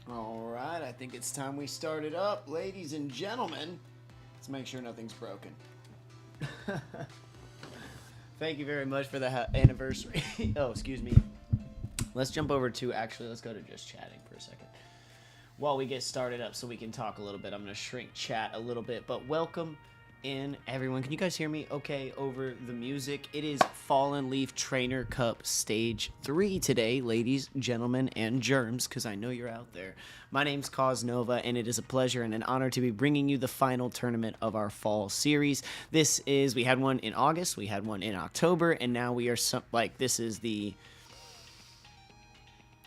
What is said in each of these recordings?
All right, I think it's time we start it up. Ladies and gentlemen, let's make sure nothing's broken. Thank you very much for the anniversary. Oh, excuse me. Let's jump over to, let's go to just chatting for a second. While we get started up so we can talk a little bit, I'm going to shrink chat a little bit, but welcome in everyone. Can you guys hear me okay over the music? It is Fallen Leaf Trainer Cup Stage 3 today, ladies, gentlemen, and germs, because I know you're out there. My name's Causnova, and it is a pleasure and an honor to be bringing you the final tournament of our fall series. We had one in August, we had one in October, and now we are, this is the...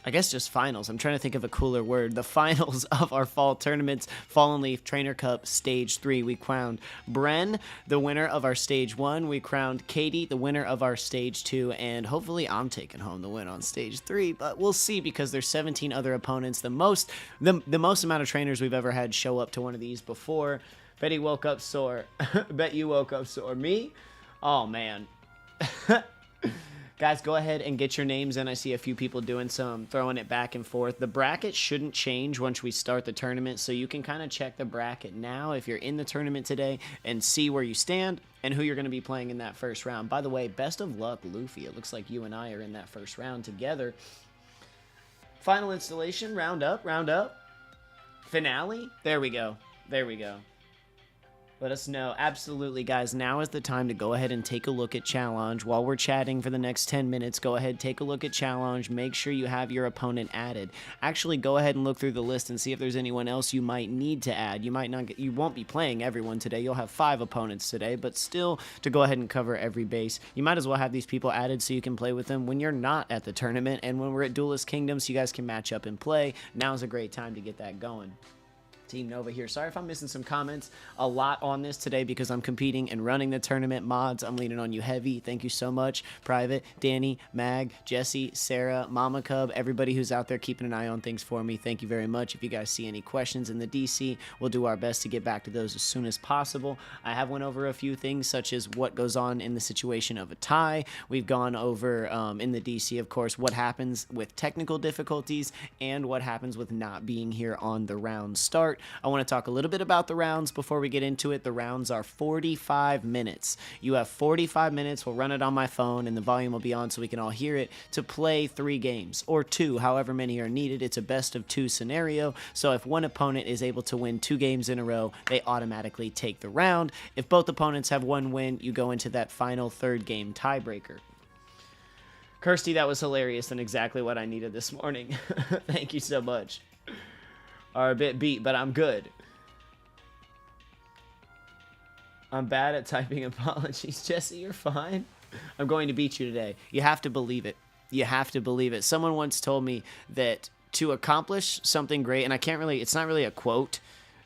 I guess just finals. I'm trying to think of a cooler word. The finals of our fall tournaments, Fallen Leaf Trainer Cup Stage 3. We crowned Bren, the winner of our Stage 1. We crowned Katie, the winner of our Stage 2. And hopefully I'm taking home the win on Stage 3. But we'll see because there's 17 other opponents. The most amount of trainers we've ever had show up to one of these before. Betty woke up sore. Bet you woke up sore. Me? Oh, man. Guys, go ahead and get your names in. I see a few people doing some throwing it back and forth. The bracket shouldn't change once we start the tournament, so you can kind of check the bracket now if you're in the tournament today and see where you stand and who you're going to be playing in that first round. By the way, best of luck, Luffy. It looks like you and I are in that first round together. Final installation, round up, round up. Finale? There we go. There we go. Let us know. Absolutely, guys. Now is the time to go ahead and take a look at Challenge. While we're chatting for the next 10 minutes, go ahead, take a look at Challenge. Make sure you have your opponent added. Actually, go ahead and look through the list and see if there's anyone else you might need to add. You won't be playing everyone today. You'll have 5 opponents today, but still, to go ahead and cover every base, you might as well have these people added so you can play with them when you're not at the tournament and when we're at Duelist Kingdom so you guys can match up and play. Now's a great time to get that going. Team Nova here. Sorry if I'm missing some comments. A lot on this today because I'm competing and running the tournament. Mods, I'm leaning on you heavy. Thank you so much. Private, Danny, Mag, Jesse, Sarah, Mama Cub, everybody who's out there keeping an eye on things for me. Thank you very much. If you guys see any questions in the DC, we'll do our best to get back to those as soon as possible. I have went over a few things such as what goes on in the situation of a tie. We've gone over in the DC, of course, what happens with technical difficulties and what happens with not being here on the round start. I want to talk a little bit about the rounds before we get into it. The rounds are 45 minutes. You have 45 minutes. We'll run it on my phone, and the volume will be on so we can all hear it, to play 3 games, or 2, however many are needed. It's a best-of-2 scenario, so if one opponent is able to win 2 games in a row, they automatically take the round. If both opponents have 1 win, you go into that final 3rd game tiebreaker. Kirsty, that was hilarious and exactly what I needed this morning. Thank you so much. Are a bit beat, but I'm good. I'm bad at typing apologies. Jesse, you're fine. I'm going to beat you today. You have to believe it. You have to believe it. Someone once told me that to accomplish something great, and it's not really a quote.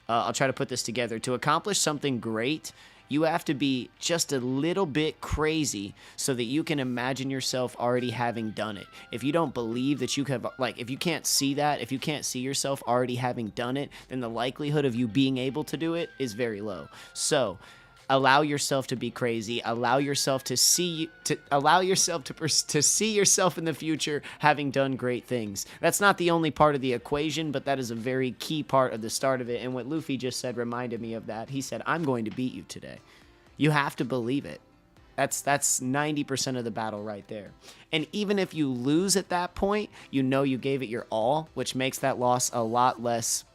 I'll try to put this together. To accomplish something great, you have to be just a little bit crazy so that you can imagine yourself already having done it. If you don't believe that you have, if you can't see that, if you can't see yourself already having done it, then the likelihood of you being able to do it is very low. So allow yourself to be crazy. Allow yourself to see yourself in the future having done great things. That's not the only part of the equation, but that is a very key part of the start of it. And what Luffy just said reminded me of that. He said, "I'm going to beat you today." You have to believe it. That's 90% of the battle right there. And even if you lose at that point, you know you gave it your all, which makes that loss a lot less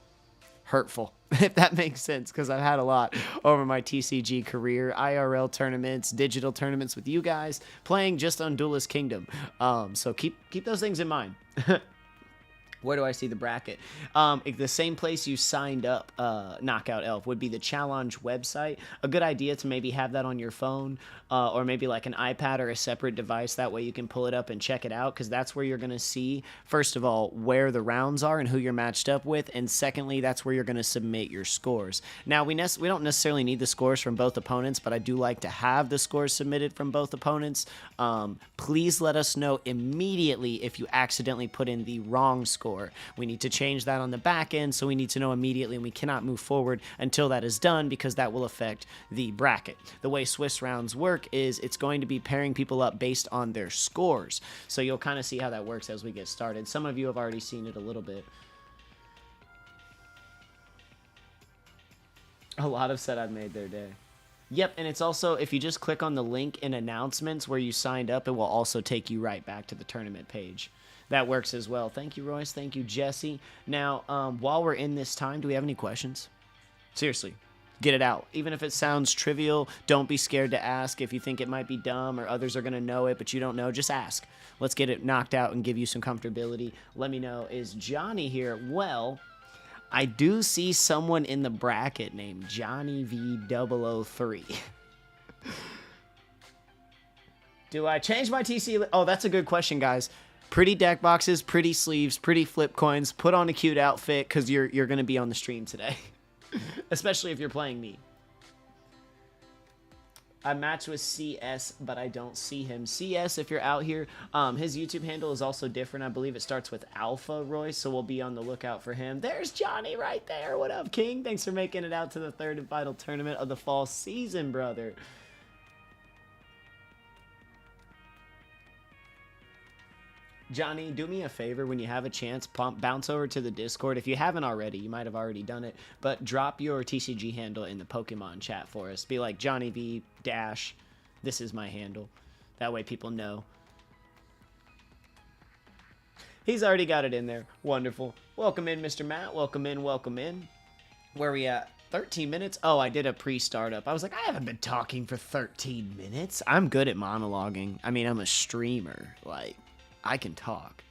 hurtful, if that makes sense, because I've had a lot over my TCG career, IRL tournaments, digital tournaments with you guys, playing just on Duelist Kingdom. So keep those things in mind. Where do I see the bracket? The same place you signed up, Knockout Elf, would be the Challenge website. A good idea to maybe have that on your phone or maybe like an iPad or a separate device. That way you can pull it up and check it out, because that's where you're going to see, first of all, where the rounds are and who you're matched up with. And secondly, that's where you're going to submit your scores. Now, we don't necessarily need the scores from both opponents, but I do like to have the scores submitted from both opponents. Please let us know immediately if you accidentally put in the wrong score. We need to change that on the back end, so we need to know immediately, and we cannot move forward until that is done, because that will affect the bracket. The way Swiss rounds work is it's going to be pairing people up based on their scores. So you'll kind of see how that works as we get started. Some of you have already seen it a little bit. A lot have said I've made their day. Yep, and it's also, if you just click on the link in announcements where you signed up, it will also take you right back to the tournament page. That works as well. Thank you, Royce. Thank you, Jesse. Now, while we're in this time, do we have any questions? Seriously, get it out. Even if it sounds trivial, don't be scared to ask. If you think it might be dumb or others are going to know it, but you don't know, just ask. Let's get it knocked out and give you some comfortability. Let me know, is Johnny here? Well, I do see someone in the bracket named Johnny V003. Do I change my TC? Oh, that's a good question, guys. Pretty deck boxes, pretty sleeves, pretty flip coins. Put on a cute outfit because you're going to be on the stream today. Especially if you're playing me. I match with CS, but I don't see him. CS, if you're out here, his YouTube handle is also different. I believe it starts with Alpha Royce, so we'll be on the lookout for him. There's Johnny right there. What up, King? Thanks for making it out to the third and final tournament of the fall season, brother. Johnny, do me a favor when you have a chance, bounce over to the Discord. If you haven't already, you might have already done it, but drop your TCG handle in the Pokemon chat for us. Be like, Johnny V dash, this is my handle. That way people know. He's already got it in there. Wonderful. Welcome in, Mr. Matt. Welcome in, welcome in. Where are we at? 13 minutes? Oh, I did a pre-startup. I was like, I haven't been talking for 13 minutes. I'm good at monologuing. I mean, I'm a streamer. Like, I can talk.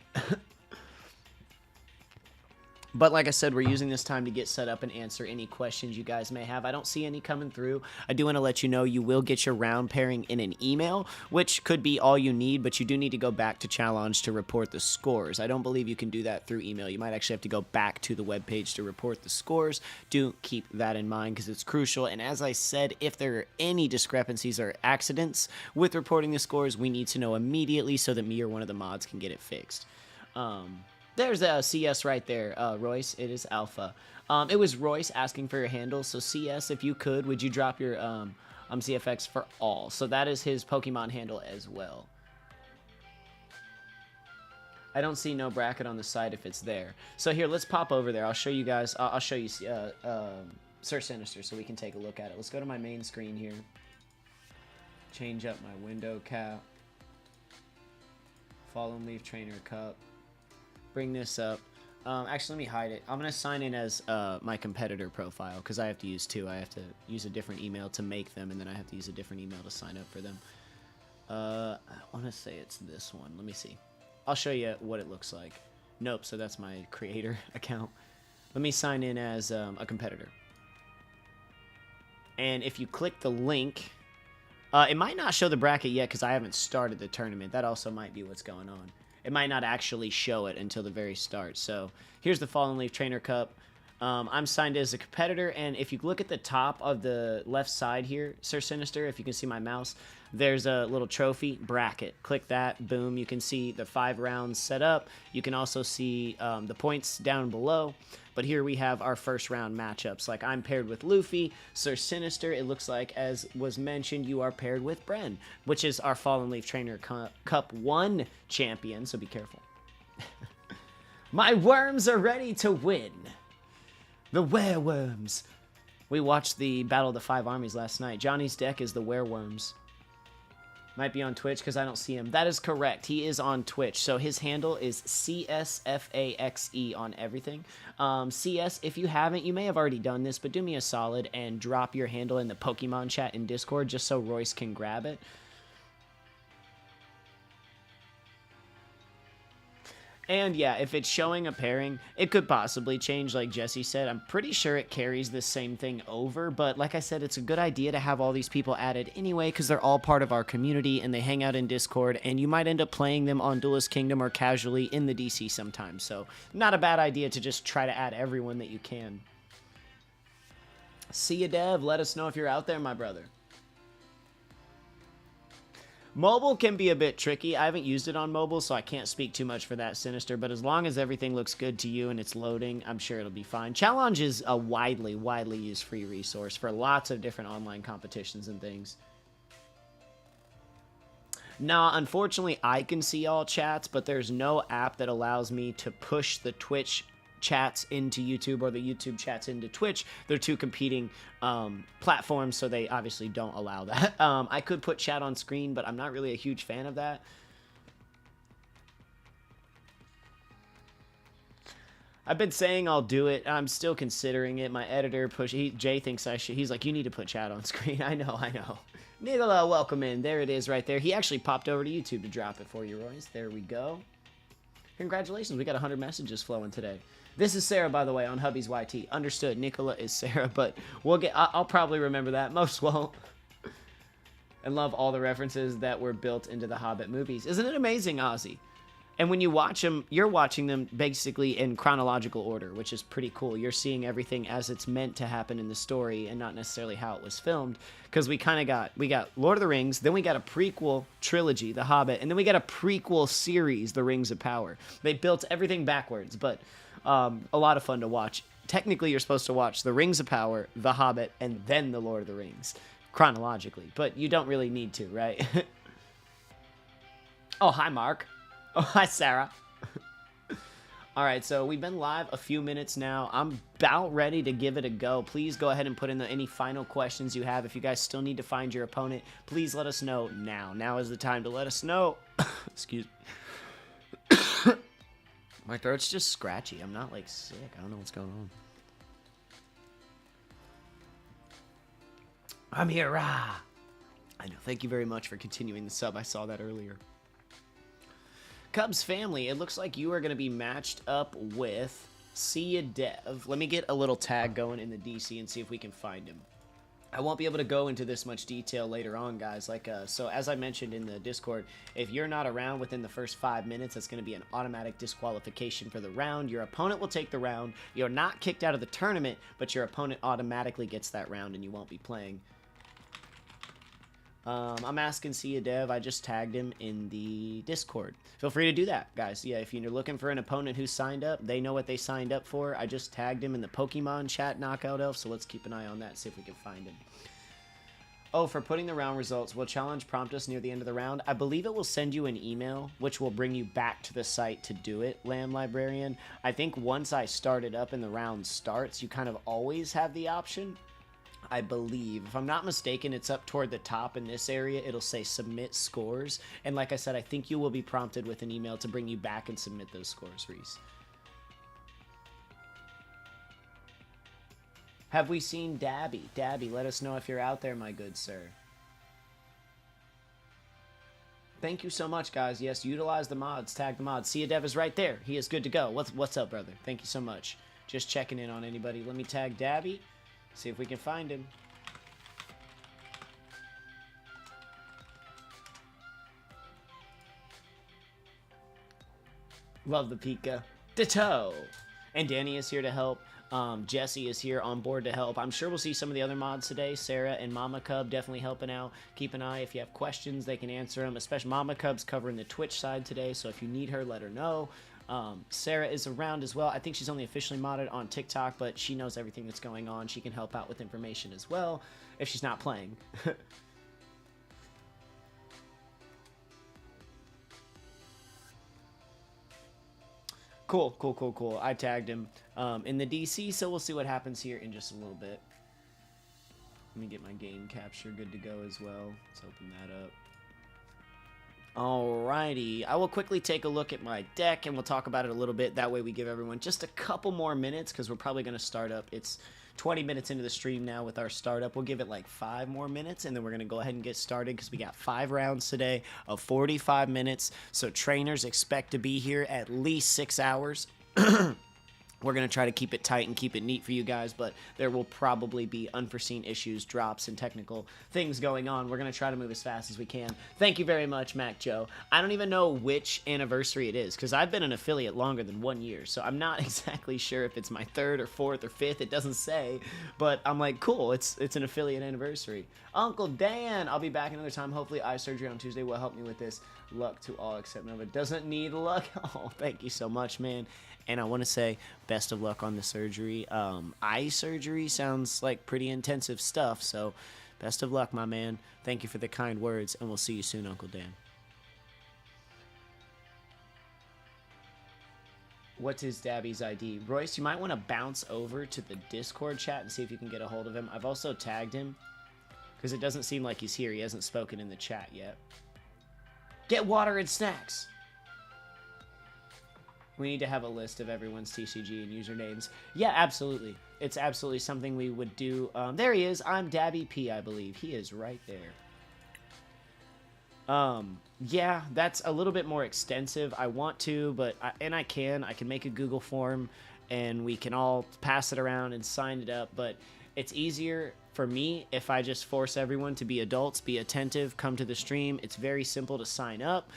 But like I said, we're using this time to get set up and answer any questions you guys may have. I don't see any coming through. I do want to let you know you will get your round pairing in an email, which could be all you need, but you do need to go back to Challenge to report the scores. I don't believe you can do that through email. You might actually have to go back to the webpage to report the scores. Do keep that in mind because it's crucial. And as I said, if there are any discrepancies or accidents with reporting the scores, we need to know immediately so that me or one of the mods can get it fixed. There's a CS right there, Royce. It is Alpha. It was Royce asking for your handle. So CS, if you could, would you drop your CFX for all? So that is his Pokemon handle as well. I don't see no bracket on the side if it's there. So here, let's pop over there. I'll show you guys. I'll show you Sir Sinister so we can take a look at it. Let's go to my main screen here. Change up my window cap. Fallen Leaf Trainer Cup. Bring this up. Actually, let me hide it. I'm going to sign in as my competitor profile because I have to use two. I have to use a different email to make them, and then I have to use a different email to sign up for them. I want to say it's this one. Let me see. I'll show you what it looks like. Nope, so that's my creator account. Let me sign in as a competitor. And if you click the link, it might not show the bracket yet because I haven't started the tournament. That also might be what's going on. It might not actually show it until the very start. So here's the Fallen Leaf Trainer Cup. I'm signed as a competitor, and if you look at the top of the left side here, Sir Sinister, if you can see my mouse, there's a little trophy bracket. Click that, boom, you can see the 5 rounds set up. You can also see the points down below. But here we have our first round matchups. Like I'm paired with Luffy, Sir Sinister. It looks like, as was mentioned, you are paired with Bren, which is our Fallen Leaf Trainer Cup 1 champion, so be careful. My worms are ready to win. The werewolves. We watched the Battle of the 5 Armies last night. Johnny's deck is the werewolves. Might be on Twitch because I don't see him. That is correct. He is on Twitch. So his handle is CSFAXE on everything. CS, if you haven't, you may have already done this, but do me a solid and drop your handle in the Pokemon chat in Discord just so Royce can grab it. And yeah, if it's showing a pairing, it could possibly change, like Jesse said. I'm pretty sure it carries the same thing over, but like I said, it's a good idea to have all these people added anyway, because they're all part of our community, and they hang out in Discord, and you might end up playing them on Duelist Kingdom or casually in the DC sometimes, so not a bad idea to just try to add everyone that you can. See ya, Dev. Let us know if you're out there, my brother. Mobile can be a bit tricky. I haven't used it on mobile, so I can't speak too much for that, Sinister, but as long as everything looks good to you and it's loading, I'm sure it'll be fine. Challenge is a widely used free resource for lots of different online competitions and things. Now, unfortunately, I can see all chats, but there's no app that allows me to push the Twitch chats into YouTube or the YouTube chats into Twitch. They're two competing platforms, so they obviously don't allow that. I could put chat on screen, but I'm not really a huge fan of that. I've been saying I'll do it. I'm still considering it. My editor Jay thinks I should. He's like, you need to put chat on screen. I know. Nicola, welcome in. There it is right there. He actually popped over to YouTube to drop it for you, Royce. There we go. Congratulations. We got 100 messages flowing today. This is Sarah, by the way, on Hubby's YT. Understood. Nicola is Sarah, but I'll probably remember that. Most won't. And love all the references that were built into the Hobbit movies. Isn't it amazing, Ozzy? And when you watch them, you're watching them basically in chronological order, which is pretty cool. You're seeing everything as it's meant to happen in the story and not necessarily how it was filmed. Because we got Lord of the Rings, then we got a prequel trilogy, The Hobbit, and then we got a prequel series, The Rings of Power. They built everything backwards, but a lot of fun to watch. Technically, you're supposed to watch The Rings of Power, The Hobbit, and then The Lord of the Rings, chronologically. But you don't really need to, right? Oh, hi, Mark. Oh, hi, Sarah. All right, so we've been live a few minutes now. I'm about ready to give it a go. Please go ahead and put in any final questions you have. If you guys still need to find your opponent, please let us know now. Now is the time to let us know. Excuse me. My throat's just scratchy. I'm not, like, sick. I don't know what's going on. I'm here, rah. I know. Thank you very much for continuing the sub. I saw that earlier. Cubs family, it looks like you are going to be matched up with See Ya Dev. Let me get a little tag going in the DC and see if we can find him. I won't be able to go into this much detail later on, guys. So as I mentioned in the Discord, if you're not around within the first 5 minutes, that's going to be an automatic disqualification for the round. Your opponent will take the round. You're not kicked out of the tournament, but your opponent automatically gets that round and you won't be playing. I'm asking See Ya Dev. I just tagged him in the Discord. Feel free to do that, guys. Yeah, if you're looking for an opponent who's signed up, they know what they signed up for. I just tagged him in the Pokemon chat Knockout Elf, so let's keep an eye on that, see if we can find him. Oh, for putting the round results, will challenge prompt us near the end of the round? I believe it will send you an email, which will bring you back to the site to do it, Lamb Librarian. I think once I start it up and the round starts, you kind of always have the option. I believe. If I'm not mistaken, it's up toward the top in this area. It'll say submit scores. And like I said, I think you will be prompted with an email to bring you back and submit those scores, Reese. Have we seen Dabby? Dabby, let us know if you're out there, my good sir. Thank you so much, guys. Yes, utilize the mods. Tag the mods. See Ya Dev is right there. He is good to go. What's up, brother? Thank you so much. Just checking in on anybody. Let me tag Dabby. See if we can find him. Love the Pika. Ditto. And Danny is here to help. Jesse is here on board to help. I'm sure we'll see some of the other mods today. Sarah and Mama Cub definitely helping out. Keep an eye. If you have questions, they can answer them. Especially Mama Cub's covering the Twitch side today, so if you need her, let her know. Sarah is around as well. I think she's only officially modded on TikTok, but she knows everything that's going on. She can help out with information as well if she's not playing. Cool. I tagged him in the DC, so we'll see what happens here in just a little bit. Let me get my game capture good to go as well. Let's open that up. Alrighty, I will quickly take a look at my deck and we'll talk about it a little bit. That way we give everyone just a couple more minutes because we're probably going to start up. It's 20 minutes into the stream now with our startup. We'll give it like 5 more minutes and then we're going to go ahead and get started because we got 5 rounds today of 45 minutes. So trainers expect to be here at least 6 hours. We're going to try to keep it tight and keep it neat for you guys, but there will probably be unforeseen issues, drops, and technical things going on. We're going to try to move as fast as we can. Thank you very much, Mac Joe. I don't even know which anniversary it is, because I've been an affiliate longer than 1 year, so I'm not exactly sure if it's my 3rd or 4th or 5th. It doesn't say, but I'm like, cool, it's an affiliate anniversary. Uncle Dan, I'll be back another time. Hopefully eye surgery on Tuesday will help me with this. Luck to all except Nova. Doesn't need luck. Oh, thank you so much, man. And I want to say best of luck on the surgery. Eye surgery sounds like pretty intensive stuff, so best of luck, my man. Thank you for the kind words, and we'll see you soon, Uncle Dan. What is Dabby's ID? Royce, you might want to bounce over to the Discord chat and see if you can get a hold of him. I've also tagged him because it doesn't seem like he's here. He hasn't spoken in the chat yet. Get water and snacks. We need to have a list of everyone's TCG and usernames. Yeah, absolutely. It's absolutely something we would do. There he is. I'm Dabby P, I believe. He is right there. Yeah, that's a little bit more extensive. I want to, but I can make a Google form and we can all pass it around and sign it up, but it's easier for me if I just force everyone to be adults, be attentive, come to the stream. It's very simple to sign up.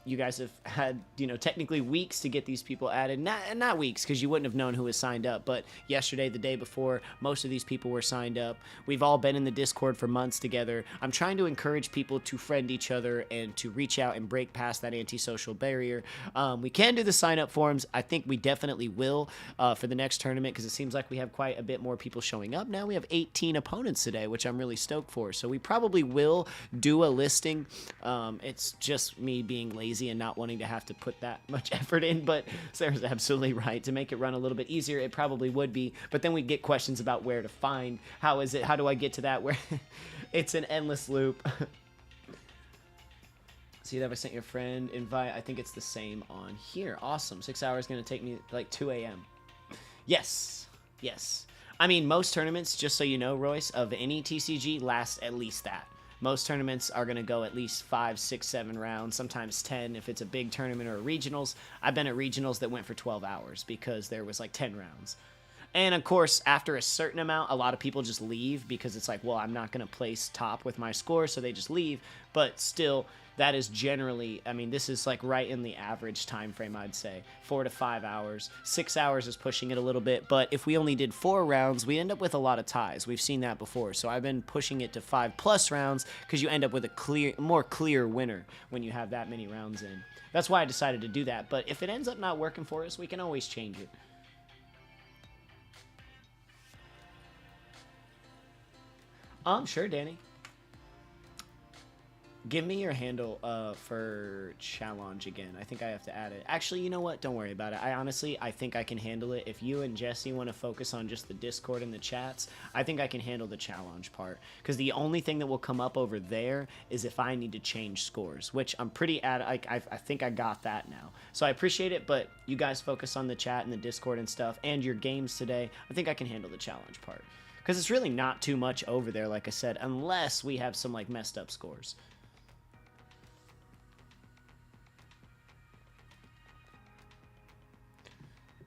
You guys have had, technically weeks to get these people added. Not weeks, because you wouldn't have known who was signed up, but yesterday, the day before, most of these people were signed up. We've all been in the Discord for months together. I'm trying to encourage people to friend each other and to reach out and break past that antisocial barrier. We can do the sign-up forms. I think we definitely will for the next tournament, because it seems like we have quite a bit more people showing up. Now we have 18 opponents today, which I'm really stoked for. So we probably will do a listing. It's just me being lazy and not wanting to have to put that much effort in, but Sarah's absolutely right. To make it run a little bit easier, it probably would be, but then we get questions about where to find, how is it, how do I get to that, where it's an endless loop. See that I sent your friend invite. I think it's the same on here. Awesome. 6 hours going to take me like 2 a.m. Yes. I mean, most tournaments, just so you know, Royce, of any TCG last at least that. Most tournaments are going to go at least 5, 6, 7 rounds, sometimes 10 if it's a big tournament or regionals. I've been at regionals that went for 12 hours because there was like 10 rounds. And of course, after a certain amount, a lot of people just leave because it's like, well, I'm not going to place top with my score, so they just leave. But still, that is generally, I mean, this is like right in the average time frame, I'd say. 4 to 5 hours. 6 hours is pushing it a little bit, but if we only did 4 rounds, we end up with a lot of ties. We've seen that before, so I've been pushing it to 5+ rounds because you end up with a more clear winner when you have that many rounds in. That's why I decided to do that, but if it ends up not working for us, we can always change it. Sure, Danny. Give me your handle for challenge again. I think I have to add it. Actually, you know what? Don't worry about it. I think I can handle it. If you and Jesse want to focus on just the Discord and the chats, I think I can handle the challenge part. Because the only thing that will come up over there is if I need to change scores, which I'm pretty I think I got that now. So I appreciate it, but you guys focus on the chat and the Discord and stuff and your games today. I think I can handle the challenge part. Because it's really not too much over there, like I said, unless we have some like messed up scores.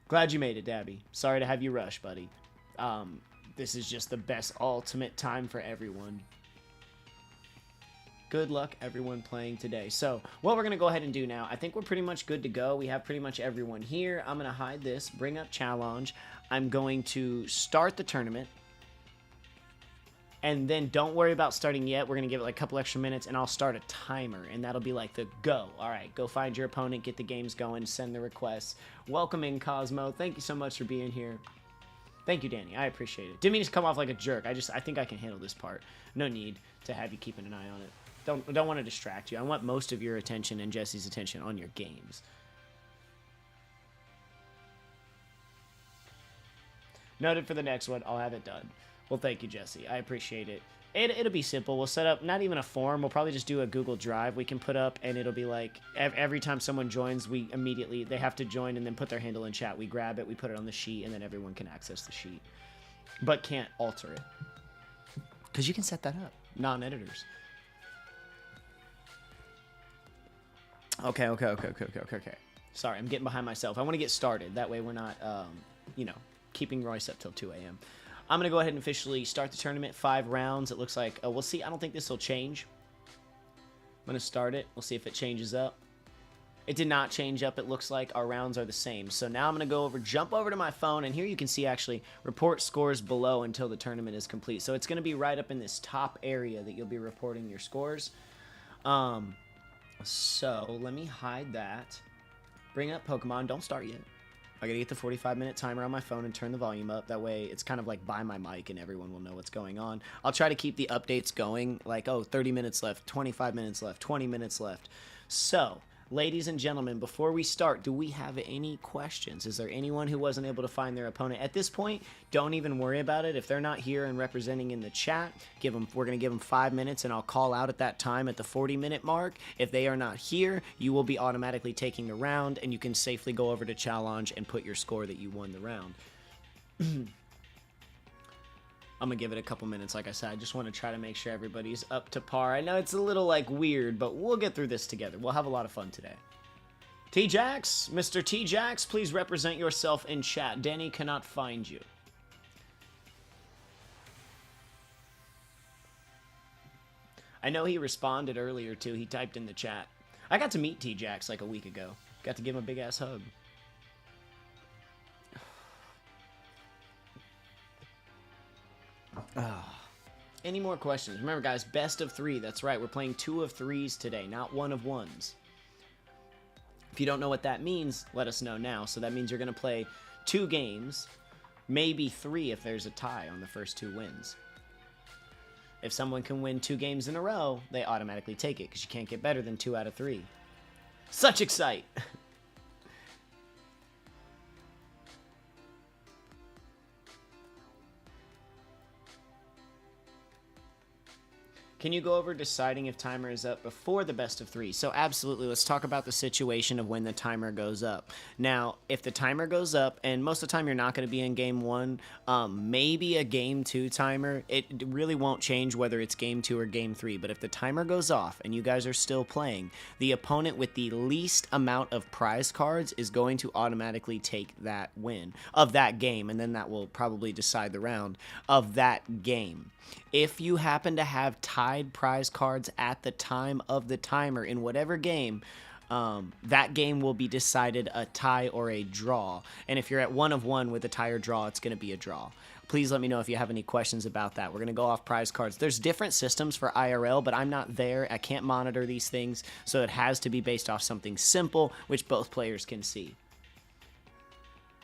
Glad you made it, Dabby. Sorry to have you rush, buddy. This is just the best ultimate time for everyone. Good luck, everyone playing today. So, what we're going to go ahead and do now, I think we're pretty much good to go. We have pretty much everyone here. I'm going to hide this, bring up challenge. I'm going to start the tournament. And then don't worry about starting yet. We're going to give it like a couple extra minutes, and I'll start a timer, and that'll be like the go. All right, go find your opponent, get the games going, send the requests. Welcome in, Cosmo. Thank you so much for being here. Thank you, Danny. I appreciate it. Didn't mean to come off like a jerk. I think I can handle this part. No need to have you keeping an eye on it. Don't want to distract you. I want most of your attention and Jesse's attention on your games. Noted for the next one. I'll have it done. Well, thank you, Jesse. I appreciate it. It'll be simple. We'll set up not even a form. We'll probably just do a Google Drive we can put up, and it'll be like every time someone joins, they have to join and then put their handle in chat. We grab it, we put it on the sheet, and then everyone can access the sheet, but can't alter it because you can set that up. Non-editors. Okay. Sorry, I'm getting behind myself. I want to get started. That way we're not, keeping Royce up till 2 a.m. I'm going to go ahead and officially start the tournament. 5 rounds. It looks like, we'll see. I don't think this will change. I'm going to start it. We'll see if it changes up. It did not change up. It looks like our rounds are the same. So now I'm going to jump over to my phone, and here you can see actually report scores below until the tournament is complete. So it's going to be right up in this top area that you'll be reporting your scores. So let me hide that. Bring up Pokemon. Don't start yet. I gotta get the 45-minute timer on my phone and turn the volume up. That way it's kind of like by my mic and everyone will know what's going on. I'll try to keep the updates going, like, 30 minutes left, 25 minutes left, 20 minutes left. So, Ladies and gentlemen, before we start, do we have any questions? Is there anyone who wasn't able to find their opponent? At this point, don't even worry about it. If they're not here and representing in the chat, we're going to give them 5 minutes, and I'll call out at that time at the 40-minute mark. If they are not here, you will be automatically taking the round, and you can safely go over to challenge and put your score that you won the round. I'm going to give it a couple minutes, like I said. I just want to try to make sure everybody's up to par. I know it's a little, weird, but we'll get through this together. We'll have a lot of fun today. T-Jax, Mr. T-Jax, please represent yourself in chat. Danny cannot find you. I know he responded earlier, too. He typed in the chat. I got to meet T-Jax a week ago. Got to give him a big-ass hug. Any more questions? Remember, guys, best of 3. That's right. We're playing 2 of 3s today, not 1 of 1s. If you don't know what that means, let us know now. So that means you're going to play 2 games, maybe 3 if there's a tie on the first 2 wins. If someone can win 2 games in a row, they automatically take it because you can't get better than 2 out of 3. Such excite! Can you go over deciding if timer is up before the best of 3? So absolutely, let's talk about the situation of when the timer goes up. Now, if the timer goes up, and most of the time you're not going to be in game 1, maybe a game 2 timer, it really won't change whether it's game 2 or game 3. But if the timer goes off and you guys are still playing, the opponent with the least amount of prize cards is going to automatically take that win of that game, and then that will probably decide the round of that game. If you happen to have tied prize cards at the time of the timer in whatever game, that game will be decided a tie or a draw. And if you're at 1 of 1 with a tie or draw, it's going to be a draw. Please let me know if you have any questions about that. We're going to go off prize cards. There's different systems for IRL, but I'm not there. I can't monitor these things, so it has to be based off something simple, which both players can see.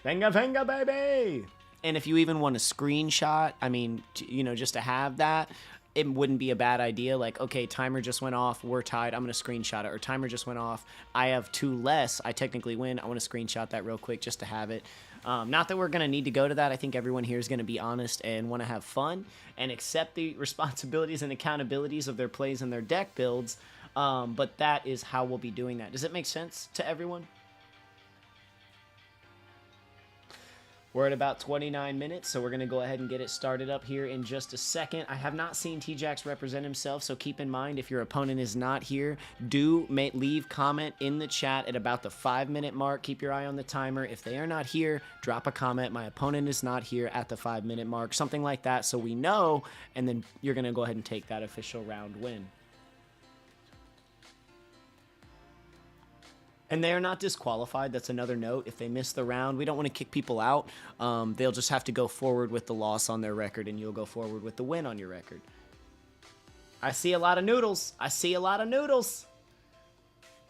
Venga, venga, baby! And if you even want a screenshot, I mean, just to have that, it wouldn't be a bad idea. Okay, timer just went off, we're tied, I'm going to screenshot it. Or timer just went off, I have 2 less, I technically win, I want to screenshot that real quick just to have it. Not that we're going to need to go to that. I think everyone here is going to be honest and want to have fun and accept the responsibilities and accountabilities of their plays and their deck builds. But that is how we'll be doing that. Does it make sense to everyone? We're at about 29 minutes, so we're going to go ahead and get it started up here in just a second. I have not seen T-Jax represent himself, so keep in mind if your opponent is not here, leave comment in the chat at about the 5-minute mark. Keep your eye on the timer. If they are not here, drop a comment. My opponent is not here at the 5-minute mark, something like that, so we know, and then you're going to go ahead and take that official round win. And they are not disqualified. That's another note. If they miss the round, we don't want to kick people out. They'll just have to go forward with the loss on their record, and you'll go forward with the win on your record. I see a lot of noodles. I see a lot of noodles.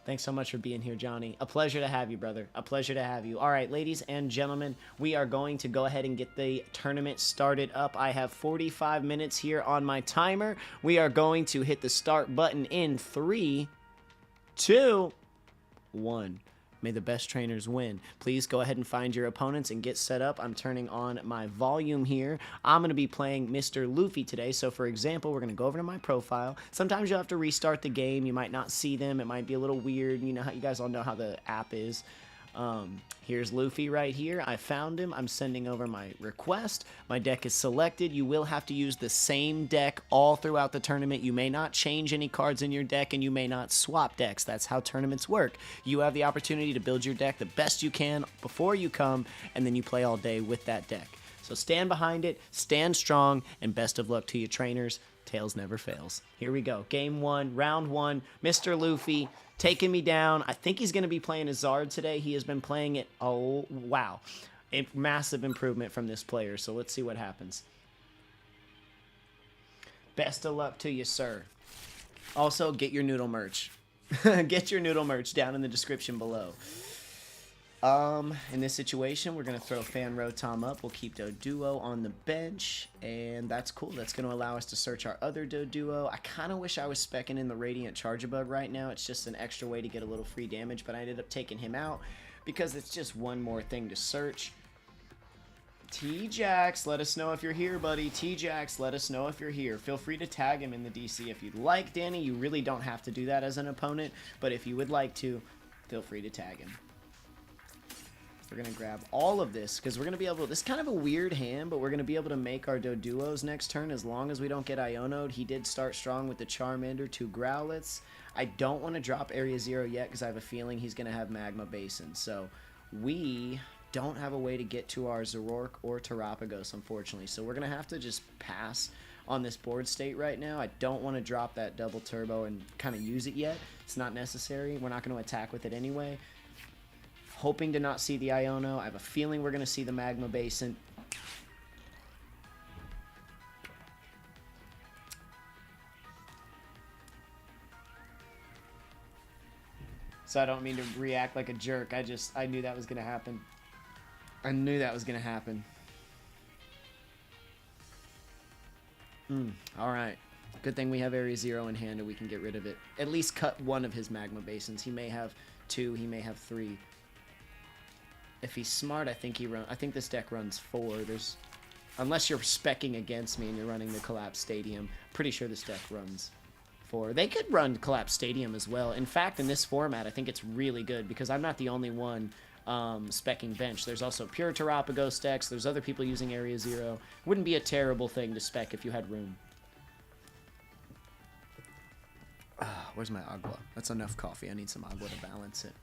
Thanks so much for being here, Johnny. A pleasure to have you, brother. A pleasure to have you. All right, ladies and gentlemen, we are going to go ahead and get the tournament started up. I have 45 minutes here on my timer. We are going to hit the start button in 3, 2, 1. May the best trainers win. Please go ahead and find your opponents and get set up. I'm turning on my volume here. I'm going to be playing Mr. Luffy today. So, for example, we're going to go over to my profile. Sometimes you'll have to restart the game. You might not see them. It might be a little weird. You guys all know how the app is. Here's Luffy right here. I found him. I'm sending over my request. My deck is selected. You will have to use the same deck all throughout the tournament. You may not change any cards in your deck, and you may not swap decks. That's how tournaments work. You have the opportunity to build your deck the best you can before you come, and then you play all day with that deck. So stand behind it, stand strong, and best of luck to you trainers. Tails never fails. Here we go. Game 1, round 1, Mr. Luffy taking me down. I think he's going to be playing a Zard today. He has been playing it. Oh, wow. A massive improvement from this player. So let's see what happens. Best of luck to you, sir. Also, get your noodle merch. Get your noodle merch down in the description below. In this situation, we're going to throw Fan Rotom up. We'll keep Doduo on the bench, and that's cool. That's going to allow us to search our other Doduo. I kind of wish I was specking in the Radiant Charjabug right now. It's just an extra way to get a little free damage, but I ended up taking him out because it's just one more thing to search. T-Jax, let us know if you're here, buddy. T-Jax, let us know if you're here. Feel free to tag him in the DC if you'd like, Danny. You really don't have to do that as an opponent, but if you would like to, feel free to tag him. We're going to grab all of this because we're going to be able to... This is kind of a weird hand, but we're going to be able to make our Doduos next turn as long as we don't get Iono'd. He did start strong with the Charmander, 2 Growlithes. I don't want to drop Area 0 yet because I have a feeling he's going to have Magma Basin. So we don't have a way to get to our Zoroark or Terapagos, unfortunately. So we're going to have to just pass on this board state right now. I don't want to drop that double turbo and kind of use it yet. It's not necessary. We're not going to attack with it anyway. Hoping to not see the Iono. I have a feeling we're going to see the Magma Basin. So I don't mean to react like a jerk. I knew that was going to happen. I knew that was going to happen. Alright. Good thing we have Area 0 in hand and we can get rid of it. At least cut one of his Magma Basins. He may have 2, he may have 3. If he's smart, I think this deck runs 4. Unless you're specking against me and you're running the Collapse Stadium, pretty sure this deck runs 4. They could run Collapse Stadium as well. In fact, in this format, I think it's really good because I'm not the only one specking bench. There's also pure Terapagos decks. There's other people using Area 0. Wouldn't be a terrible thing to spec if you had room. Where's my agua? That's enough coffee. I need some agua to balance it.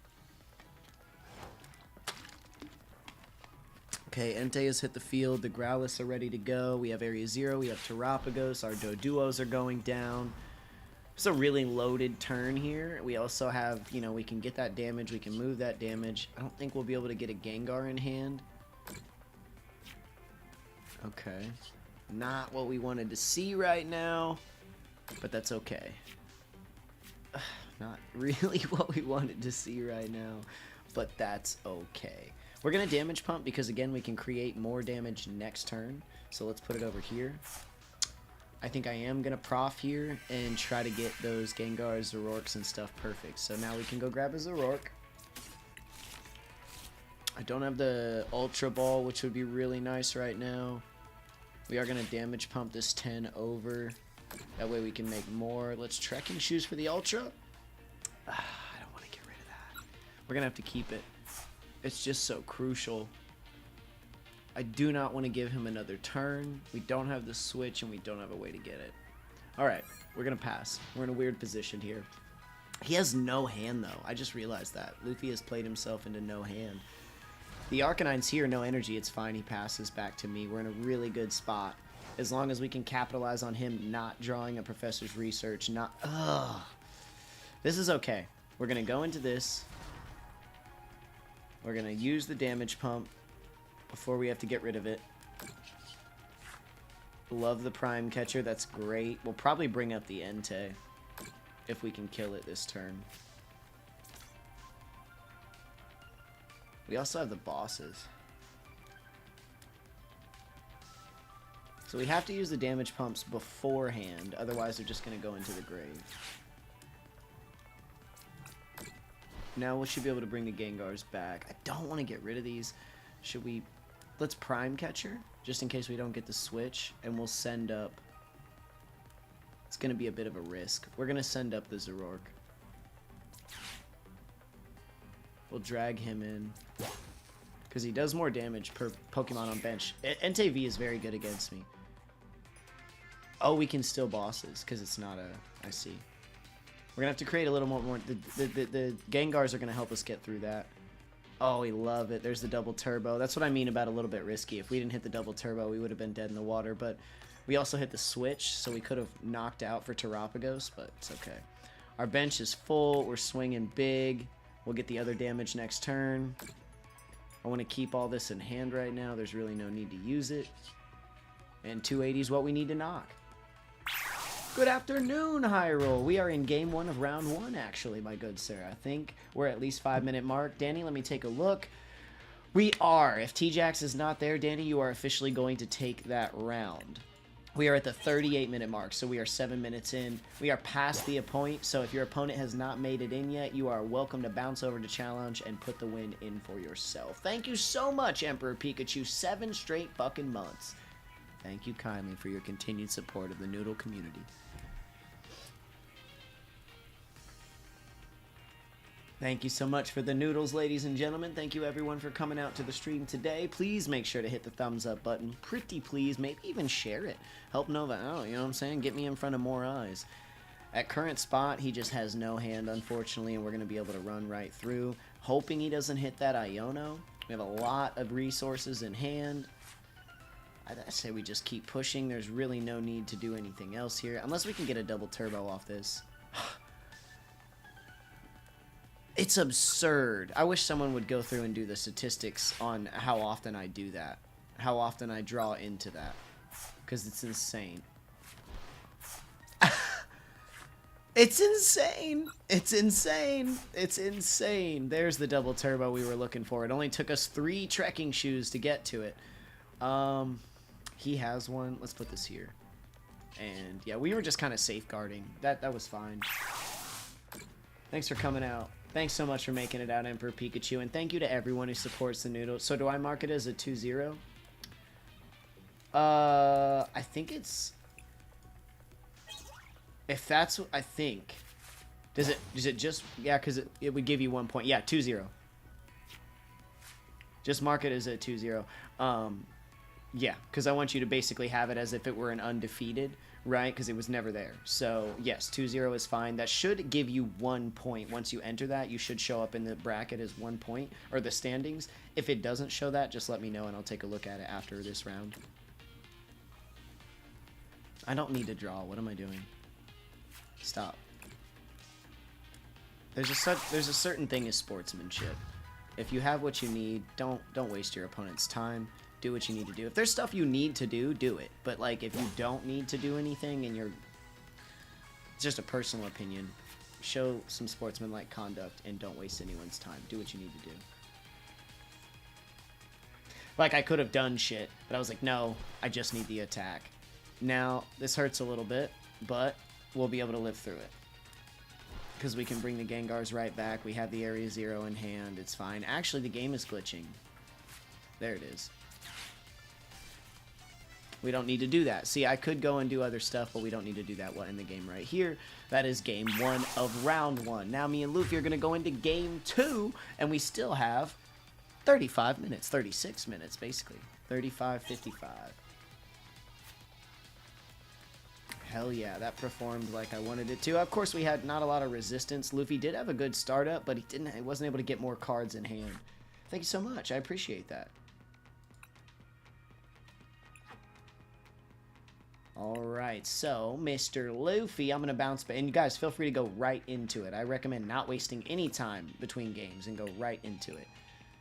Okay, Entei has hit the field. The Growlithe are ready to go. We have Area 0. We have Terapagos. Our Doduos are going down. It's a really loaded turn here. We also have, you know, we can get that damage. We can move that damage. I don't think we'll be able to get a Gengar in hand. Okay. Not what we wanted to see right now, but that's okay. Not really what we wanted to see right now, but that's okay. We're going to damage pump because, again, we can create more damage next turn. So let's put it over here. I think I am going to prof here and try to get those Gengars, Zoroarks, and stuff perfect. So now we can go grab a Zoroark. I don't have the Ultra Ball, which would be really nice right now. We are going to damage pump this 10 over. That way we can make more. Let's Trekking Shoes for the Ultra. I don't want to get rid of that. We're going to have to keep it. It's just so crucial. I do not want to give him another turn. We don't have the switch and we don't have a way to get it. Alright, we're going to pass. We're in a weird position here. He has no hand though. I just realized that. Luffy has played himself into no hand. The Arcanine's here, no energy. It's fine. He passes back to me. We're in a really good spot. As long as we can capitalize on him not drawing a Professor's Research. This is okay. We're going to go into this. We're going to use the damage pump before we have to get rid of it. Love the Prime Catcher. That's great. We'll probably bring up the Entei if we can kill it this turn. We also have the bosses. So we have to use the damage pumps beforehand. Otherwise, they're just going to go into the grave. Now we should be able to bring the Gengars back. I don't want to get rid of these. Should we... Let's Prime Catcher, just in case we don't get the switch. And we'll send up... It's going to be a bit of a risk. We're going to send up the Zoroark. We'll drag him in. Because he does more damage per Pokemon on bench. Entei V is very good against me. Oh, we can still bosses, because it's not a... I see. We're going to have to create a little more... The Gengars are going to help us get through that. Oh, we love it. There's the double turbo. That's what I mean about a little bit risky. If we didn't hit the double turbo, we would have been dead in the water. But we also hit the switch, so we could have knocked out for Terapagos, but it's okay. Our bench is full. We're swinging big. We'll get the other damage next turn. I want to keep all this in hand right now. There's really no need to use it. And 280 is what we need to knock. Good afternoon, Hyrule. We are in game 1 of round 1, actually, my good sir. I think we're at least 5-minute mark. Danny, let me take a look. We are. If T-Jax is not there, Danny, you are officially going to take that round. We are at the 38-minute mark, so we are 7 minutes in. We are past the point, so if your opponent has not made it in yet, you are welcome to bounce over to challenge and put the win in for yourself. Thank you so much, Emperor Pikachu. 7 straight fucking months. Thank you kindly for your continued support of the Noodle community. Thank you so much for the noodles, ladies and gentlemen. Thank you, everyone, for coming out to the stream today. Please make sure to hit the thumbs up button. Pretty please. Maybe even share it. Help Nova out, you know what I'm saying? Get me in front of more eyes. At current spot, he just has no hand, unfortunately, and we're going to be able to run right through. Hoping he doesn't hit that Iono. We have a lot of resources in hand. I say we just keep pushing. There's really no need to do anything else here. Unless we can get a double turbo off this. It's absurd. I wish someone would go through and do the statistics on how often I do that. How often I draw into that. Because it's insane. It's insane. It's insane. It's insane. There's the double turbo we were looking for. It only took us 3 trekking shoes to get to it. He has one. Let's put this here. And yeah, we were just kind of safeguarding. That was fine. Thanks for coming out. Thanks so much for making it out, Emperor Pikachu, and thank you to everyone who supports the noodle. So do I mark it as a 2-0? I think it's... If that's... I think... Does it just... Yeah, because it would give you 1 point. Yeah, 2-0. Just mark it as a 2-0. Yeah, because I want you to basically have it as if it were an undefeated, right? Because it was never there. So, yes, 2-0 is fine. That should give you 1 point. Once you enter that, you should show up in the bracket as 1 point, or the standings. If it doesn't show that, just let me know, and I'll take a look at it after this round. I don't need to draw. What am I doing? Stop. There's a certain thing as sportsmanship. If you have what you need, don't waste your opponent's time. Do what you need to do. If there's stuff you need to do, do it. But like if you don't need to do anything and it's just a personal opinion, show some sportsmanlike conduct and don't waste anyone's time. Do what you need to do. Like I could have done shit, but I was like, no, I just need the attack. Now, this hurts a little bit, but we'll be able to live through it. Because we can bring the Gengars right back. We have the Area 0 in hand. It's fine. Actually, the game is glitching. There it is. We don't need to do that. See, I could go and do other stuff, but we don't need to do that in the game right here. That is game 1 of round 1. Now me and Luffy are going to go into game 2, and we still have 35 minutes, 36 minutes, basically. 35, 55. Hell yeah, that performed like I wanted it to. Of course, we had not a lot of resistance. Luffy did have a good startup, but he wasn't able to get more cards in hand. Thank you so much. I appreciate that. Alright, so, Mr. Luffy, I'm going to bounce back. And you guys, feel free to go right into it. I recommend not wasting any time between games and go right into it.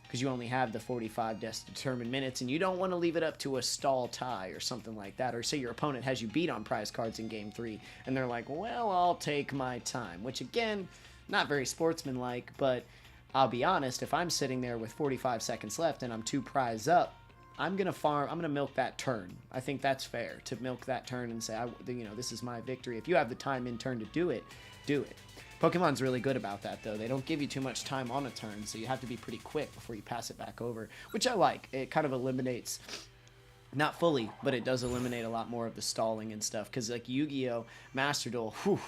Because you only have the 45 determined minutes, and you don't want to leave it up to a stall tie or something like that. Or say your opponent has you beat on prize cards in Game 3, and they're like, well, I'll take my time. Which, again, not very sportsmanlike, but I'll be honest, if I'm sitting there with 45 seconds left and I'm 2 prize up, I'm going to milk that turn. I think that's fair, to milk that turn and say, this is my victory. If you have the time in turn to do it, do it. Pokemon's really good about that, though. They don't give you too much time on a turn, so you have to be pretty quick before you pass it back over, which I like. It kind of eliminates, not fully, but it does eliminate a lot more of the stalling and stuff, because like Yu-Gi-Oh! Master Duel, whew,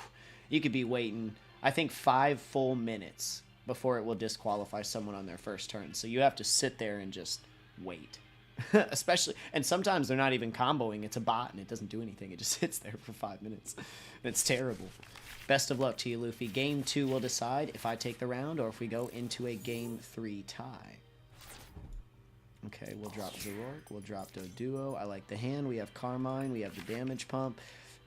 you could be waiting, I think, 5 full minutes before it will disqualify someone on their first turn, so you have to sit there and just wait. Especially, and sometimes they're not even comboing. It's a bot and it doesn't do anything. It just sits there for 5 minutes. It's terrible. Best of luck to you, Luffy. Game 2 will decide if I take the round or if we go into a Game 3 tie. Okay, we'll drop Zoroark. We'll drop Doduo. I like the hand. We have Carmine. We have the damage pump.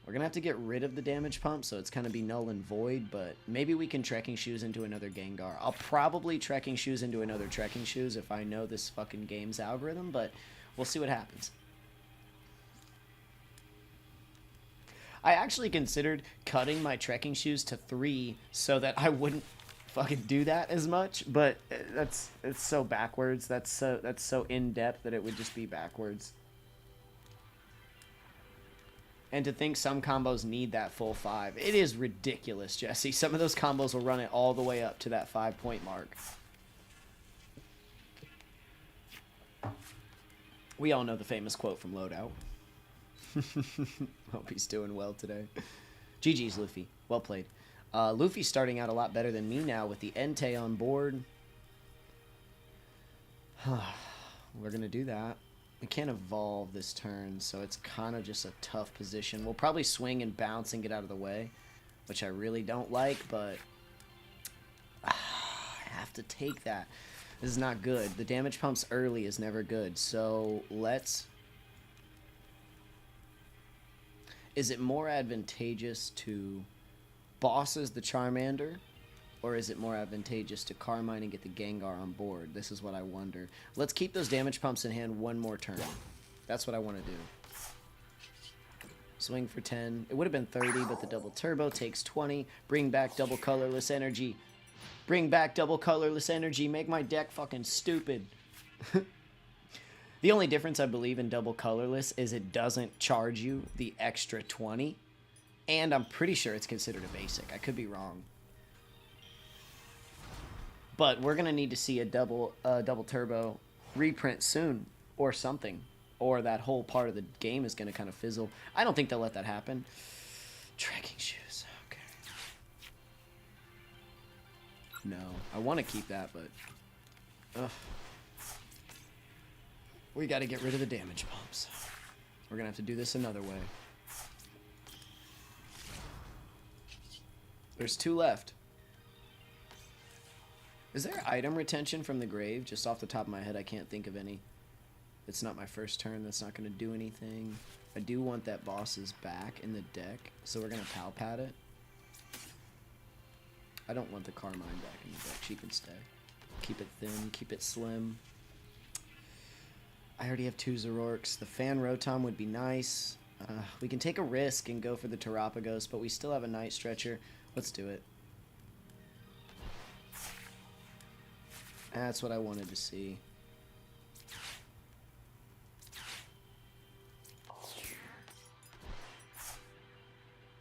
We're going to have to get rid of the damage pump, so it's going to be null and void, but maybe we can Trekking Shoes into another Gengar. I'll probably Trekking Shoes into another Trekking Shoes if I know this fucking game's algorithm, but we'll see what happens. I actually considered cutting my Trekking Shoes to 3 so that I wouldn't fucking do that as much, but it's so backwards. That's so in depth that it would just be backwards. And to think some combos need that full 5. It is ridiculous, Jesse. Some of those combos will run it all the way up to that 5-point mark. We all know the famous quote from Loadout. Hope he's doing well today. GG's, Luffy. Well played. Luffy's starting out a lot better than me now with the Entei on board. We're going to do that. We can't evolve this turn, so it's kind of just a tough position. We'll probably swing and bounce and get out of the way, which I really don't like, but I have to take that. This is not good. The damage pumps early is never good, so let's... Is it more advantageous to bosses the Charmander, or is it more advantageous to Carmine and get the Gengar on board? This is what I wonder. Let's keep those damage pumps in hand one more turn. That's what I want to do. Swing for 10. It would have been 30, but the double turbo takes 20. Bring back double colorless energy. Bring back double colorless energy. Make my deck fucking stupid. The only difference I believe in double colorless is it doesn't charge you the extra 20. And I'm pretty sure it's considered a basic. I could be wrong. But we're going to need to see a double turbo reprint soon or something. Or that whole part of the game is going to kind of fizzle. I don't think they'll let that happen. Trekking shoes. Okay. No. I want to keep that, but... Ugh. We got to get rid of the damage pumps. We're going to have to do this another way. There's 2 left. Is there item retention from the grave? Just off the top of my head, I can't think of any. It's not my first turn. That's not going to do anything. I do want that boss's back in the deck, so we're going to pal pad it. I don't want the Carmine back in the deck. She can stay. Keep it thin. Keep it slim. I already have 2 Zoroarks. The Fan Rotom would be nice. We can take a risk and go for the Terapagos, but we still have a Night Stretcher. Let's do it. That's what I wanted to see.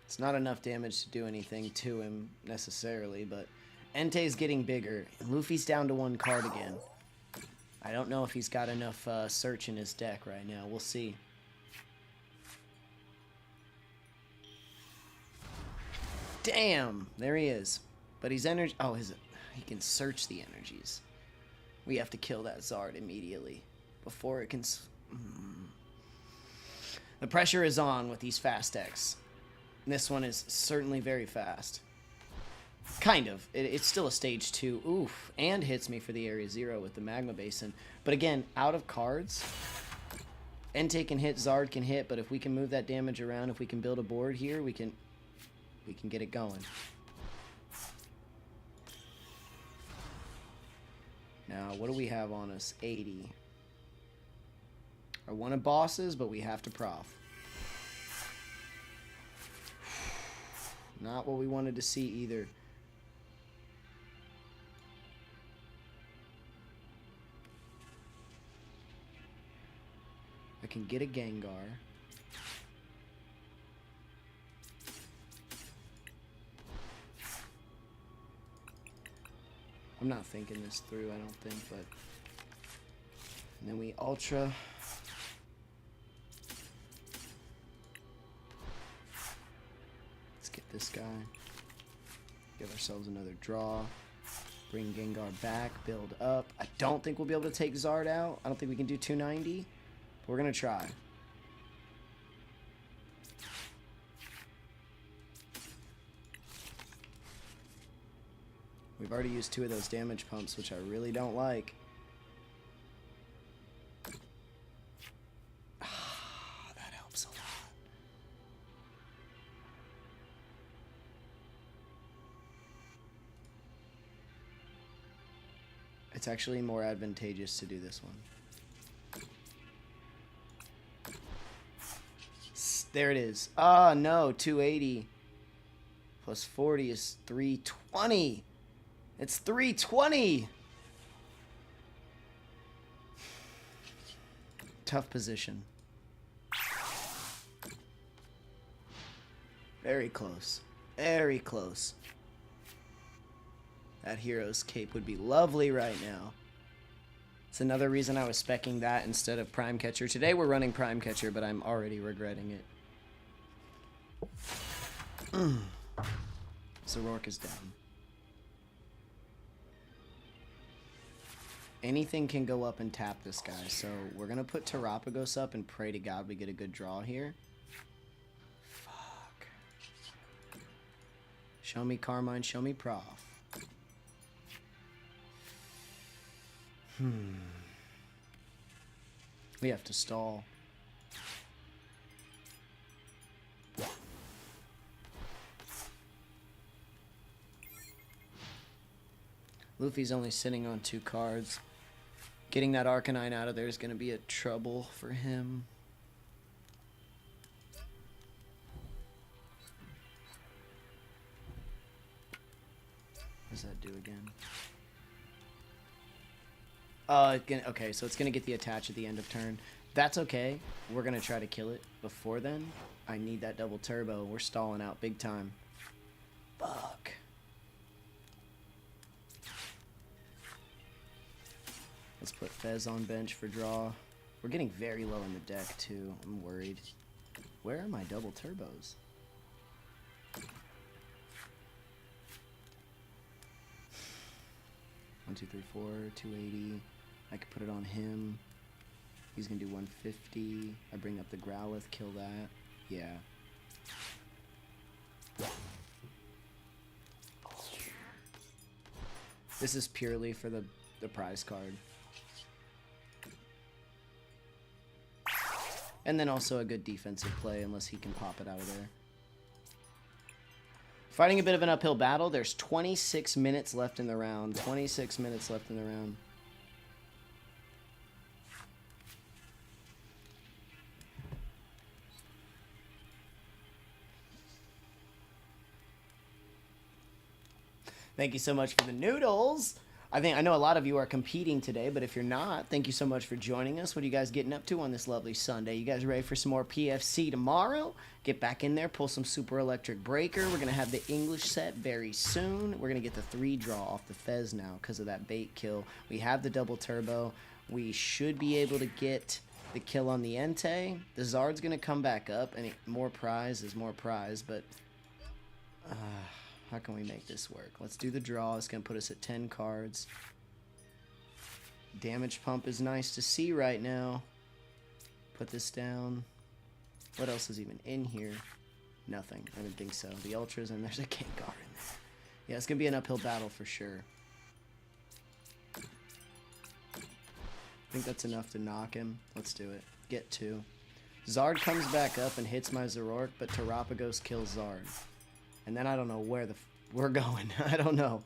It's not enough damage to do anything to him, necessarily, but Entei's getting bigger. And Luffy's down to 1 card again. I don't know if he's got enough search in his deck right now. We'll see. Damn! There he is. But he's energy... Oh, he can search the energies. We have to kill that Zard immediately. Before it can... The pressure is on with these fast decks. And this one is certainly very fast. Kind of. It's still a stage 2. Oof. And hits me for the area 0 with the Magma Basin. But again, out of cards... Entei can hit, Zard can hit, but if we can move that damage around, if we can build a board here, we can get it going. Now, what do we have on us? 80. I wanted bosses, but we have to prof. Not what we wanted to see either. I can get a Gengar. I'm not thinking this through, I don't think, but... And then we Ultra. Let's get this guy. Give ourselves another draw. Bring Gengar back, build up. I don't think we'll be able to take Zard out. I don't think we can do 290. But we're going to try. We've already used 2 of those damage pumps, which I really don't like. That helps a lot. It's actually more advantageous to do this one. There it is. Ah, no, 280 plus 40 is 320. It's 320. Tough position. Very close. Very close. That hero's cape would be lovely right now. It's another reason I was specking that instead of Prime Catcher. Today we're running Prime Catcher, but I'm already regretting it. Zorork is down. Anything can go up and tap this guy, so we're going to put Terapagos up and pray to God we get a good draw here. Fuck. Show me Carmine, show me Prof. We have to stall. Luffy's only sitting on 2 cards. Getting that Arcanine out of there is going to be a trouble for him. What does that do again? Okay, so it's going to get the attach at the end of turn. That's okay. We're going to try to kill it. Before then, I need that double turbo. We're stalling out big time. Fuck. Let's put Fez on bench for draw. We're getting very low in the deck, too. I'm worried. Where are my double turbos? One, two, three, four, 280. I could put it on him. He's gonna do 150. I bring up the Growlithe, kill that. Yeah. This is purely for the prize card. And then also a good defensive play, unless he can pop it out of there. Fighting a bit of an uphill battle. There's 26 minutes left in the round. 26 minutes left in the round. Thank you so much for the noodles. I know a lot of you are competing today, but if you're not, thank you so much for joining us. What are you guys getting up to on this lovely Sunday? You guys ready for some more PFC tomorrow? Get back in there, pull some Super Electric Breaker. We're going to have the English set very soon. We're going to get the 3 draw off the Fez now because of that bait kill. We have the double turbo. We should be able to get the kill on the Entei. The Zard's going to come back up, and more prize is more prize, but how can we make this work? Let's do the draw. It's going to put us at 10 cards. Damage pump is nice to see right now. Put this down. What else is even in here? Nothing. I didn't think so. The Ultras, and there's a Gengar in there. Yeah, it's going to be an uphill battle for sure. I think that's enough to knock him. Let's do it. Get 2. Zard comes back up and hits my Zorork, but Terapagos kills Zard. And then I don't know where we're going. I don't know.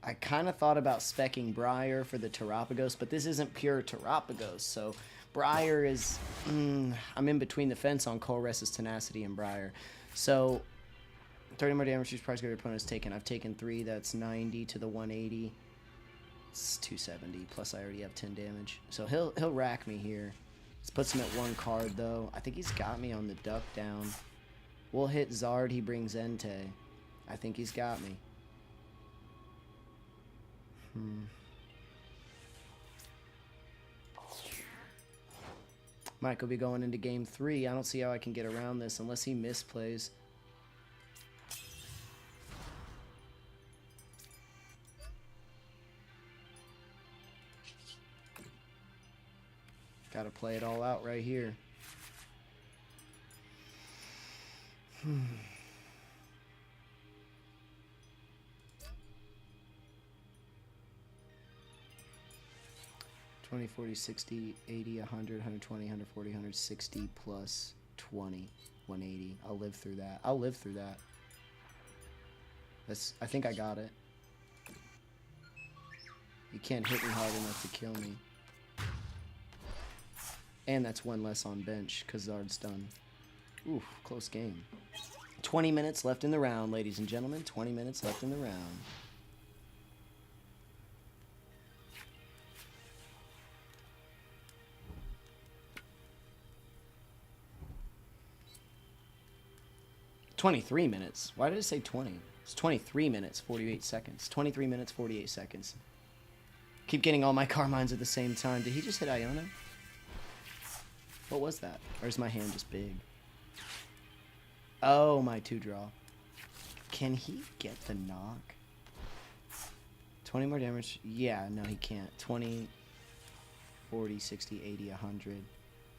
I kind of thought about specking Briar for the Terapagos, but this isn't pure Terapagos. So Briar is... I'm in between the fence on Colress's Tenacity and Briar. So 30 more damage each prize your opponent has taken. I've taken 3. That's 90 to the 180. It's 270. Plus I already have 10 damage. So he'll rack me here. This puts him at 1 card, though. I think he's got me on the duck down. We'll hit Zard, he brings Entei. I think he's got me. Mike will be going into game 3. I don't see how I can get around this unless he misplays. Gotta play it all out right here. 20, 40, 60, 80, 100, 120, 140, 160 plus 20, 180. I'll live through that. I'll live through that. I think I got it. You can't hit me hard enough to kill me. And that's 1 less on bench because Zard's done. Ooh, close game. 20 minutes left in the round, ladies and gentlemen. 20 minutes left in the round. $23 minutes. Why did it say 20? It's 23 minutes, 48 seconds. 23 minutes, 48 seconds. Keep getting all my Carmines at the same time. Did he just hit Iona? What was that? Or is my hand just big? Oh, my 2-draw. Can he get the knock? 20 more damage? Yeah, no, he can't. 20, 40, 60, 80, 100,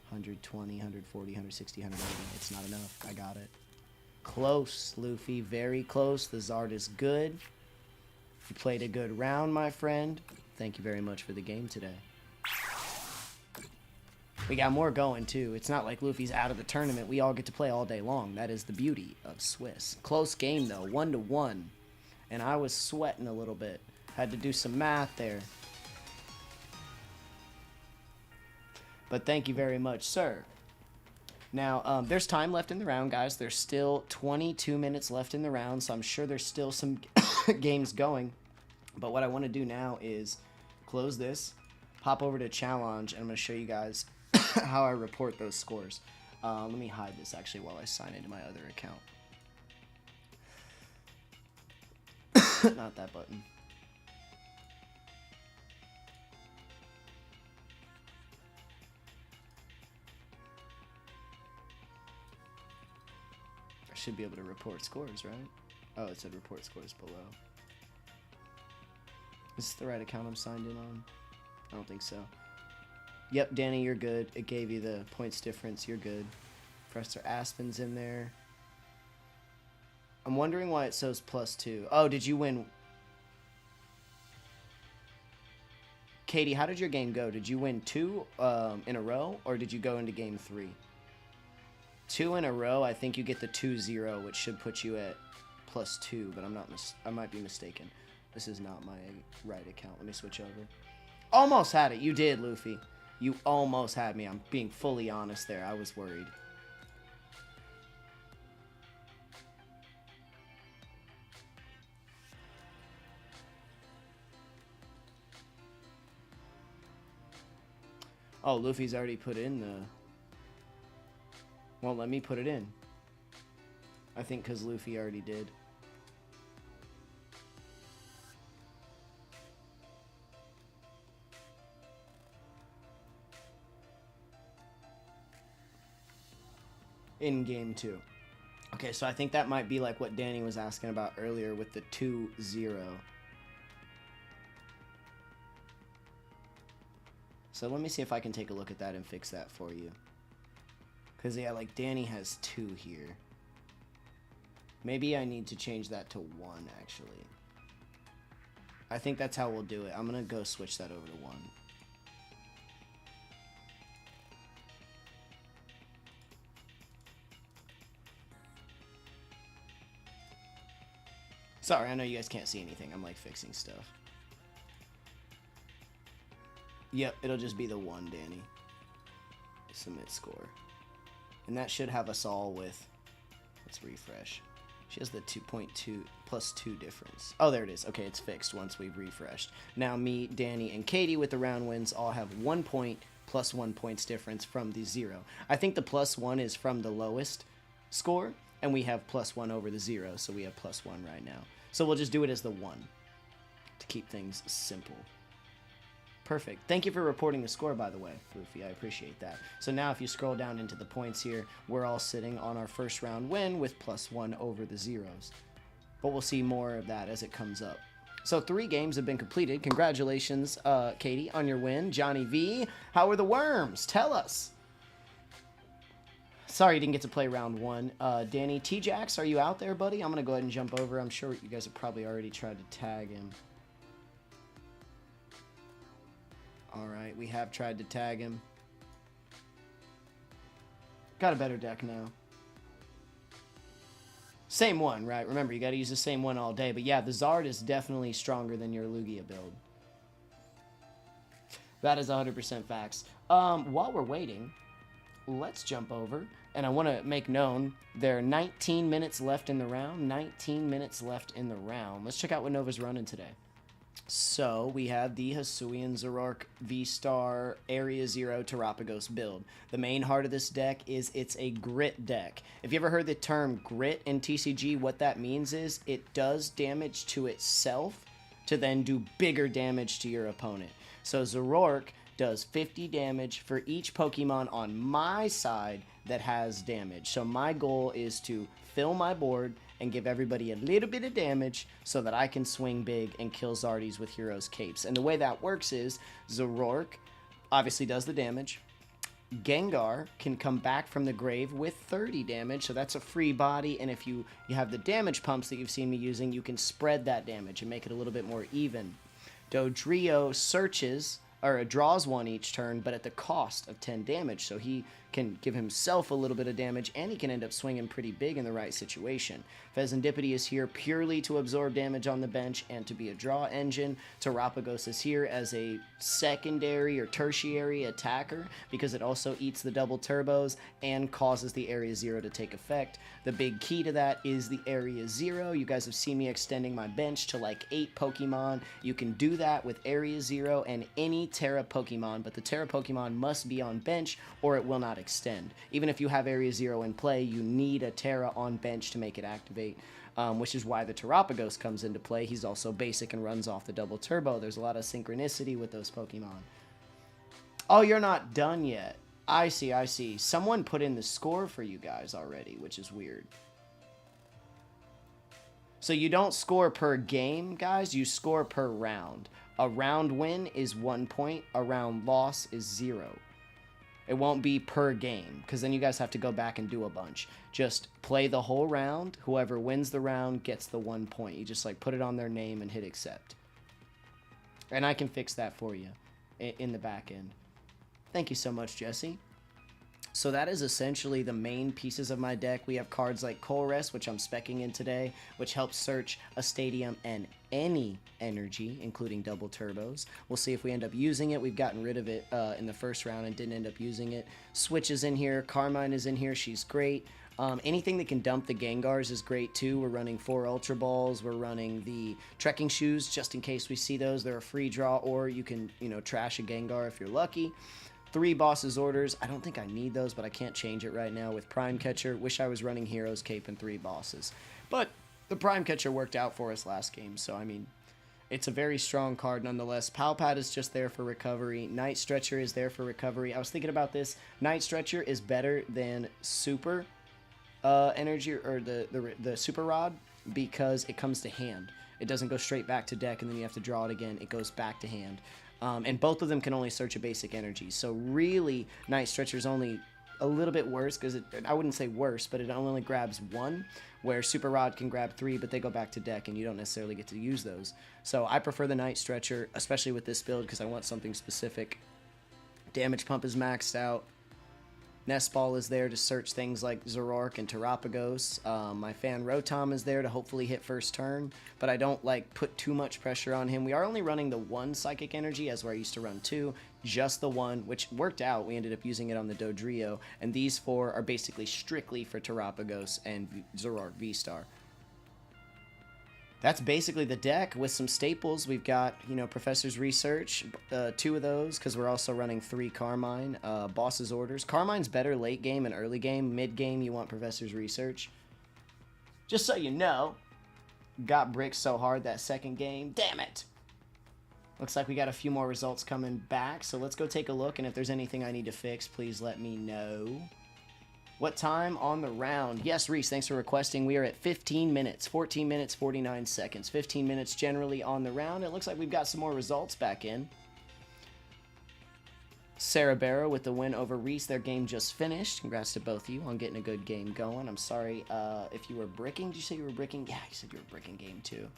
120, 140, 160, 180. It's not enough. I got it. Close, Luffy. Very close. The Zard is good. You played a good round, my friend. Thank you very much for the game today. We got more going, too. It's not like Luffy's out of the tournament. We all get to play all day long. That is the beauty of Swiss. Close game, though. 1-1. And I was sweating a little bit. Had to do some math there. But thank you very much, sir. Now, there's time left in the round, guys. There's still 22 minutes left in the round, so I'm sure there's still some games going. But what I want to do now is close this, pop over to challenge, and I'm going to show you guys how I report those scores. Let me hide this, actually, while I sign into my other account. Not that button. Should be able to report scores, right? Oh, it said report scores below. Is this the right account I'm signed in on? I don't think so. Yep, Danny, you're good. It gave you the points difference. You're good. Professor Aspen's in there. I'm wondering why it says +2. Oh, did you win? Katie, how did your game go? Did you win 2 in a row, or did you go into game 3? 2 in a row, I think you get the 2-0, which should put you at +2, but I might be mistaken. This is not my right account. Let me switch over. Almost had it. You did, Luffy. You almost had me. I'm being fully honest there. I was worried. Oh, Luffy's already put in the... Won't let me put it in. I think because Luffy already did. In game 2. Okay, so I think that might be like what Danny was asking about earlier with the 2-0. So let me see if I can take a look at that and fix that for you. Because, yeah, like, Danny has 2 here. Maybe I need to change that to 1, actually. I think that's how we'll do it. I'm going to go switch that over to 1. Sorry, I know you guys can't see anything. I'm, like, fixing stuff. Yep, it'll just be the 1, Danny. Submit score. And that should have us all with... Let's refresh. She has the 2.2 +2 difference. Oh, there it is. Okay, it's fixed once we've refreshed. Now me, Danny, and Katie with the round wins all have 1 point +1 points difference from the 0. I think the +1 is from the lowest score, and we have +1 over the 0, so we have +1 right now. So we'll just do it as the 1 to keep things simple. Perfect. Thank you for reporting the score, by the way, Luffy. I appreciate that. So now if you scroll down into the points here, we're all sitting on our first round win with +1 over the zeros. But we'll see more of that as it comes up. So 3 games have been completed. Congratulations, Katie, on your win. Johnny V, how are the worms? Tell us. Sorry you didn't get to play round 1. Danny, T-Jax, are you out there, buddy? I'm going to go ahead and jump over. I'm sure you guys have probably already tried to tag him. Alright, we have tried to tag him. Got a better deck now. Same one, right? Remember, you got to use the same one all day. But yeah, the Zard is definitely stronger than your Lugia build. That is 100% facts. While we're waiting, let's jump over And I want to make known there are 19 minutes left in the round. 19 minutes left in the round. Let's check out what Nova's running today. So we have the Hisuian Zoroark V-Star Area 0 Terapagos build. The main heart of this deck is it's a grit deck. If you ever heard the term grit in TCG, what that means is it does damage to itself to then do bigger damage to your opponent. So Zoroark does 50 damage for each Pokemon on my side that has damage. So my goal is to fill my board and give everybody a little bit of damage so that I can swing big and kill Zardies with Heroes Capes. And the way that works is Zoroark obviously does the damage. Gengar can come back from the grave with 30 damage, so that's a free body, and if you have the damage pumps that you've seen me using, you can spread that damage and make it a little bit more even. Dodrio searches, or draws one each turn, but at the cost of 10 damage, so he can give himself a little bit of damage, and he can end up swinging pretty big in the right situation. Pheasantipity is here purely to absorb damage on the bench and to be a draw engine. Terapagos is here as a secondary or tertiary attacker because it also eats the double turbos and causes the Area 0 to take effect. The big key to that is the Area 0. You guys have seen me extending my bench to like 8 Pokemon. You can do that with Area 0 and any Terra Pokemon, but the Terra Pokemon must be on bench or it will not extend. Even if you have Area 0 in play, you need a Terra on bench to make it activate, which is why the Terapagos comes into play. He's also basic and runs off the double turbo. There's a lot of synchronicity with those Pokemon. Oh, you're not done yet. I see, I see. Someone put in the score for you guys already, which is weird. So you don't score per game, guys. You score per round. A round win is 1 point. A round loss is 0. It won't be per game, because then you guys have to go back and do a bunch. Just play the whole round. Whoever wins the round gets the 1 point. You just like put it on their name and hit accept. And I can fix that for you in the back end. Thank you so much, Jesse. So that is essentially the main pieces of my deck. We have cards like Colress, which I'm speccing in today, which helps search a stadium and any energy, including double turbos. We'll see if we end up using it. We've gotten rid of it in the first round and didn't end up using it. Switch is in here. Carmine is in here. She's great. Anything that can dump the Gengars is great too. We're running 4 Ultra Balls. We're running the Trekking Shoes just in case we see those. They're a free draw, or you can, trash a Gengar if you're lucky. 3 Boss's Orders. I don't think I need those, but I can't change it right now with Prime Catcher. Wish I was running Hero's Cape and 3 Bosses. But the Prime Catcher worked out for us last game, so I mean, it's a very strong card nonetheless. Palpad is just there for recovery. Night Stretcher is there for recovery. I was thinking about this. Night Stretcher is better than Super Energy or the Super Rod because it comes to hand. It doesn't go straight back to deck and then you have to draw it again. It goes back to hand. And both of them can only search a basic energy. So really, Night Stretcher's only a little bit worse because I wouldn't say worse, but it only grabs 1, where Super Rod can grab 3, but they go back to deck and you don't necessarily get to use those. So I prefer the Night Stretcher, especially with this build because I want something specific. Damage Pump is maxed out. Nest Ball is there to search things like Zoroark and Terapagos. My fan Rotom is there to hopefully hit first turn, but I don't put too much pressure on him. We are only running the 1 Psychic Energy as where I used to run 2, just the 1, which worked out. We ended up using it on the Dodrio, and these 4 are basically strictly for Terapagos and Zoroark V-Star. That's basically the deck with some staples. We've got, Professor's Research, 2 of those, because we're also running 3 Carmine, Boss's Orders. Carmine's better late game and early game. Mid game, you want Professor's Research. Just so you know, got bricked so hard that second game. Damn it! Looks like we got a few more results coming back, so let's go take a look, and if there's anything I need to fix, please let me know. What time on the round? Yes, Reese, thanks for requesting. We are at 15 minutes, 14 minutes, 49 seconds. 15 minutes generally on the round. It looks like we've got some more results back in. Sarah Barrow with the win over Reese. Their game just finished. Congrats to both of you on getting a good game going. I'm sorry if you were bricking. Did you say you were bricking? Yeah, you said you were bricking game too.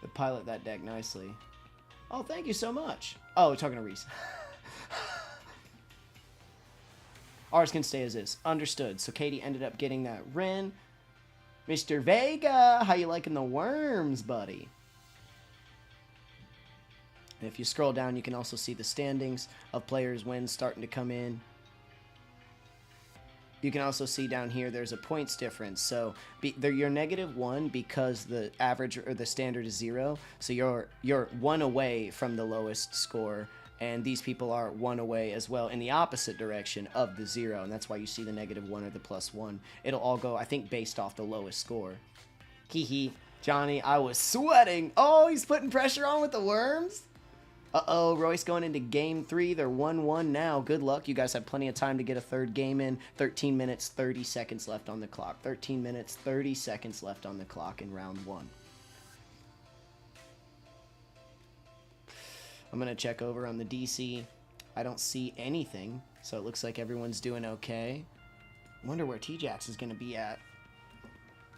But pilot that deck nicely. Oh, thank you so much. Oh, talking to Reese. Ours can stay as is. Understood. So Katie ended up getting that Ren. Mr. Vega, how you liking the worms, buddy? And if you scroll down, you can also see the standings of players' wins starting to come in. You can also see down here there's a points difference. So you're -1 because the average or the standard is 0. So you're 1 away from the lowest score, and these people are 1 away as well in the opposite direction of the 0, and that's why you see the -1 or the +1. It'll all go, I think, based off the lowest score. Hee hee. Johnny, I was sweating. Oh, he's putting pressure on with the worms? Uh-oh, Royce going into game 3. They're 1-1 now. Good luck. You guys have plenty of time to get a third game in. 13 minutes, 30 seconds left on the clock. 13 minutes, 30 seconds left on the clock in round 1. I'm going to check over on the DC. I don't see anything, so it looks like everyone's doing okay. Wonder where T-Jax is going to be at.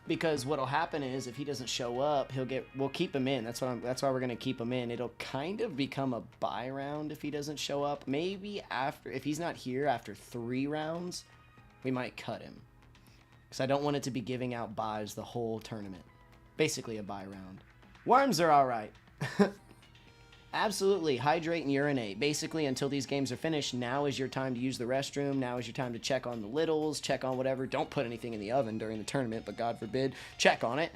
Because what'll happen is if he doesn't show up, we'll keep him in. That's why we're gonna keep him in. It'll kind of become a bye round if he doesn't show up. Maybe if he's not here after 3 rounds, we might cut him. Because I don't want it to be giving out buys the whole tournament. Basically a bye round. Worms are all right. Absolutely, hydrate and urinate. Basically, until these games are finished, now is your time to use the restroom. Now is your time to check on the littles, check on whatever. Don't put anything in the oven during the tournament, but God forbid, check on it.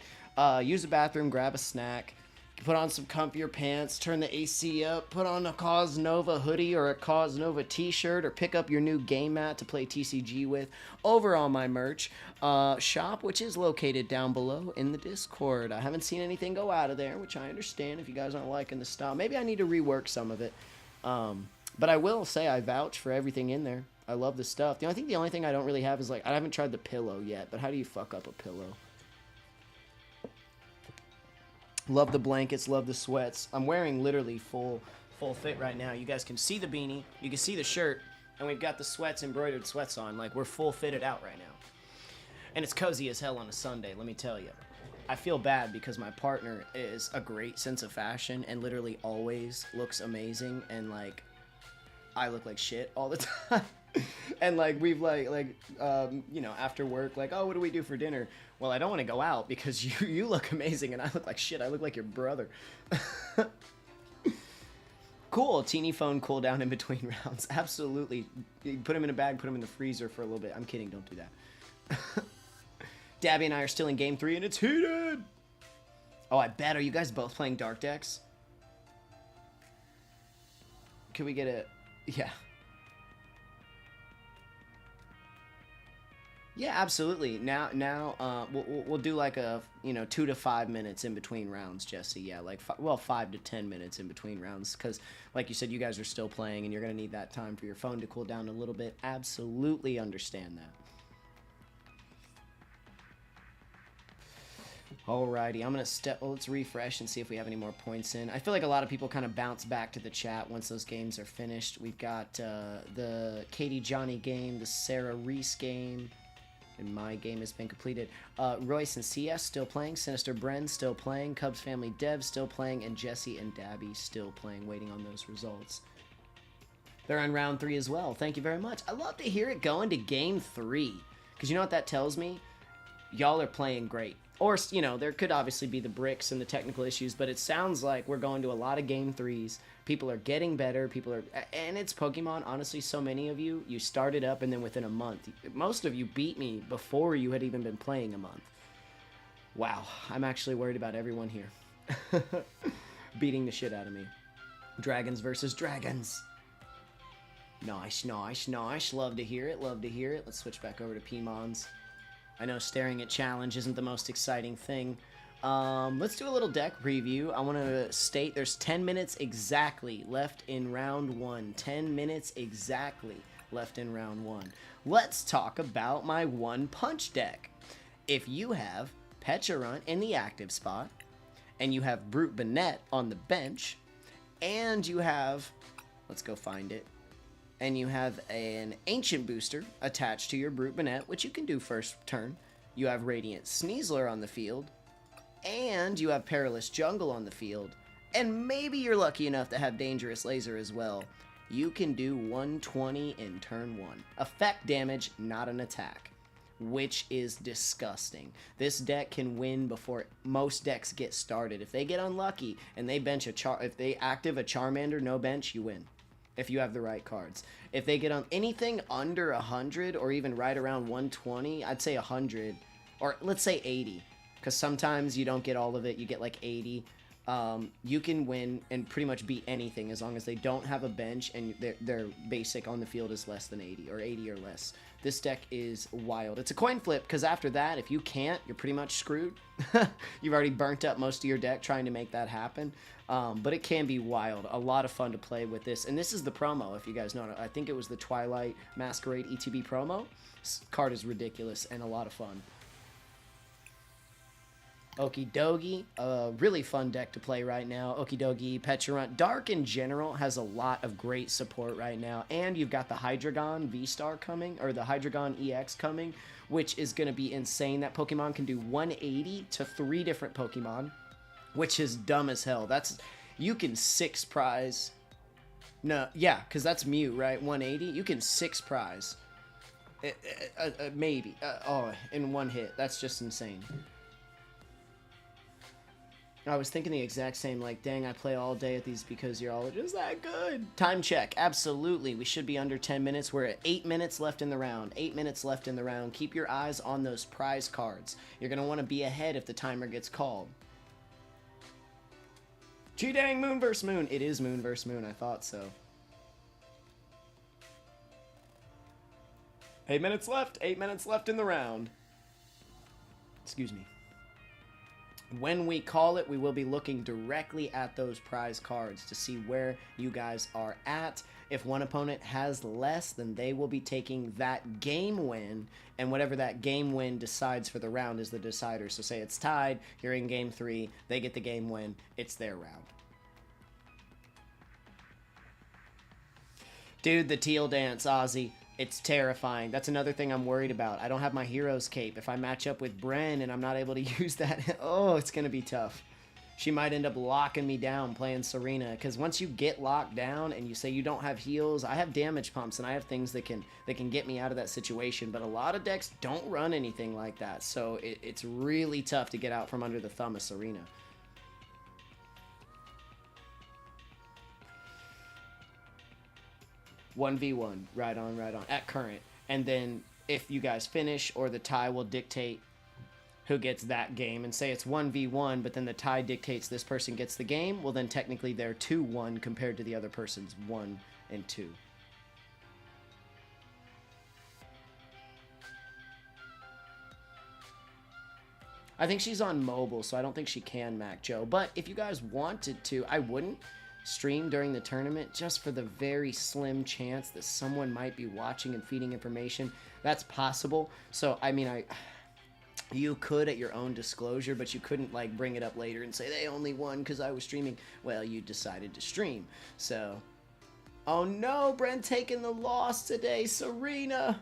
Use the bathroom, grab a snack, put on some comfier pants, turn the AC up, put on a Cause Nova hoodie or a Cause Nova t-shirt, or pick up your new game mat to play TCG with over on my merch shop, which is located down below in the Discord. I haven't seen anything go out of there, which I understand if you guys aren't liking the style. Maybe I need to rework some of it. But I will say I vouch for everything in there. I love the stuff. The only thing I don't really have is, like, I haven't tried the pillow yet, but how do you fuck up a pillow? Love the blankets, love the sweats. I'm wearing literally full fit right now. You guys can see the beanie, you can see the shirt, and we've got the sweats, embroidered sweats on. Like, we're full fitted out right now. And it's cozy as hell on a Sunday, let me tell you. I feel bad because my partner is a great sense of fashion and literally always looks amazing, and, like, I look like shit all the time. And, like, we've, you know, after work, like, oh, what do we do for dinner? Well, I don't want to go out because you look amazing and I look like shit. I look like your brother. Cool. Teeny phone cooldown in between rounds. Absolutely. You put him in a bag, put him in the freezer for a little bit. I'm kidding. Don't do that. Dabby and I are still in game 3 and it's heated. Oh, I bet. Are you guys both playing dark decks? Can we get a... Yeah. Yeah, absolutely. Now, we'll do like a 2 to 5 minutes in between rounds, Jesse. Yeah, like 5 to 10 minutes in between rounds, because like you said, you guys are still playing, and you're gonna need that time for your phone to cool down a little bit. Absolutely understand that. Alrighty, I'm gonna let's refresh and see if we have any more points in. I feel like a lot of people kind of bounce back to the chat once those games are finished. We've got the Katie Johnny game, the Sarah Reese game. And my game has been completed. Royce and CS still playing. Sinister Bren still playing. Cubs Family Dev still playing. And Jesse and Dabby still playing, waiting on those results. They're on round 3 as well. Thank you very much. I love to hear it going to game 3. Because you know what that tells me? Y'all are playing great. Or, you know, there could obviously be the bricks and the technical issues, but it sounds like we're going to a lot of game 3s. People are getting better. And it's Pokemon. Honestly, so many of you started up and then within a month. Most of you beat me before you had even been playing a month. Wow. I'm actually worried about everyone here. Beating the shit out of me. Dragons versus dragons. Nice, nice, nice. Love to hear it. Love to hear it. Let's switch back over to Pmons. I know staring at challenge isn't the most exciting thing. Let's do a little deck preview. I want to state there's 10 minutes exactly left in round 1. 10 minutes exactly left in round 1. Let's talk about my one punch deck. If you have Pecharunt in the active spot, and you have Brute Banette on the bench, and you have, let's go find it, and you have an Ancient Booster attached to your Brute Banette, which you can do first turn. You have Radiant Sneasler on the field, and you have Perilous Jungle on the field, and maybe you're lucky enough to have Dangerous Laser as well. You can do 120 in turn 1. Effect damage, not an attack, which is disgusting. This deck can win before most decks get started. If they get unlucky and they bench if they active a Charmander, no bench, you win. if you have the right cards. If they get on anything under 100 or even right around 120, I'd say 100, or let's say 80, because sometimes you don't get all of it. You get like 80. You can win and pretty much beat anything as long as they don't have a bench and their basic on the field is less than 80 or 80 or less. This deck is wild. It's a coin flip because after that, if you can't, you're pretty much screwed. You've already burnt up most of your deck trying to make that happen. But it can be wild. A lot of fun to play with this. And this is the promo, if you guys know. I think it was the Twilight Masquerade ETB promo. This card is ridiculous and a lot of fun. Okie Dokie, a really fun deck to play right now. Okie Dokie, Petulant. Dark in general has a lot of great support right now. And you've got the Hydreigon V-Star coming, or the Hydreigon EX coming, which is going to be insane. That Pokemon can do 180 to 3 different Pokemon, which is dumb as hell. You can 6 prize. No, yeah, because that's Mew, right? 180. You can 6 prize. Maybe. In one hit. That's just insane. I was thinking the exact same, like, dang, I play all day at these because you're all just that good. Time check, absolutely. We should be under 10 minutes. We're at 8 minutes left in the round. 8 minutes left in the round. Keep your eyes on those prize cards. You're going to want to be ahead if the timer gets called. Gee dang, Moon vs. Moon. It is Moon vs. Moon, I thought so. 8 minutes left. 8 minutes left in the round. Excuse me. When we call it, we will be looking directly at those prize cards to see where you guys are at. If one opponent has less, then they will be taking that game win, and whatever that game win decides for the round is the decider. So say it's tied, you're in game 3, they get the game win, it's their round. Dude, the teal dance, Ozzy. It's terrifying. That's another thing I'm worried about. I don't have my hero's cape. If I match up with Bren and I'm not able to use that, oh, it's going to be tough. She might end up locking me down playing Serena, because once you get locked down and you say you don't have heals, I have damage pumps and I have things that can get me out of that situation, but a lot of decks don't run anything like that, so it's really tough to get out from under the thumb of Serena. One v one, right on, at current. And then if you guys finish, or the tie will dictate who gets that game. And say it's 1v1, but then the tie dictates this person gets the game, well then technically they're 2-1 compared to the other person's 1 and 2. I think she's on mobile, so I don't think she can Mac Joe. But if you guys wanted to, I wouldn't stream during the tournament just for the very slim chance that someone might be watching and feeding information. That's possible. So, I mean, you could at your own disclosure, but you couldn't, like, bring it up later and say they only won because I was streaming. Well, you decided to stream. So, oh no, Brent taking the loss today, Serena.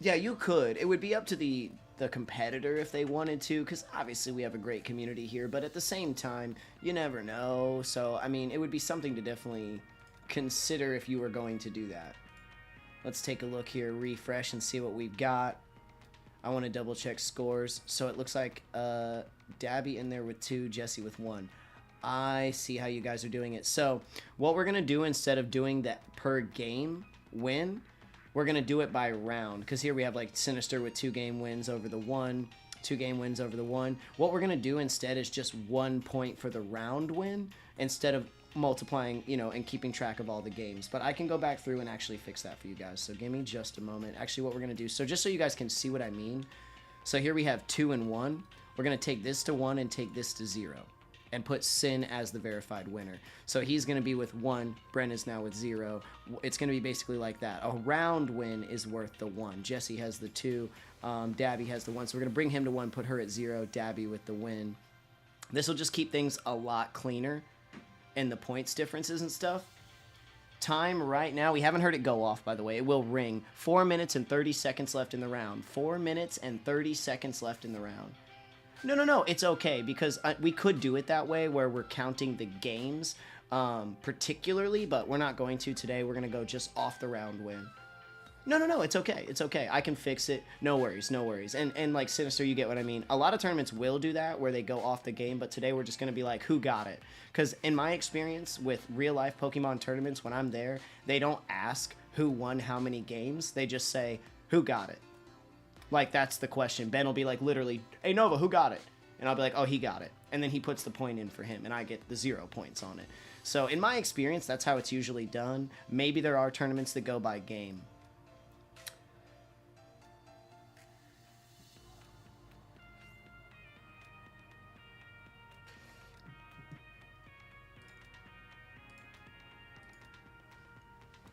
Yeah, you could. It would be up to the competitor if they wanted to, because obviously we have a great community here, but at the same time, you never know. So, I mean, it would be something to definitely consider if you were going to do that. Let's take a look here, refresh, and see what we've got. I want to double check scores. So it looks like Dabby in there with 2, Jesse with 1. I see how you guys are doing it. So what we're going to do instead of doing that per game win, we're going to do it by round, because here we have like Sinister with 2 game wins over the 1, 2 game wins over the 1. What we're going to do instead is just 1 point for the round win instead of multiplying, you know, and keeping track of all the games. But I can go back through and actually fix that for you guys. So give me just a moment. Actually, what we're going to do, so just so you guys can see what I mean. So here we have 2 and 1. We're going to take this to 1 and take this to 0. And put Sin as the verified winner. So he's going to be with 1. Bren is now with 0. It's going to be basically like that. A round win is worth the 1. Jesse has the 2. Dabby has the 1. So we're going to bring him to 1, put her at 0. Dabby with the win. This will just keep things a lot cleaner in the points differences and stuff. Time right now, we haven't heard it go off, by the way. It will ring. 4 minutes and 30 seconds left in the round. 4 minutes and 30 seconds left in the round. No, it's okay, because we could do it that way where we're counting the games particularly, but we're not going to today. We're going to go just off the round win. No, no, no, it's okay. It's okay. I can fix it. No worries, no worries. And like Sinister, you get what I mean. A lot of tournaments will do that where they go off the game, but today we're just going to be like, who got it? Because in my experience with real life Pokemon tournaments, when I'm there, they don't ask who won how many games. They just say, who got it? Like, that's the question. Ben will be like, literally, hey, Nova, who got it? And I'll be like, oh, he got it. And then he puts the point in for him, and I get the 0 points on it. So in my experience, that's how it's usually done. Maybe there are tournaments that go by game.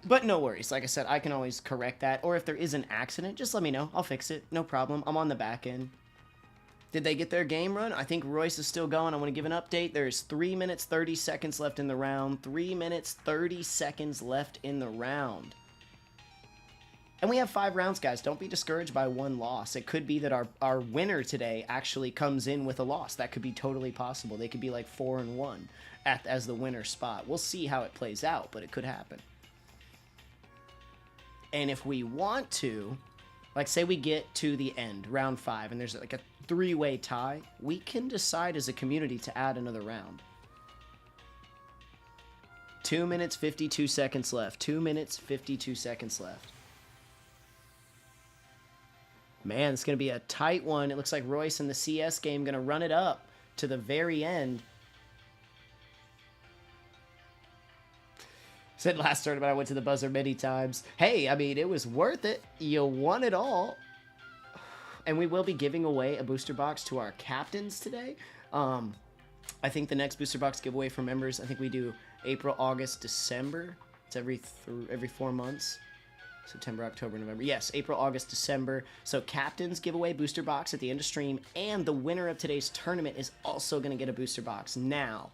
But no worries. Like I said, I can always correct that. Or if there is an accident, just let me know. I'll fix it. No problem. I'm on the back end. Did they get their game run? I think Royce is still going. I want to give an update. There's 3 minutes, 30 seconds left in the round. 3 minutes, 30 seconds left in the round. And we have 5 rounds, guys. Don't be discouraged by one loss. It could be that our winner today actually comes in with a loss. That could be totally possible. They could be like 4-1 as the winner spot. We'll see how it plays out, but it could happen. And if we want to, like say we get to the end, round 5, and there's like a 3-way tie, we can decide as a community to add another round. 2 minutes, 52 seconds left. 2 minutes, 52 seconds left. Man, it's going to be a tight one. It looks like Royce in the CS game going to run it up to the very end. Said last tournament I went to the buzzer many times. Hey, I mean, it was worth it. You won it all. And we will be giving away a booster box to our captains today. I think the next booster box giveaway for members, I think we do April, August, December. It's every 4 months. September, October, November. Yes, April, August, December. So captains giveaway booster box at the end of stream. And the winner of today's tournament is also going to get a booster box. Now,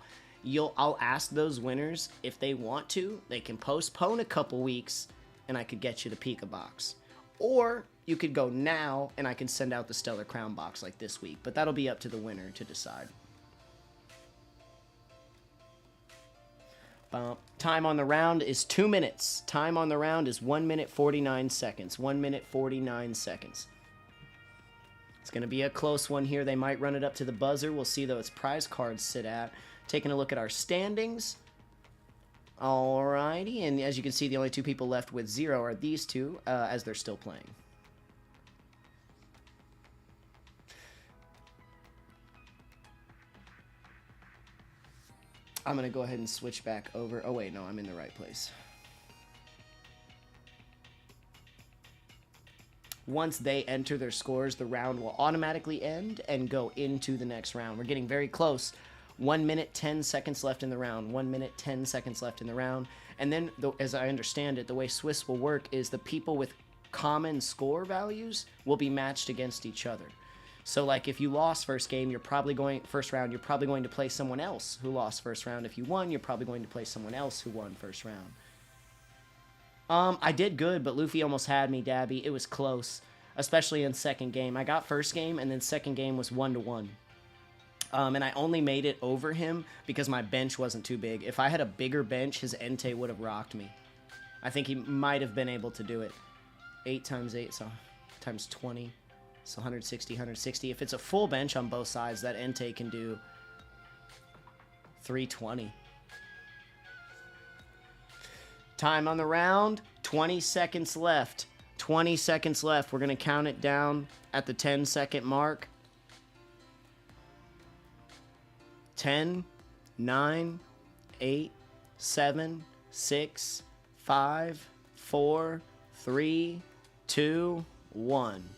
I'll ask those winners if they want to. They can postpone a couple weeks, and I could get you the Pika box. Or you could go now, and I can send out the Stellar Crown box like this week. But that'll be up to the winner to decide. Time on the round is 2 minutes. Time on the round is 1 minute 49 seconds. 1 minute 49 seconds. It's going to be a close one here. They might run it up to the buzzer. We'll see, though, its prize cards sit at. Taking a look at our standings. Alrighty, and as you can see, the only 2 people left with 0 are these 2, as they're still playing. I'm going to go ahead and switch back over. Oh, wait, no, I'm in the right place. Once they enter their scores, the round will automatically end and go into the next round. We're getting very close. 1 minute, 10 seconds left in the round. 1 minute, 10 seconds left in the round. And then, as I understand it, the way Swiss will work is the people with common score values will be matched against each other. So, like, if you lost first round, you're probably going to play someone else who lost first round. If you won, you're probably going to play someone else who won first round. I did good, but Luffy almost had me, Dabby. It was close, especially in second game. I got first game, and then second game was 1-1. And I only made it over him because my bench wasn't too big. If I had a bigger bench, his Entei would have rocked me. I think he might have been able to do it. 8 times 8, so times 20. So 160, 160. If it's a full bench on both sides, that Entei can do 320. Time on the round, 20 seconds left. 20 seconds left. We're going to count it down at the 10-second mark. 10, 9, 8, 7, 6, 5, 4, 3, 2, 1.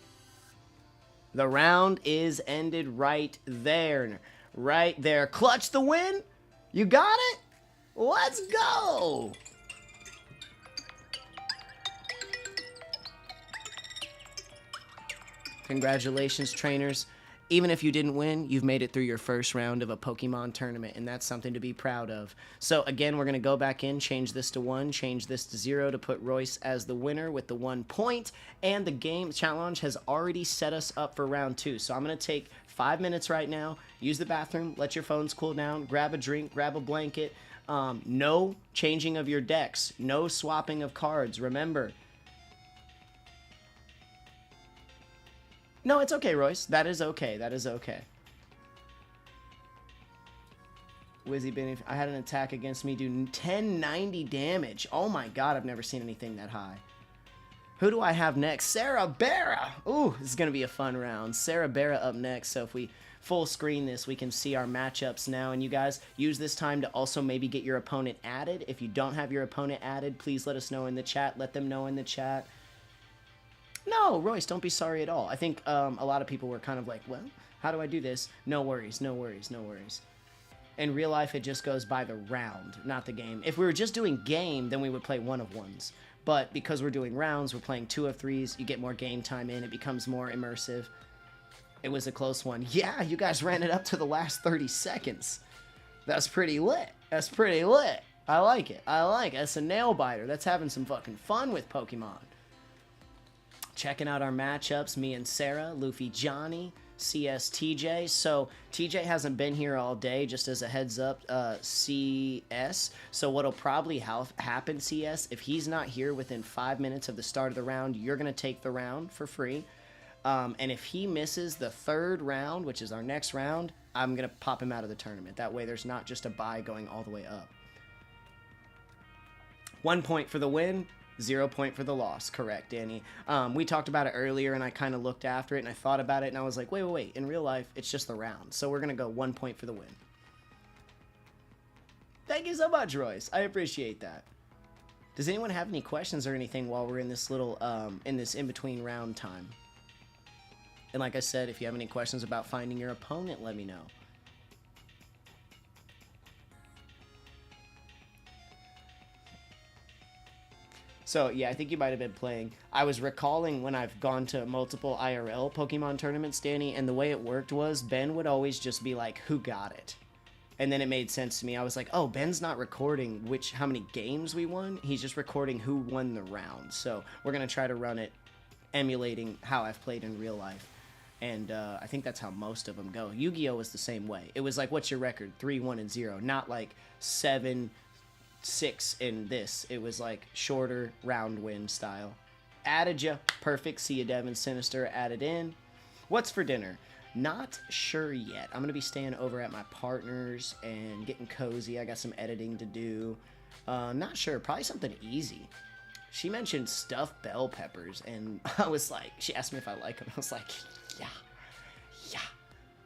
The round is ended right there. Right there. Clutch the win? You got it? Let's go! Congratulations, trainers. Even if you didn't win, you've made it through your first round of a Pokemon tournament, and that's something to be proud of. So again, we're going to go back in, change this to 1, change this to 0 to put Royce as the winner with the 1 point, and the game challenge has already set us up for round 2. So I'm going to take 5 minutes right now, use the bathroom, let your phones cool down, grab a drink, grab a blanket. No changing of your decks, no swapping of cards. Remember, No, it's okay, Royce. That is okay. That is okay. Wizzy Benny, I had an attack against me do 1090 damage. Oh my god, I've never seen anything that high. Who do I have next? Sarah Barra. Ooh, this is going to be a fun round. Sarah Barra up next. So if we full screen this, we can see our matchups now. And you guys use this time to also maybe get your opponent added. If you don't have your opponent added, please let us know in the chat. Let them know in the chat. No, Royce, don't be sorry at all. I think a lot of people were kind of like, well, how do I do this? No worries, no worries, no worries. In real life, it just goes by the round, not the game. If we were just doing game, then we would play 1 of 1s. But because we're doing rounds, we're playing 2 of 3s. You get more game time in. It becomes more immersive. It was a close one. Yeah, you guys ran it up to the last 30 seconds. That's pretty lit. That's pretty lit. I like it. I like it. That's a nail biter. That's having some fucking fun with Pokemon. Checking out our matchups. Me and Sarah, Luffy Johnny, CS TJ. So TJ hasn't been here all day, just as a heads up, CS. So what'll probably happen, CS, if he's not here within 5 minutes of the start of the round, you're going to take the round for free. And if he misses the 3rd round, which is our next round, I'm going to pop him out of the tournament. That way there's not just a bye going all the way up. 1 point for the win. 0 point for the loss. Correct, Danny. We talked about it earlier, and I kind of looked after it, and I thought about it, and I was like, wait. In real life, it's just the round. So we're going to go 1 point for the win. Thank you so much, Royce. I appreciate that. Does anyone have any questions or anything while we're in this little, in this in-between round time? And like I said, if you have any questions about finding your opponent, let me know. So, yeah, I think you might have been playing. I was recalling when I've gone to multiple IRL Pokemon tournaments, Danny, and the way it worked was Ben would always just be like, who got it? And then it made sense to me. I was like, oh, Ben's not recording how many games we won. He's just recording who won the round. So we're going to try to run it emulating how I've played in real life. And I think that's how most of them go. Yu-Gi-Oh! Was the same way. It was like, what's your record? 3-1-0. Not like 7-6 in this. It was like shorter round win style. Added ya. Perfect. See ya, Devin Sinister added in. What's for dinner? Not sure yet. I'm going to be staying over at my partner's and getting cozy. I got some editing to do. Not sure. Probably something easy. She mentioned stuffed bell peppers, and I was like, she asked me if I like them. I was like, yeah.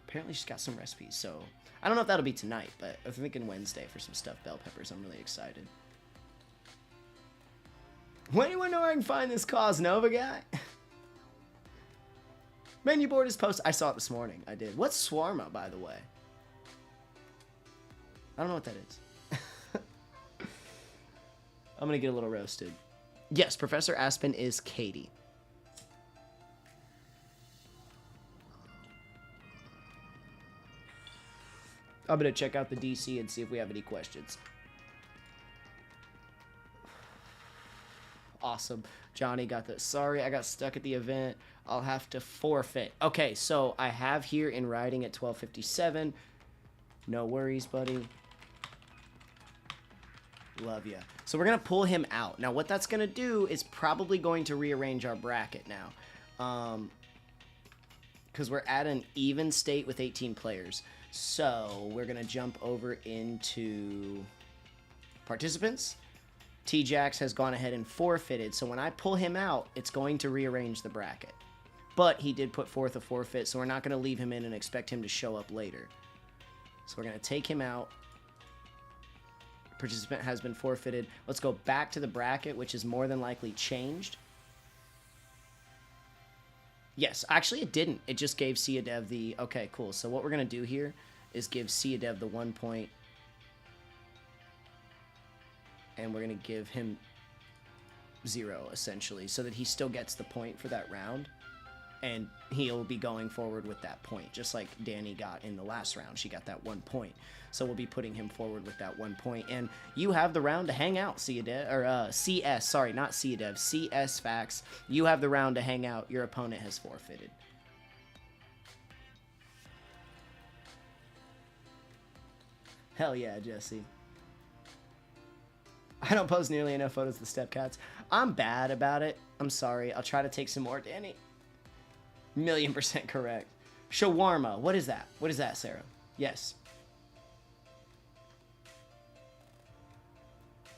Apparently she's got some recipes, so I don't know if that'll be tonight, but I'm thinking Wednesday for some stuffed bell peppers. I'm really excited. Anyone know where I can find this Cosnova guy? Menu board is posted. I saw it this morning. I did. What's Swarma, by the way? I don't know what that is. I'm going to get a little roasted. Yes, Professor Aspen is Katie. I'm going to check out the DC and see if we have any questions. Awesome. Johnny got the... Sorry, I got stuck at the event. I'll have to forfeit. Okay, so I have here in writing at 12:57. No worries, buddy. Love ya. So we're going to pull him out. Now, what that's going to do is probably going to rearrange our bracket now. Because we're at an even state with 18 players. So we're going to jump over into participants. T-Jax has gone ahead and forfeited. So when I pull him out, it's going to rearrange the bracket. But he did put forth a forfeit, so we're not going to leave him in and expect him to show up later. So we're going to take him out. Participant has been forfeited. Let's go back to the bracket, which is more than likely changed. Yes, actually it didn't. It just gave Siadev the... Okay, cool. So what we're going to do here is give Siadev the 1 point. And we're going to give him 0, essentially, so that he still gets the point for that round. And he'll be going forward with that point, just like Danny got in the last round. She got that 1 point. So we'll be putting him forward with that 1 point. And you have the round to hang out, Siadev, or CS, sorry, not Siadev, CS Facts. You have the round to hang out. Your opponent has forfeited. Hell yeah, Jesse. I don't post nearly enough photos of the stepcats. I'm bad about it. I'm sorry. I'll try to take some more, Danny. 1,000,000% correct. Shawarma. What is that? What is that, Sarah? Yes.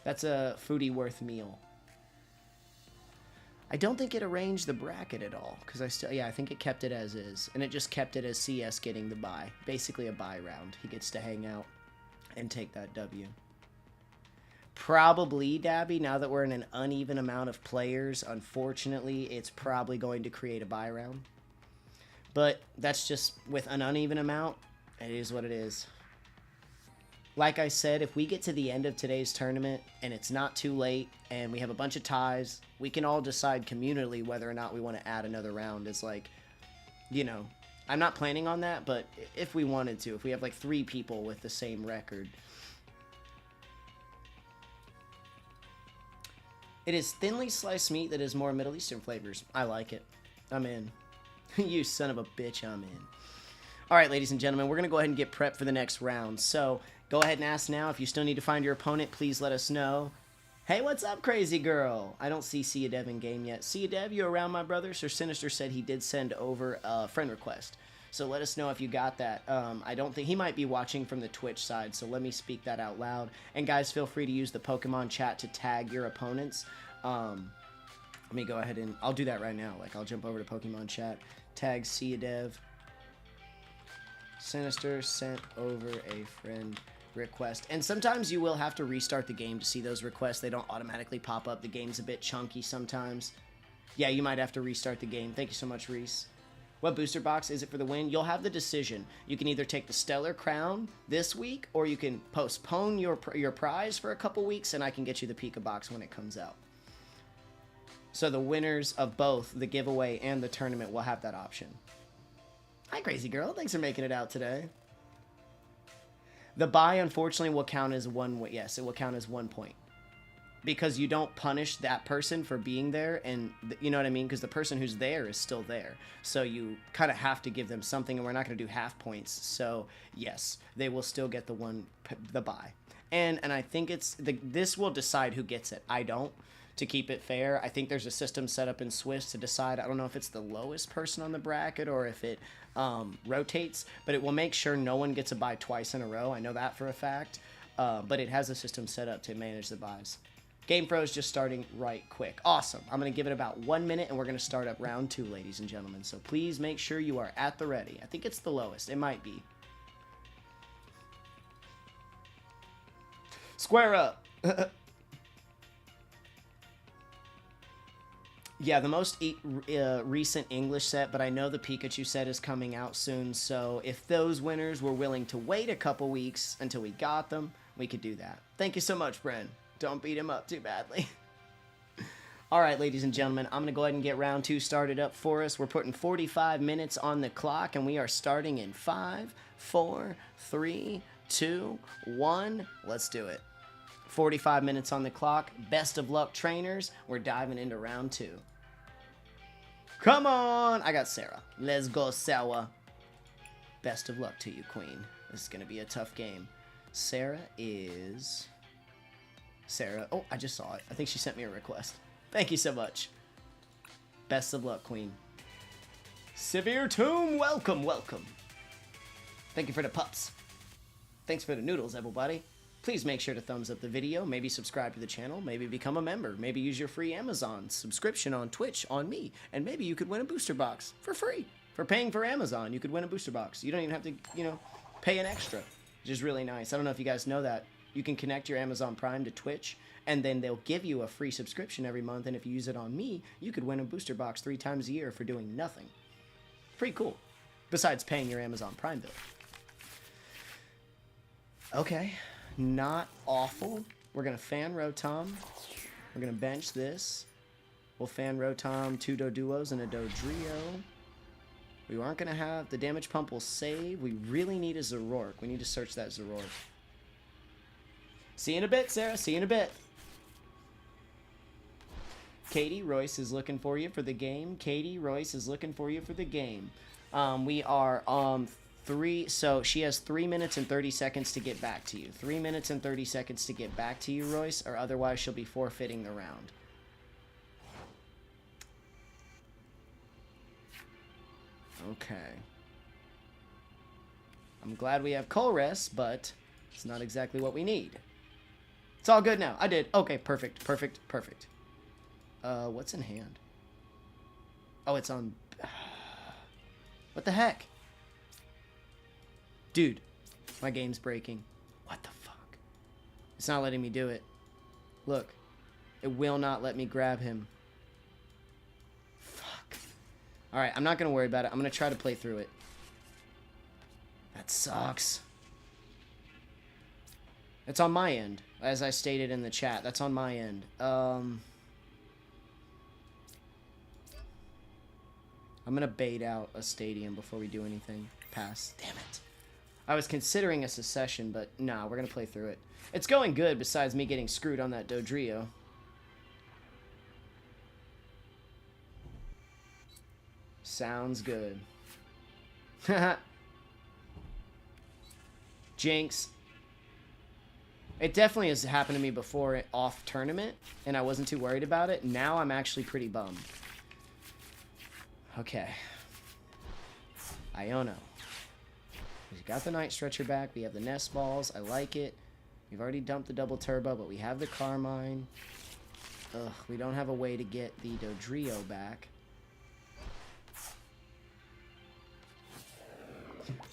That's a foodie worth meal. I don't think it arranged the bracket at all, because I think it kept it as is, and it just kept it as CS getting the bye. Basically a bye round. He gets to hang out and take that W. Probably, Dabby, now that we're in an uneven amount of players, unfortunately, it's probably going to create a bye round. But that's just, with an uneven amount, it is what it is. Like I said, if we get to the end of today's tournament and it's not too late and we have a bunch of ties, we can all decide communally whether or not we want to add another round. It's like, you know, I'm not planning on that, but if we wanted to, if we have like 3 people with the same record. It is thinly sliced meat that has more Middle Eastern flavors. I like it. I'm in. You son of a bitch, I'm in. All right, ladies and gentlemen, we're going to go ahead and get prepped for the next round. So go ahead and ask now. If you still need to find your opponent, please let us know. Hey, what's up, crazy girl? I don't see Sia Dev in game yet. Sia Dev, you around, my brother? Sir Sinister said he did send over a friend request. So let us know if you got that. I don't think he might be watching from the Twitch side, so let me speak that out loud. And guys, feel free to use the Pokemon chat to tag your opponents. Let me go ahead and I'll do that right now. Like, I'll jump over to Pokemon chat, tag Sia Dev. Sinister sent over a friend request. And sometimes you will have to restart the game to see those requests. They don't automatically pop up. The game's a bit chunky sometimes. Yeah, you might have to restart the game. Thank you so much, Reese. What booster box is it for the win? You'll have the decision. You can either take the Stellar Crown this week, or you can postpone your prize for a couple weeks, and I can get you the Pika box when it comes out. So the winners of both the giveaway and the tournament will have that option. Hi, crazy girl. Thanks for making it out today. The bye, unfortunately, will count as one. Yes, it will count as 1 point. Because you don't punish that person for being there, and you know what I mean? Because the person who's there is still there. So you kind of have to give them something, and we're not going to do half points. So, yes, they will still get the bye. And I think this will decide who gets it. I don't. To keep it fair, I think there's a system set up in Swiss to decide. I don't know if it's the lowest person on the bracket or if it rotates, but it will make sure no one gets a bye twice in a row. I know that for a fact, but it has a system set up to manage the byes. Game Pro is just starting right quick. Awesome. I'm going to give it about 1 minute, and we're going to start up round 2, ladies and gentlemen. So please make sure you are at the ready. I think it's the lowest. It might be. Square up. Yeah, the most recent English set, but I know the Pikachu set is coming out soon, so if those winners were willing to wait a couple weeks until we got them, we could do that. Thank you so much, Bren. Don't beat him up too badly. All right, ladies and gentlemen, I'm going to go ahead and get round 2 started up for us. We're putting 45 minutes on the clock, and we are starting in 5, 4, 3, 2, 1. Let's do it. 45 minutes on the clock. Best of luck, trainers. We're diving into round 2. Come on! I got Sarah. Let's go, Sarah. Best of luck to you, Queen. This is going to be a tough game. Sarah is... Sarah. Oh, I just saw it. I think she sent me a request. Thank you so much. Best of luck, Queen. Severe Tomb, welcome, welcome. Thank you for the pups. Thanks for the noodles, everybody. Please make sure to thumbs up the video, maybe subscribe to the channel, maybe become a member, maybe use your free Amazon subscription on Twitch on me, and maybe you could win a booster box for free. For paying for Amazon, you could win a booster box. You don't even have to, pay an extra, which is really nice. I don't know if you guys know that. You can connect your Amazon Prime to Twitch, and then they'll give you a free subscription every month, and if you use it on me, you could win a booster box 3 times a year for doing nothing. Pretty cool. Besides paying your Amazon Prime bill. Okay. Not awful. We're going to fan Rotom. We're going to bench this. We'll fan Rotom 2 Doduos and a Dodrio. We aren't going to have... The damage pump will save. We really need a Zoroark. We need to search that Zoroark. See you in a bit, Sarah. See you in a bit. Katie Royce is looking for you for the game. Katie Royce is looking for you for the game. We are... So she has 3 minutes and 30 seconds to get back to you. 3 minutes and 30 seconds to get back to you, Royce, or otherwise she'll be forfeiting the round. Okay. I'm glad we have Colress, but it's not exactly what we need. It's all good now. I did. Okay, perfect, perfect, perfect. What's in hand? Oh, it's on... What the heck? Dude, my game's breaking. What the fuck? It's not letting me do it. Look. It will not let me grab him. Fuck. Alright, I'm not going to worry about it. I'm going to try to play through it. That sucks. It's on my end, as I stated in the chat. That's on my end. I'm going to bait out a stadium before we do anything. Pass. Damn it. I was considering a secession, but nah, we're going to play through it. It's going good besides me getting screwed on that Dodrio. Sounds good. Jinx. It definitely has happened to me before off tournament, and I wasn't too worried about it. Now I'm actually pretty bummed. Okay. Iono. We got the Night Stretcher back. We have the Nest Balls. I like it. We've already dumped the Double Turbo, but we have the Carmine. Ugh, we don't have a way to get the Dodrio back.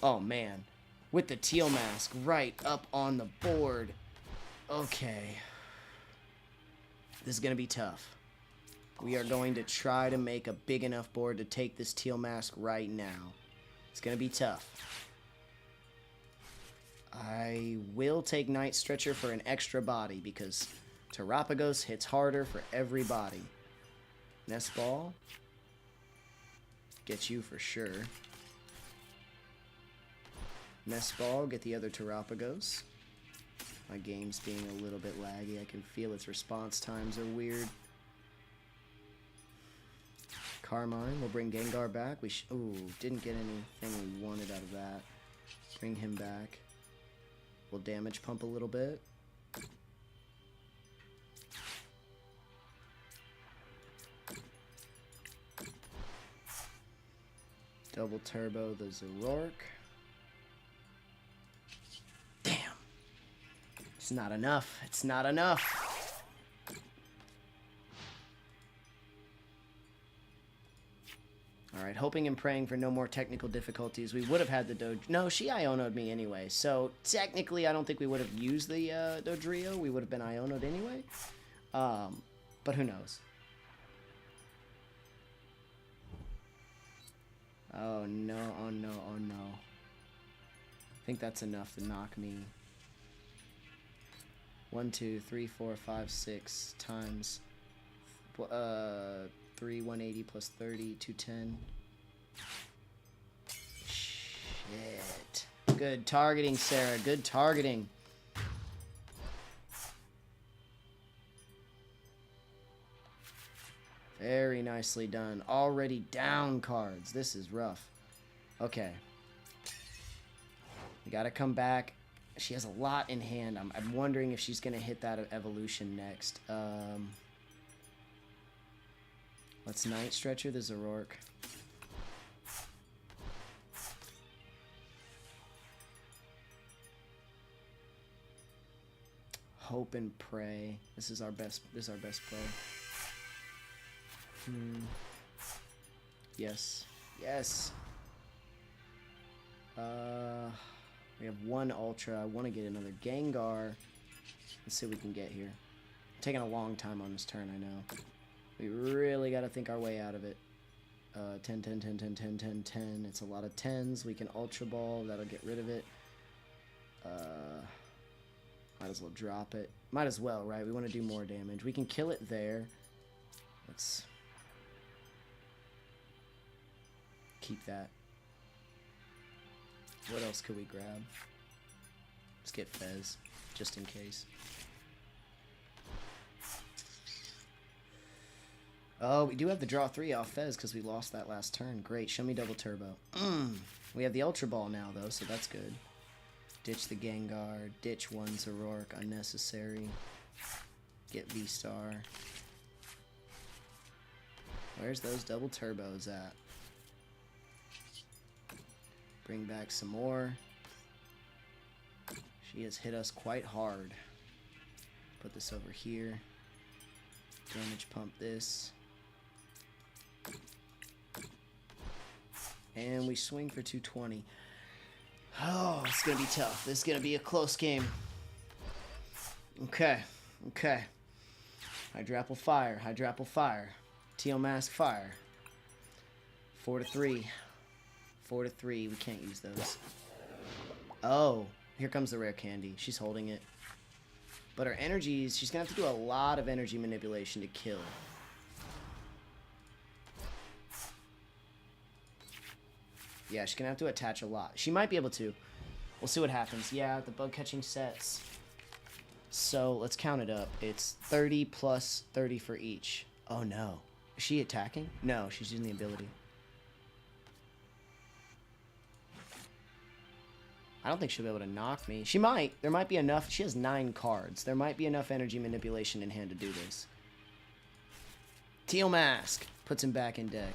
Oh, man. With the Teal Mask right up on the board. Okay. This is going to be tough. We are going to try to make a big enough board to take this Teal Mask right now. It's going to be tough. I will take Night Stretcher for an extra body because Terapagos hits harder for every body. Nest Ball. Get you for sure. Nest Ball, get the other Terapagos. My game's being a little bit laggy. I can feel its response times are weird. Carmine, we'll bring Gengar back. Ooh, didn't get anything we wanted out of that. Bring him back. We'll damage pump a little bit. Double turbo the Zoroark. Damn. It's not enough. It's not enough. Alright, hoping and praying for no more technical difficulties. We would have had the No, she Iono'd me anyway. So, technically, I don't think we would have used the Dodrio. We would have been Iono'd anyway. But who knows? Oh, no. Oh, no. Oh, no. I think that's enough to knock me. 1, 2, 3, 4, 5, 6 times... 3, 180 plus 30, 210. Shit. Good targeting, Sarah. Good targeting. Very nicely done. Already down cards. This is rough. Okay. We gotta come back. She has a lot in hand. I'm wondering if she's gonna hit that evolution next. Let's Night Stretcher the Zoroark. Hope and pray. This is our best play. Yes. Yes. We have one Ultra. I want to get another Gengar. Let's see what we can get here. Taking a long time on this turn, I know. We really got to think our way out of it. 10, 10, 10, 10, 10, 10, 10. It's a lot of 10s. We can Ultra Ball. That'll get rid of it. Might as well drop it. Might as well, right? We want to do more damage. We can kill it there. Let's keep that. What else could we grab? Let's get Fez, just in case. Oh, we do have the draw 3 off Fez because we lost that last turn. Great, show me double turbo. We have the Ultra Ball now, though, so that's good. Ditch the Gengar. Ditch one Zoroark. Unnecessary. Get V-Star. Where's those double turbos at? Bring back some more. She has hit us quite hard. Put this over here. Damage pump this. And we swing for 220. Oh, it's going to be tough. This is going to be a close game. Okay. Okay. Hydrapple fire. Hydrapple fire. Teal mask fire. 4-3. 4-3. We can't use those. Oh. Here comes the rare candy. She's holding it. But her energies, she's going to have to do a lot of energy manipulation to kill. Yeah, she's going to have to attach a lot. She might be able to. We'll see what happens. Yeah, the bug catching sets. So, let's count it up. It's 30 plus 30 for each. Oh, no. Is she attacking? No, she's using the ability. I don't think she'll be able to knock me. She might. There might be enough. She has 9 cards. There might be enough energy manipulation in hand to do this. Teal Mask. Puts him back in deck.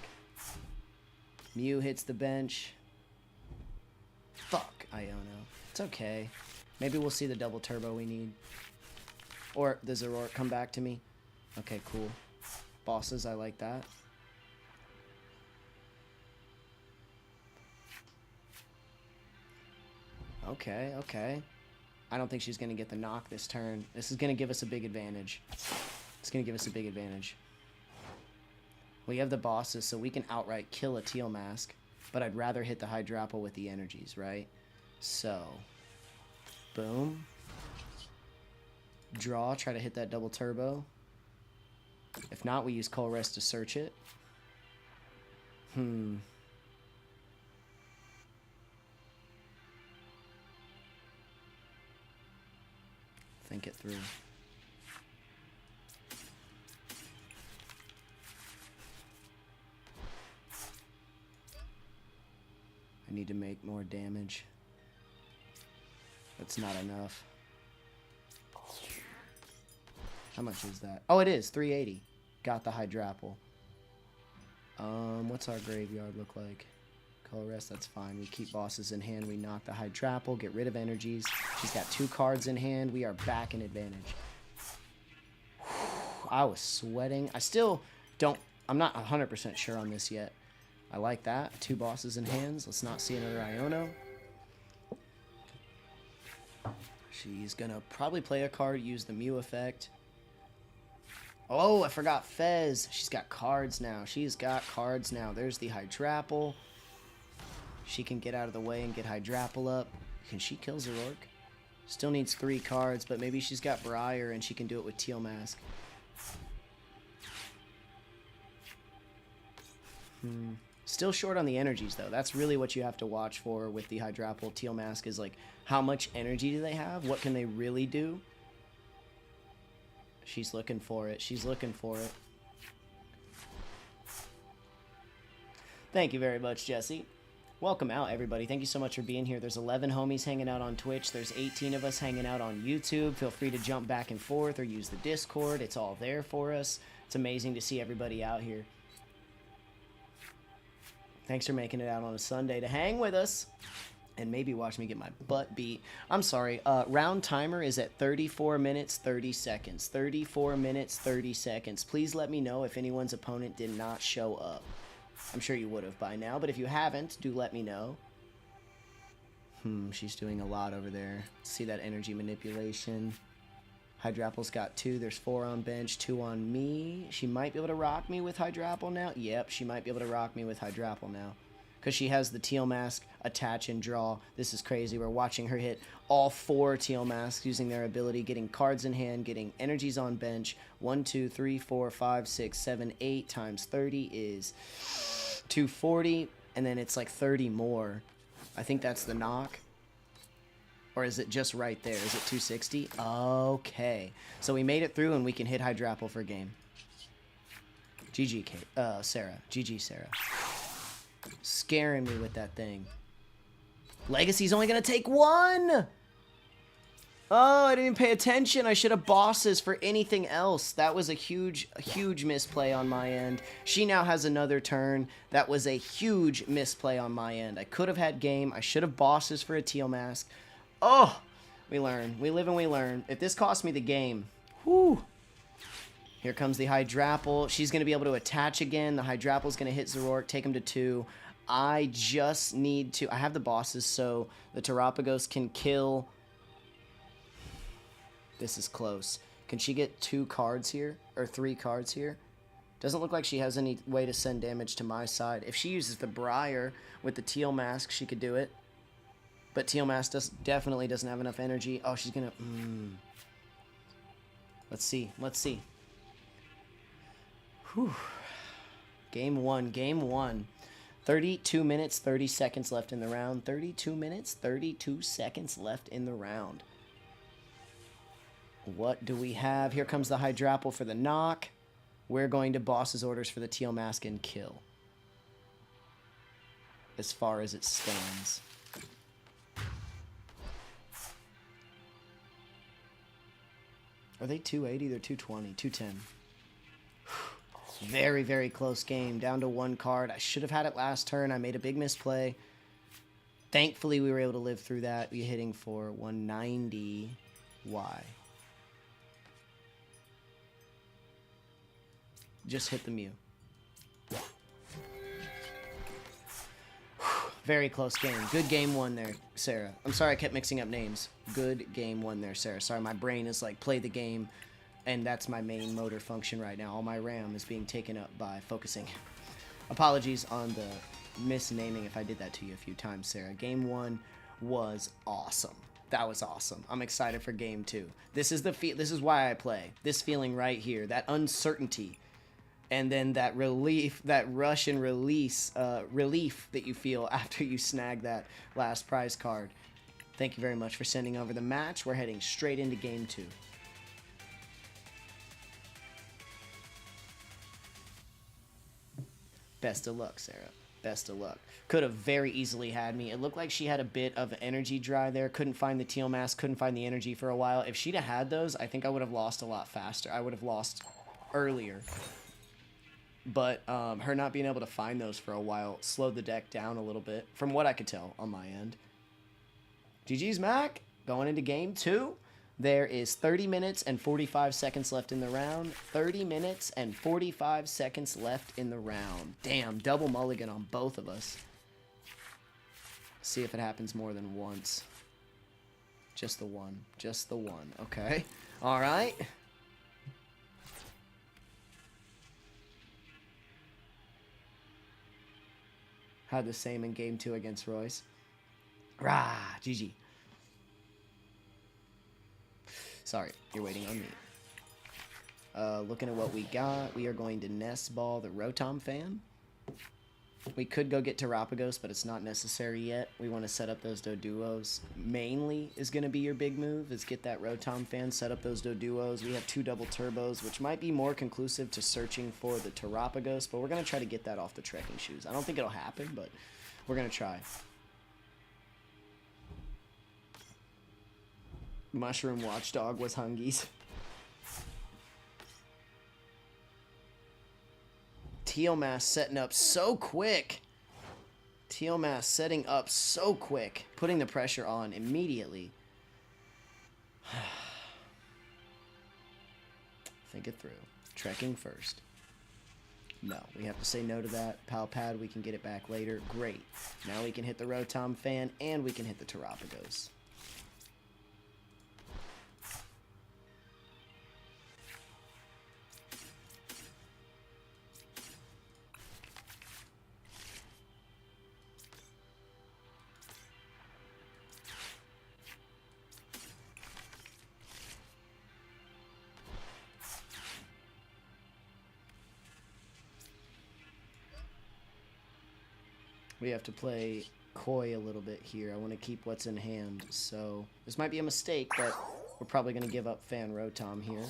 Mew hits the bench. Fuck, Iono. It's okay. Maybe we'll see the double turbo we need. Or the Zoroark come back to me. Okay, cool. Bosses, I like that. Okay, okay. I don't think she's going to get the knock this turn. This is going to give us a big advantage. It's going to give us a big advantage. We have the bosses, so we can outright kill a Teal Mask. But I'd rather hit the Hydrapple with the energies, right? So, boom. Draw, try to hit that double turbo. If not, we use Colress to search it. Think it through. I need to make more damage. That's not enough. How much is that? Oh, it is 380. Got the Hydrapple. What's our graveyard look like? Colress, that's fine. We keep bosses in hand. We knock the Hydrapple, get rid of energies. She's got 2 cards in hand. We are back in advantage. I was sweating. I still don't... I'm not 100% sure on this yet. I like that. 2 bosses in hands. Let's not see another Iono. She's going to probably play a card, use the Mew effect. Oh, I forgot Fez. She's got cards now. She's got cards now. There's the Hydrapple. She can get out of the way and get Hydrapple up. Can she kill Zoroark? Still needs 3 cards, but maybe she's got Briar and she can do it with Teal Mask. Still short on the energies, though. That's really what you have to watch for with the Hydrapple. Teal Mask is like, how much energy do they have? What can they really do? She's looking for it. She's looking for it. Thank you very much, Jesse. Welcome out, everybody. Thank you so much for being here. There's 11 homies hanging out on Twitch. There's 18 of us hanging out on YouTube. Feel free to jump back and forth or use the Discord. It's all there for us. It's amazing to see everybody out here. Thanks for making it out on a Sunday to hang with us and maybe watch me get my butt beat. I'm sorry. Round timer is at 34 minutes, 30 seconds. 34 minutes, 30 seconds. Please let me know if anyone's opponent did not show up. I'm sure you would have by now, but if you haven't, do let me know. She's doing a lot over there. See that energy manipulation. Hydrapple's got 2. There's 4 on bench, 2 on me. She might be able to rock me with Hydrapple now. Yep, she might be able to rock me with Hydrapple now. Because she has the Teal Mask, attach and draw. This is crazy. We're watching her hit all 4 Teal Masks using their ability, getting cards in hand, getting energies on bench. 1, 2, 3, 4, 5, 6, 7, 8 times 30 is 240. And then it's like 30 more. I think that's the knock. Or is it just right there? Is it 260? Okay. So we made it through and we can hit Hydrapple for game. GG, Sarah. GG, Sarah. Scaring me with that thing. Legacy's only going to take 1! Oh, I didn't pay attention. I should have bosses for anything else. That was a huge misplay on my end. She now has another turn. That was a huge misplay on my end. I could have had game. I should have bosses for a teal mask. Oh, we learn. We live and we learn. If this cost me the game, whew. Here comes the Hydrapple. She's going to be able to attach again. The Hydrapple's going to hit Zorork, take him to 2. I just need to... I have the bosses, so the Terapagos can kill... This is close. Can she get 2 cards here? Or 3 cards here? Doesn't look like she has any way to send damage to my side. If she uses the Briar with the Teal Mask, she could do it. But Teal Mask definitely doesn't have enough energy. Oh, she's gonna... Let's see. Let's see. Whew. Game 1. Game 1. 32 minutes, 30 seconds left in the round. 32 minutes, 32 seconds left in the round. What do we have? Here comes the Hydrapple for the knock. We're going to boss's orders for the Teal Mask and kill. As far as it stands. Are they 280? They're 220. 210. Very, very close game. Down to 1 card. I should have had it last turn. I made a big misplay. Thankfully, we were able to live through that. We're hitting for 190. Why? Just hit the Mew. Very close game. Good game 1 there, Sarah. I'm sorry I kept mixing up names. Good game 1 there, Sarah. Sorry, my brain is like, play the game, and that's my main motor function right now. All my RAM is being taken up by focusing. Apologies on the misnaming if I did that to you a few times, Sarah. Game 1 was awesome. That was awesome. I'm excited for game 2. This is this is why I play. This feeling right here, that uncertainty. And then that relief, that rush and release, relief that you feel after you snag that last prize card. Thank you very much for sending over the match. We're heading straight into game 2. Best of luck, Sarah. Best of luck. Could have very easily had me. It looked like she had a bit of energy dry there. Couldn't find the Teal Mask. Couldn't find the energy for a while. If she'd have had those, I think I would have lost a lot faster. I would have lost earlier. But her not being able to find those for a while slowed the deck down a little bit, from what I could tell on my end. GG's Mac, going into game 2. There is 30 minutes and 45 seconds left in the round. 30 minutes and 45 seconds left in the round. Damn, double mulligan on both of us. See if it happens more than once. Just the one. Just the one. Okay. All right. Had the same in game 2 against Royce. Rah! GG. Sorry, you're waiting on me. Looking at what we got, we are going to nest ball the Rotom fan. We could go get Terapagos, but it's not necessary yet. We want to set up those Doduos. Mainly is going to be your big move, is get that Rotom fan, set up those Doduos. We have 2 double turbos, which might be more conclusive to searching for the Terapagos, but we're going to try to get that off the trekking shoes. I don't think it'll happen, but we're going to try. Mushroom Watchdog was Hungies. Teal Mask setting up so quick. Teal Mask setting up so quick. Putting the pressure on immediately. Think it through. Trekking first. No, we have to say no to that. Pal Pad, we can get it back later. Great. Now we can hit the Rotom fan and we can hit the Terapagos. We have to play coy a little bit here. I want to keep what's in hand. So this might be a mistake, but we're probably going to give up Fan Rotom here.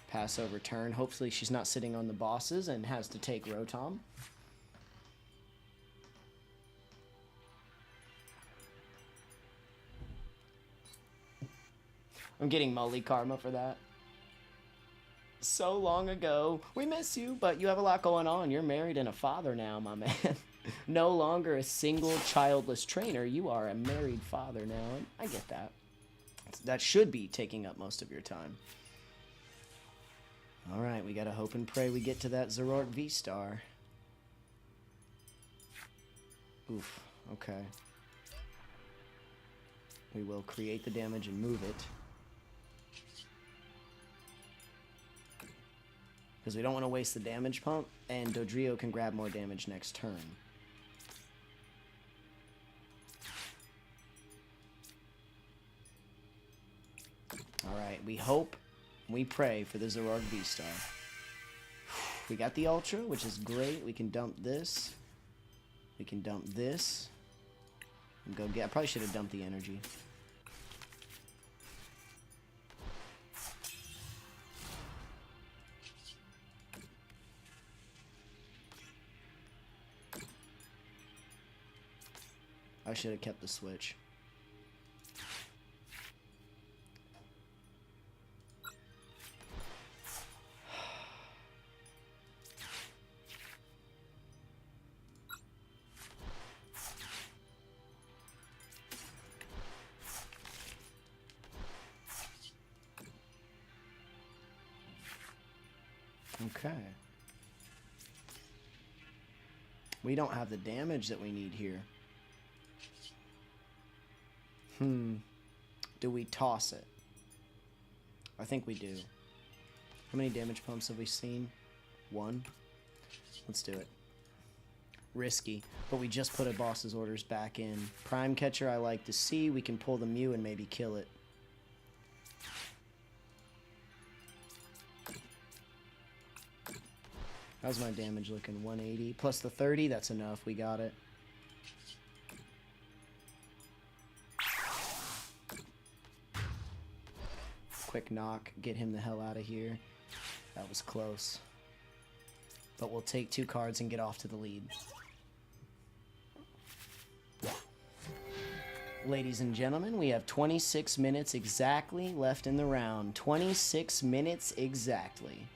Pass over turn. Hopefully she's not sitting on the bosses and has to take Rotom. I'm getting Mully karma for that. So long ago. We miss you, but you have a lot going on. You're married and a father now, my man. No longer a single childless trainer. You are a married father now, and I get that. That should be taking up most of your time. Alright, we gotta hope and pray we get to that Zerork V-Star. Oof, okay. We will create the damage and move it. Because we don't want to waste the damage pump, and Dodrio can grab more damage next turn. Alright, we hope, we pray for the Zerork V-Star. We got the Ultra, which is great. We can dump this. We can dump this. And go get... I probably should have dumped the energy. I should have kept the switch. Okay. We don't have the damage that we need here. Do we toss it? I think we do. How many damage pumps have we seen? 1. Let's do it. Risky, but we just put a boss's orders back in. Prime Catcher I like to see. We can pull the Mew and maybe kill it. How's my damage looking? 180. Plus the 30, that's enough. We got it. Quick knock. Get him the hell out of here. That was close. But we'll take 2 cards and get off to the lead. Ladies and gentlemen, we have 26 minutes exactly left in the round. 26 minutes exactly.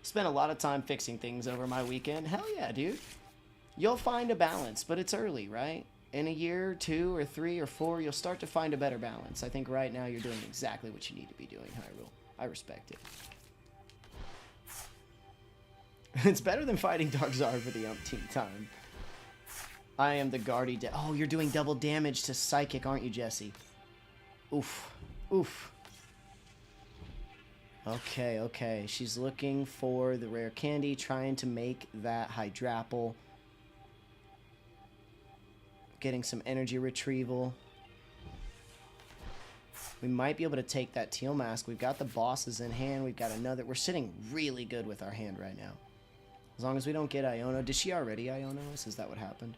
Spent a lot of time fixing things over my weekend. Hell yeah, dude. You'll find a balance, but it's early, right? In a year, 2 or 3 or 4, you'll start to find a better balance. I think right now you're doing exactly what you need to be doing, Hyrule. I respect it. It's better than fighting Dark Zard for the umpteenth time. I am the Guardy. Oh, you're doing double damage to Psychic, aren't you, Jesse? Oof. Oof. Okay, okay. She's looking for the rare candy, trying to make that Hydrapple. Getting some energy retrieval. We might be able to take that Teal Mask. We've got the bosses in hand. We've got another. We're sitting really good with our hand right now. As long as we don't get Iono. Did she already Iono us? Is that what happened?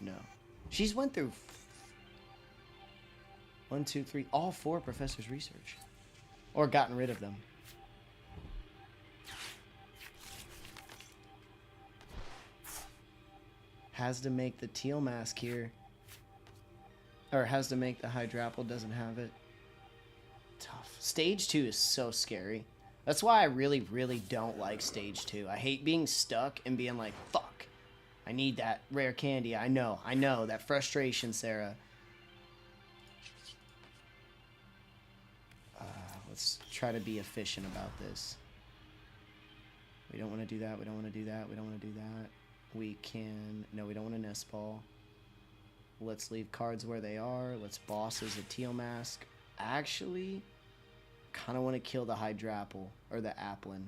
No. She's went through 1, 2, 3, all 4 Professor's Research. Or gotten rid of them. Has to make the Teal Mask here. Or has to make the Hydrapple, doesn't have it. Tough. Stage 2 is so scary. That's why I really, really don't like Stage 2. I hate being stuck and being like, fuck. I need that rare candy. I know. That frustration, Sarah. Let's try to be efficient about this. We don't want to do that. We don't want to do that. We don't want to do that. We can... No, we don't want a Nest Ball. Let's leave cards where they are. Let's bosses a Teal Mask. Actually, kind of want to kill the Hydrapple. Or the Applin.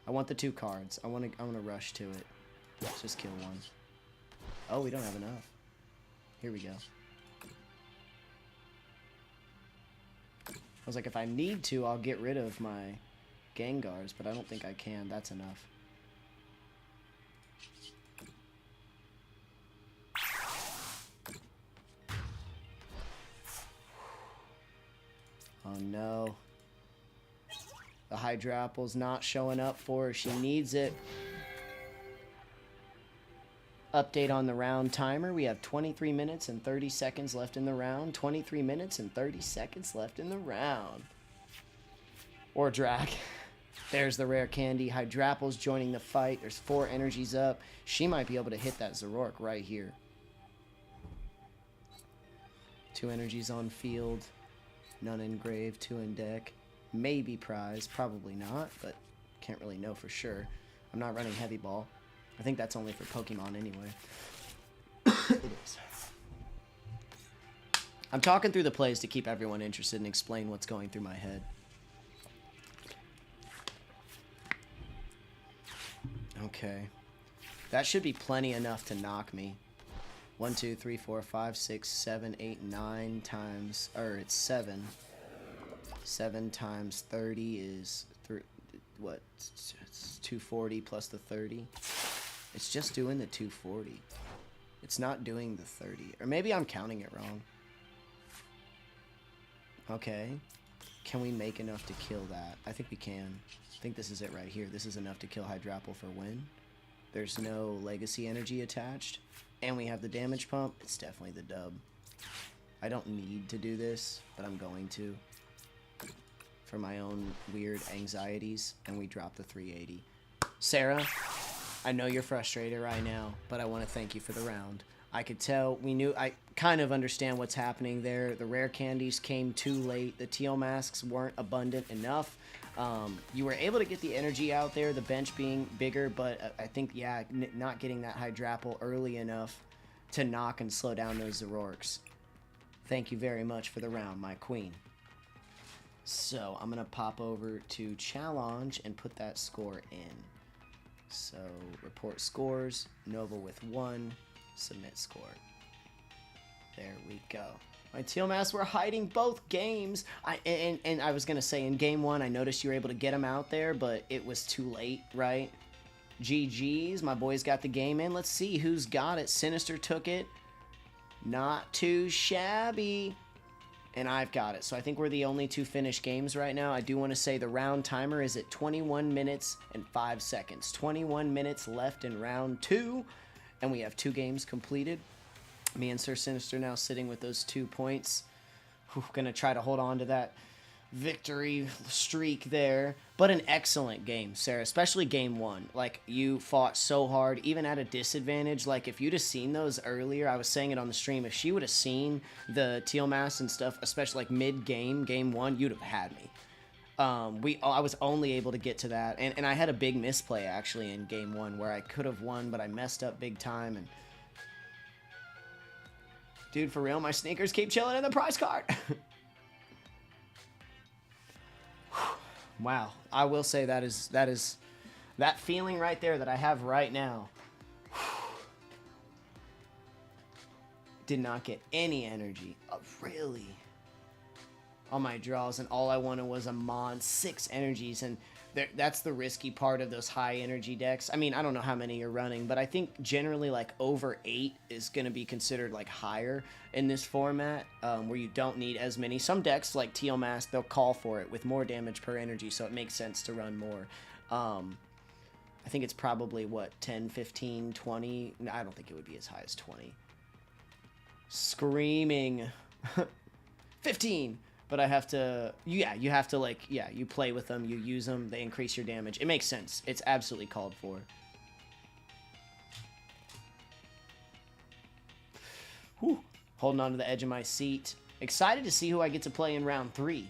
I want the 2 cards. I want to rush to it. Let's just kill one. Oh, we don't have enough. Here we go. I was like, if I need to, I'll get rid of my Gengars, but I don't think I can. That's enough. Oh no. The Hydrapple's not showing up for her. She needs it. Update on the round timer. We have 23 minutes and 30 seconds left in the round. 23 minutes and 30 seconds left in the round. Or Drac. There's the rare candy. Hydrapple's joining the fight. There's 4 energies up. She might be able to hit that Zoroark right here. 2 energies on field. None in grave. 2 in deck. Maybe prize. Probably not, but can't really know for sure. I'm not running heavy ball. I think that's only for Pokemon anyway. It is. I'm talking through the plays to keep everyone interested and explain what's going through my head. Okay. That should be plenty enough to knock me. 1, 2, 3, 4, 5, 6, 7, 8, 9 times... Or it's 7. 7 times 30 is... What? It's 240 plus the 30. It's just doing the 240. It's not doing the 30. Or maybe I'm counting it wrong. Okay. Can we make enough to kill that? I think we can. I think this is it right here. This is enough to kill Hydrapple for win. There's no legacy energy attached. And we have the damage pump. It's definitely the dub. I don't need to do this, but I'm going to. For my own weird anxieties. And we drop the 380. Sarah, I know you're frustrated right now, but I want to thank you for the round. I could tell, I kind of understand what's happening there. The rare candies came too late. The teal masks weren't abundant enough. You were able to get the energy out there, the bench being bigger, but I think, yeah, not getting that Hydrapple early enough to knock and slow down those Zoroarks. Thank you very much for the round, my queen. So, I'm going to pop over to challenge and put that score in. So, report scores, Nova with 1, submit score. There we go. My teal masks were hiding both games. And I was going to say, in game 1, I noticed you were able to get them out there, but it was too late, right? GG's, my boys got the game in. Let's see who's got it. Sinister took it. Not too shabby. And I've got it. So I think we're the only 2 finished games right now. I do want to say the round timer is at 21 minutes and 5 seconds. 21 minutes left in round 2. And we have 2 games completed. Me and Sir Sinister now sitting with those 2 points. Gonna try to hold on to that victory streak there. But an excellent game, Sarah, especially game 1. Like, you fought so hard, even at a disadvantage. Like, if you'd have seen those earlier, I was saying it on the stream, if she would have seen the teal mass and stuff, especially like mid-game, game 1, you'd have had me. I was only able to get to that, and I had a big misplay actually in game 1 where I could have won, but I messed up big time. And dude, for real, my sneakers keep chilling in the prize card. Wow, I will say that feeling right there that I have right now. Did not get any energy, really, on my draws, and all I wanted was a Mon 6 energies, and that's the risky part of those high energy decks. I mean, I don't know how many you're running, but I think generally like over 8 is going to be considered like higher in this format, where you don't need as many. Some decks like Teal Mask, they'll call for it with more damage per energy, so it makes sense to run more. I think it's probably, what, 10, 15, 20? No, I don't think it would be as high as 20. Screaming. 15! But I have to, yeah, you have to, like, yeah, you play with them, you use them, they increase your damage. It makes sense. It's absolutely called for. Whew. Holding on to the edge of my seat. Excited to see who I get to play in round 3.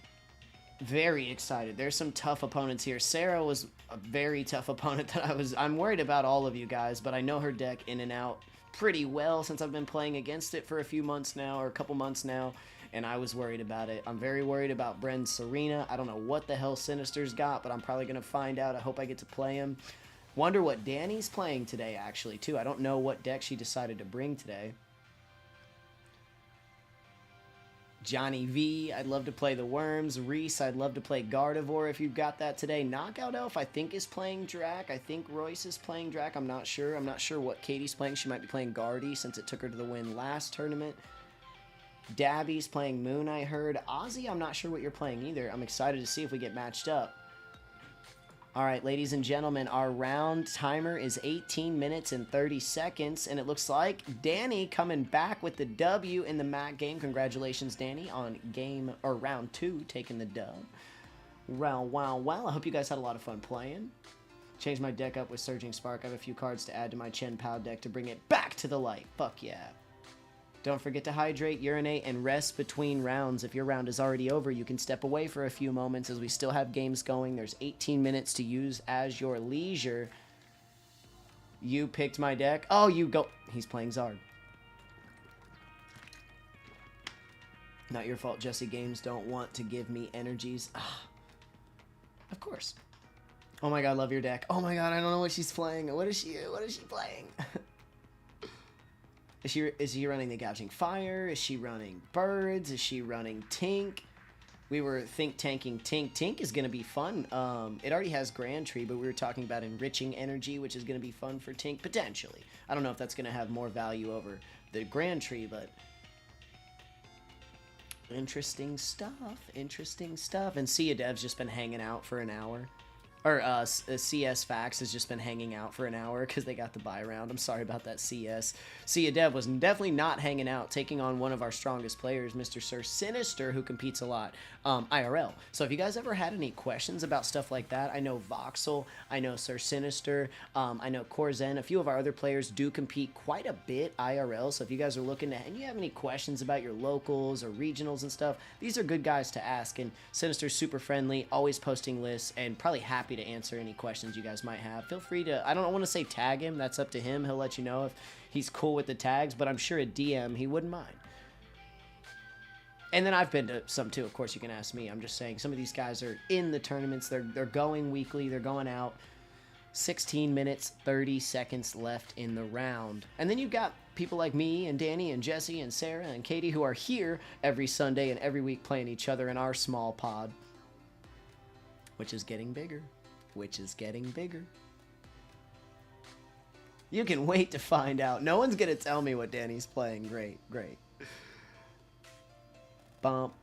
Very excited. There's some tough opponents here. Sarah was a very tough opponent that I'm worried about all of you guys, but I know her deck in and out pretty well since I've been playing against it for a few months now, or a couple months now. And I was worried about it. I'm very worried about Bren's Serena. I don't know what the hell Sinister's got, but I'm probably going to find out. I hope I get to play him. Wonder what Danny's playing today, actually, too. I don't know what deck she decided to bring today. Johnny V, I'd love to play the Worms. Reese, I'd love to play Gardevoir if you've got that today. Knockout Elf, I think, is playing Drac. I think Royce is playing Drac. I'm not sure. I'm not sure what Katie's playing. She might be playing Guardy since it took her to the win last tournament. Dabby's playing Moon, I heard. Ozzy, I'm not sure what you're playing either. I'm excited to see if we get matched up. All right, ladies and gentlemen, our round timer is 18 minutes and 30 seconds, and it looks like Danny coming back with the W in the MAC game. Congratulations, Danny, on round 2, taking the dub. Wow. I hope you guys had a lot of fun playing. Changed my deck up with Surging Spark. I have a few cards to add to my Chen Pao deck to bring it back to the light. Fuck yeah. Don't forget to hydrate, urinate, and rest between rounds. If your round is already over, you can step away for a few moments as we still have games going. There's 18 minutes to use as your leisure. You picked my deck. Oh, you go. He's playing Zard. Not your fault, Jesse. Games don't want to give me energies. Of course. Oh my god, love your deck. Oh my god, I don't know what she's playing. What is she playing? Is she running the Gouging Fire? Is she running Birds? Is she running Tink? We were tanking Tink. Tink is going to be fun. It already has Grand Tree, but we were talking about enriching energy, which is going to be fun for Tink, potentially. I don't know if that's going to have more value over the Grand Tree, but interesting stuff. And Sia Dev's just been hanging out for an hour. Or CS Fax has just been hanging out for an hour because they got the buy round. I'm sorry about that, CS. Sia Dev was definitely not hanging out, taking on one of our strongest players, Mr. Sir Sinister, who competes a lot, IRL. So if you guys ever had any questions about stuff like that, I know Voxel, I know Sir Sinister, I know Corzen, a few of our other players do compete quite a bit IRL. So if you guys are looking to, and you have any questions about your locals or regionals and stuff, these are good guys to ask. And Sinister's super friendly, always posting lists, and probably happy to answer any questions you guys might have. Feel free to, I don't want to say tag him, that's up to him. He'll let you know if he's cool with the tags, but I'm sure a DM he wouldn't mind. And then I've been to some too, of course you can ask me. I'm just saying some of these guys are in the tournaments, they're going weekly, they're going out. 16 minutes 30 seconds left in the round, and then you've got people like me and Danny and Jesse and Sarah and Katie who are here every Sunday and every week playing each other in our small pod, which is getting bigger. You can wait to find out. No one's gonna tell me what Danny's playing. Great. Bump.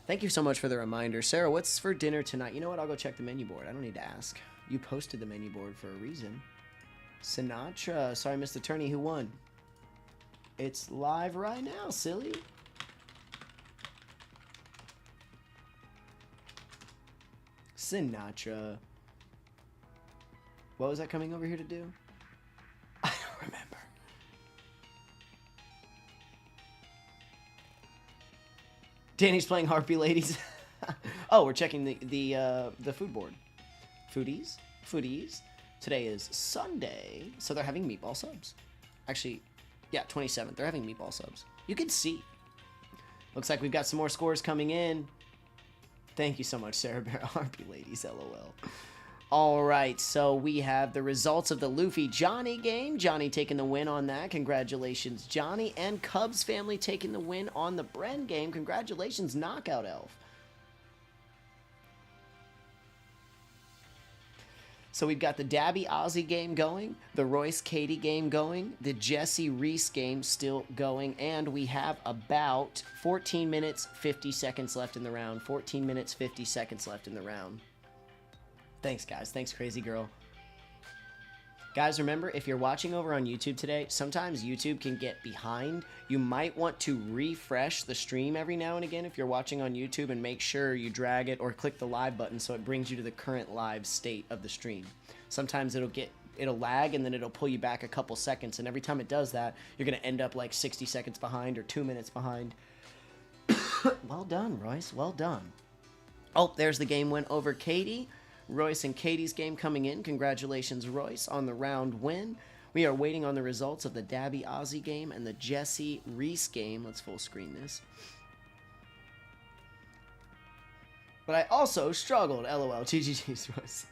Thank you so much for the reminder. Sarah, what's for dinner tonight? You know what? I'll go check the menu board. I don't need to ask. You posted the menu board for a reason. Sinatra. Sorry I missed the tourney. Who won? It's live right now, silly. Sinatra. What was I coming over here to do? I don't remember. Danny's playing Harpy Ladies. Oh, we're checking the food board. Foodies. Today is Sunday, so they're having meatball subs. Actually, yeah, 27th. They're having meatball subs. You can see. Looks like we've got some more scores coming in. Thank you so much, Sarah Bear. Harpy Ladies, LOL. All right, so we have the results of the Luffy Johnny game. Johnny taking the win on that. Congratulations, Johnny. And Cubs family taking the win on the Bren game. Congratulations, Knockout Elf. So we've got the Dabby Ozzy game going, the Royce Katie game going, the Jesse Reese game still going, and we have about 14 minutes, 50 seconds left in the round. 14 minutes, 50 seconds left in the round. Thanks, guys. Thanks, Crazy Girl. Guys, remember, if you're watching over on YouTube today, sometimes YouTube can get behind. You might want to refresh the stream every now and again if you're watching on YouTube, and make sure you drag it or click the live button so it brings you to the current live state of the stream. Sometimes it'll lag and then it'll pull you back a couple seconds, and every time it does that, you're going to end up like 60 seconds behind or 2 minutes behind. Well done, Royce. Well done. Oh, there's the game win over Katie. Royce and Katie's game coming in. Congratulations, Royce, on the round win. We are waiting on the results of the Dabby Ozzy game and the Jesse Reese game. Let's full screen this. But I also struggled. LOL. GGG's, Royce.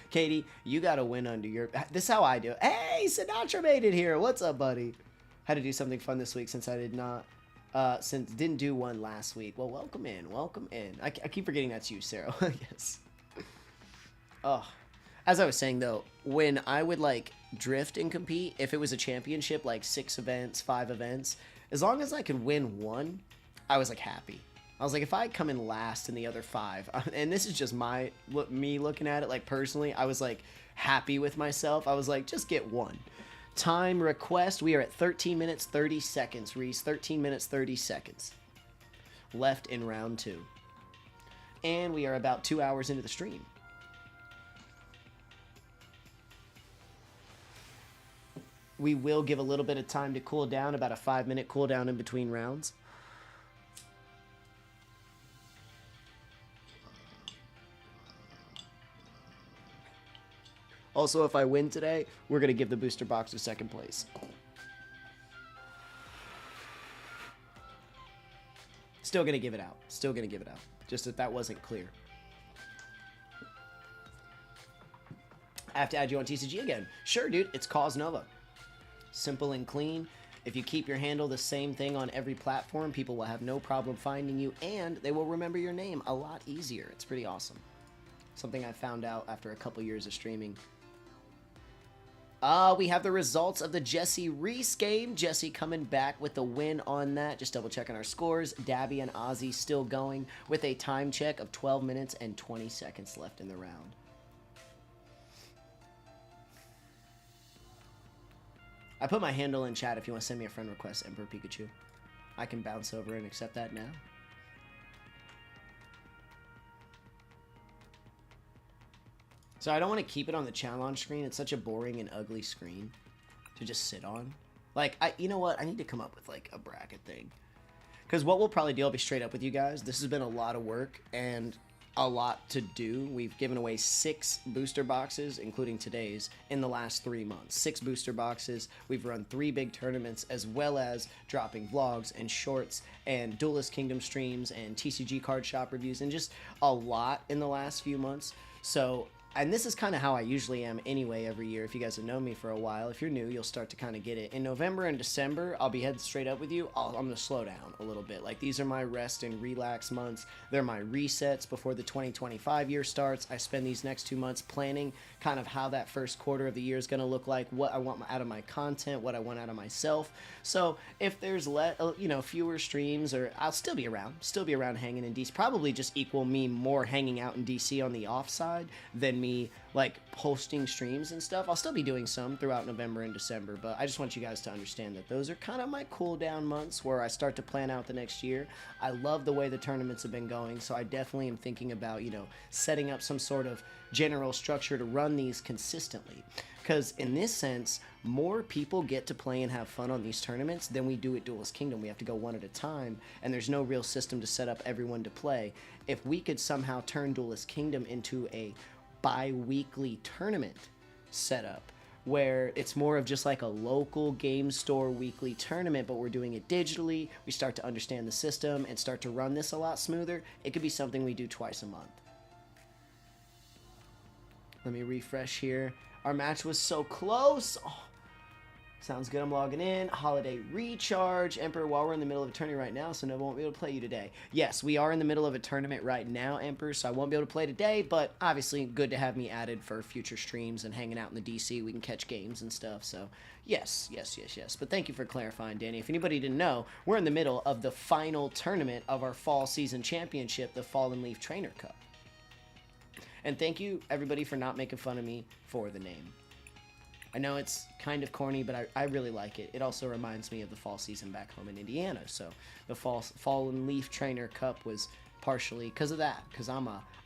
Katie, you got to win under your... This is how I do it. Hey, Sinatra made it here. What's up, buddy? Had to do something fun this week since I didn't do one last week. Well, welcome in. Welcome in. I keep forgetting that's you, Sarah. Yes. Oh, as I was saying though, when I would like drift and compete, if it was a championship, like 6 events, 5 events, as long as I could win one, I was like happy. I was like, if I come in last in the other 5, and this is just me looking at it, like personally, I was like happy with myself. I was like, just get 1. Time request, we are at 13 minutes 30 seconds, Reese. 13 minutes 30 seconds left in round 2. And we are about 2 hours into the stream. We will give a little bit of time to cool down, about a 5-minute cooldown in between rounds. Also, if I win today, we're going to give the booster box to second place. Still going to give it out. Still going to give it out. Just if that wasn't clear. I have to add you on TCG again. Sure, dude. It's Cause Nova. Simple and clean. If you keep your handle the same thing on every platform, people will have no problem finding you, and they will remember your name a lot easier. It's pretty awesome. Something I found out after a couple years of streaming. We have the results of the Jesse Reese game. Jesse coming back with the win on that. Just double checking our scores. Dabby and Ozzy still going with a time check of 12 minutes and 20 seconds left in the round. I put my handle in chat if you want to send me a friend request, Emperor Pikachu. I can bounce over and accept that now. So I don't want to keep it on the challenge screen. It's such a boring and ugly screen to just sit on. Like, you know what? I need to come up with, like, a bracket thing. Because what we'll probably do, I'll be straight up with you guys. This has been a lot of work and a lot to do. We've given away 6 booster boxes, including today's, in the last 3 months. 6 booster boxes. We've run 3 big tournaments, as well as dropping vlogs and shorts and Duelist Kingdom streams and TCG card shop reviews, and just a lot in the last few months. So, and this is kind of how I usually am anyway every year. If you guys have known me for a while, if you're new, you'll start to kind of get it. In November and December, I'll be heading straight up with you. I'm going to slow down a little bit. Like, these are my rest and relax months. They're my resets before the 2025 year starts. I spend these next 2 months planning kind of how that first quarter of the year is going to look like, what I want out of my content, what I want out of myself. So if there's fewer streams, or I'll still be around hanging in DC. Probably just equal me more hanging out in DC on the off side than me like posting streams and stuff. I'll still be doing some throughout November and December, but I just want you guys to understand that those are kind of my cool down months where I start to plan out the next year. I love the way the tournaments have been going, so I definitely am thinking about, setting up some sort of general structure to run these consistently. Because in this sense, more people get to play and have fun on these tournaments than we do at Duelist Kingdom. We have to go one at a time, and there's no real system to set up everyone to play. If we could somehow turn Duelist Kingdom into a bi-weekly tournament setup where it's more of just like a local game store weekly tournament, but we're doing it digitally, we start to understand the system and start to run this a lot smoother, it could be something we do twice a month. Let me refresh here. Our match was so close. Oh, sounds good. I'm logging in. Holiday recharge. Emperor, while we're in the middle of a tournament right now, so Nova won't be able to play you today. Yes, we are in the middle of a tournament right now, Emperor, so I won't be able to play today, but obviously good to have me added for future streams and hanging out in the DC. We can catch games and stuff, so yes. But thank you for clarifying, Danny. If anybody didn't know, we're in the middle of the final tournament of our fall season championship, the Fallen Leaf Trainer Cup. And thank you, everybody, for not making fun of me for the name. I know it's kind of corny, but I really like it. It also reminds me of the fall season back home in Indiana. So the Fallen Leaf Trainer Cup was partially because of that. Because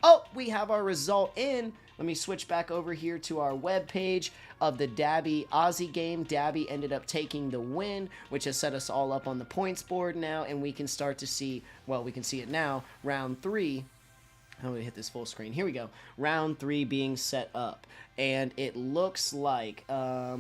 Oh, we have our result in. Let me switch back over here to our webpage of the Dabby Ozzy game. Dabby ended up taking the win, which has set us all up on the points board now. And we can start to see, well, we can see it now, round 3. I'm going to hit this full screen. Here we go. Round 3 being set up. And it looks like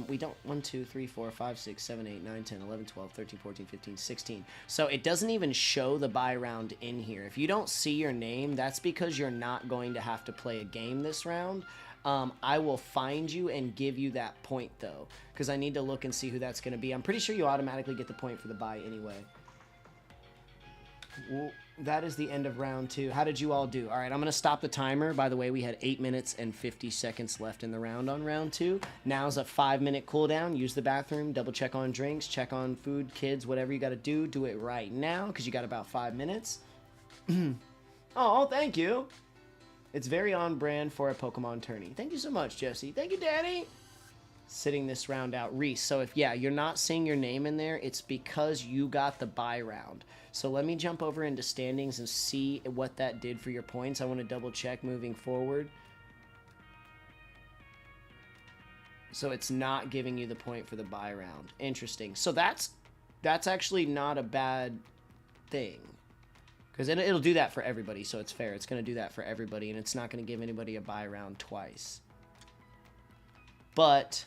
we don't 1, 2, 3, 4, 5, 6, 7, 8, 9, 10, 11, 12, 13, 14, 15, 16. So it doesn't even show the buy round in here. If you don't see your name, that's because you're not going to have to play a game this round. I will find you and give you that point, though, because I need to look and see who that's going to be. I'm pretty sure you automatically get the point for the buy anyway. Well, that is the end of round 2. How did you all do? All right, I'm going to stop the timer. By the way, we had 8 minutes and 50 seconds left in the round on round 2. Now's a 5-minute cooldown. Use the bathroom, double check on drinks, check on food, kids, whatever you got to do. Do it right now because you got about 5 minutes. Oh, thank you. It's very on brand for a Pokemon tourney. Thank you so much, Jesse. Thank you, Danny. Sitting this round out. Reese, so if, yeah, you're not seeing your name in there, it's because you got the bye round. So let me jump over into standings and see what that did for your points. I want to double check moving forward. So it's not giving you the point for the bye round. Interesting. So that's actually not a bad thing. Because it'll do that for everybody, so it's fair. It's going to do that for everybody, and it's not going to give anybody a bye round twice. But,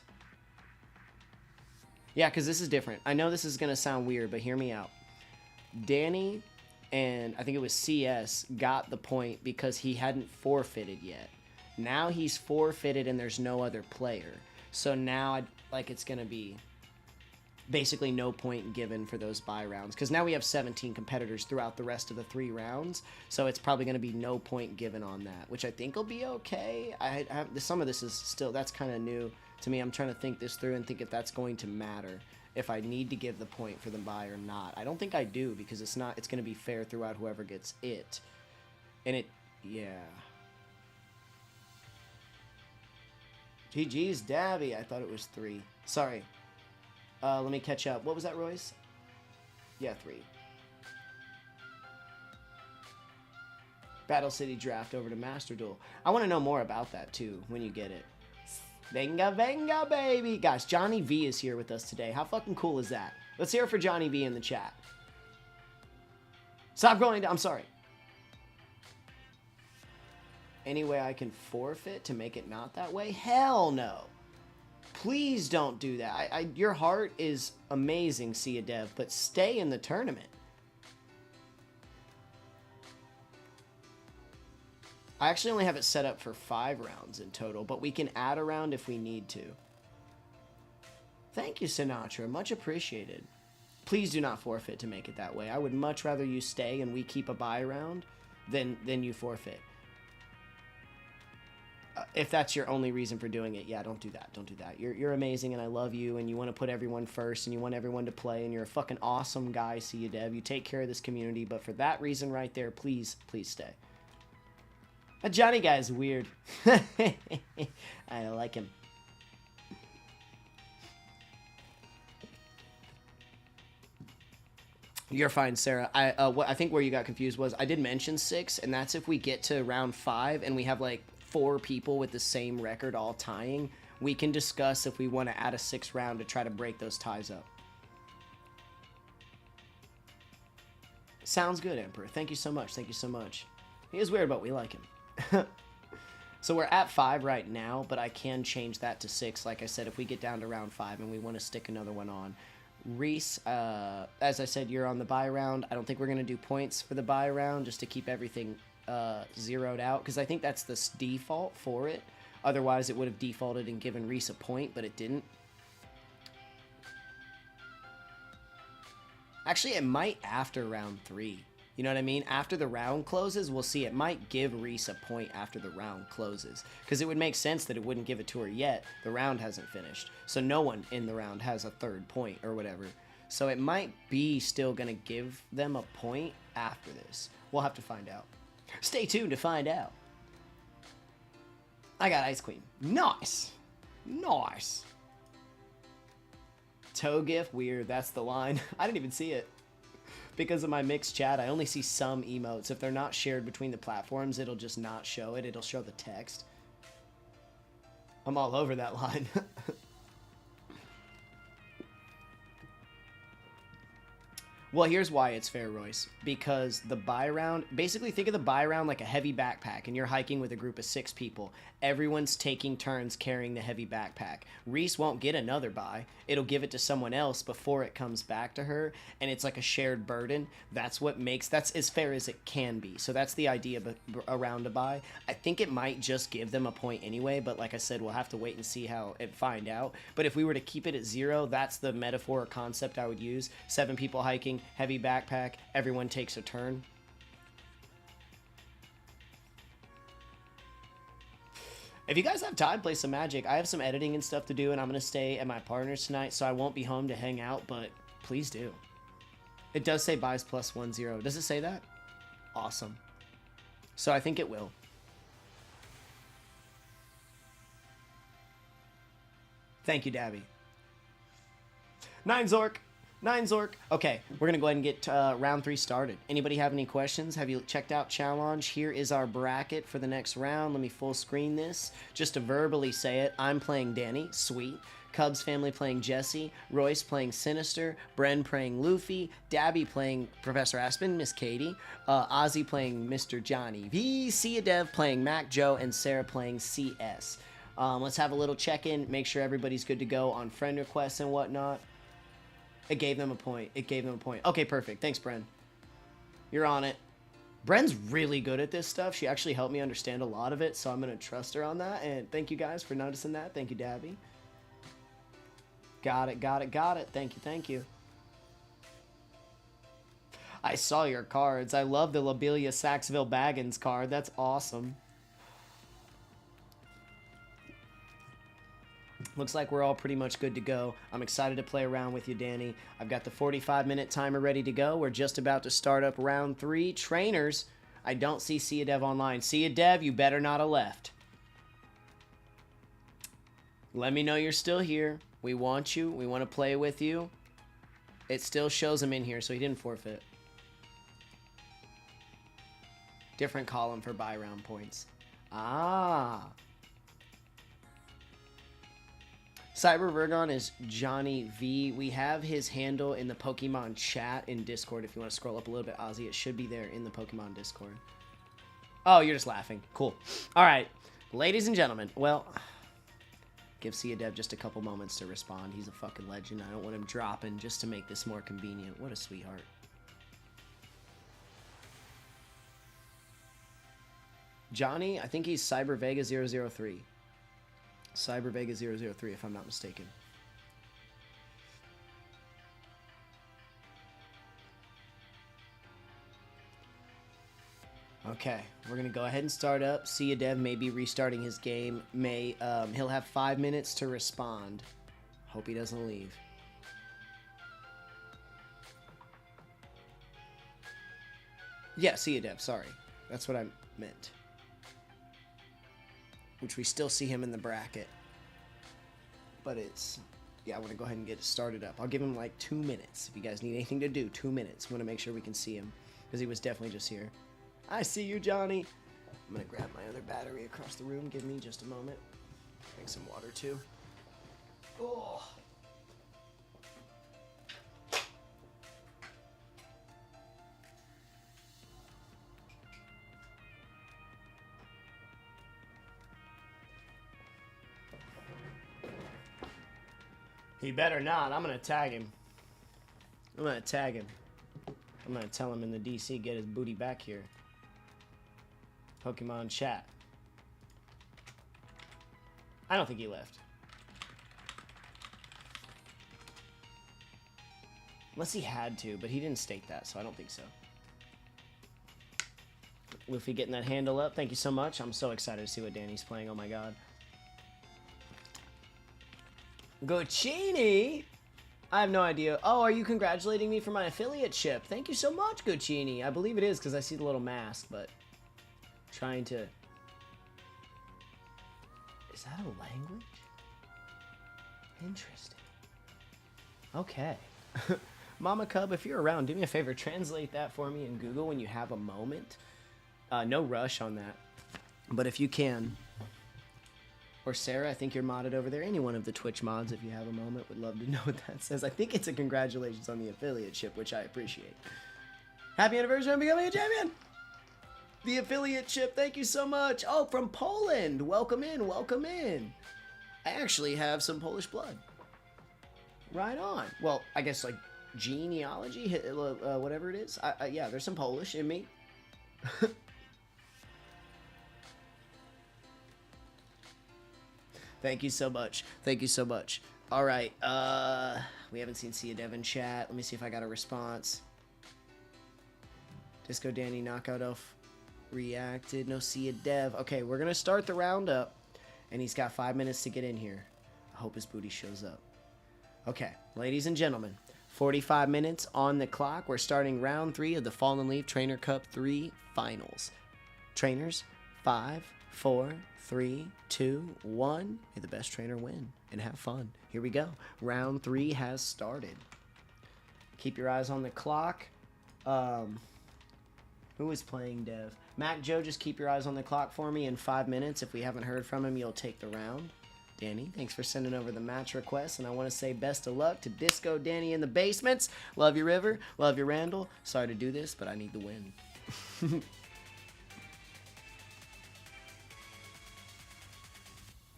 yeah, because this is different. I know this is going to sound weird, but hear me out. Danny and I think it was CS got the point because he hadn't forfeited yet. Now he's forfeited and there's no other player. So now, it's going to be basically no point given for those bye rounds. Because now we have 17 competitors throughout the rest of the 3 rounds. So it's probably going to be no point given on that, which I think will be okay. Some of this is still, that's kind of new to me. I'm trying to think this through and think if that's going to matter. If I need to give the point for the bye or not. I don't think I do because it's going to be fair throughout whoever gets it. And yeah. GG's Dabby. I thought it was 3. Sorry. Let me catch up. What was that, Royce? Yeah, 3. Battle City draft over to Master Duel. I want to know more about that, too, when you get it. Venga, venga, baby. Guys, Johnny V is here with us today. How fucking cool is that? Let's hear it for Johnny V in the chat. Stop going down. I'm sorry. Any way I can forfeit to make it not that way? Hell no. Please don't do that. Your heart is amazing, Sia Dev, but stay in the tournament. I actually only have it set up for 5 rounds in total, but we can add a round if we need to. Thank you, Sinatra. Much appreciated. Please do not forfeit to make it that way. I would much rather you stay and we keep a bye round than you forfeit. If that's your only reason for doing it, yeah, don't do that. Don't do that. You're amazing, and I love you, and you want to put everyone first, and you want everyone to play, and you're a fucking awesome guy, Sia Dev. You take care of this community, but for that reason right there, please, please stay. That Johnny guy is weird. I like him. You're fine, Sarah. I think where you got confused was I did mention 6, and that's if we get to round 5 and we have like 4 people with the same record all tying. We can discuss if we want to add a 6th round to try to break those ties up. Sounds good, Emperor. Thank you so much. Thank you so much. He is weird, but we like him. So we're at 5 right now, but I can change that to 6. Like I said, if we get down to round 5 and we want to stick another one on. Reese, as I said, you're on the bye round. I don't think we're going to do points for the bye round just to keep everything zeroed out, because I think that's the default for it. Otherwise, it would have defaulted and given Reese a point, but it didn't. Actually, it might after round 3. You know what I mean? After the round closes, we'll see. It might give Reese a point after the round closes. Because it would make sense that it wouldn't give it to her yet. The round hasn't finished. So no one in the round has a 3rd point or whatever. So it might be still going to give them a point after this. We'll have to find out. Stay tuned to find out. I got Ice Queen. Nice. Nice. Toe gif, weird. That's the line. I didn't even see it. Because of my mixed chat, I only see some emotes. If they're not shared between the platforms, it'll just not show it. It'll show the text. I'm all over that line. Well, here's why it's fair, Royce. Because the bye round, basically think of the bye round like a heavy backpack, and you're hiking with a group of 6 people. Everyone's taking turns carrying the heavy backpack. Reese won't get another bye. It'll give it to someone else before it comes back to her, and it's like a shared burden. That's as fair as it can be. So that's the idea around a bye. I think it might just give them a point anyway, but like I said, we'll have to wait and see find out. But if we were to keep it at 0, that's the metaphor or concept I would use. 7 people hiking, heavy backpack, everyone takes a turn. If you guys have time, play some Magic. I have some editing and stuff to do, and I'm going to stay at my partner's tonight, so I won't be home to hang out, but please do. It does say buys +10. Does it say that? Awesome. So I think it will. Thank you, Dabby. 9 Zork. 9 Zork. Okay, we're going to go ahead and get round 3 started. Anybody have any questions? Have you checked out challenge? Here is our bracket for the next round. Let me full screen this. Just to verbally say it, I'm playing Danny. Sweet. Cubs family playing Jesse. Royce playing Sinister. Bren playing Luffy. Dabby playing Professor Aspen, Miss Katie. Ozzy playing Mr. Johnny V. Sia Dev playing Mac Joe. And Sarah playing CS. Let's have a little check-in, make sure everybody's good to go on friend requests and whatnot. It gave them a point. It gave them a point. Okay, perfect. Thanks, Bren. You're on it. Bren's really good at this stuff. She actually helped me understand a lot of it, so I'm going to trust her on that. And thank you guys for noticing that. Thank you, Dabby. Got it, got it, got it. Thank you, thank you. I saw your cards. I love the Lobelia Saxville Baggins card. That's awesome. Looks like we're all pretty much good to go. I'm excited to play around with you, Danny. I've got the 45-minute timer ready to go. We're just about to start up round 3. Trainers, I don't see Sia Dev online. Sia Dev, you better not have left. Let me know you're still here. We want you. We want to play with you. It still shows him in here, so he didn't forfeit. Different column for buy round points. Ah. Cyber Virgon is Johnny V. We have his handle in the Pokemon chat in Discord. If you want to scroll up a little bit, Ozzy, it should be there in the Pokemon Discord. Oh, you're just laughing. Cool. All right. Ladies and gentlemen, well, give Sia Dev just a couple moments to respond. He's a fucking legend. I don't want him dropping just to make this more convenient. What a sweetheart. Johnny, I think he's Cyber Vega 003. Cyber Vega 003, if I'm not mistaken. Okay, we're gonna go ahead and start up. Sia Dev may be restarting his game. He'll have 5 minutes to respond. Hope he doesn't leave. Yeah, Sia Dev, sorry. That's what I meant. Which we still see him in the bracket. But it's... Yeah, I want to go ahead and get it started up. I'll give him like 2 minutes. If you guys need anything to do, 2 minutes. I want to make sure we can see him. Because he was definitely just here. I see you, Johnny. I'm going to grab my other battery across the room. Give me just a moment. Drink some water, too. Oh... He better not. I'm going to tag him. I'm going to tag him. I'm going to tell him in the DC, get his booty back here. Pokemon chat. I don't think he left. Unless he had to, but he didn't state that, so I don't think so. Luffy getting that handle up. Thank you so much. I'm so excited to see what Danny's playing. Oh my god. Gochini? I have no idea. Oh, are you congratulating me for my affiliate ship? Thank you so much, Gochini. I believe it is because I see the little mask, but trying to... Is that a language? Interesting. Okay. Mama Cub, if you're around, do me a favor. Translate that for me in Google when you have a moment. No rush on that. But if you can... Or Sarah, I think you're modded over there. Any one of the Twitch mods, if you have a moment, would love to know what that says. I think it's a congratulations on the affiliate ship, which I appreciate. Happy anniversary on becoming a champion! The affiliate ship, thank you so much. Oh, from Poland. Welcome in, welcome in. I actually have some Polish blood. Right on. Well, I guess like genealogy, whatever it is. Yeah, there's some Polish in me. Thank you so much. Thank you so much. All right. We haven't seen Sia Dev in chat. Let me see if I got a response. Disco Danny Knockout Elf reacted. No Sia Dev. Okay, we're going to start the roundup. And he's got 5 minutes to get in here. I hope his booty shows up. Okay, ladies and gentlemen. 45 minutes on the clock. We're starting round 3 of the Fallen Leaf Trainer Cup 3 finals. Trainers, 5, 4, 3, 2, 1. May the best trainer win and have fun. Here we go. Round 3 has started. Keep your eyes on the clock. Who is playing Dev? Mac Joe, just keep your eyes on the clock for me. In 5 minutes, if we haven't heard from him, you'll take the round. Danny, thanks for sending over the match request, and I want to say best of luck to Disco Danny in the basements. Love you, River. Love you, Randall. Sorry to do this, but I need the win.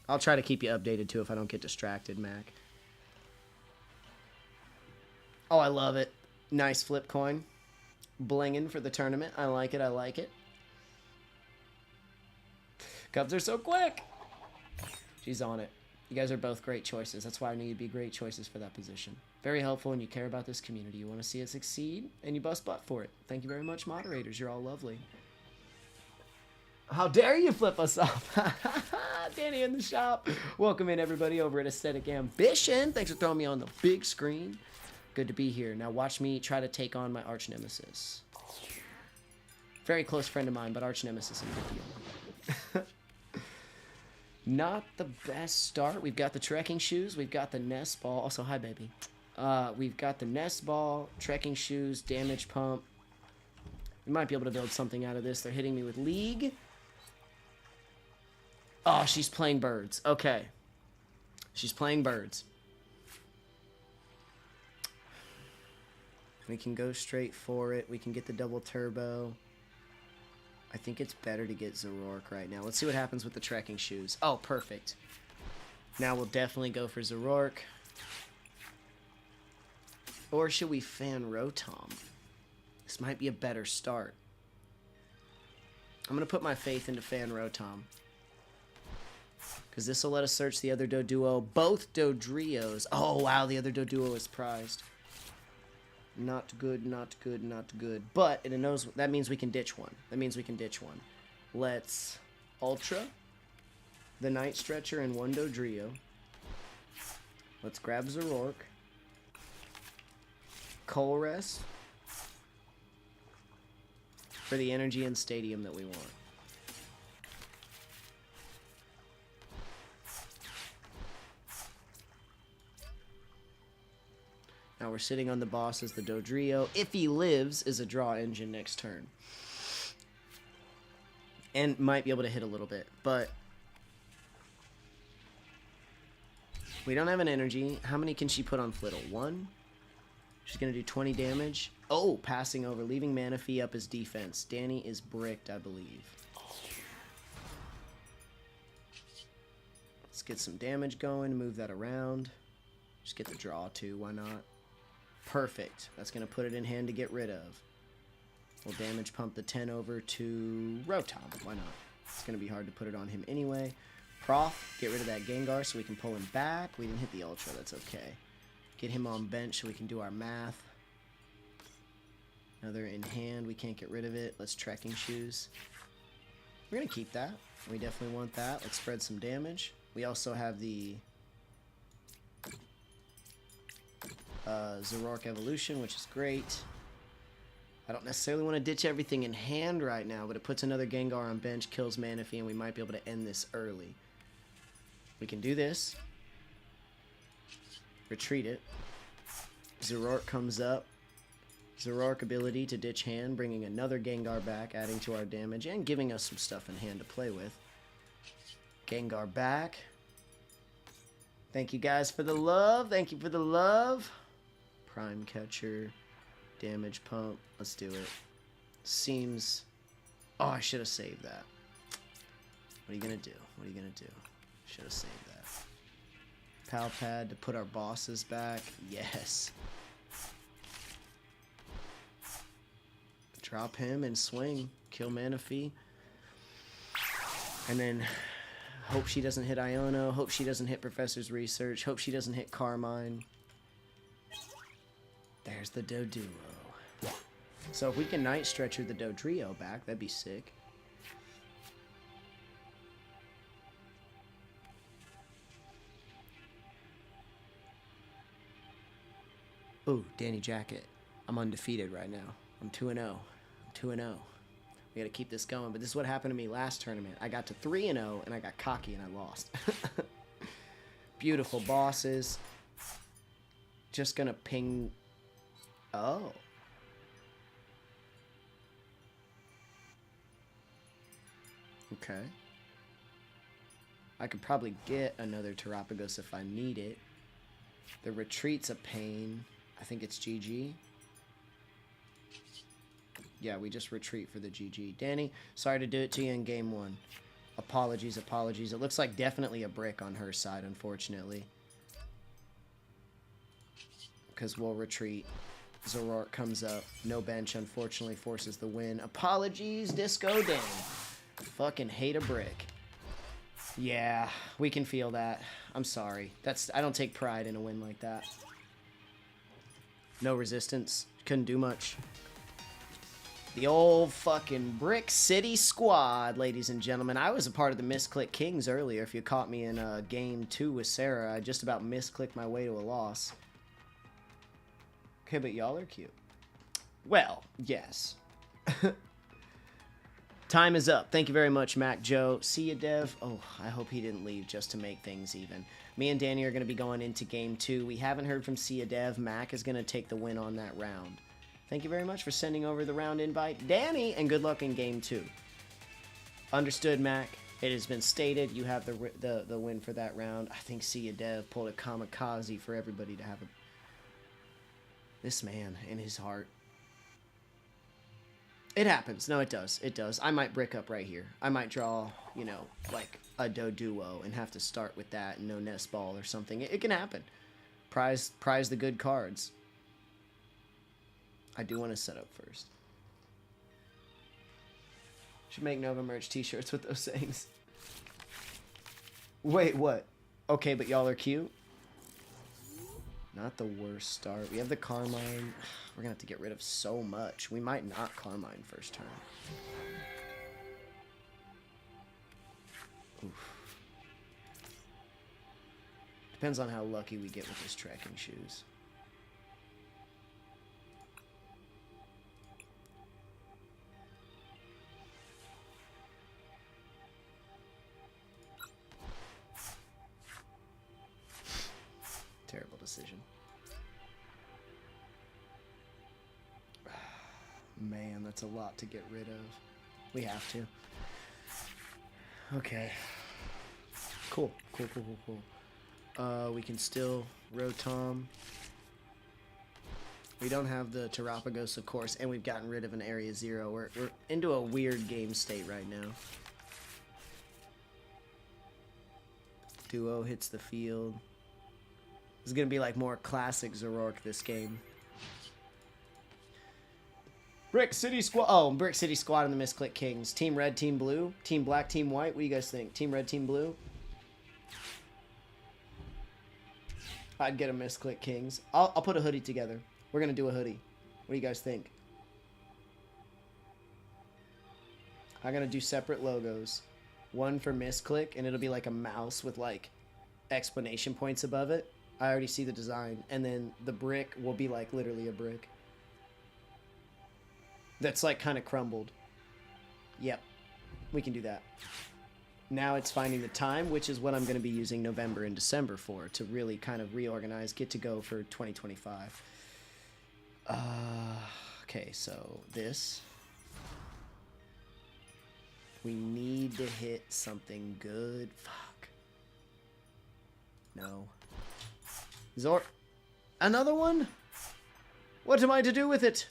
I'll try to keep you updated, too, if I don't get distracted, Mac. Oh, I love it. Nice flip coin. Blinging for the tournament. I like it. I like it. Cubs are so quick. She's on it. You guys are both great choices. That's why I need to be great choices for that position. Very helpful, and you care about this community. You want to see it succeed, and you bust butt for it. Thank you very much, moderators. You're all lovely. How dare you flip us off? Danny in the shop. Welcome in, everybody, over at Aesthetic Ambition. Thanks for throwing me on the big screen. Good to be here. Now watch me try to take on my arch nemesis. Very close friend of mine, but arch nemesis in the deal. Not the best start. We've got the trekking shoes. We've got the nest ball. Also, hi, baby. We've got the nest ball, trekking shoes, damage pump. We might be able to build something out of this. They're hitting me with League. Oh, she's playing birds. Okay. She's playing birds. We can go straight for it. We can get the double turbo. I think it's better to get Zoroark right now. Let's see what happens with the trekking shoes. Oh, perfect. Now we'll definitely go for Zoroark. Or should we fan Rotom? This might be a better start. I'm going to put my faith into fan Rotom. Because this will let us search the other Doduo. Both Dodrios. Oh, wow, the other Doduo is prized. Not good, not good, not good. But it knows that means we can ditch one. That means we can ditch one. Let's Ultra the Night Stretcher and one Dodrio. Let's grab Zoroark. Colress for the energy and stadium that we want. Now we're sitting on the boss as the Dodrio. If he lives, is a draw engine next turn. And might be able to hit a little bit, but we don't have an energy. How many can she put on Flittle? 1? She's going to do 20 damage. Oh, passing over, leaving Manaphy up as defense. Danny is bricked, I believe. Let's get some damage going, move that around. Just get the draw too, why not? Perfect. That's going to put it in hand to get rid of. We'll damage pump the 10 over to Rotom. Why not? It's going to be hard to put it on him anyway. Prof, get rid of that Gengar so we can pull him back. We didn't hit the Ultra, that's okay. Get him on bench so we can do our math. Another in hand, we can't get rid of it. Let's trekking shoes. We're going to keep that. We definitely want that. Let's spread some damage. We also have the Zoroark Evolution, which is great. I don't necessarily want to ditch everything in hand right now, but it puts another Gengar on bench, kills Manaphy, and we might be able to end this early. We can do this. Retreat it. Zoroark comes up. Zoroark ability to ditch hand, bringing another Gengar back, adding to our damage, and giving us some stuff in hand to play with. Gengar back. Thank you guys for the love. Thank you for the love. Prime Catcher. Damage pump. Let's do it. Seems... Oh, I should have saved that. What are you going to do? What are you going to do? Should have saved that. Pal Pad to put our bosses back. Yes. Drop him and swing. Kill Manaphy. And then hope she doesn't hit Iono. Hope she doesn't hit Professor's Research. Hope she doesn't hit Carmine. There's the Doduo. So if we can Night Stretcher the Dodrio back, that'd be sick. Ooh, Danny Jacket. I'm undefeated right now. I'm 2-0. I'm 2-0. We got to keep this going. But this is what happened to me last tournament. I got to 3-0, and I got cocky, and I lost. Beautiful bosses. Just going to ping... Oh. Okay. I could probably get another Terapagos if I need it. The retreat's a pain. I think it's GG. Yeah, we just retreat for the GG. Danny, sorry to do it to you in game 1. Apologies, apologies. It looks like definitely a brick on her side, unfortunately. Because we'll retreat. Zorork comes up. No bench, unfortunately, forces the win. Apologies, Disco Danny. Fucking hate a brick. Yeah, we can feel that. I'm sorry. I don't take pride in a win like that. No resistance. Couldn't do much. The old fucking Brick City squad, ladies and gentlemen. I was a part of the Misclick Kings earlier. If you caught me in game 2 with Sarah, I just about misclicked my way to a loss. Okay, but y'all are cute. Well, yes. Time is up. Thank you very much, Mac Joe. See you, Dev. Oh, I hope he didn't leave just to make things even. Me and Danny are going to be going into game 2. We haven't heard from Sia Dev. Mac is going to take the win on that round. Thank you very much for sending over the round invite, Danny, and good luck in game 2. Understood, Mac. It has been stated you have the win for that round. I think Sia Dev pulled a kamikaze for everybody to have a... This man in his heart. It happens. No, it does. It does. I might brick up right here. I might draw, you know, like a Doduo and have to start with that and no nest ball or something. It can happen. Prize the good cards. I do want to set up first. Should make Nova merch t-shirts with those sayings. Wait, what? Okay, but y'all are cute? Not the worst start. We have the Carmine. We're going to have to get rid of so much. We might not Carmine first turn. Oof. Depends on how lucky we get with his trekking shoes. Terrible decision. Man, that's a lot to get rid of. We have to. Okay. Cool. We can still Rotom. We don't have the Terapagos, of course, and we've gotten rid of an Area 0. We're into a weird game state right now. Duo hits the field. This is going to be like more classic Zorork this game. Brick City Squad. Oh, Brick City Squad and the Misclick Kings. Team Red, Team Blue. Team Black, Team White. What do you guys think? Team Red, Team Blue? I'd get a Misclick Kings. I'll put a hoodie together. We're going to do a hoodie. What do you guys think? I'm going to do separate logos. One for Misclick, and it'll be like a mouse with like explanation points above it. I already see the design. And then the brick will be like literally a brick. That's like kind of crumbled. Yep. We can do that. Now it's finding the time, which is what I'm going to be using November and December for, to really kind of reorganize, get to go for 2025. Okay, so this. We need to hit something good. Fuck. No. Another one? What am I to do with it?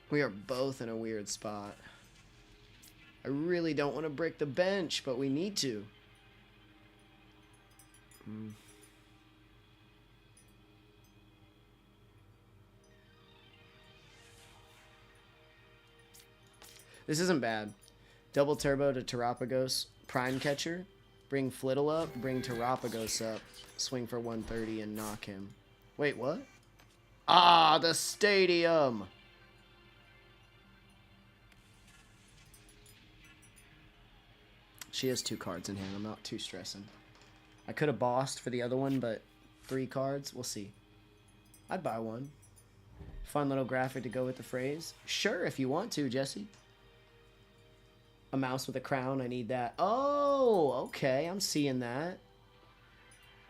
We are both in a weird spot. I really don't want to break the bench, but we need to. This isn't bad. Double turbo to Terapagos. Prime catcher. Bring Flittle up. Bring Terapagos up. Swing for 130 and knock him. Wait, what? Ah, the stadium! She has 2 cards in hand. I'm not too stressing. I could have bossed for the other one, but 3 cards. We'll see. I'd buy one. Fun little graphic to go with the phrase. Sure, if you want to, Jesse. A mouse with a crown. I need that. Oh, okay. I'm seeing that.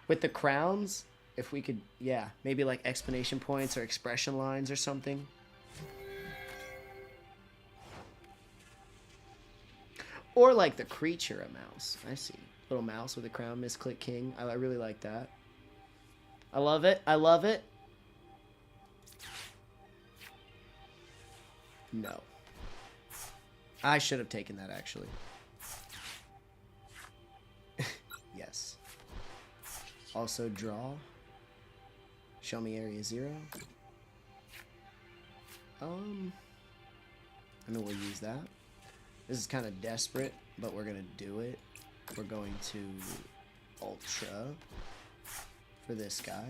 With the crowns, if we could, yeah, maybe like explanation points or expression lines or something. Or like the creature, a mouse. I see. Little mouse with a crown, misclick king. I really like that. I love it. I love it. No. I should have taken that, actually. Yes. Also draw. Show me area 0. I mean, we'll use that. This is kind of desperate, but we're going to do it. We're going to Ultra for this guy.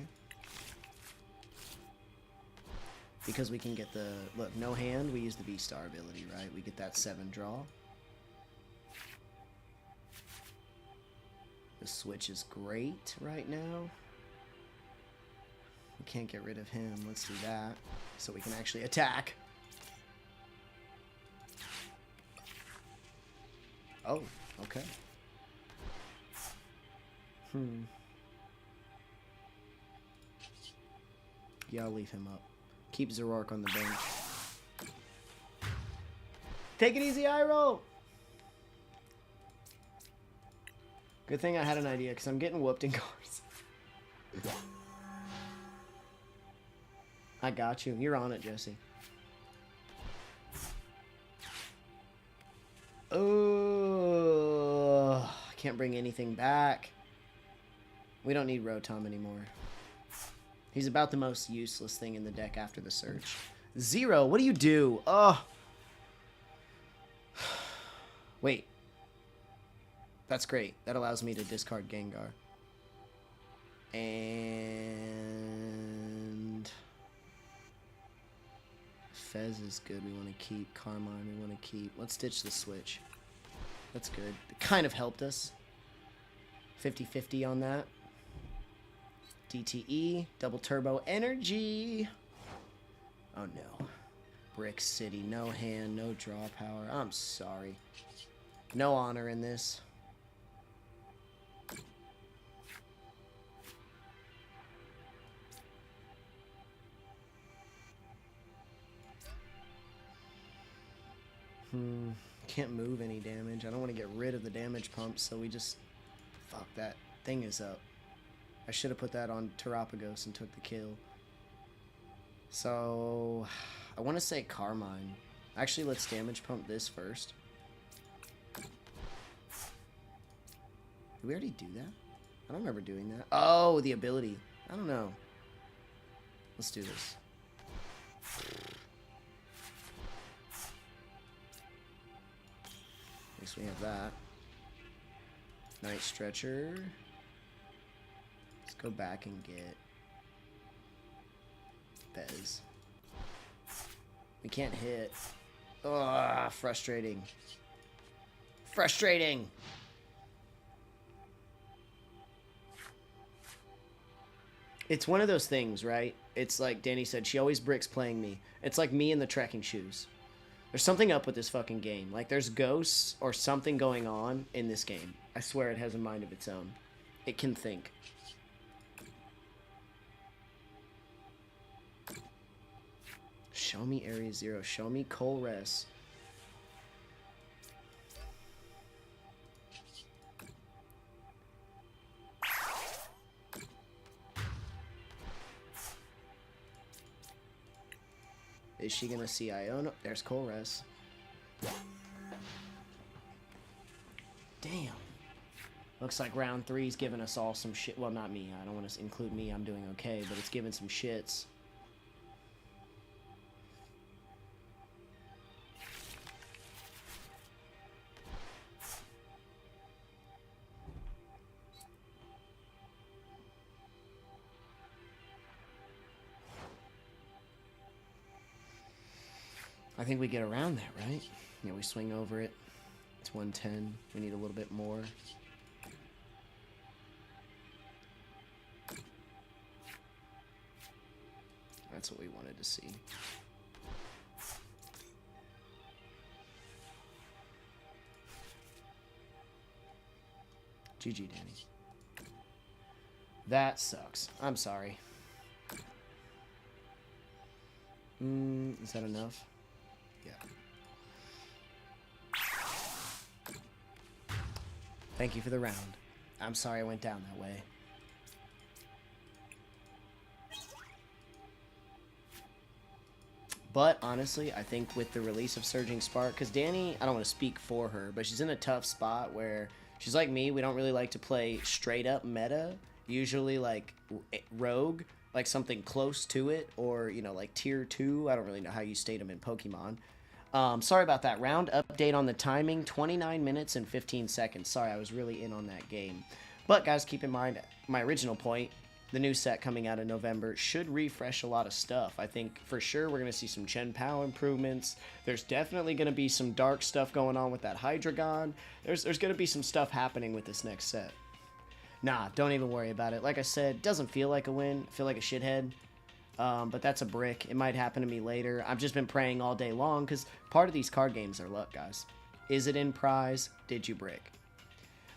Because we can get the... Look, no hand, we use the V-Star ability, right? We get that 7 draw. The switch is great right now. We can't get rid of him. Let's do that. So we can actually attack. Oh, okay. Yeah, I'll leave him up. Keep Zoroark on the bench. Take it easy, Iroh! Good thing I had an idea, because I'm getting whooped in cards. I got you. You're on it, Jesse. Oh, I can't bring anything back. We don't need Rotom anymore. He's about the most useless thing in the deck after the search. 0, what do you do? Oh. Wait. That's great. That allows me to discard Gengar. And... Fez is good. We want to keep. Carmine we want to keep. Let's ditch the switch. That's good. It kind of helped us. 50-50 on that. DTE. Double Turbo Energy. Oh no. Brick City. No hand. No draw power. I'm sorry. No honor in this. Can't move any damage. I don't want to get rid of the damage pump, so we just... Fuck, that thing is up. I should have put that on Terapagos and took the kill. So... I want to say Carmine. Actually, let's damage pump this first. Did we already do that? I don't remember doing that. Oh, the ability. I don't know. Let's do this. At least we have that. Night Stretcher. Let's go back and get Bez. We can't hit. Ugh, frustrating. Frustrating! It's one of those things, right? It's like Danny said, she always bricks playing me. It's like me in the trekking shoes. There's something up with this fucking game. Like, there's ghosts or something going on in this game. I swear it has a mind of its own. It can think. Show me Area 0. Show me Colress. Is she gonna see Iono? There's Colress. Damn. Looks like round 3's giving us all some shit. Well, not me. I don't want to include me. I'm doing okay, but it's giving some shits. I think we get around that, right? Yeah, we swing over it. It's 110. We need a little bit more. That's what we wanted to see. GG, Danny. That sucks. I'm sorry. Is that enough? Yeah. Thank you for the round. I'm sorry I went down that way. But honestly, I think with the release of Surging Spark, because Danny, I don't want to speak for her, but she's in a tough spot where she's like me. We don't really like to play straight up meta. Usually like rogue, like something close to it, or, you know, like tier 2. I don't really know how you state them in Pokemon. Sorry about that. Round update on the timing, 29 minutes and 15 seconds. Sorry, I was really in on that game. But guys, keep in mind my original point. The new set coming out in November should refresh a lot of stuff. I think for sure we're going to see some Gen Pow improvements. There's definitely going to be some dark stuff going on with that Hydreigon. There's going to be some stuff happening with this next set. Nah, don't even worry about it. Like I said, doesn't feel like a win. I feel like a shithead. But that's a brick. It might happen to me later. I've just been praying all day long because part of these card games are luck, guys. Is it in prize? Did you brick?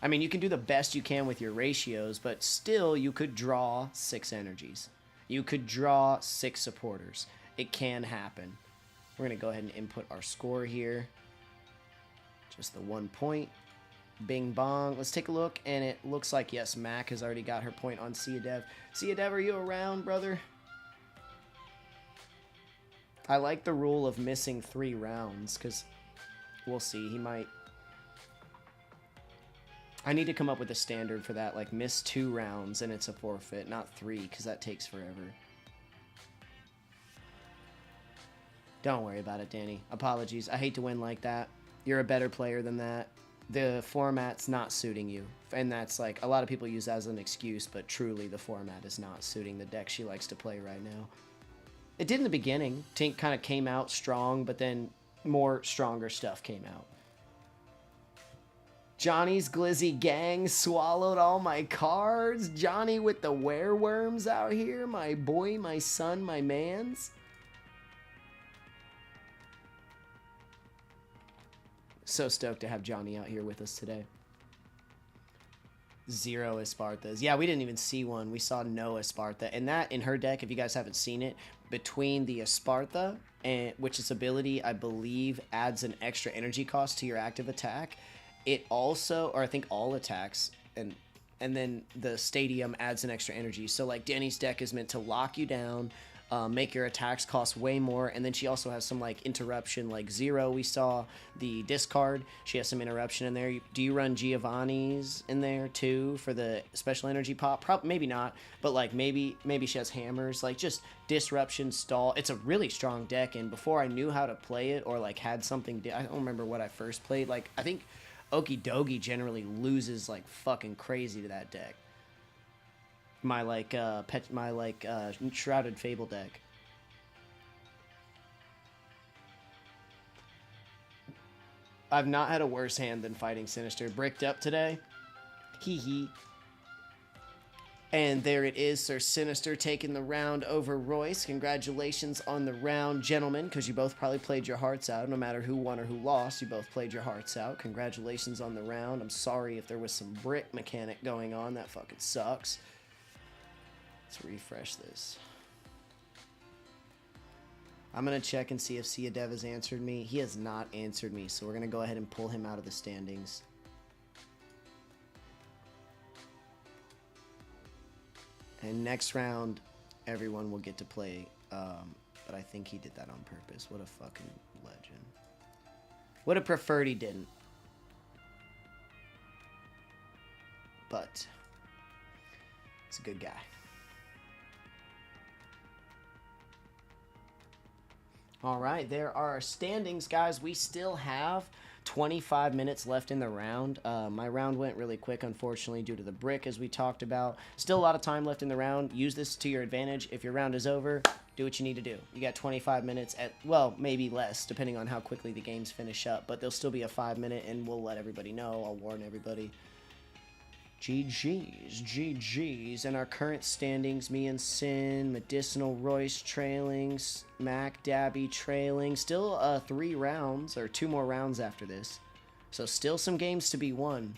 I mean, you can do the best you can with your ratios, but still you could draw 6 energies. You could draw 6 supporters. It can happen. We're going to go ahead and input our score here. Just the 1 point. Bing bong. Let's take a look, and it looks like, yes, Mac has already got her point on Sia Dev. Sia Dev, are you around, brother? I like the rule of missing 3 rounds, because we'll see. He might... I need to come up with a standard for that, like miss 2 rounds and it's a forfeit, not 3, because that takes forever. Don't worry about it, Danny. Apologies. I hate to win like that. You're a better player than that. The format's not suiting you. And that's like, a lot of people use that as an excuse, but truly the format is not suiting the deck she likes to play right now. It did in the beginning. Tink kind of came out strong, but then more stronger stuff came out. Johnny's Glizzy gang swallowed all my cards. Johnny with the wereworms out here. My boy, my son, my mans. So stoked to have Johnny out here with us today. 0 Espartas. Yeah, we didn't even see one. We saw no Esparta. And that, in her deck, if you guys haven't seen it, between the Esparta, and which its ability, I believe, adds an extra energy cost to your active attack. It also, or I think all attacks, and then the stadium adds an extra energy. So like Danny's deck is meant to lock you down, make your attacks cost way more, and then she also has some like interruption, like 0. We saw the discard. She has some interruption in there. Do you run Giovanni's in there too for the special energy pop? Probably, maybe not, but like maybe she has hammers, like just disruption, stall. It's a really strong deck, and before I knew how to play it or like had something, I don't remember what I first played. Like I think Okie Dokie generally loses like fucking crazy to that deck. My Shrouded Fable deck. I've not had a worse hand than fighting Sinister. Bricked up today. Hee hee. And there it is, Sir Sinister taking the round over Royce. Congratulations on the round, gentlemen, because you both probably played your hearts out. No matter who won or who lost, you both played your hearts out. Congratulations on the round. I'm sorry if there was some brick mechanic going on. That fucking sucks. Let's refresh this. I'm going to check and see if Sia Dev has answered me. He has not answered me, so we're going to go ahead and pull him out of the standings. And next round, everyone will get to play, but I think he did that on purpose. What a fucking legend. Would have preferred he didn't. But he's a good guy. All right, there are our standings, guys. We still have 25 minutes left in the round. My round went really quick, unfortunately, due to the brick, as we talked about. Still a lot of time left in the round. Use this to your advantage. If your round is over, do what you need to do. You got 25 minutes at, well, maybe less, depending on how quickly the games finish up. But there'll still be a 5-minute, and we'll let everybody know. I'll warn everybody. GG's. And our current standings, me and Sin, Medicinal Royce trailing, Mac Dabby trailing. Still 3 rounds, or 2 more rounds after this. So still some games to be won.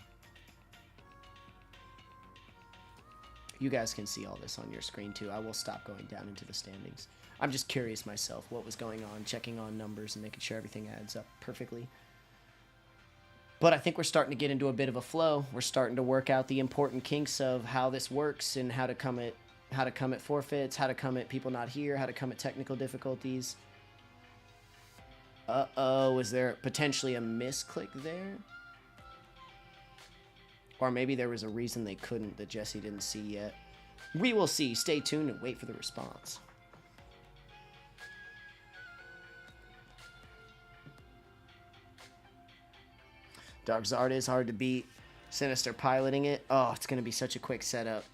You guys can see all this on your screen too. I will stop going down into the standings. I'm just curious myself what was going on, checking on numbers and making sure everything adds up perfectly. But I think we're starting to get into a bit of a flow. We're starting to work out the important kinks of how this works and how to come at forfeits, how to come at people not here, how to come at technical difficulties. Uh-oh, is there potentially a misclick there? Or maybe there was a reason they couldn't that Jesse didn't see yet. We will see. Stay tuned and wait for the response. Dark Zard is hard to beat. Sinister piloting it. Oh, it's going to be such a quick setup.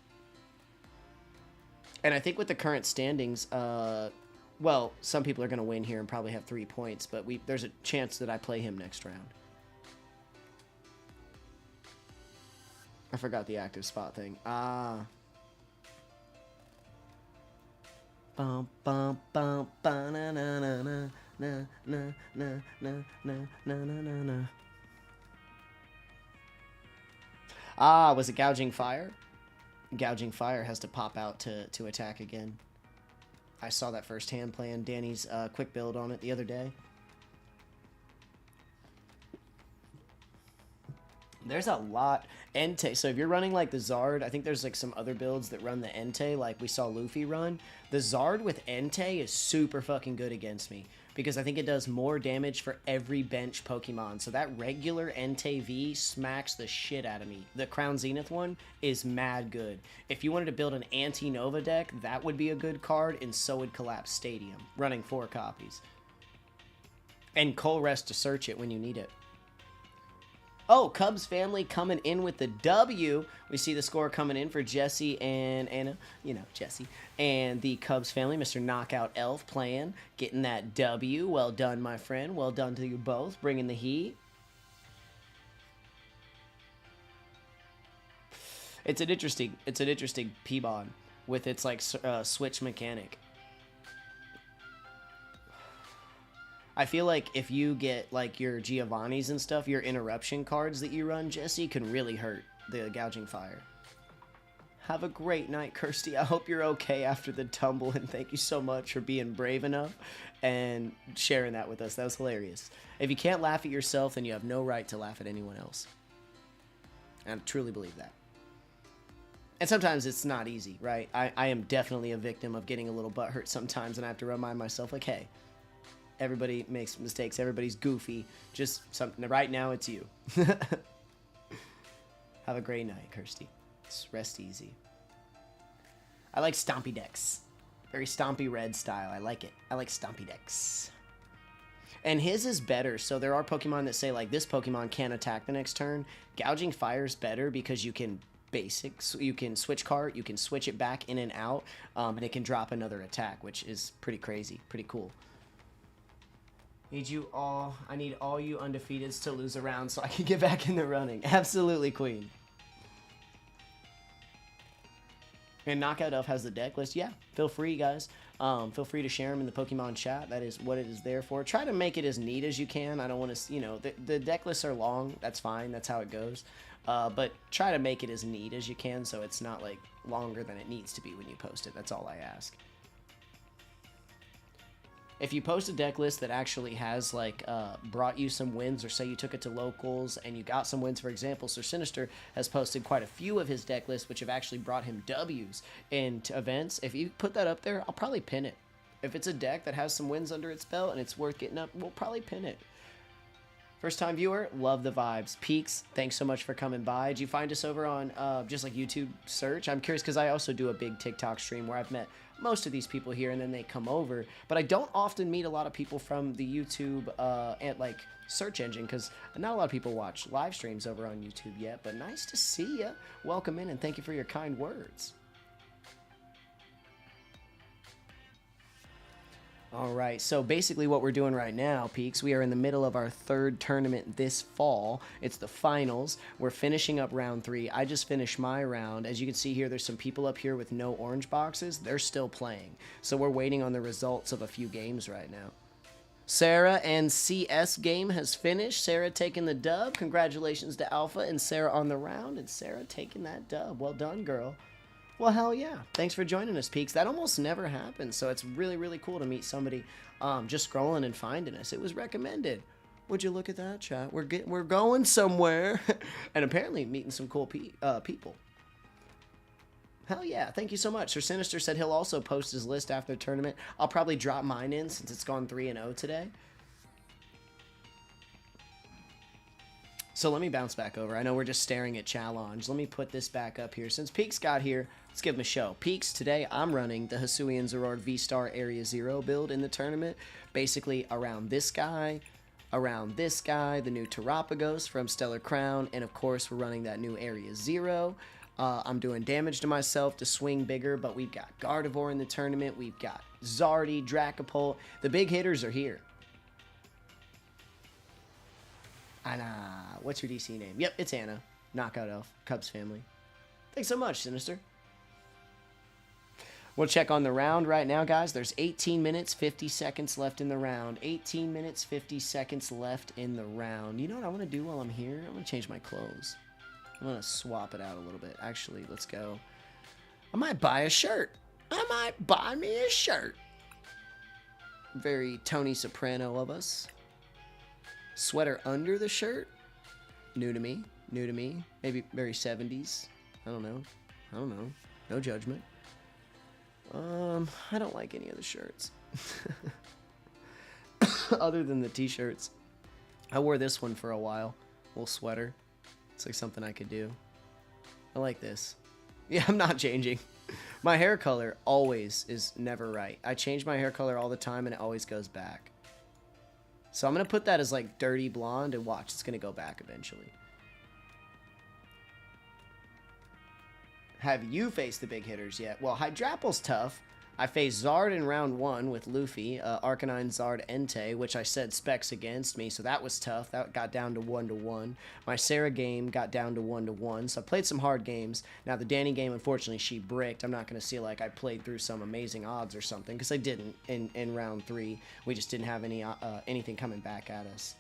And I think with the current standings, well, some people are going to win here and probably have 3 points, but there's a chance that I play him next round. I forgot the active spot thing. Ah. Bum bum bum ba na na na na na na na na na na na na. Ah, was it Gouging Fire? Gouging Fire has to pop out to attack again. I saw that firsthand playing Danny's quick build on it the other day. There's a lot. Entei. So if you're running like the Zard, I think there's like some other builds that run the Entei like we saw Luffy run. The Zard with Entei is super fucking good against me because I think it does more damage for every bench Pokemon. So that regular Entei V smacks the shit out of me. The Crown Zenith one is mad good. If you wanted to build an Anti-Nova deck, that would be a good card, and so would Collapse Stadium, running 4 copies. And Cole Rest to search it when you need it. Oh, Cubs family coming in with the W. We see the score coming in for Jesse and Anna. You know, Jesse. And the Cubs family, Mr. Knockout Elf playing. Getting that W. Well done, my friend. Well done to you both. Bringing the heat. It's an interesting P-Bon with its, like, switch mechanic. I feel like if you get, like, your Giovanni's and stuff, your interruption cards that you run, Jesse, can really hurt the Gouging Fire. Have a great night, Kirsty. I hope you're okay after the tumble, and thank you so much for being brave enough and sharing that with us. That was hilarious. If you can't laugh at yourself, then you have no right to laugh at anyone else. And I truly believe that. And sometimes it's not easy, right? I am definitely a victim of getting a little butthurt sometimes, and I have to remind myself, like, hey, everybody makes mistakes. Everybody's goofy. Just something. Right now, it's you. Have a great night, Kirsty. Just rest easy. I like stompy decks. Very stompy red style. I like it. I like stompy decks. And his is better. So there are Pokemon that say, like, this Pokemon can't attack the next turn. Gouging Fire's better because you can you can switch card. You can switch it back in and out. And it can drop another attack, which is pretty crazy. Pretty cool. I need all you undefeateds to lose a round so I can get back in the running. Absolutely, Queen. And Knockout Elf has the deck list. Yeah, feel free, guys. Feel free to share them in the Pokemon chat. That is what it is there for. Try to make it as neat as you can. I don't want to, you know, the deck lists are long. That's fine. That's how it goes. But try to make it as neat as you can so it's not, like, longer than it needs to be when you post it. That's all I ask. If you post a deck list that actually has, like, brought you some wins, or say you took it to locals and you got some wins, for example, Sir Sinister has posted quite a few of his deck lists which have actually brought him W's in events. If you put that up there, I'll probably pin it. If it's a deck that has some wins under its belt and it's worth getting up, we'll probably pin it. First time viewer, love the vibes. Peaks, thanks so much for coming by. Did you find us over on just like YouTube search? I'm curious because I also do a big TikTok stream where I've met most of these people here and then they come over. But I don't often meet a lot of people from the YouTube and like search engine because not a lot of people watch live streams over on YouTube yet. But nice to see you. Welcome in and thank you for your kind words. All right, so basically what we're doing right now, Peaks, we are in the middle of our third tournament this fall. It's the finals. We're finishing up round 3. I just finished my round. As you can see here, there's some people up here with no orange boxes. They're still playing. So we're waiting on the results of a few games right now. Sarah and CS game has finished. Sarah taking the dub. Congratulations to Alpha and Sarah on the round, and Sarah taking that dub. Well done, girl. Well, hell yeah. Thanks for joining us, Peaks. That almost never happens, so it's really, really cool to meet somebody just scrolling and finding us. It was recommended. Would you look at that, chat? We're going somewhere. And apparently meeting some cool people. Hell yeah. Thank you so much. Sir Sinister said he'll also post his list after the tournament. I'll probably drop mine in since it's gone 3-0 today. So let me bounce back over. I know we're just staring at challenge. Let me put this back up here. Since Peaks got here, let's give him a show. Peaks, today I'm running the Hisuian Zerord V-Star Area 0 build in the tournament. Basically around this guy, the new Terapagos from Stellar Crown, and of course we're running that new Area 0. I'm doing damage to myself to swing bigger, but we've got Gardevoir in the tournament. We've got Zardy, Dracopult. The big hitters are here. Anna. What's your DC name? Yep, it's Anna. Knockout Elf. Cubs family. Thanks so much, Sinister. We'll check on the round right now, guys. There's 18 minutes, 50 seconds left in the round. 18 minutes, 50 seconds left in the round. You know what I want to do while I'm here? I'm going to change my clothes. I'm going to swap it out a little bit. Actually, let's go. I might buy a shirt. I might buy me a shirt. Very Tony Soprano of us. Sweater under the shirt. New to me. New to me. Maybe very 70s. I don't know. No judgment. I don't like any of the shirts. Other than the t-shirts. I wore this one for a while. Little sweater. It's like something I could do. I like this. Yeah, I'm not changing. My hair color always is never right. I change my hair color all the time and it always goes back. So I'm going to put that as like dirty blonde and watch. It's going to go back eventually. Have you faced the big hitters yet? Well, Hydrapple's tough. I faced Zard in round 1 with Luffy, Arcanine Zard Entei, which I said specs against me, so that was tough. That got down to 1-1. My Sarah game got down to 1-1, so I played some hard games. Now, the Danny game, unfortunately, she bricked. I'm not going to see like I played through some amazing odds or something, because I didn't in round 3. We just didn't have anything coming back at us.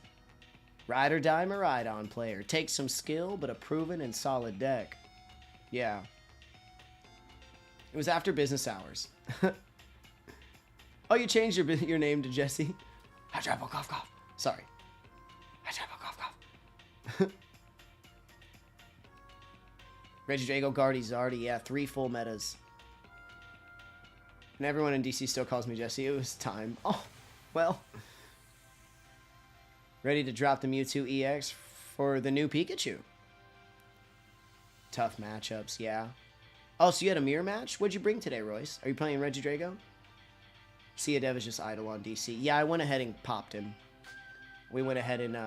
Ride or die Miraidon player. Takes some skill, but a proven and solid deck. Yeah. It was after business hours. Oh, you changed your name to Jesse? Hydrapple cough cough. Sorry. Hydrapple cough cough. Regidrago, Guardy, Zardy. Yeah, 3 full metas. And everyone in DC still calls me Jesse. It was time. Oh, well. Ready to drop the Mewtwo EX for the new Pikachu. Tough matchups, yeah. Oh, so you had a mirror match? What'd you bring today, Royce? Are you playing Regidrago? Sia Dev is just idle on DC. Yeah, I went ahead and popped him. We went ahead and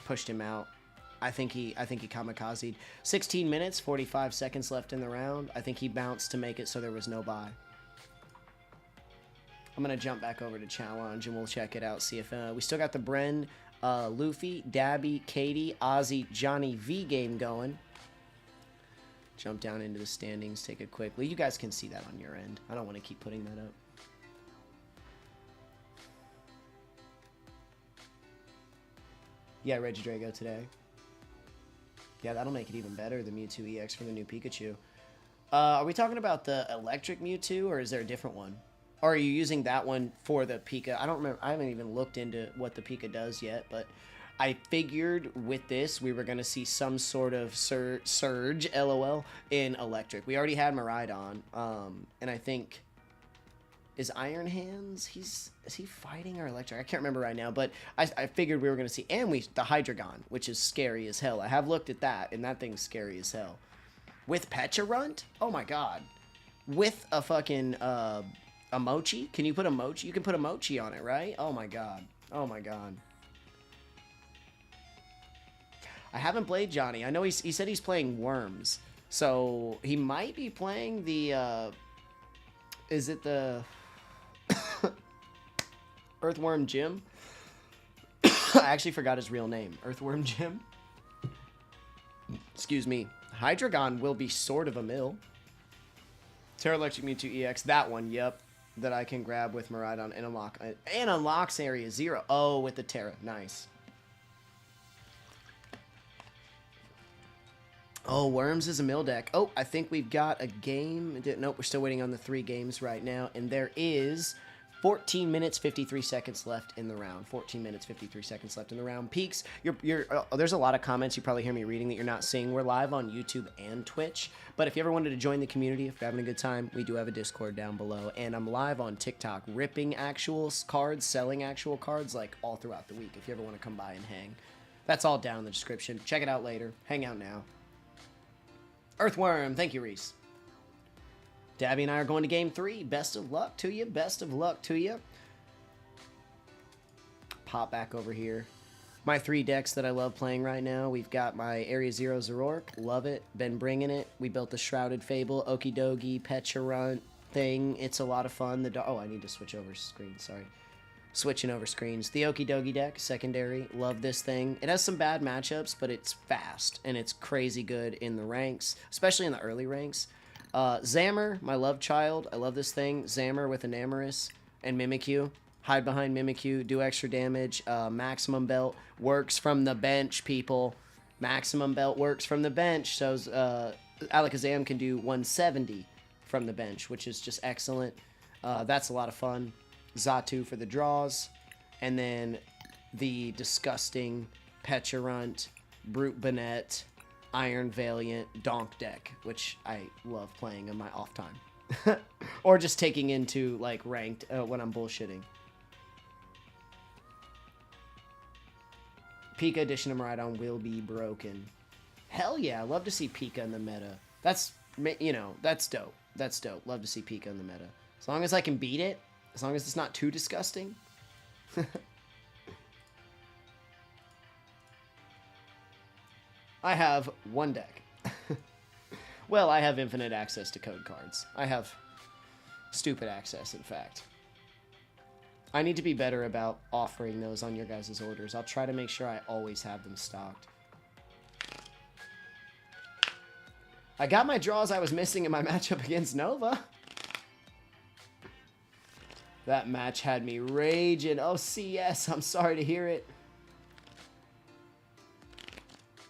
pushed him out. I think he kamikazed. 16 minutes, 45 seconds left in the round. I think he bounced to make it so there was no bye. I'm going to jump back over to challenge and we'll check it out. See if we still got the Bren, Luffy, Dabby, Katie, Ozzy, Johnny V game going. Jump down into the standings, take it quickly. You guys can see that on your end. I don't want to keep putting that up. Yeah, Regidrago today. Yeah, that'll make it even better, the Mewtwo EX for the new Pikachu. Are we talking about the electric Mewtwo, or is there a different one? Or are you using that one for the Pika? I don't remember. I haven't even looked into what the Pika does yet, but I figured with this we were going to see some sort of surge, LOL, in electric. We already had Miraidon, and I think... Is Iron Hands? Is he fighting or electric? I can't remember right now, but I figured we were going to see... And the Hydreigon, which is scary as hell. I have looked at that, and that thing's scary as hell. With Pecharunt? Oh my god. With a fucking a Mochi? Can you put a Mochi? You can put a Mochi on it, right? Oh my god. Oh my god. I haven't played Johnny. I know he said he's playing Worms. So he might be playing the... is it the... Earthworm Jim. I actually forgot his real name. Earthworm Jim. Excuse me. Hydreigon will be sort of a mill. Terra Electric Mewtwo EX. That one, yep. That I can grab with Miraidon and unlock. And unlocks Area 0. Oh, with the Terra. Nice. Oh, Worms is a mill deck. Oh, I think we've got a game. Nope, we're still waiting on the 3 games right now. And there is 14 minutes, 53 seconds left in the round. 14 minutes, 53 seconds left in the round. Peaks, there's a lot of comments you probably hear me reading that you're not seeing. We're live on YouTube and Twitch. But if you ever wanted to join the community, if you're having a good time, we do have a Discord down below. And I'm live on TikTok, ripping actual cards, selling actual cards, like all throughout the week. If you ever want to come by and hang. That's all down in the description. Check it out later. Hang out now. Earthworm, thank you, Reese. Dabby and I are going to game 3. Best of luck to you. Best of luck to you. Pop back over here. My 3 decks that I love playing right now. We've got my Area 0 Zoroark. Love it. Been bringing it. We built the Shrouded Fable, Okidogi, Pecharunt thing. It's a lot of fun. Oh, I need to switch over screen. Sorry. Switching over screens. The Okidogi deck, secondary. Love this thing. It has some bad matchups, but it's fast, and it's crazy good in the ranks, especially in the early ranks. Zammer, my love child. I love this thing. Zammer with Enamorus and Mimikyu. Hide behind Mimikyu. Do extra damage. Maximum Belt works from the bench, people. Maximum Belt works from the bench. So Alakazam can do 170 from the bench, which is just excellent. That's a lot of fun. Xatu for the draws, and then the disgusting Pecharunt, Brute Banette, Iron Valiant, Donk deck, which I love playing in my off time. Or just taking into, like, ranked when I'm bullshitting. Pika edition of Miraidon will be broken. Hell yeah, I love to see Pika in the meta. That's, you know, that's dope. That's dope. Love to see Pika in the meta. As long as I can beat it, as long as it's not too disgusting. I have 1 deck. Well, I have infinite access to code cards. I have stupid access, in fact. I need to be better about offering those on your guys' orders. I'll try to make sure I always have them stocked. I got my draws I was missing in my matchup against Nova. That match had me raging. Oh, CS, I'm sorry to hear it.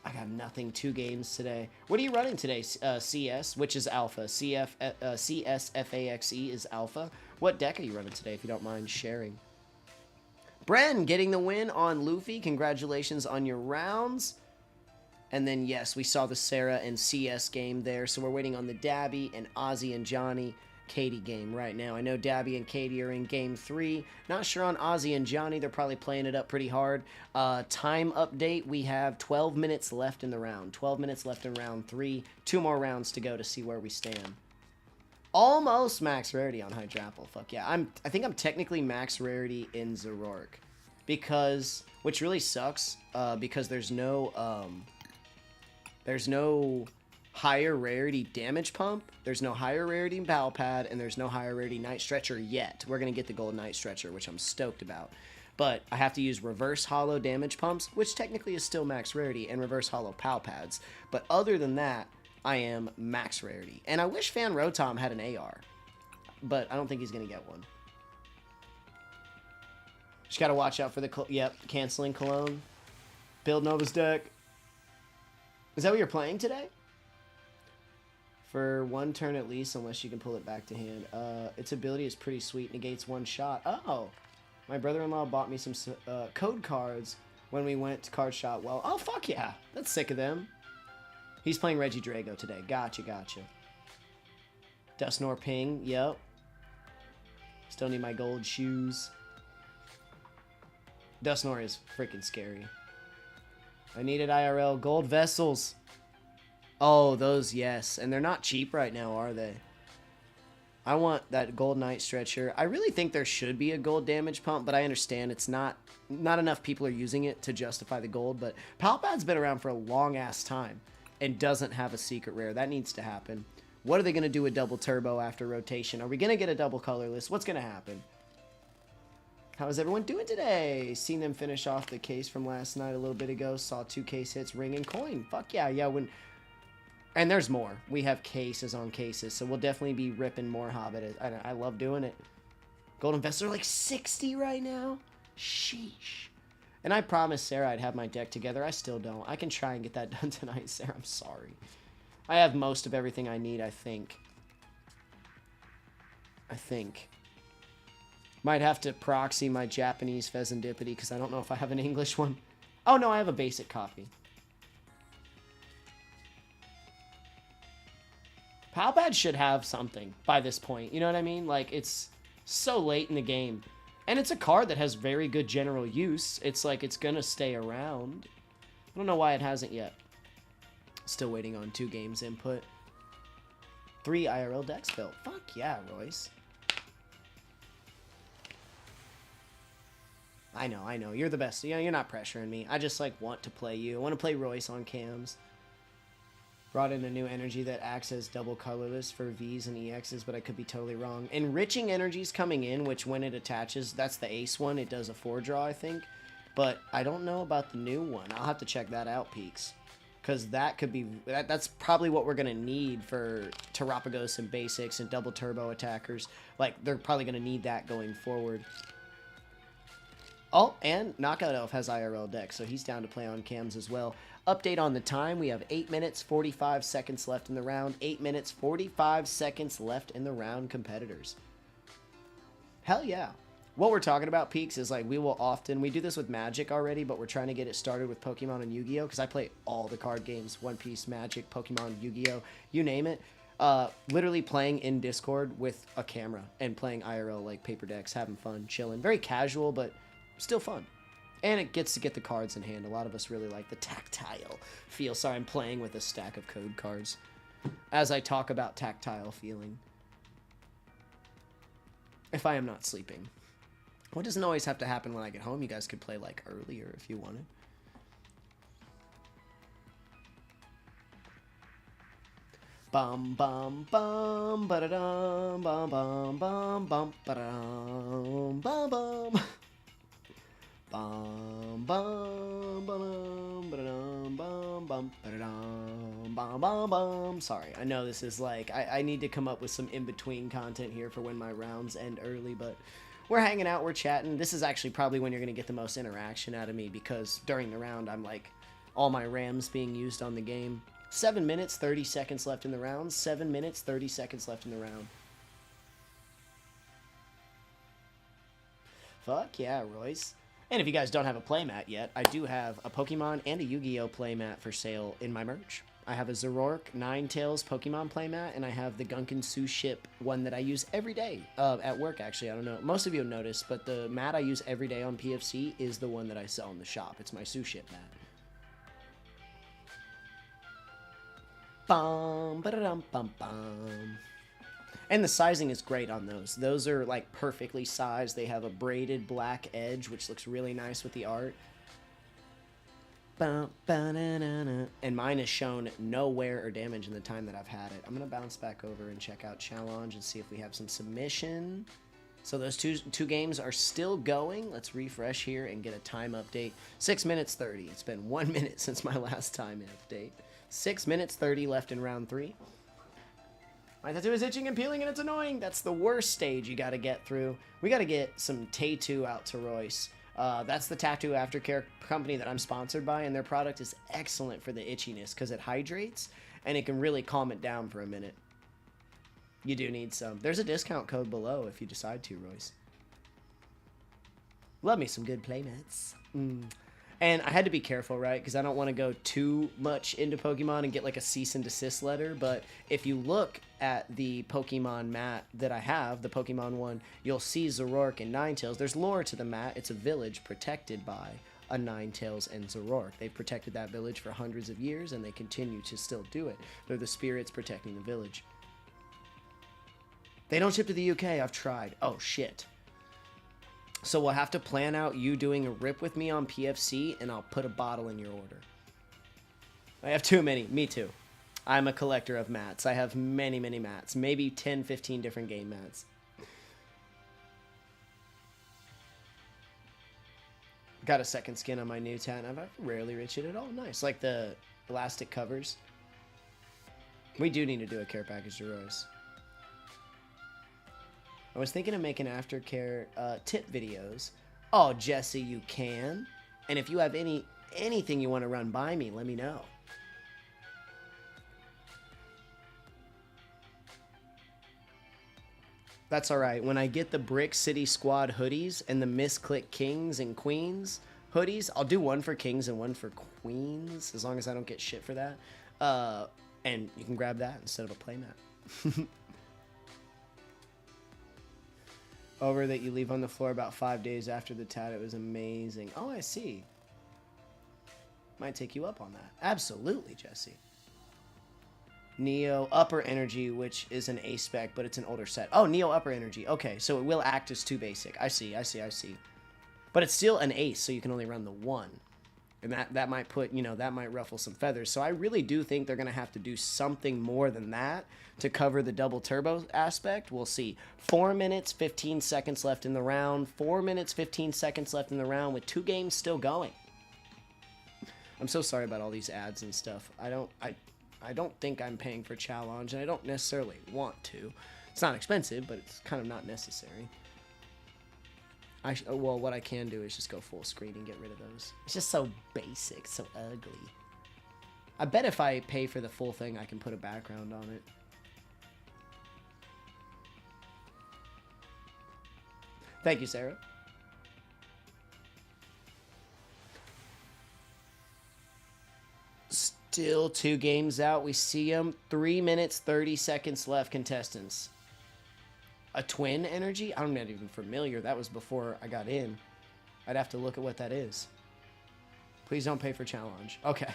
I got nothing. 2 games today. What are you running today? CS, which is Alpha. CSFAXE is Alpha. What deck are you running today, if you don't mind sharing? Bren getting the win on Luffy. Congratulations on your rounds. And then, yes, we saw the Sarah and CS game there. So we're waiting on the Dabby and Ozzy and Johnny Katie game right now. I know Dabby and Katie are in game 3. Not sure on Ozzy and Johnny. They're probably playing it up pretty hard. Time update. We have 12 minutes left in the round. 12 minutes left in round 3. 2 more rounds to go to see where we stand. Almost max rarity on Hydrapple. Fuck yeah. I think I'm technically max rarity in Zoroark. Because, which really sucks, because there's no higher rarity damage pump, there's no higher rarity battle pad, and there's no higher rarity night stretcher yet. We're going to get the gold night stretcher, which I'm stoked about. But I have to use reverse hollow damage pumps, which technically is still max rarity, and reverse hollow pal pads. But other than that, I am max rarity. And I wish Fan Rotom had an AR, but I don't think he's going to get one. Just got to watch out for the, canceling Cologne. Build Nova's deck. Is that what you're playing today? For 1 turn at least, unless you can pull it back to hand. Its ability is pretty sweet, negates 1 shot. Oh, my brother-in-law bought me some code cards when we went to Card Shop. Well, oh, fuck yeah. That's sick of them. He's playing Regidrago today. Gotcha, gotcha. Dusknoir Ping, yep. Still need my gold shoes. Dusknoir is freaking scary. I needed IRL gold vessels. Oh, those, yes. And they're not cheap right now, are they? I want that gold night stretcher. I really think there should be a gold damage pump, but I understand it's not enough people are using it to justify the gold. But Palpad's been around for a long-ass time and doesn't have a secret rare. That needs to happen. What are they going to do with double turbo after rotation? Are we going to get a double colorless? What's going to happen? How's everyone doing today? Seen them finish off the case from last night a little bit ago. Saw 2 case hits, ring and coin. Fuck yeah, yeah. And there's more. We have cases on cases, so we'll definitely be ripping more Hobbit. I love doing it. Gold Investor like 60 right now? Sheesh. And I promised Sarah I'd have my deck together. I still don't. I can try and get that done tonight, Sarah. I'm sorry. I have most of everything I need, I think. Might have to proxy my Japanese Pheasantipity because I don't know if I have an English one. Oh, no, I have a basic copy. Palpad should have something by this point. You know what I mean? Like, it's so late in the game. And it's a card that has very good general use. It's like it's going to stay around. I don't know why it hasn't yet. Still waiting on 2 games input. 3 IRL decks built. Fuck yeah, Royce. I know. You're the best. You know, you're not pressuring me. I just, like, want to play you. I want to play Royce on cams. Brought in a new energy that acts as double colorless for Vs and EXs, but I could be totally wrong. Enriching energy's coming in, which when it attaches, that's the ace one. It does a 4-draw, I think. But I don't know about the new one. I'll have to check that out, Peaks. Because that could be... That's probably what we're going to need for Terapagos and basics and double turbo attackers. Like, they're probably going to need that going forward. Oh, and Knockout Elf has IRL deck, so he's down to play on cams as well. Update on the time. We have 8 minutes, 45 seconds left in the round. 8 minutes, 45 seconds left in the round, competitors. Hell yeah. What we're talking about, Peaks, is like we do this with Magic already, but we're trying to get it started with Pokemon and Yu-Gi-Oh! Because I play all the card games, One Piece, Magic, Pokemon, Yu-Gi-Oh! You name it. Literally playing in Discord with a camera and playing IRL like paper decks, having fun, chilling. Very casual, but still fun. And it gets to get the cards in hand. A lot of us really like the tactile feel. Sorry, I'm playing with a stack of code cards as I talk about tactile feeling. If I am not sleeping. Well, it doesn't always have to happen when I get home. You guys could play like earlier if you wanted. Bum bum bum ba-da-dum bum bum bum bum ba-da-dum bum bum. Bum bum bum ba-da-dum bum bum ba-da-dum bum bum bum. Sorry, I know this is like I need to come up with some in-between content here for when my rounds end early, but we're hanging out, we're chatting. This is actually probably when you're gonna get the most interaction out of me because during the round I'm like all my RAMs being used on the game. 7 minutes, 30 seconds left in the round. 7 minutes, 30 seconds left in the round. Fuck yeah, Royce. And if you guys don't have a playmat yet, I do have a Pokemon and a Yu-Gi-Oh! Playmat for sale in my merch. I have a Zoroark Ninetales Pokemon playmat, and I have the Gunkin Sue Ship one that I use every day at work, actually. I don't know. Most of you have noticed, but the mat I use every day on PFC is the one that I sell in the shop. It's my Sue Ship mat. Bum, ba-da-dum, bum, bum. And the sizing is great on those. Those are like perfectly sized. They have a braided black edge, which looks really nice with the art. And mine has shown no wear or damage in the time that I've had it. I'm going to bounce back over and check out Challenge and see if we have some submission. So those two games are still going. Let's refresh here and get a time update. 6 minutes 30. It's been 1 minute since my last time update. 6 minutes 30 left in round 3. My tattoo is itching and peeling and it's annoying. That's the worst stage you got to get through. We got to get some Tattoo out to Royce. That's the tattoo aftercare company that I'm sponsored by, and their product is excellent for the itchiness because it hydrates and it can really calm it down for a minute. You do need some. There's a discount code below if you decide to, Royce. Love me some good playmats. And I had to be careful, right? Because I don't want to go too much into Pokemon and get like a cease and desist letter. But if you look at the Pokemon mat that I have, the Pokemon one, you'll see Zoroark and Ninetales. There's lore to the mat. It's a village protected by a Ninetales and Zoroark. They've protected that village for hundreds of years, and they continue to still do it. They're the spirits protecting the village. They don't ship to the UK. I've tried. Oh, shit. So we'll have to plan out you doing a rip with me on PFC, and I'll put a bottle in your order. I have too many. Me too. I'm a collector of mats. I have many, many mats. Maybe 10, 15 different game mats. Got a second skin on my new tat, and I've rarely reached it at all. Nice. Like the elastic covers. We do need to do a care package to Royce. I was thinking of making aftercare tip videos. Oh, Jesse, you can. And if you have anything you want to run by me, let me know. That's all right. When I get the Brick City Squad hoodies and the Misclick Kings and Queens hoodies, I'll do one for Kings and one for Queens, as long as I don't get shit for that. And you can grab that instead of a playmat. Over that you leave on the floor about 5 days after the tat. It was amazing. Oh, I see. Might take you up on that. Absolutely, Jesse. Neo Upper Energy, which is an A spec, but it's an older set. Oh, Neo Upper Energy. Okay, so it will act as 2 basic. I see. But it's still an ace, so you can only run the 1. And that might put, that might ruffle some feathers. So I really do think they're going to have to do something more than that to cover the double turbo aspect. We'll see. 4 minutes, 15 seconds left in the round. 4 minutes, 15 seconds left in the round with 2 games still going. I'm so sorry about all these ads and stuff. I don't think I'm paying for challenge, and I don't necessarily want to. It's not expensive, but it's kind of not necessary. Well, what I can do is just go full screen and get rid of those. It's just so basic, so ugly. I bet if I pay for the full thing, I can put a background on it. Thank you, Sarah. Still 2 games out. We see them. 3 minutes, 30 seconds left, contestants. A twin energy? I'm not even familiar. That was before I got in. I'd have to look at what that is. Please don't pay for challenge. Okay.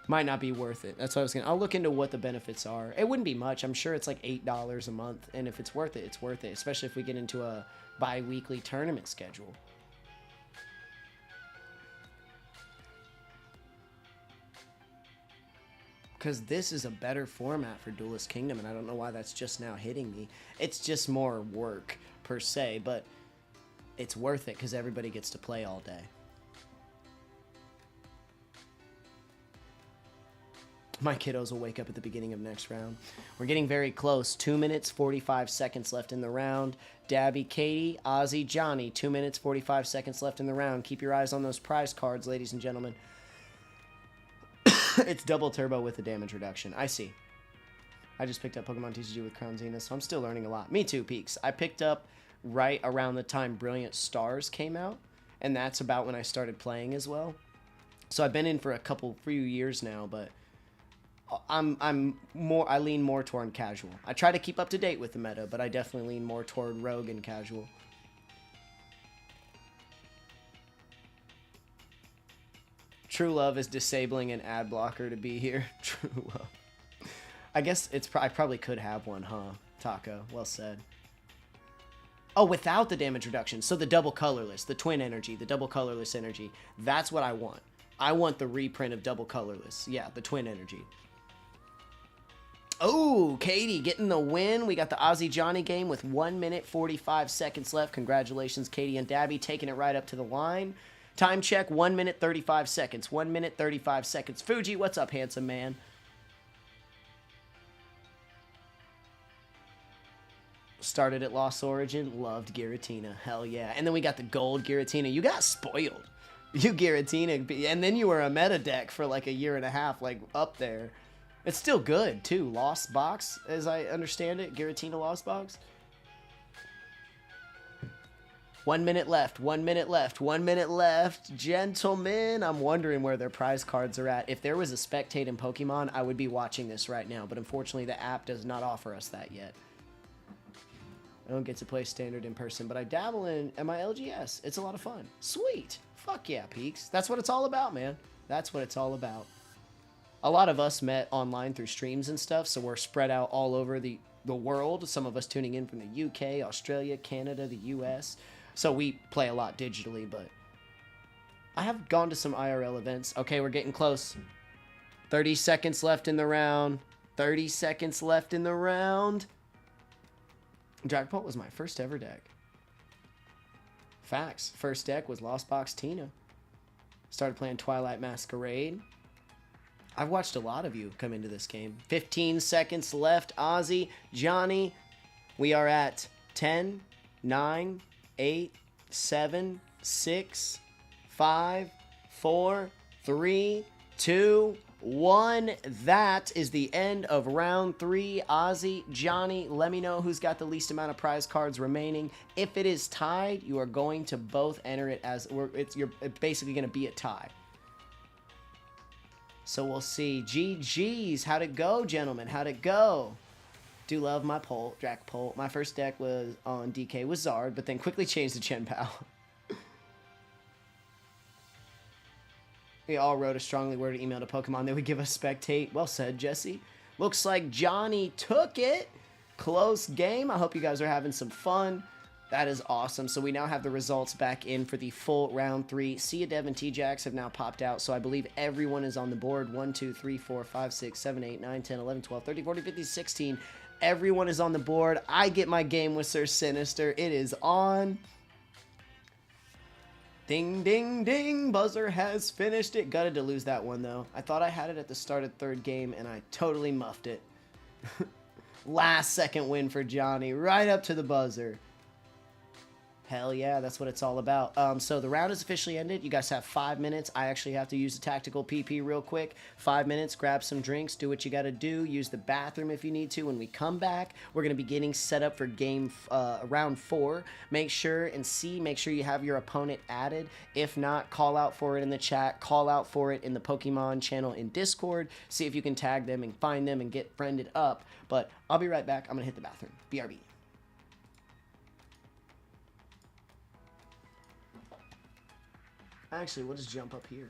Might not be worth it. That's what I was going to... I'll look into what the benefits are. It wouldn't be much. I'm sure it's like $8 a month. And if it's worth it, it's worth it. Especially if we get into a bi-weekly tournament schedule. Because this is a better format for Duelist Kingdom, and I don't know why that's just now hitting me. It's just more work, per se, but it's worth it because everybody gets to play all day. My kiddos will wake up at the beginning of next round. We're getting very close. 2 minutes, 45 seconds left in the round. Dabby, Katie, Ozzy, Johnny. 2 minutes, 45 seconds left in the round. Keep your eyes on those prize cards, ladies and gentlemen. It's double turbo with the damage reduction. I see. I just picked up Pokemon TCG with Crown Zenith, so I'm still learning a lot. Me too, Peaks. I picked up right around the time Brilliant Stars came out, and that's about when I started playing as well. So I've been in for few years now, but I lean more toward casual. I try to keep up to date with the meta, but I definitely lean more toward rogue and casual. True Love is disabling an ad blocker to be here. True Love. I guess I probably could have one, huh? Taco, well said. Oh, without the damage reduction. So the double colorless, the twin energy, the double colorless energy. That's what I want. I want the reprint of double colorless. Yeah, the twin energy. Oh, Katie getting the win. We got the Ozzy Johnny game with 1 minute, 45 seconds left. Congratulations, Katie and Dabby, taking it right up to the line. Time check, 1 minute, 35 seconds. 1 minute, 35 seconds. Fuji, what's up, handsome man? Started at Lost Origin. Loved Giratina. Hell yeah. And then we got the gold Giratina. You got spoiled. You Giratina. And then you were a meta deck for like a year and a half, like up there. It's still good, too. Lost Box, as I understand it. Giratina Lost Box. 1 minute left, 1 minute left, 1 minute left. Gentlemen, I'm wondering where their prize cards are at. If there was a spectate in Pokemon, I would be watching this right now. But unfortunately, the app does not offer us that yet. I don't get to play standard in person, but I dabble in MILGS. It's a lot of fun. Sweet. Fuck yeah, Peaks. That's what it's all about, man. That's what it's all about. A lot of us met online through streams and stuff, so we're spread out all over the world. Some of us tuning in from the UK, Australia, Canada, the US. So we play a lot digitally, but I have gone to some IRL events. Okay, we're getting close. 30 seconds left in the round. 30 seconds left in the round. Dragapult was my first ever deck. Facts. First deck was Lost Box Tina. Started playing Twilight Masquerade. I've watched a lot of you come into this game. 15 seconds left. Ozzy, Johnny. We are at 10, 9, 8, 7, 6, 5, 4, 3, 2, 1. That is the end of round 3. Ozzy, Johnny, let me know who's got the least amount of prize cards remaining. If it is tied, you are going to both enter it as you're basically going to be a tie. So we'll see. GG's. How'd it go, gentlemen? How'd it go? Do love my poll, Drac poll. My first deck was on DK was Zard, but then quickly changed to Chen Pao. We all wrote a strongly worded email to Pokemon. They would give us spectate. Well said, Jesse. Looks like Johnny took it. Close game. I hope you guys are having some fun. That is awesome. So we now have the results back in for the full round 3. Sia, Dev, and T-Jax have now popped out. So I believe everyone is on the board. 1, 2, 3, 4, 5, 6, 7, 8, 9, 10, 11, 12, 13, 14, 15, 16. Everyone is on the board. I get my game with Sir Sinister. It is on. Ding, ding, ding. Buzzer has finished it. Gutted to lose that one, though. I thought I had it at the start of third game, and I totally muffed it. Last second win for Johnny. Right up to the buzzer. Hell yeah, that's what it's all about. So the round is officially ended. You guys have 5 minutes. I actually have to use a tactical PP real quick. 5 minutes, grab some drinks, do what you got to do. Use the bathroom if you need to. When we come back, we're going to be getting set up for round 4. Make sure you have your opponent added. If not, call out for it in the chat. Call out for it in the Pokemon channel in Discord. See if you can tag them and find them and get friended up. But I'll be right back. I'm going to hit the bathroom. BRB. Actually, we'll just jump up here.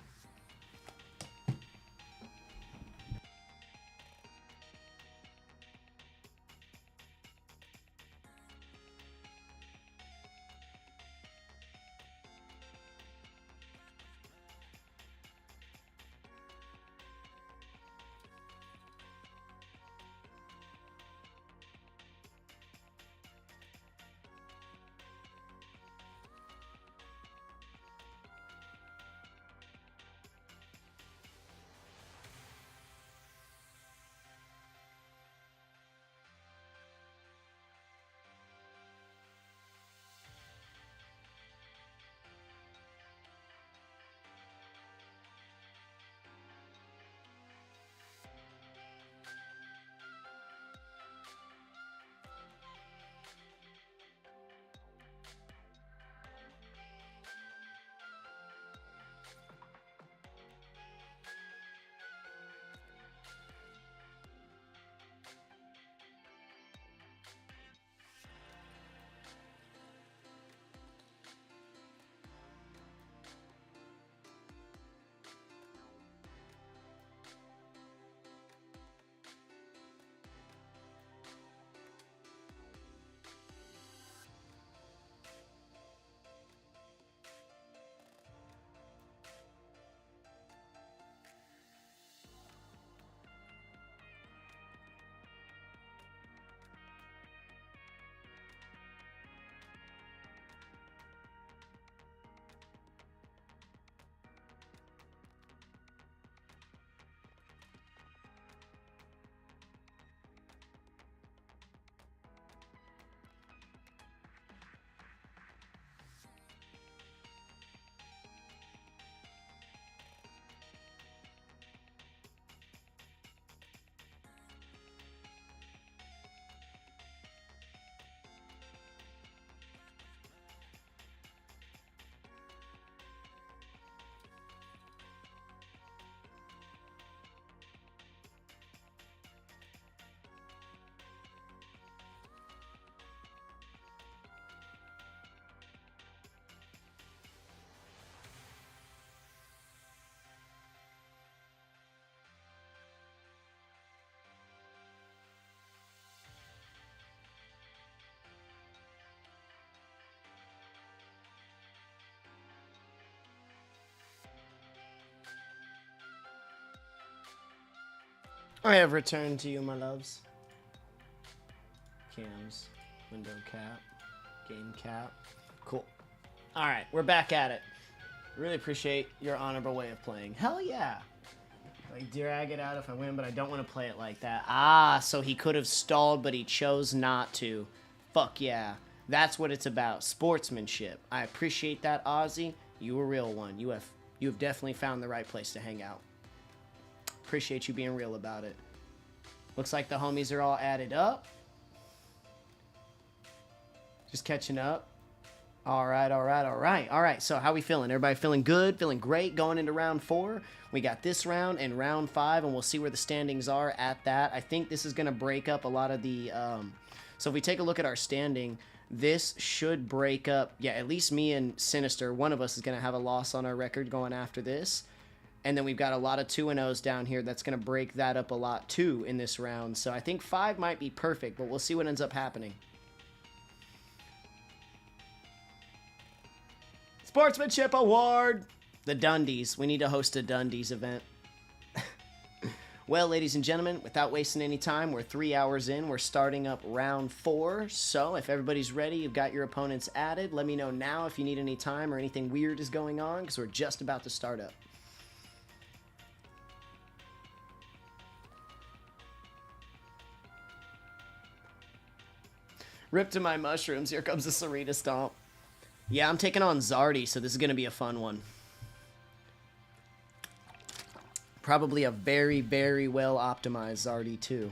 I have returned to you, my loves. Cams, window cap, game cap. Cool. All right, we're back at it. Really appreciate your honorable way of playing. Hell yeah. Like, drag it out if I win, but I don't want to play it like that. Ah, so he could have stalled, but he chose not to. Fuck yeah. That's what it's about. Sportsmanship. I appreciate that, Ozzy. You a real one. You have definitely found the right place to hang out. Appreciate you being real about it. Looks like the homies are all added up. Just catching up. All right. So how we feeling? Everybody feeling good? Feeling great going into round 4? We got this round and round 5, and we'll see where the standings are at that. I think this is going to break up a lot of the... So if we take a look at our standing, this should break up... Yeah, at least me and Sinister, one of us is going to have a loss on our record going after this. And then we've got a lot of 2-0s down here. That's going to break that up a lot, too, in this round. So I think 5 might be perfect, but we'll see what ends up happening. Sportsmanship Award! The Dundies. We need to host a Dundies event. Well, ladies and gentlemen, without wasting any time, we're 3 hours in. We're starting up round 4. So if everybody's ready, you've got your opponents added. Let me know now if you need any time or anything weird is going on, because we're just about to start up. Rip to my mushrooms. Here comes the Sarita Stomp. Yeah, I'm taking on Zardy, so this is going to be a fun one. Probably a very, very well optimized Zardy, too.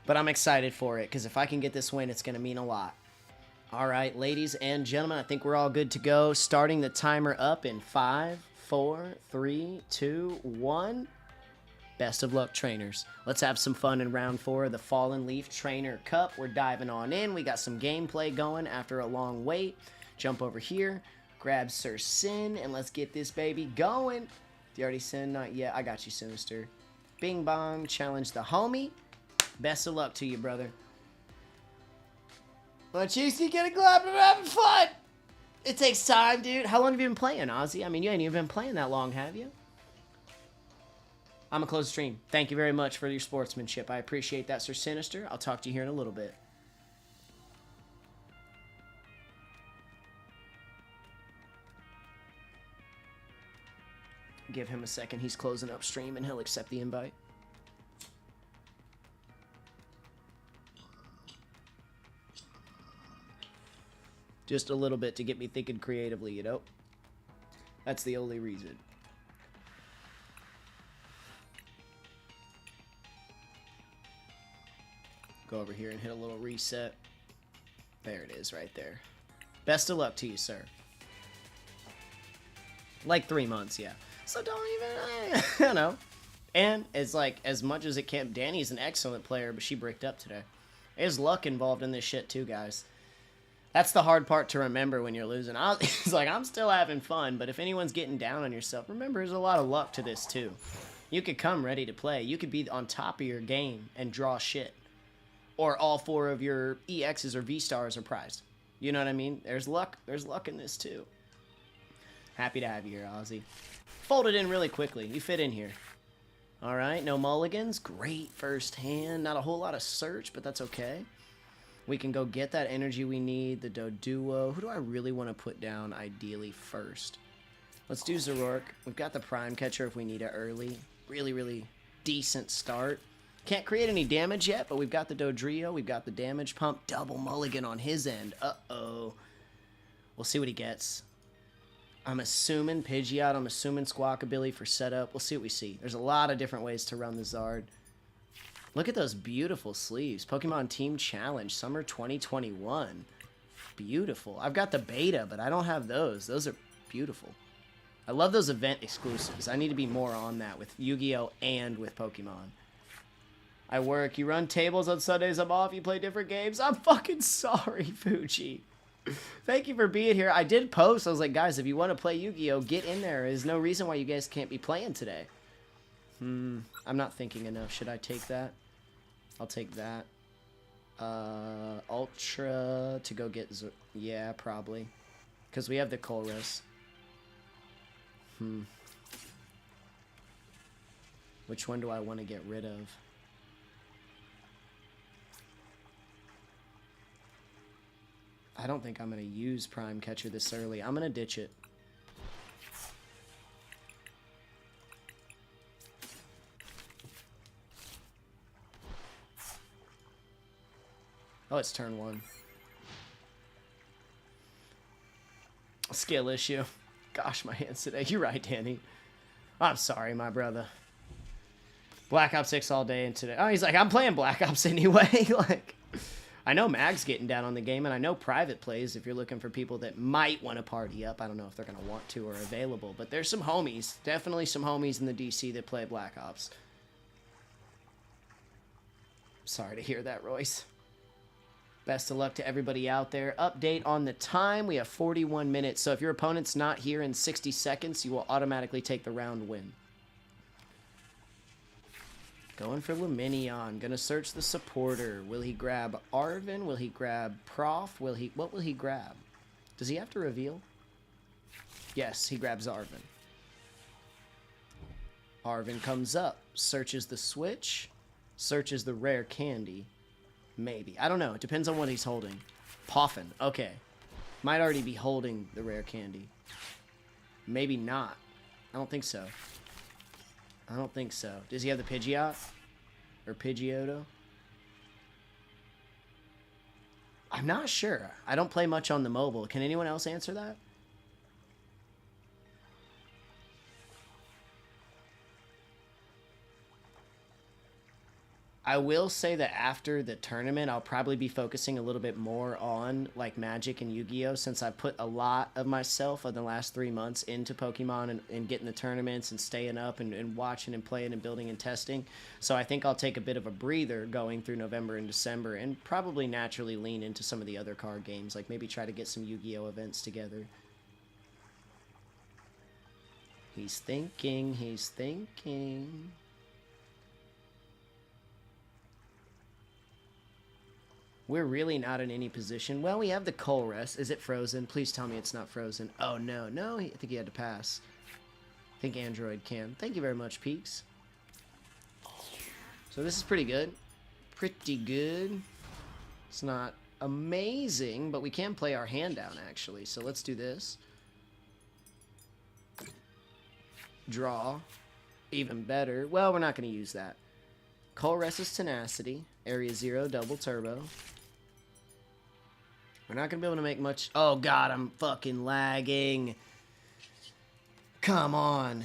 But I'm excited for it, because if I can get this win, it's going to mean a lot. All right, ladies and gentlemen, I think we're all good to go. Starting the timer up in 5, 4, 3, 2, 1. Best of luck, trainers. Let's have some fun in round 4 of the Fallen Leaf Trainer Cup. We're diving on in. We got some gameplay going after a long wait. Jump over here, grab Sir Sin, and let's get this baby going. Do you already Sin? Not yet. I got you, Sinister. Bing bong. Challenge the homie. Best of luck to you, brother. Well, Cheesy, getting glad we're having fun. It takes time, dude. How long have you been playing, Ozzy? I mean, you ain't even been playing that long, have you? I'm going to close the stream. Thank you very much for your sportsmanship. I appreciate that, Sir Sinister. I'll talk to you here in a little bit. Give him a second. He's closing up stream, and he'll accept the invite. Just a little bit to get me thinking creatively, you know? That's the only reason. Go over here and hit a little reset. There it is right there. Best of luck to you, sir. Like 3 months, yeah. So don't even, you know. And it's like, as much as it can, Danny's an excellent player, but she bricked up today. There's luck involved in this shit too, guys. That's the hard part to remember when you're losing. It's like, I'm still having fun, but if anyone's getting down on yourself, remember there's a lot of luck to this too. You could come ready to play. You could be on top of your game and draw shit. Or all 4 of your EXs or V-stars are prized. You know what I mean? There's luck. There's luck in this too. Happy to have you here, Ozzy. Fold it in really quickly. You fit in here. All right, no mulligans. Great first hand. Not a whole lot of search, but that's okay. We can go get that energy we need. The Doduo. Who do I really want to put down ideally first? Let's do Zoroark. We've got the Prime Catcher if we need it early. Really, really decent start. Can't create any damage yet, but we've got the Dodrio. We've got the damage pump. Double mulligan on his end. Uh-oh. We'll see what he gets. I'm assuming Pidgeot. I'm assuming Squawkabilly for setup. We'll see what we see. There's a lot of different ways to run the Zard. Look at those beautiful sleeves. Pokemon Team Challenge, Summer 2021. Beautiful. I've got the beta, but I don't have those. Those are beautiful. I love those event exclusives. I need to be more on that with Yu-Gi-Oh! And with Pokemon. I work. You run tables on Sundays. I'm off. You play different games. I'm fucking sorry, Fuji. Thank you for being here. I did post. I was like, guys, if you want to play Yu-Gi-Oh, get in there. There's no reason why you guys can't be playing today. I'm not thinking enough. Should I take that? I'll take that. Ultra to go get... Yeah, probably. Because we have the Colress. Which one do I want to get rid of? I don't think I'm going to use Prime Catcher this early. I'm going to ditch it. Oh, it's turn 1. Skill issue. Gosh, my hands today. You're right, Danny. I'm sorry, my brother. Black Ops 6 all day and today. Oh, he's like, I'm playing Black Ops anyway. Like, I know Mag's getting down on the game, and I know private plays if you're looking for people that might want to party up. I don't know if they're going to want to or available, but there's some homies. Definitely some homies in the DC that play Black Ops. Sorry to hear that, Royce. Best of luck to everybody out there. Update on the time. We have 41 minutes, so if your opponent's not here in 60 seconds, you will automatically take the round win. Going for Luminion. Gonna search the supporter. Will he grab Arvin? Will he grab Prof? What will he grab? Does he have to reveal? Yes, he grabs Arvin. Arvin comes up, searches the switch, searches the rare candy. Maybe. I don't know. It depends on what he's holding. Poffin. Okay. Might already be holding the rare candy. Maybe not. I don't think so. I don't think so. Does he have the Pidgeot? Or Pidgeotto? I'm not sure. I don't play much on the mobile. Can anyone else answer that? I will say that after the tournament, I'll probably be focusing a little bit more on like Magic and Yu-Gi-Oh! Since I put a lot of myself in the last 3 months into Pokemon and getting the tournaments and staying up and watching and playing and building and testing. So I think I'll take a bit of a breather going through November and December and probably naturally lean into some of the other card games, like maybe try to get some Yu-Gi-Oh! Events together. He's thinking, he's thinking. We're really not in any position. Well, we have the coal rest. Is it frozen? Please tell me it's not frozen. Oh, no. No, I think he had to pass. I think Android can. Thank you very much, Peaks. So this is pretty good. Pretty good. It's not amazing, but we can play our hand down, actually. So let's do this. Draw. Even better. Well, we're not going to use that. Coal rest is Tenacity. Area 0, double turbo. We're not going to be able to make much... Oh, God, I'm fucking lagging. Come on.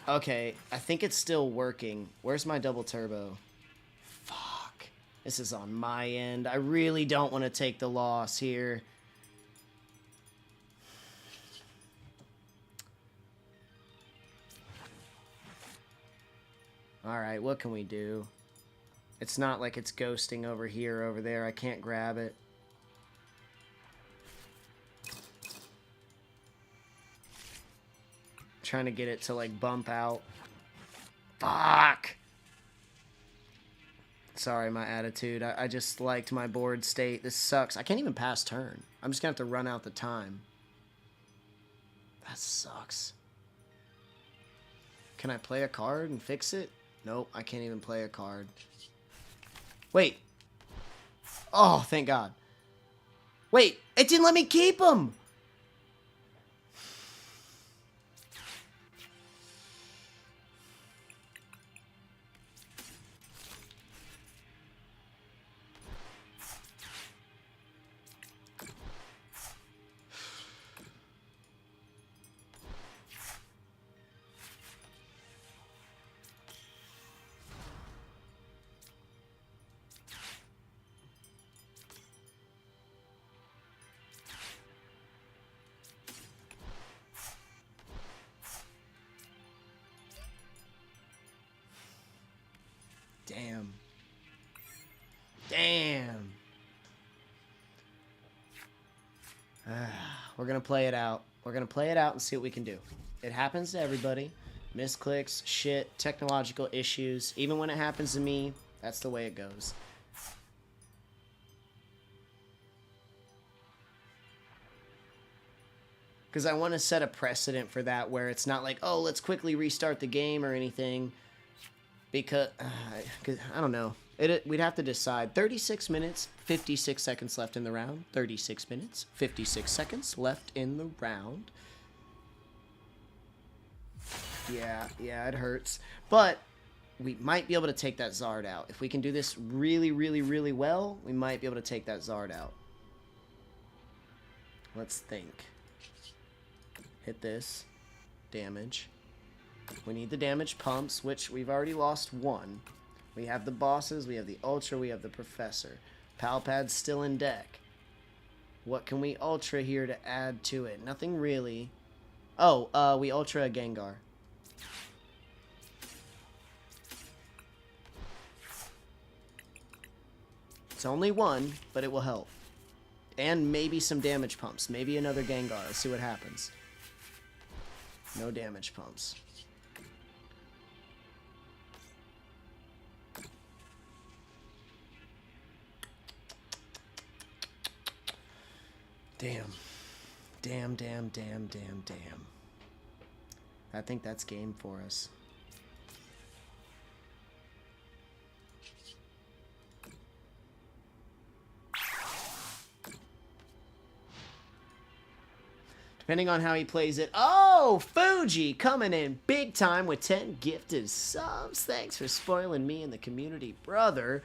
Okay, I think it's still working. Where's my double turbo? Fuck. This is on my end. I really don't want to take the loss here. Alright, what can we do? It's not like it's ghosting over here or over there. I can't grab it. Trying to get it to like bump out. Fuck! Sorry, my attitude. I just liked my board state. This sucks. I can't even pass turn. I'm just gonna have to run out the time. That sucks. Can I play a card and fix it? Nope, I can't even play a card. Wait. Oh, thank God. Wait, it didn't let me keep him! Damn. Damn. We're going to play it out. We're going to play it out and see what we can do. It happens to everybody. Misclicks, shit, technological issues. Even when it happens to me, that's the way it goes. Because I want to set a precedent for that where it's not like, oh, let's quickly restart the game or anything. Because I don't know. We'd have to decide. 36 minutes, 56 seconds left in the round. 36 minutes, 56 seconds left in the round. Yeah, it hurts. But we might be able to take that Zard out. If we can do this really, really, really well, we might be able to take that Zard out. Let's think. Hit this. Damage. We need the damage pumps, which we've already lost one. We have the bosses, we have the Ultra, we have the Professor. Palpad's still in deck. What can we Ultra here to add to it? Nothing really. Oh, we Ultra a Gengar. It's only one, but it will help. And maybe some damage pumps. Maybe another Gengar. Let's see what happens. No damage pumps. Damn. Damn. I think that's game for us. Depending on how he plays it. Oh, Fuji coming in big time with 10 gifted subs. Thanks for spoiling me and the community, brother.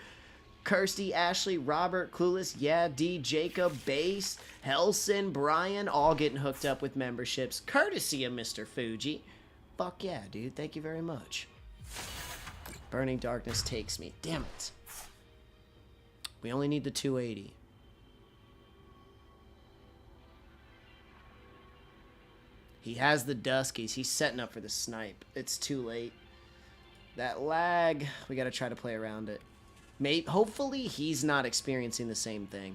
Kirsty, Ashley, Robert, Clueless, Yeah, D, Jacob, Base, Helson, Brian, all getting hooked up with memberships. Courtesy of Mr. Fuji. Fuck yeah, dude. Thank you very much. Burning Darkness takes me. Damn it. We only need the 280. He has the Duskies. He's setting up for the snipe. It's too late. That lag, we got to try to play around it. Hopefully he's not experiencing the same thing.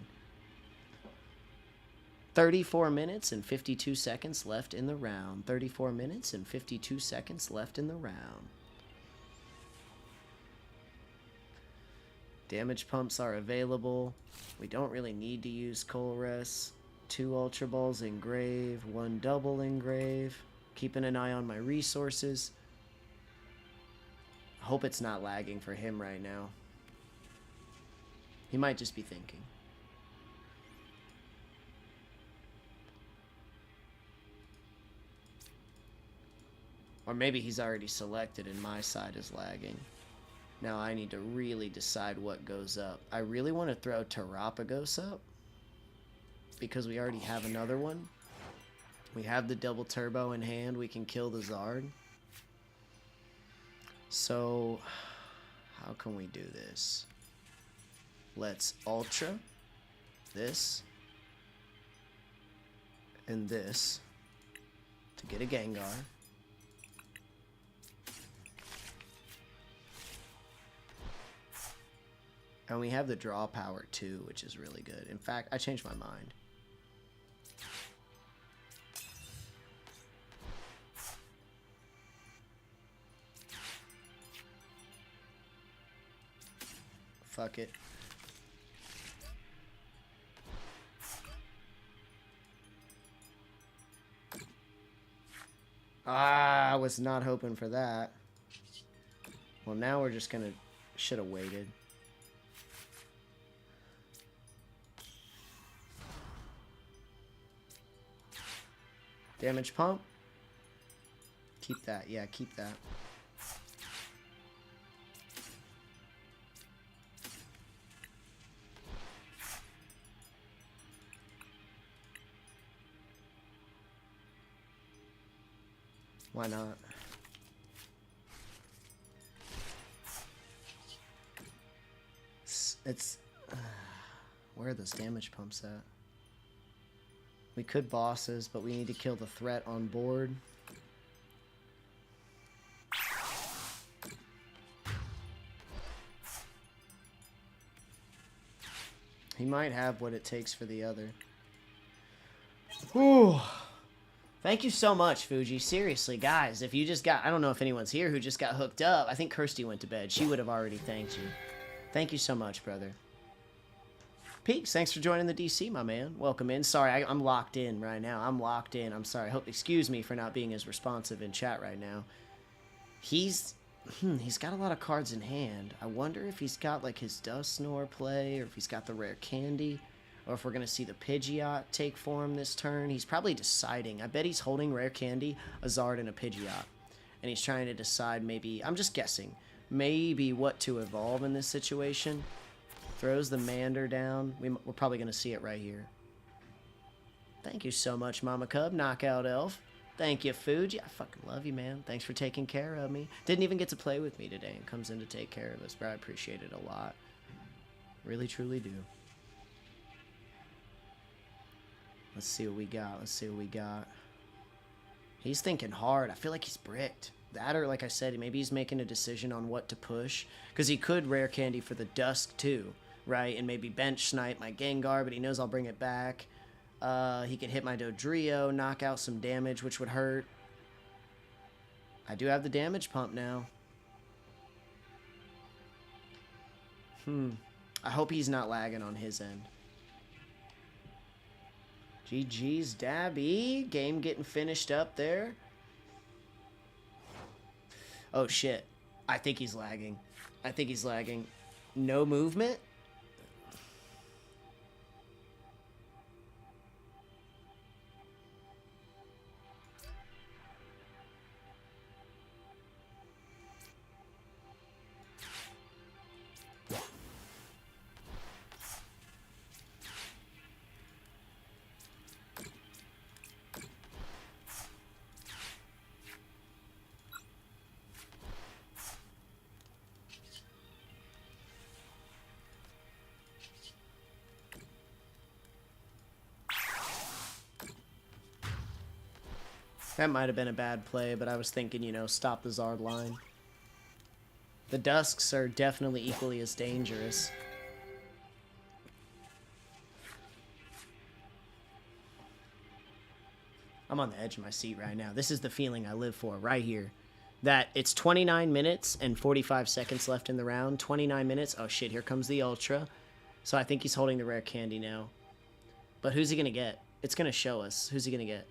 34 minutes and 52 seconds left in the round. 34 minutes and 52 seconds left in the round. Damage pumps are available. We don't really need to use Colress. 2 Ultra Balls engrave, 1 double engrave. Keeping an eye on my resources. Hope it's not lagging for him right now. He might just be thinking. Or maybe he's already selected and my side is lagging. Now I need to really decide what goes up. I really want to throw Terapagos up, because we already have another one. We have the double turbo in hand. We can kill the Zard. So, how can we do this? Let's Ultra this and this to get a Gengar. And we have the draw power too, which is really good. In fact, I changed my mind. Fuck it. Ah, I was not hoping for that. Well, now we're just gonna... Should have waited. Damage pump. Keep that. Yeah, keep that. Why not? It's where are those damage pumps at? We could bosses, but we need to kill the threat on board. He might have what it takes for the other. Whew. Thank you so much, Fuji. Seriously, guys, if you just got... I don't know if anyone's here who just got hooked up. I think Kirsty went to bed. She would have already thanked you. Thank you so much, brother. Peaks, thanks for joining the DC, my man. Welcome in. Sorry, I'm locked in right now. I'm locked in. I'm sorry. Excuse me for not being as responsive in chat right now. He's He's got a lot of cards in hand. I wonder if he's got like his Dusknoir play, or if he's got the rare candy, or if we're going to see the Pidgeot take form this turn. He's probably deciding. I bet he's holding rare candy, a Zard, and a Pidgeot. And he's trying to decide maybe, I'm just guessing, maybe what to evolve in this situation. Throws the Mander down. We're probably going to see it right here. Thank you so much, Mama Cub, Knockout Elf. Thank you, Fuji. I fucking love you, man. Thanks for taking care of me. Didn't even get to play with me today and comes in to take care of us, but I appreciate it a lot. Really, truly do. Let's see what we got. Let's see what we got. He's thinking hard. I feel like he's bricked. That, or like I said, maybe he's making a decision on what to push. Because he could rare candy for the Dusk too, right? And maybe bench snipe my Gengar, but he knows I'll bring it back. He could hit my Dodrio, knock out some damage, which would hurt. I do have the damage pump now. I hope he's not lagging on his end. GG's, Dabby. Game getting finished up there. Oh, shit. I think he's lagging. I think he's lagging. No movement? That might have been a bad play, but I was thinking, you know, stop the Zard line. The Dusks are definitely equally as dangerous. I'm on the edge of my seat right now. This is the feeling I live for right here. That it's 29 minutes and 45 seconds left in the round. 29 minutes. Oh, shit, here comes the Ultra. So I think he's holding the rare candy now. But who's he going to get? It's going to show us. Who's he going to get?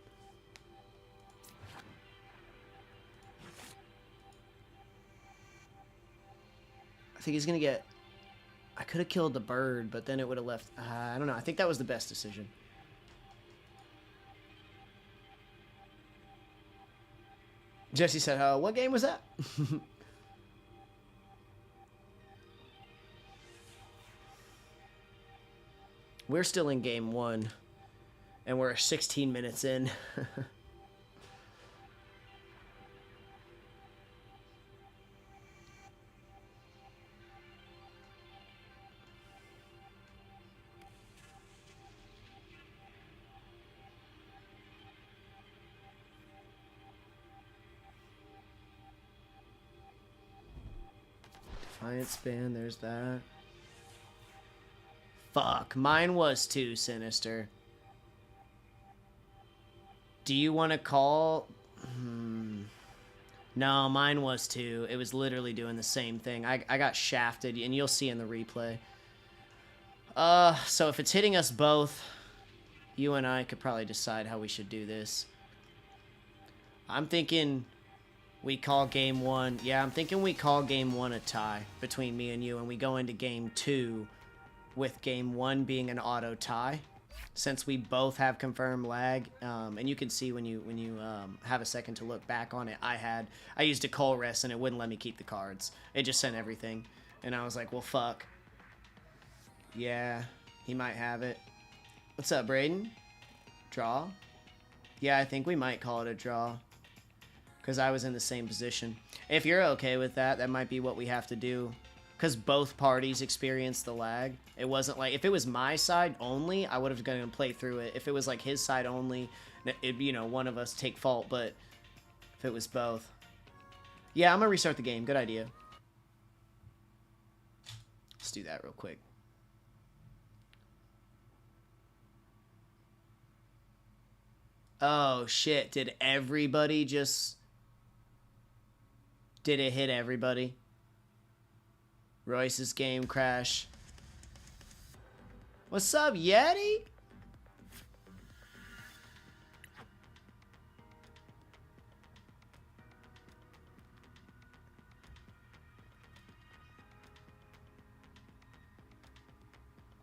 I think he's going to get... I could have killed the bird, but then it would have left... I don't know. I think that was the best decision. Jesse said, what game was that? We're still in game 1, and we're 16 minutes in. Defiant Span, there's that. Fuck, mine was too, Sinister. Do you want to call? No, mine was too. It was literally doing the same thing. I got shafted, and you'll see in the replay. So if it's hitting us both, you and I could probably decide how we should do this. I'm thinking we call game 1. Yeah, I'm thinking we call game 1 a tie between me and you, and we go into game 2 with game 1 being an auto tie, since we both have confirmed lag. And you can see when you have a second to look back on it, I used a Coal Rest and it wouldn't let me keep the cards. It just sent everything, and I was like, well, fuck. Yeah, he might have it. What's up, Braden? Draw? Yeah, I think we might call it a draw, because I was in the same position. If you're okay with that, that might be what we have to do. Because both parties experienced the lag. It wasn't like, if it was my side only, I would have gone and play through it. If it was like his side only, it, you know, one of us take fault. But if it was both. Yeah, I'm going to restart the game. Good idea. Let's do that real quick. Oh, shit. Did everybody just... Did it hit everybody? Royce's game crash. What's up, Yeti?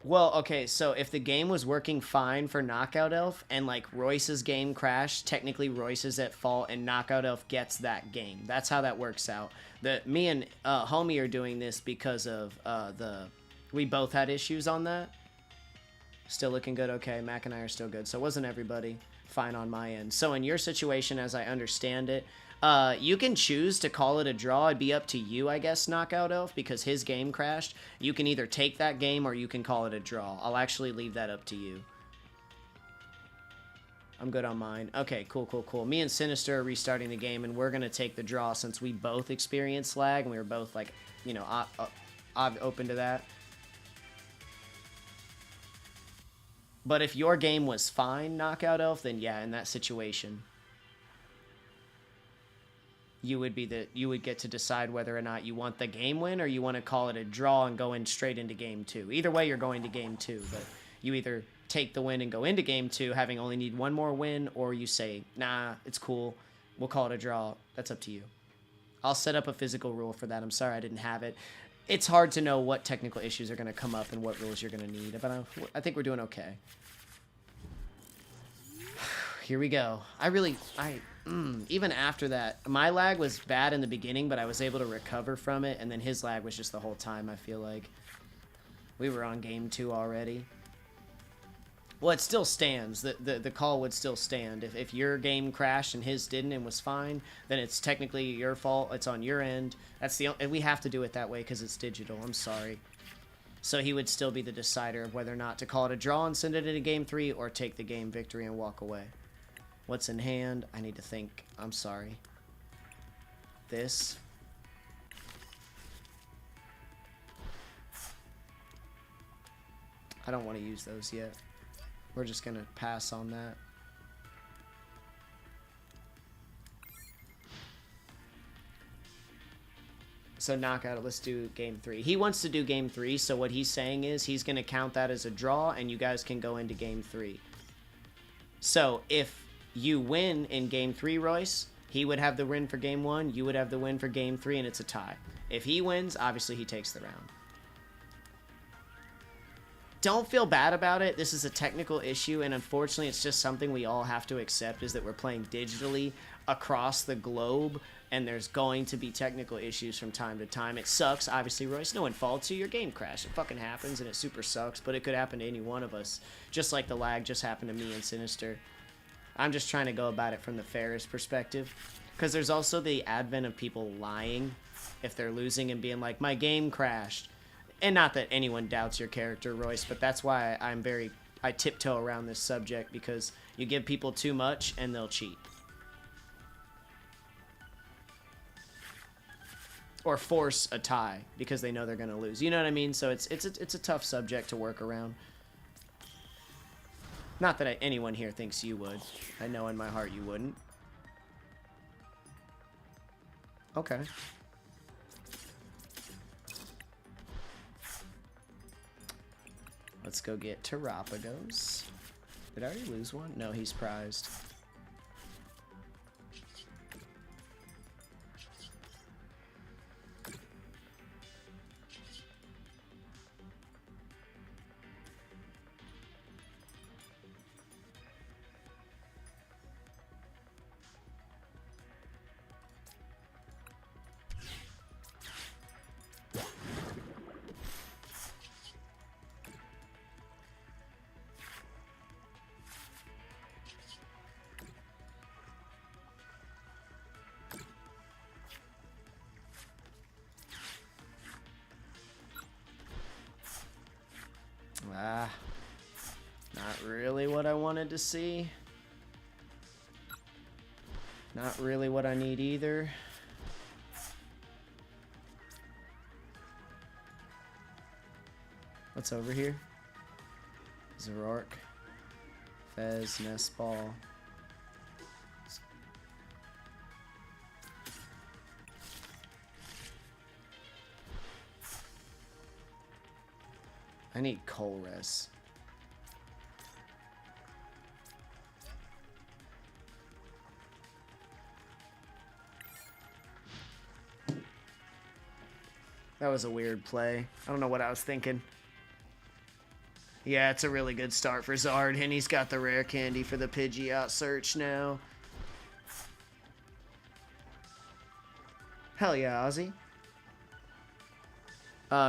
Well, okay, so if the game was working fine for Knockout Elf and like Royce's game crashed, technically Royce is at fault and Knockout Elf gets that game. That's how that works out. Me and Homie are doing this because of we both had issues on that. Still looking good. Okay, Mac and I are still good. So it wasn't everybody. Fine on my end. So in your situation, as I understand it, you can choose to call it a draw. It'd be up to you, I guess, Knockout Elf, because his game crashed. You can either take that game or you can call it a draw. I'll actually leave that up to you. I'm good on mine. Okay, cool, cool, cool. Me and Sinister are restarting the game, and we're going to take the draw since we both experienced lag, and we were both, like, you know, open to that. But if your game was fine, Knockout Elf, then yeah, in that situation, you would get to decide whether or not you want the game win or you want to call it a draw and go in straight into game 2. Either way, you're going to game 2, but you either take the win and go into game 2 having only need one more win, or you say, nah, it's cool, we'll call it a draw. That's up to you. I'll set up a physical rule for that. I'm sorry I didn't have it. It's hard to know what technical issues are going to come up and what rules you're going to need, but I think we're doing okay. Here we go. Even after that, my lag was bad in the beginning, but I was able to recover from it, and then his lag was just the whole time, I feel like. We were on game 2 already. Well, it still stands. The call would still stand. If your game crashed and his didn't and was fine, then it's technically your fault. It's on your end. And we have to do it that way because it's digital. I'm sorry. So he would still be the decider of whether or not to call it a draw and send it into game 3 or take the game victory and walk away. What's in hand? I need to think. I'm sorry. This. I don't want to use those yet. We're just going to pass on that. So knockout, let's do game 3. He wants to do game 3, so what he's saying is he's going to count that as a draw, and you guys can go into game 3. So if you win in game 3, Royce, he would have the win for game 1, you would have the win for game 3, and it's a tie. If he wins, obviously he takes the round. Don't feel bad about it. This is a technical issue, and unfortunately it's just something we all have to accept, is that we're playing digitally across the globe, and there's going to be technical issues from time to time. It sucks, obviously, Royce. No one faults you. Your game crashed. It fucking happens, and it super sucks, but it could happen to any one of us, just like the lag just happened to me and Sinister. I'm just trying to go about it from the fairest perspective, because there's also the advent of people lying if they're losing and being like, my game crashed. And not that anyone doubts your character, Royce, but that's why I tiptoe around this subject, because you give people too much and they'll cheat. Or force a tie because they know they're going to lose. You know what I mean? So it's a tough subject to work around. Not that anyone here thinks you would. I know in my heart you wouldn't. Okay. Let's go get Terapagos. Did I already lose one? No, he's prized. Not really what I wanted to see. Not really what I need either. What's over here? Zerork. Fez, Nest Ball. I need Colress. That was a weird play. I don't know what I was thinking. Yeah, it's a really good start for Zard, and he's got the rare candy for the Pidgeot search now. Hell yeah, Ozzy.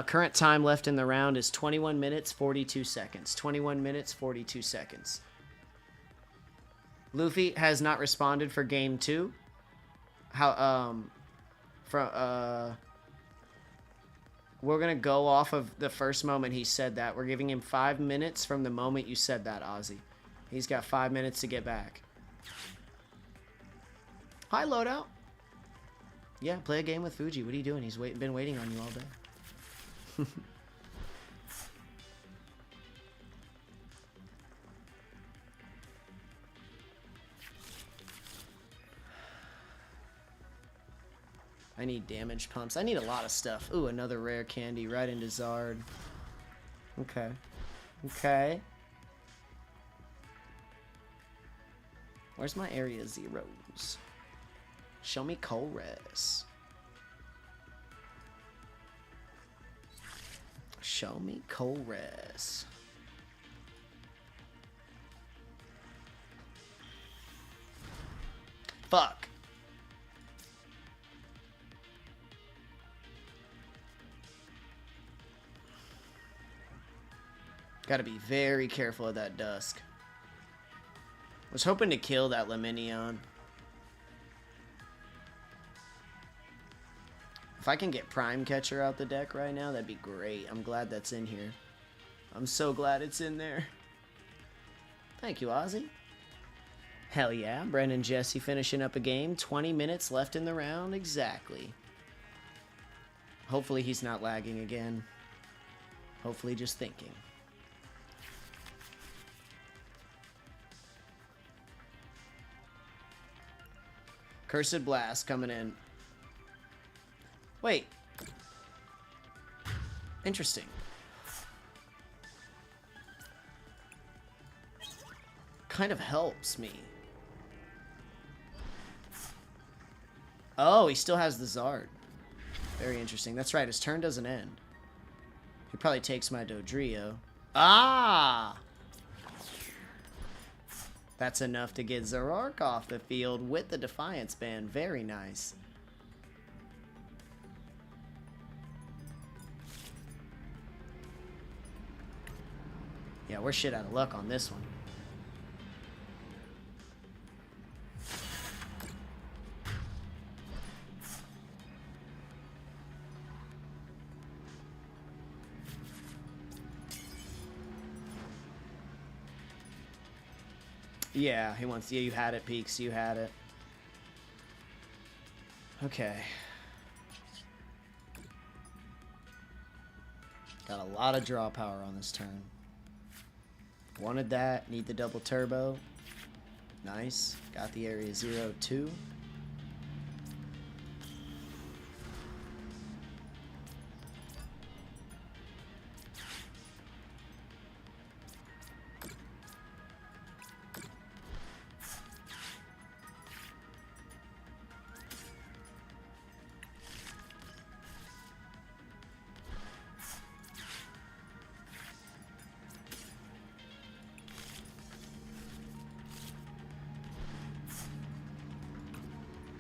Current time left in the round is 21 minutes, 42 seconds. 21 minutes, 42 seconds. Luffy has not responded for game 2. We're going to go off of the first moment he said that. We're giving him 5 minutes from the moment you said that, Ozzy. He's got 5 minutes to get back. Hi, Loadout. Yeah, play a game with Fuji. What are you doing? He's been waiting on you all day. I need damage pumps. I need a lot of stuff. Ooh, another rare candy right into Zard. Okay. Okay. Where's my area zeros? Show me Colress. Show me Colress. Fuck. Gotta be very careful of that Dusk. Was hoping to kill that Laminion. If I can get Prime Catcher out the deck right now, that'd be great. I'm glad that's in here. I'm so glad it's in there. Thank you, Ozzy. Hell yeah, Brendan Jesse finishing up a game. 20 minutes left in the round, exactly. Hopefully he's not lagging again. Hopefully just thinking. Cursed Blast coming in. Wait. Interesting. Kind of helps me. Oh, he still has the Zard. Very interesting. That's right, his turn doesn't end. He probably takes my Dodrio. Ah! That's enough to get Zoroark off the field with the Defiance Band. Very nice. Yeah, we're shit out of luck on this one. Yeah, he wants... Yeah, you had it, Peaks. You had it. Okay. Got a lot of draw power on this turn. Wanted that. Need the double turbo. Nice. Got the area 0-2.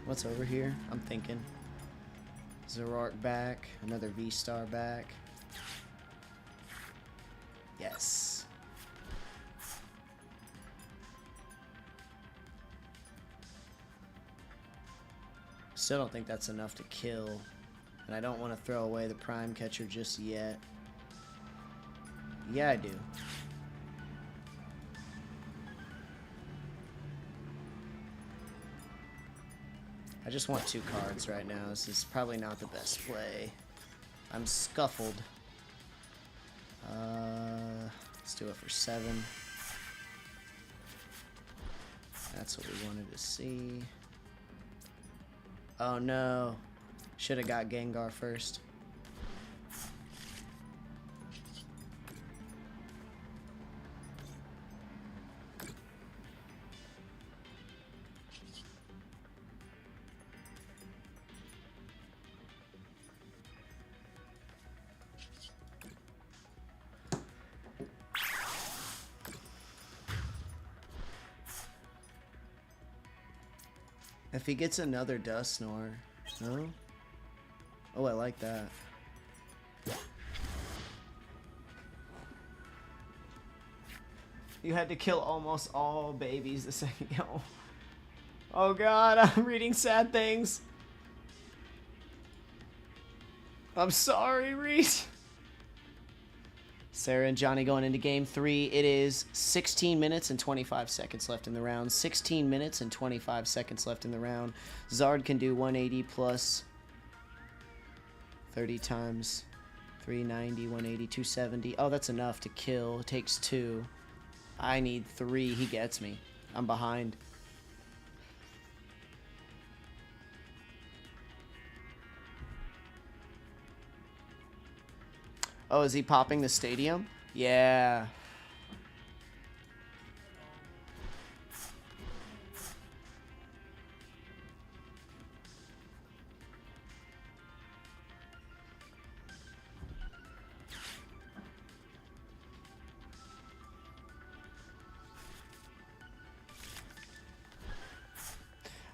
What's over here? I'm thinking. Zoroark back. Another V-Star back. Yes. Still don't think that's enough to kill. And I don't want to throw away the Prime Catcher just yet. Yeah, I do. I just want 2 cards right now. This is probably not the best play. I'm scuffled. Let's do it for 7. That's what we wanted to see. Oh no. Should have got Gengar first. If he gets another dust snore. No? Oh, I like that. You had to kill almost all babies the second go. Oh god, I'm reading sad things. I'm sorry, Reese. Sarah and Johnny going into game 3. It is 16 minutes and 25 seconds left in the round. 16 minutes and 25 seconds left in the round. Zard can do 180 plus 30 times 390, 180, 270. Oh, that's enough to kill. It takes 2. I need 3. He gets me. I'm behind. Oh, is he popping the stadium? Yeah.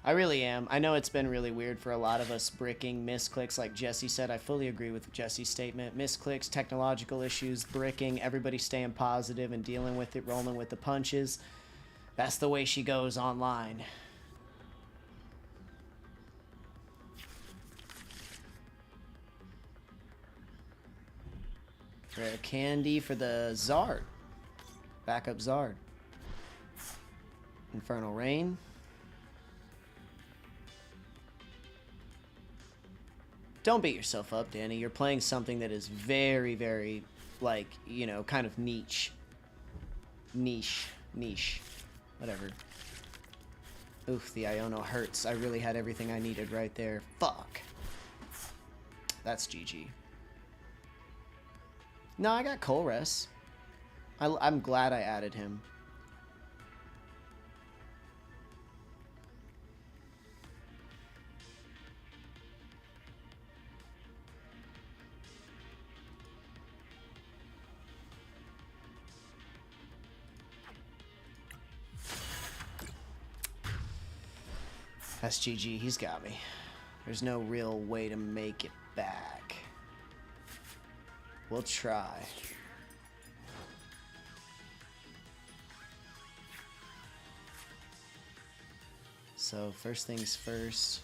I really am. I know it's been really weird for a lot of us bricking, misclicks, like Jesse said. I fully agree with Jesse's statement. Misclicks, technological issues, bricking, everybody staying positive and dealing with it, rolling with the punches. That's the way she goes online. Rare candy for the Zard. Backup Zard. Infernal Rain. Don't beat yourself up, Danny. You're playing something that is very, very, like, you know, kind of niche. Niche. Whatever. Oof, the Iono hurts. I really had everything I needed right there. Fuck. That's GG. No, I got Colress. I'm glad I added him. That's GG. He's got me. There's no real way to make it back. We'll try. So, first things first.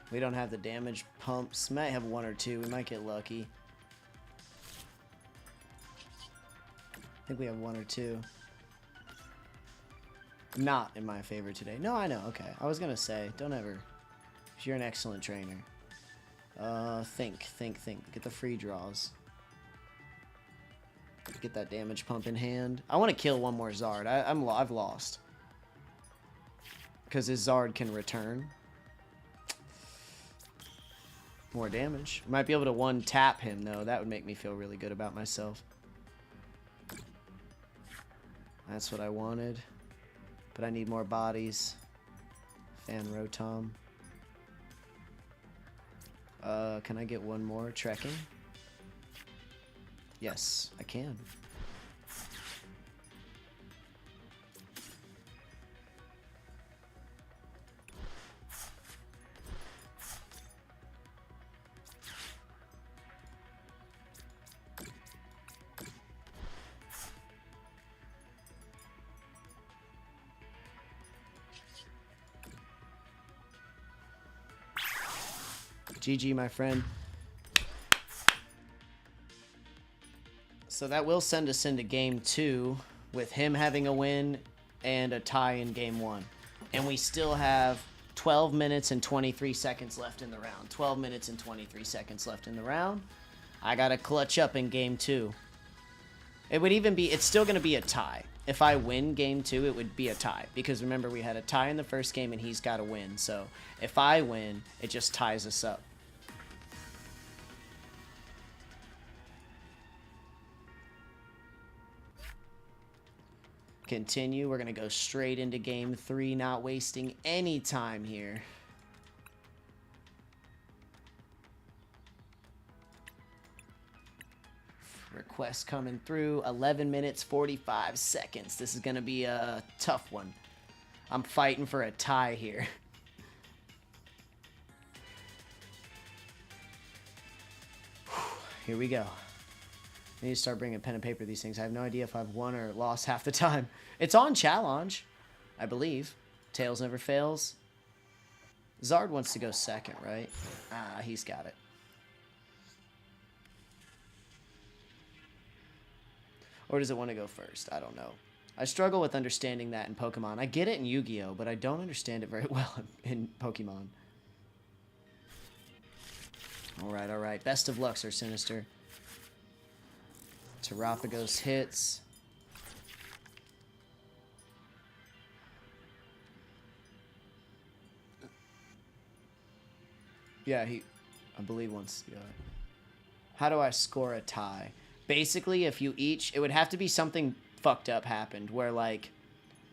We don't have the damage pumps. Might have 1 or 2. We might get lucky. I think we have 1 or 2. Not in my favor today. No, I know. Okay. I was going to say, don't ever. You're an excellent trainer. Think. Get the free draws. Get that damage pump in hand. I want to kill one more Zard. I've lost. Because his Zard can return. More damage. Might be able to one-tap him, though. That would make me feel really good about myself. That's what I wanted. But I need more bodies. Fan Rotom. Can I get one more trekking? Yes, I can. GG, my friend. So that will send us into game 2 with him having a win and a tie in game 1. And we still have 12 minutes and 23 seconds left in the round. 12 minutes and 23 seconds left in the round. I got to clutch up in game 2. It would even be, it's still going to be a tie. If I win game 2, it would be a tie. Because remember, we had a tie in the first game and he's got to win. So if I win, it just ties us up. Continue. We're going to go straight into game 3, not wasting any time here. Request coming through. 11 minutes, 45 seconds. This is going to be a tough one. I'm fighting for a tie here. Here we go. I need to start bringing pen and paper to these things. I have no idea if I've won or lost half the time. It's on challenge, I believe. Tails never fails. Zard wants to go second, right? Ah, he's got it. Or does it want to go first? I don't know. I struggle with understanding that in Pokemon. I get it in Yu-Gi-Oh, but I don't understand it very well in Pokemon. Alright, alright. Best of luck, Sir Sinister. Terapagos hits. Yeah, I believe wants to go. How do I score a tie? Basically, if you each... It would have to be something fucked up happened, where like...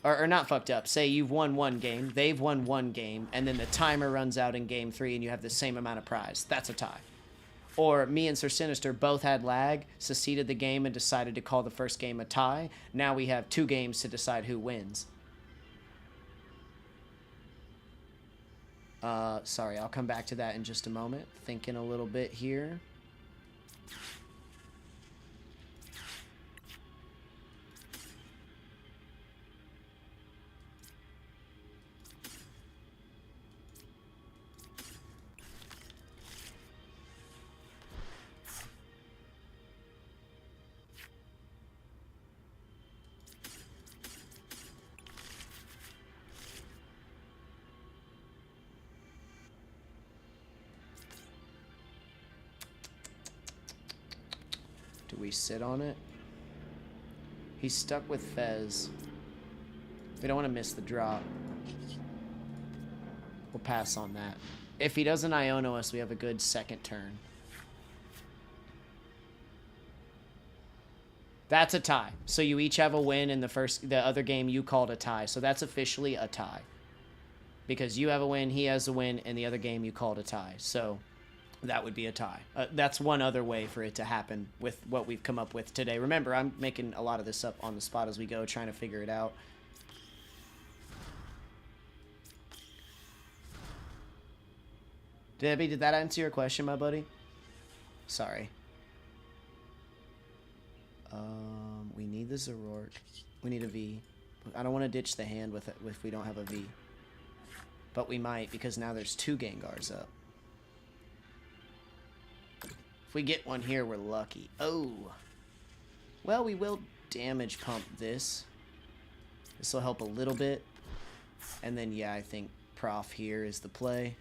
Or not fucked up. Say you've won one game, they've won one game, and then the timer runs out in game 3 and you have the same amount of prize. That's a tie. Or me and Sir Sinister both had lag, seceded the game, and decided to call the first game a tie. Now we have 2 games to decide who wins. Sorry, I'll come back to that in just a moment. Thinking a little bit here. Do we sit on it? He's stuck with Fez. We don't want to miss the drop. We'll pass on that. If he doesn't Iono us, we have a good second turn. That's a tie. So you each have a win in the other game you called a tie. So that's officially a tie. Because you have a win, he has a win, and the other game you called a tie. So that would be a tie. That's one other way for it to happen with what we've come up with today. Remember, I'm making a lot of this up on the spot as we go, trying to figure it out. Debbie, did that answer your question, my buddy? Sorry. We need the Zoroark. We need a V. I don't want to ditch the hand with it if we don't have a V. But we might, because now there's 2 Gengars up. If we get one here, we're lucky. Oh. Well, we will damage pump this. This will help a little bit. And then, yeah, I think Prof here is the play.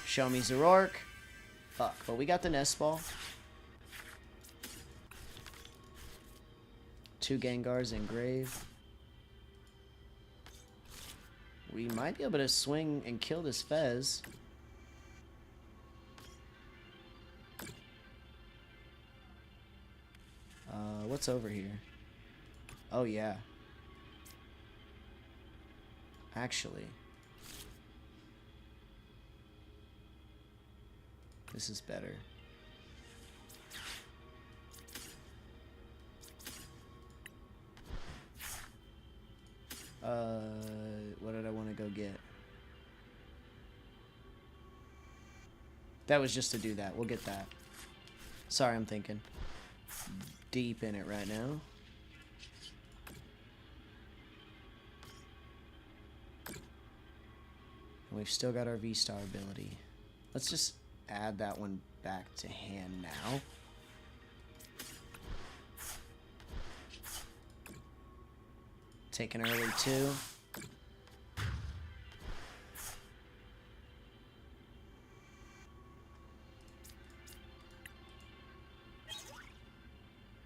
Show me Zoroark. Fuck, but we got the Nest Ball. 2 Gengars in Grave. We might be able to swing and kill this Fez. What's over here? Oh, yeah. Actually. This is better. What did I want to go get? That was just to do that. We'll get that. Sorry, I'm thinking. Deep in it right now. And we've still got our V-Star ability. Let's just add that one back to hand now. Take an early 2.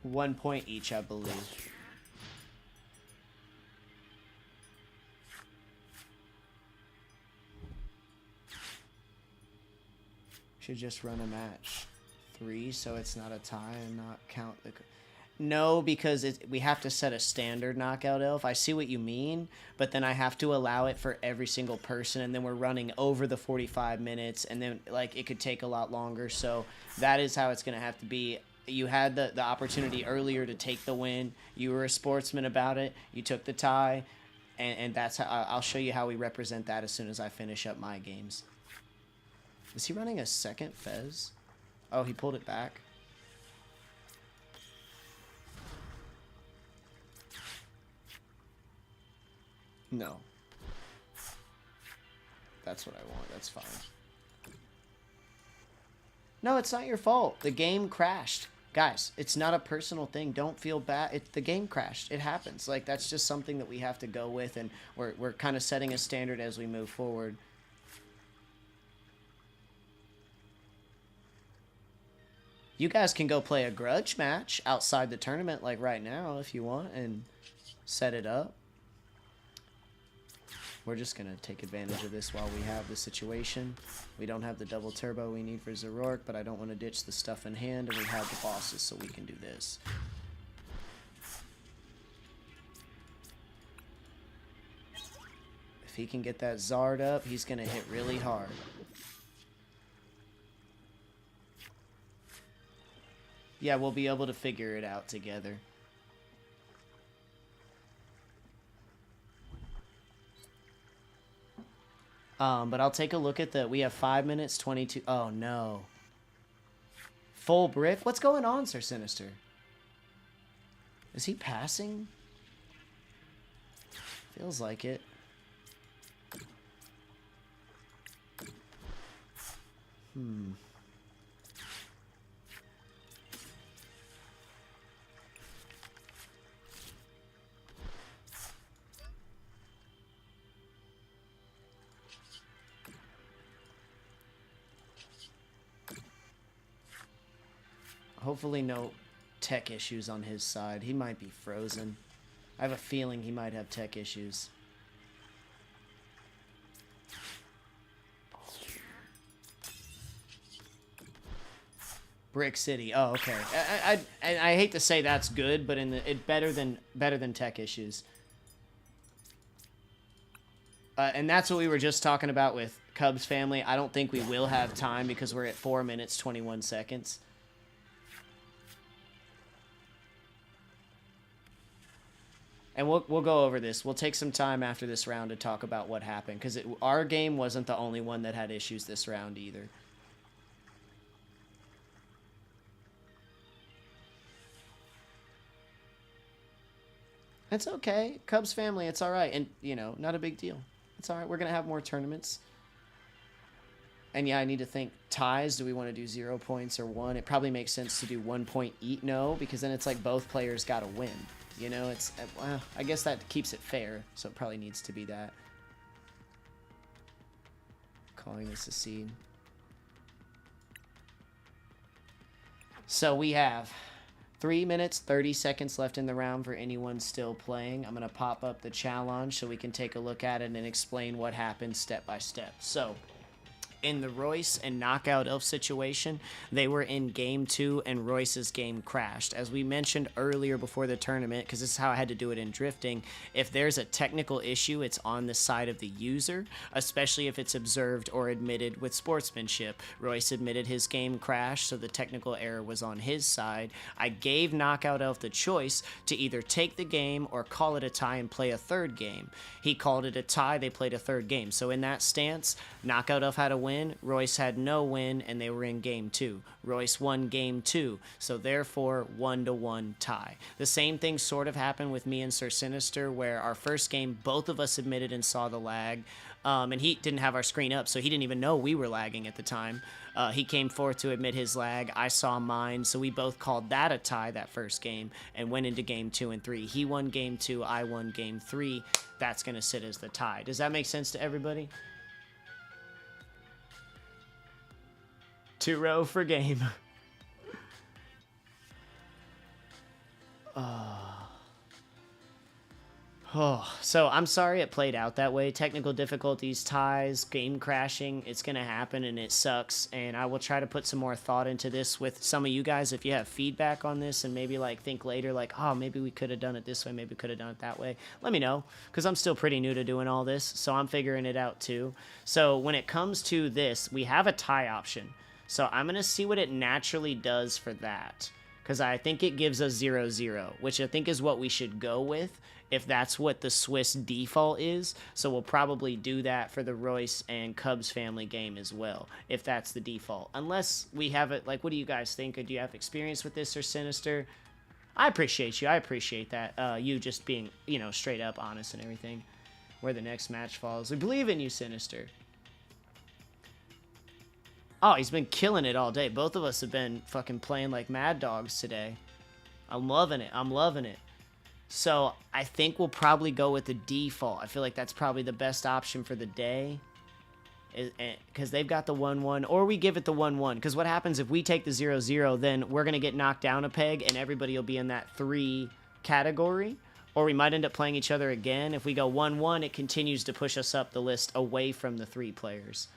One point each, I believe. Should just run a match 3 so it's not a tie and not count the... No, because we have to set a standard knockout elf. I see what you mean, but then I have to allow it for every single person, and then we're running over the 45 minutes, and then like it could take a lot longer. So that is how it's going to have to be. You had the opportunity earlier to take the win. You were a sportsman about it. You took the tie, and that's how I'll show you how we represent that as soon as I finish up my games. Is he running a second Fez? Oh, he pulled it back. No. That's what I want. That's fine. No, it's not your fault. The game crashed. Guys, it's not a personal thing. Don't feel bad. The game crashed. It happens. Like, that's just something that we have to go with, and we're kind of setting a standard as we move forward. You guys can go play a grudge match outside the tournament, like right now, if you want, and set it up. We're just going to take advantage of this while we have the situation. We don't have the double turbo we need for Zerork, but I don't want to ditch the stuff in hand, and we have the bosses, so we can do this. If he can get that Zard up, he's going to hit really hard. Yeah, we'll be able to figure it out together. But I'll take a look at we have 5 minutes, 22. Oh, no. Full brick? What's going on, Sir Sinister? Is he passing? Feels like it. Hopefully no tech issues on his side. He might be frozen. I have a feeling he might have tech issues. Brick City. Oh, okay. I hate to say that's good, but better than tech issues. And that's what we were just talking about with Cubs family. I don't think we will have time because we're at 4 minutes 21 seconds. And we'll go over this. We'll take some time after this round to talk about what happened, because our game wasn't the only one that had issues this round either. It's okay. Cubs family, it's all right. And, you know, not a big deal. It's all right. We're going to have more tournaments. And, yeah, I need to think ties. Do we want to do 0 points or 1? It probably makes sense to do 1 point each. No, because then it's like both players got to win. You know, it's, well, I guess that keeps it fair, so it probably needs to be that. Calling this a seed. So we have 3 minutes, 30 seconds left in the round for anyone still playing. I'm going to pop up the challenge so we can take a look at it and explain what happened step by step. So, in the Royce and Knockout Elf situation, they were in Game 2 and Royce's game crashed. As we mentioned earlier before the tournament, because this is how I had to do it in drifting, if there's a technical issue, it's on the side of the user, especially if it's observed or admitted with sportsmanship. Royce admitted his game crashed, so the technical error was on his side. I gave Knockout Elf the choice to either take the game or call it a tie and play a third game. He called it a tie, they played a third game. So in that stance, Knockout Elf had a win, Royce had no win, and they were in Game 2. Royce won Game 2, so therefore 1-1 tie. The same thing sort of happened with me and Sir Sinister, where our first game, both of us admitted and saw the lag, and he didn't have our screen up, so he didn't even know we were lagging at the time. He came forth to admit his lag. I saw mine, so we both called that a tie, that first game, and went into Game 2 and 3. He won Game 2, I won Game 3. That's going to sit as the tie. Does that make sense to everybody? 2-row for game. So I'm sorry it played out that way. Technical difficulties, ties, game crashing, it's going to happen and it sucks. And I will try to put some more thought into this with some of you guys. If you have feedback on this and maybe like think later, like, oh, maybe we could have done it this way, maybe we could have done it that way. Let me know, because I'm still pretty new to doing all this. So I'm figuring it out too. So when it comes to this, we have a tie option. So I'm going to see what it naturally does for that. because I think it gives us 0-0, which I think is what we should go with if that's what the Swiss default is. So we'll probably do that for the Royce and Cubs family game as well, if that's the default. Unless we have it, like, what do you guys think? Or do you have experience with this or Sinister? I appreciate you. I appreciate that. You just being, you know, straight up honest and everything. Where the next match falls. We believe in you, Sinister. Oh, he's been killing it all day. Both of us have been fucking playing like mad dogs today. I'm loving it. I'm loving it. So I think we'll probably go with the default. I feel like that's probably the best option for the day. Because they've got the 1-1. Or we give it the 1-1. Because what happens if we take the 0-0, then we're going to get knocked down a peg and everybody will be in that 3 category. Or we might end up playing each other again. If we go 1-1, it continues to push us up the list away from the 3 players.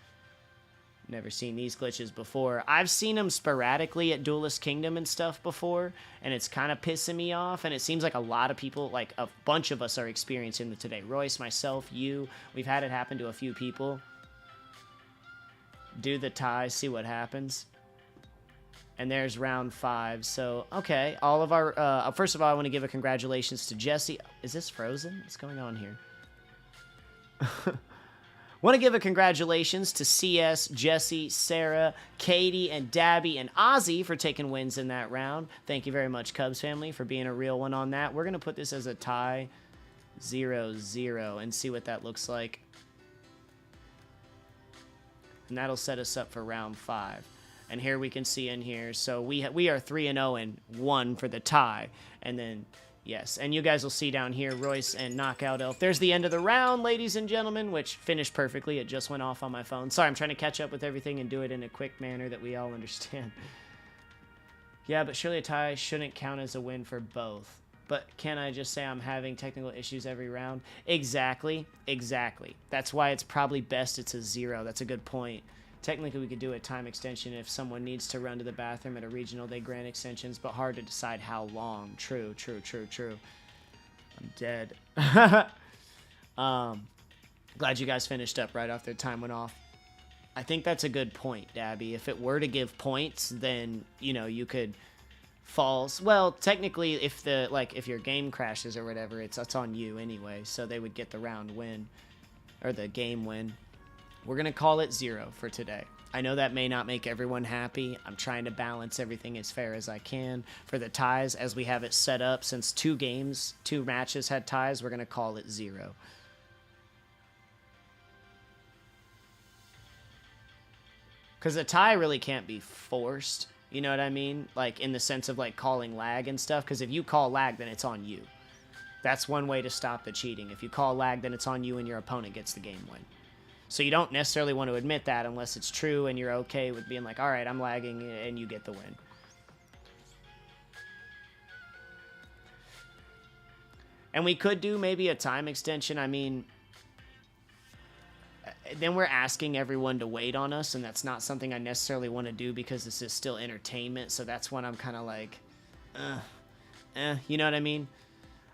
Never seen these glitches before. I've seen them sporadically at Duelist Kingdom and stuff before, and it's kind of pissing me off, and it seems like a lot of people, like a bunch of us are experiencing it today. Royce, myself, you, we've had it happen to a few people. Do the tie, see what happens. And there's round 5, so, okay. All of our, first of all, I want to give a congratulations to Jesse. Is this frozen? What's going on here? Want to give a congratulations to CS, Jesse, Sarah, Katie, and Dabby, and Ozzy for taking wins in that round. Thank you very much, Cubs family, for being a real one on that. We're going to put this as a tie 0-0 and see what that looks like. And that'll set us up for round 5. And here we can see in here, so we are 3-0 and 1 for the tie. And then... yes, and you guys will see down here, Royce and Knockout Elf. There's the end of the round, ladies and gentlemen, which finished perfectly. It just went off on my phone. Sorry, I'm trying to catch up with everything and do it in a quick manner that we all understand. Yeah, but surely a tie shouldn't count as a win for both. But can I just say I'm having technical issues every round? Exactly, exactly. That's why it's probably best it's a 0. That's a good point. Technically, we could do a time extension if someone needs to run to the bathroom at a regional. They grant extensions, but hard to decide how long. True, true, true, true. I'm dead. Glad you guys finished up right after time went off. I think that's a good point, Dabby. If it were to give points, then, you know, you could false. Well, technically, if your game crashes or whatever, it's on you anyway. So they would get the round win or the game win. We're going to call it 0 for today. I know that may not make everyone happy. I'm trying to balance everything as fair as I can. For the ties, as we have it set up, since 2 matches had ties, we're going to call it 0. Because a tie really can't be forced. You know what I mean? Like, in the sense of, like, calling lag and stuff. Because if you call lag, then it's on you. That's one way to stop the cheating. If you call lag, then it's on you and your opponent gets the game win. So you don't necessarily want to admit that unless it's true and you're okay with being like, all right, I'm lagging, and you get the win. And we could do maybe a time extension. I mean, then we're asking everyone to wait on us, and that's not something I necessarily want to do because this is still entertainment. So that's when I'm kind of like, you know what I mean?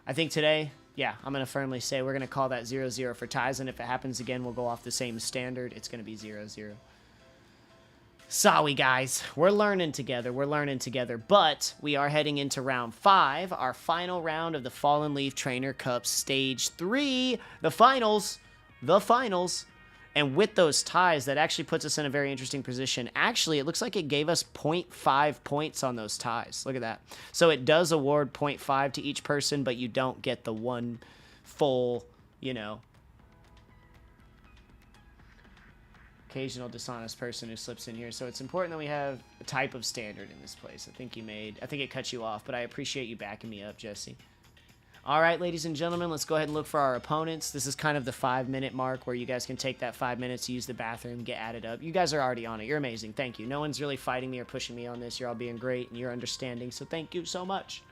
I think today... yeah, I'm going to firmly say we're going to call that 0-0 for ties, and if it happens again, we'll go off the same standard. It's going to be 0-0. Sorry, guys. We're learning together. We're learning together, but we are heading into round 5, our final round of the Fallen Leaf Trainer Cup Stage 3, the finals. And with those ties, that actually puts us in a very interesting position. Actually, it looks like it gave us 0.5 points on those ties. Look at that. So it does award 0.5 to each person, but you don't get the one full, you know, occasional dishonest person who slips in here. So it's important that we have a type of standard in this place. I think it cut you off, but I appreciate you backing me up, Jesse. All right, ladies and gentlemen, let's go ahead and look for our opponents. This is kind of the 5-minute mark where you guys can take that 5 minutes, use the bathroom, get added up. You guys are already on it. You're amazing. Thank you. No one's really fighting me or pushing me on this. You're all being great and you're understanding, so thank you so much.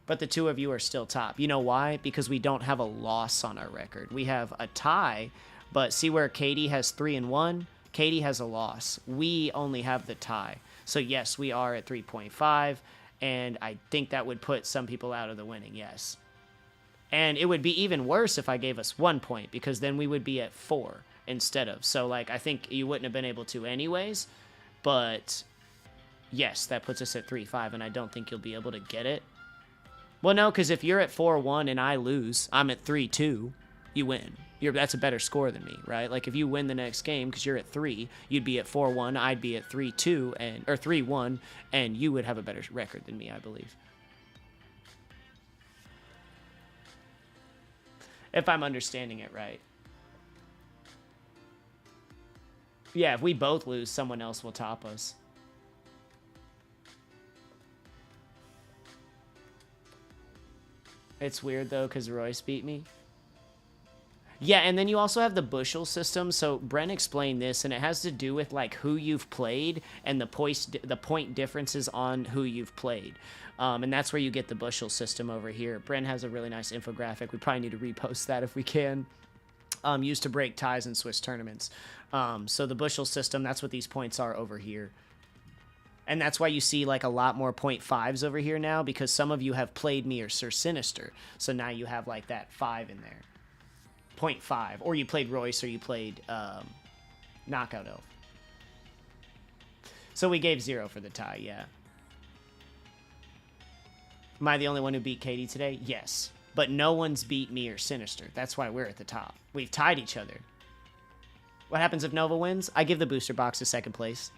But the 2 of you are still top. You know why? Because we don't have a loss on our record. We have a tie, but see where Katie has 3-1? Katie has a loss. We only have the tie. So yes, we are at 3.5. And I think that would put some people out of the winning, yes. And it would be even worse if I gave us 1 point, because then we would be at 4 instead of. So, like, I think you wouldn't have been able to anyways. But Yes, that puts us at 3-5, and I don't think you'll be able to get it. Well, no, because if you're at 4-1 and I lose, I'm at 3-2, you win. That's a better score than me, right? Like, if you win the next game because you're at 3, you'd be at 4-1, I'd be at 3-2, or 3-1, and you would have a better record than me, I believe. If I'm understanding it right. Yeah, if we both lose, someone else will top us. It's weird, though, because Royce beat me. Yeah, and then you also have the bushel system. So Brent explained this, and it has to do with, like, who you've played and the point differences on who you've played. And that's where you get the bushel system over here. Brent has a really nice infographic. We probably need to repost that if we can. Used to break ties in Swiss tournaments. So the bushel system, that's what these points are over here. And that's why you see, like, a lot more 0.5s over here now, because some of you have played me or Sir Sinister. So now you have, like, that 5 in there. 0.5. Or you played Royce, or you played Knockout Elf. So we gave 0 for the tie, yeah. Am I the only one who beat Katie today? Yes. But no one's beat me or Sinister. That's why we're at the top. We've tied each other. What happens if Nova wins? I give the booster box to second place.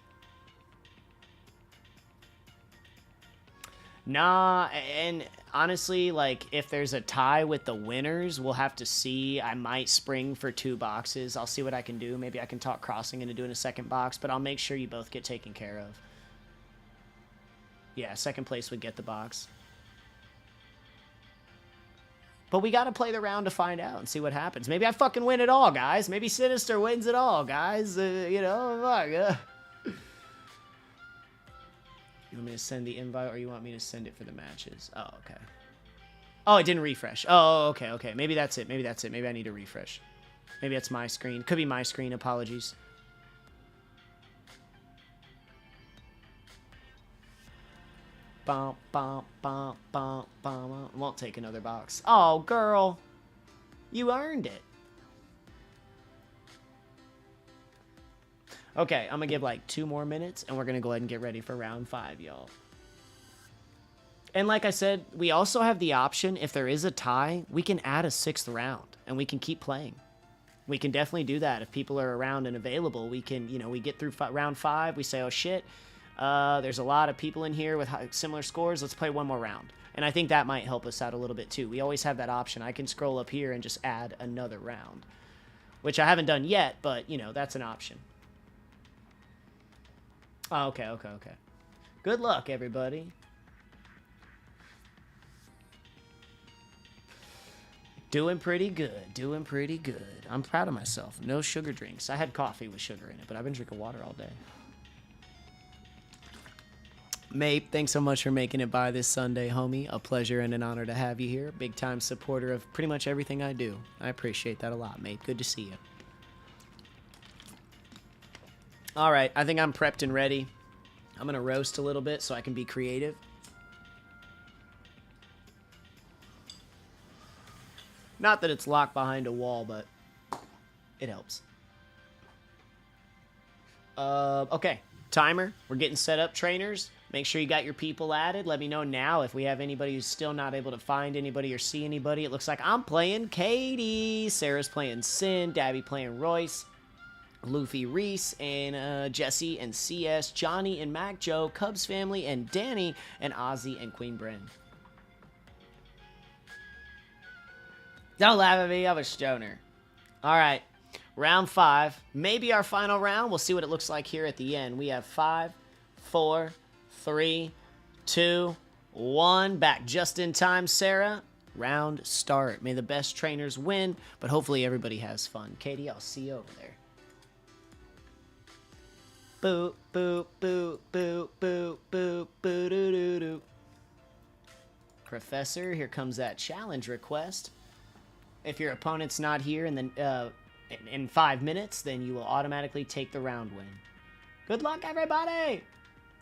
Nah, and honestly, like, if there's a tie with the winners, we'll have to see. I might spring for 2 boxes. I'll see what I can do. Maybe I can talk Crossing into doing a second box, but I'll make sure you both get taken care of. Yeah, second place would get the box. But we got to play the round to find out and see what happens. Maybe I fucking win it all, guys. Maybe Sinister wins it all, guys. You know, fuck. You want me to send the invite, or you want me to send it for the matches? Oh, okay. Oh, it didn't refresh. Oh, okay, okay. Maybe that's it. Maybe that's it. Maybe I need to refresh. Maybe that's my screen. Could be my screen. Apologies. Bum, bum, bum, bum, bum. Won't take another box. Oh, girl. You earned it. Okay, I'm going to give like 2 more minutes, and we're going to go ahead and get ready for round 5, y'all. And like I said, we also have the option, if there is a tie, we can add a 6th round, and we can keep playing. We can definitely do that. If people are around and available, we can, you know, we get through round 5, we say, oh shit, there's a lot of people in here with similar scores, let's play one more round. And I think that might help us out a little bit too. We always have that option. I can scroll up here and just add another round, which I haven't done yet, but, you know, that's an option. Oh, okay, okay, okay. Good luck, everybody. Doing pretty good, doing pretty good. I'm proud of myself. No sugar drinks. I had coffee with sugar in it, but I've been drinking water all day. Mate, thanks so much for making it by this Sunday, homie. A pleasure and an honor to have you here. Big time supporter of pretty much everything I do. I appreciate that a lot, mate. Good to see you. All right, I think I'm prepped and ready. I'm going to roast a little bit so I can be creative. Not that it's locked behind a wall, but it helps. Okay, timer. We're getting set up, trainers. Make sure you got your people added. Let me know now if we have anybody who's still not able to find anybody or see anybody. It looks like I'm playing Katie. Sarah's playing Sin. Dabby playing Royce. Luffy Reese and Jesse and CS, Johnny and Mac Joe, Cubs family and Danny and Ozzy and Queen Bren. Don't laugh at me, I'm a stoner. All right, round 5, maybe our final round. We'll see what it looks like here at the end. We have 5, 4, 3, 2, 1. Back just in time, Sarah. Round start. May the best trainers win, but hopefully everybody has fun. Katie, I'll see you over there. Boop, boop, boop, boop, boop, boop, boo, doo, doo, doo. Professor, here comes that challenge request. If your opponent's not here in 5 minutes, then you will automatically take the round win. Good luck, everybody!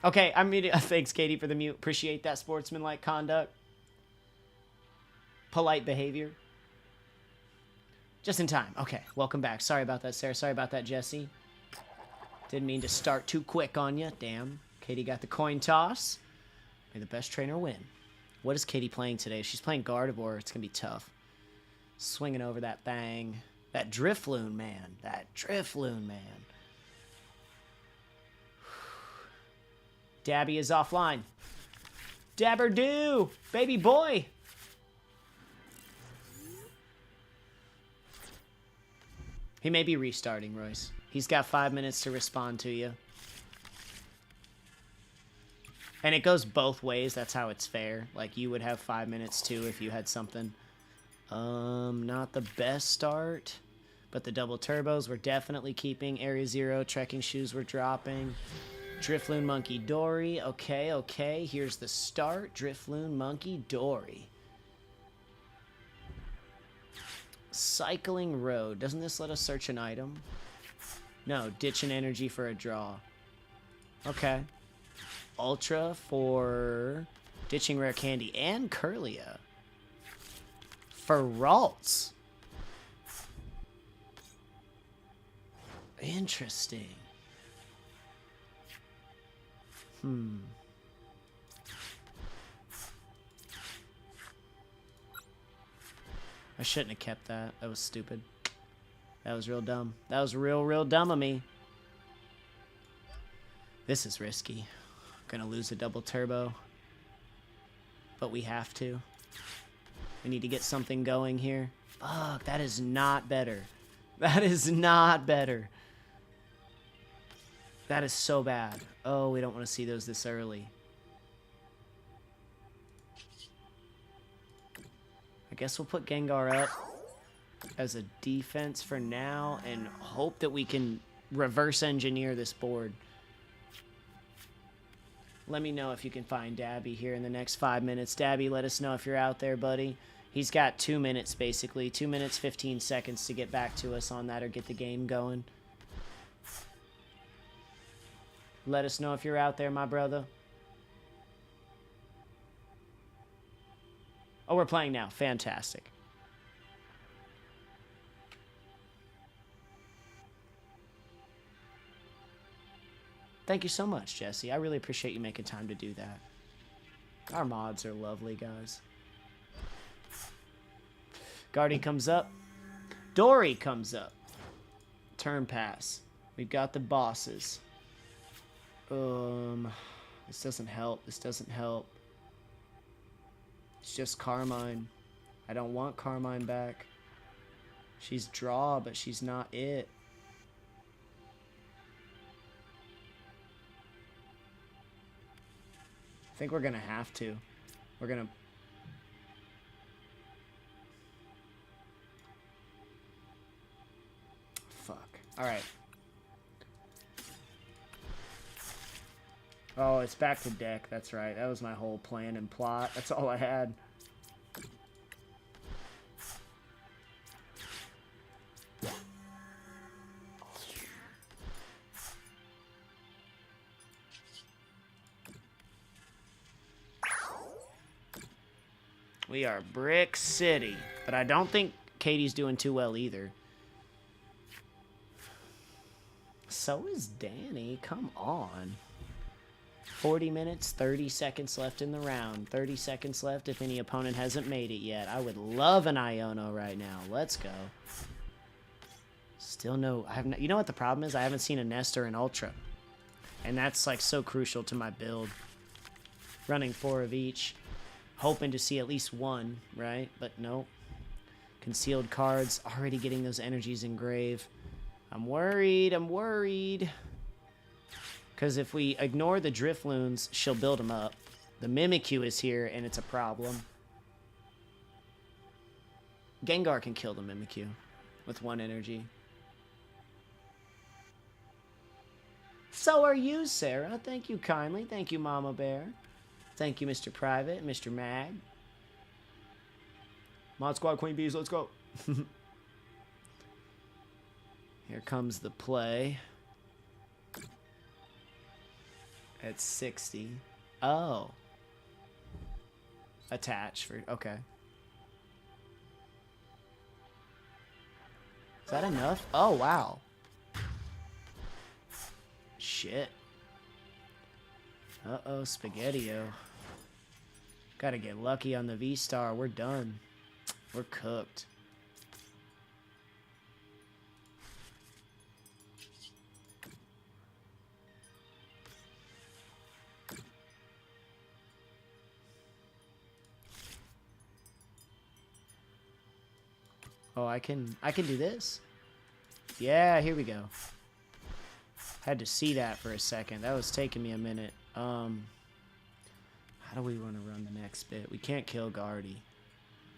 Okay, thanks, Katie, for the mute. Appreciate that sportsmanlike conduct. Polite behavior. Just in time. Okay, welcome back. Sorry about that, Sarah. Sorry about that, Jesse. Didn't mean to start too quick on you. Damn. Katie got the coin toss. May the best trainer win. What is Katie playing today? If she's playing Gardevoir, it's going to be tough. Swinging over that thing. That Drifloon, man. That Drifloon, man. Dabby is offline. Dabber-doo! Baby boy! He may be restarting, Royce. He's got 5 minutes to respond to you. And it goes both ways. That's how it's fair. Like, you would have 5 minutes, too, if you had something. Not the best start. But the double turbos were definitely keeping. Area 0, trekking shoes were dropping. Drifloon, Monkey, Dory. Okay, okay. Here's the start. Drifloon, Monkey, Dory. Cycling Road. Doesn't this let us search an item? No, ditch an energy for a draw. Okay. Ultra for ditching rare candy and Curlia. For Ralts. Interesting. I shouldn't have kept that. That was stupid. That was real dumb. That was real dumb of me. This is risky. Gonna lose a double turbo. But we have to. We need to get something going here. Fuck, that is not better. That is not better. That is so bad. Oh, we don't want to see those this early. I guess we'll put Gengar up as a defense for now and hope that we can reverse engineer this board. Let me know if you can find Dabby here in the next 5 minutes. Dabby, let us know if you're out there, buddy. He's got 2 minutes, basically. 2 minutes, 15 seconds to get back to us on that or get the game going. Let us know if you're out there, my brother. Oh, we're playing now. Fantastic. Thank you so much, Jesse. I really appreciate you making time to do that. Our mods are lovely, guys. Guardian comes up. Dory comes up. Turn pass. We've got the bosses. This doesn't help. This doesn't help. It's just Carmine. I don't want Carmine back. She's draw, but she's not it. I think we're gonna have to. We're gonna... Fuck. Alright. Oh, it's back to deck. That's right. That was my whole plan and plot. That's all I had. We are Brick City. But I don't think Katie's doing too well either. So is Danny. Come on. 40 minutes, 30 seconds left in the round. 30 seconds left if any opponent hasn't made it yet. I would love an Iono right now. Let's go. Still no... I have no, you know what the problem is? I haven't seen a Nest or an Ultra. And that's like so crucial to my build. Running 4 of each. Hoping to see at least one, right? But nope. Concealed cards. Already getting those energies engraved. I'm worried. I'm worried. Because if we ignore the Drifloons, she'll build them up. The Mimikyu is here, and it's a problem. Gengar can kill the Mimikyu with 1 energy. So are you, Sarah. Thank you kindly. Thank you, Mama Bear. Thank you, Mr. Private, Mr. Mag. Mod Squad Queen Bees, let's go. Here comes the play. At 60. Oh. Attach for... Okay. Is that enough? Oh, wow. Shit. Uh-oh, Spaghetti-O. Gotta get lucky on the V-Star. We're done. We're cooked. Oh, I can do this? Yeah, here we go. Had to see that for a second. That was taking me a minute. How do we want to run the next bit? We can't kill Guardy.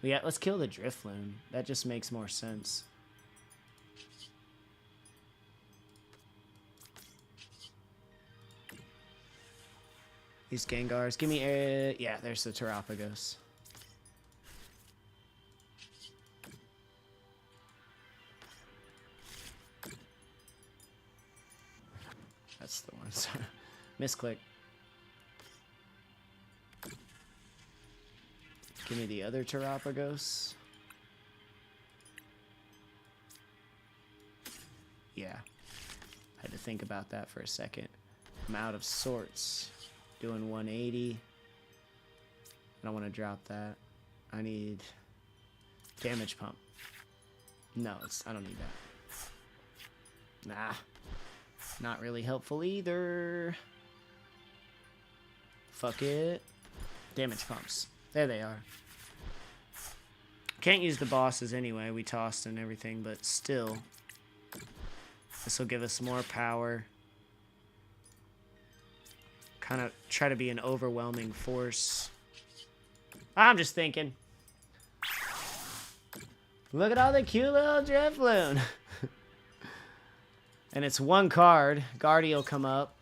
Yeah, let's kill the Drifloon. That just makes more sense. These Gengars. Give me yeah, there's the Terapagos. That's the one. Misclick. Give me the other Terapagos. Yeah. Had to think about that for a second. I'm out of sorts. Doing 180. I don't want to drop that. I need damage pump. No, I don't need that. Nah. Not really helpful either. Fuck it. Damage pumps. There they are. Can't use the bosses anyway. We tossed and everything, but still. This will give us more power. Kind of try to be an overwhelming force. I'm just thinking. Look at all the cute little Drifloon. And it's one card. Guardy will come up.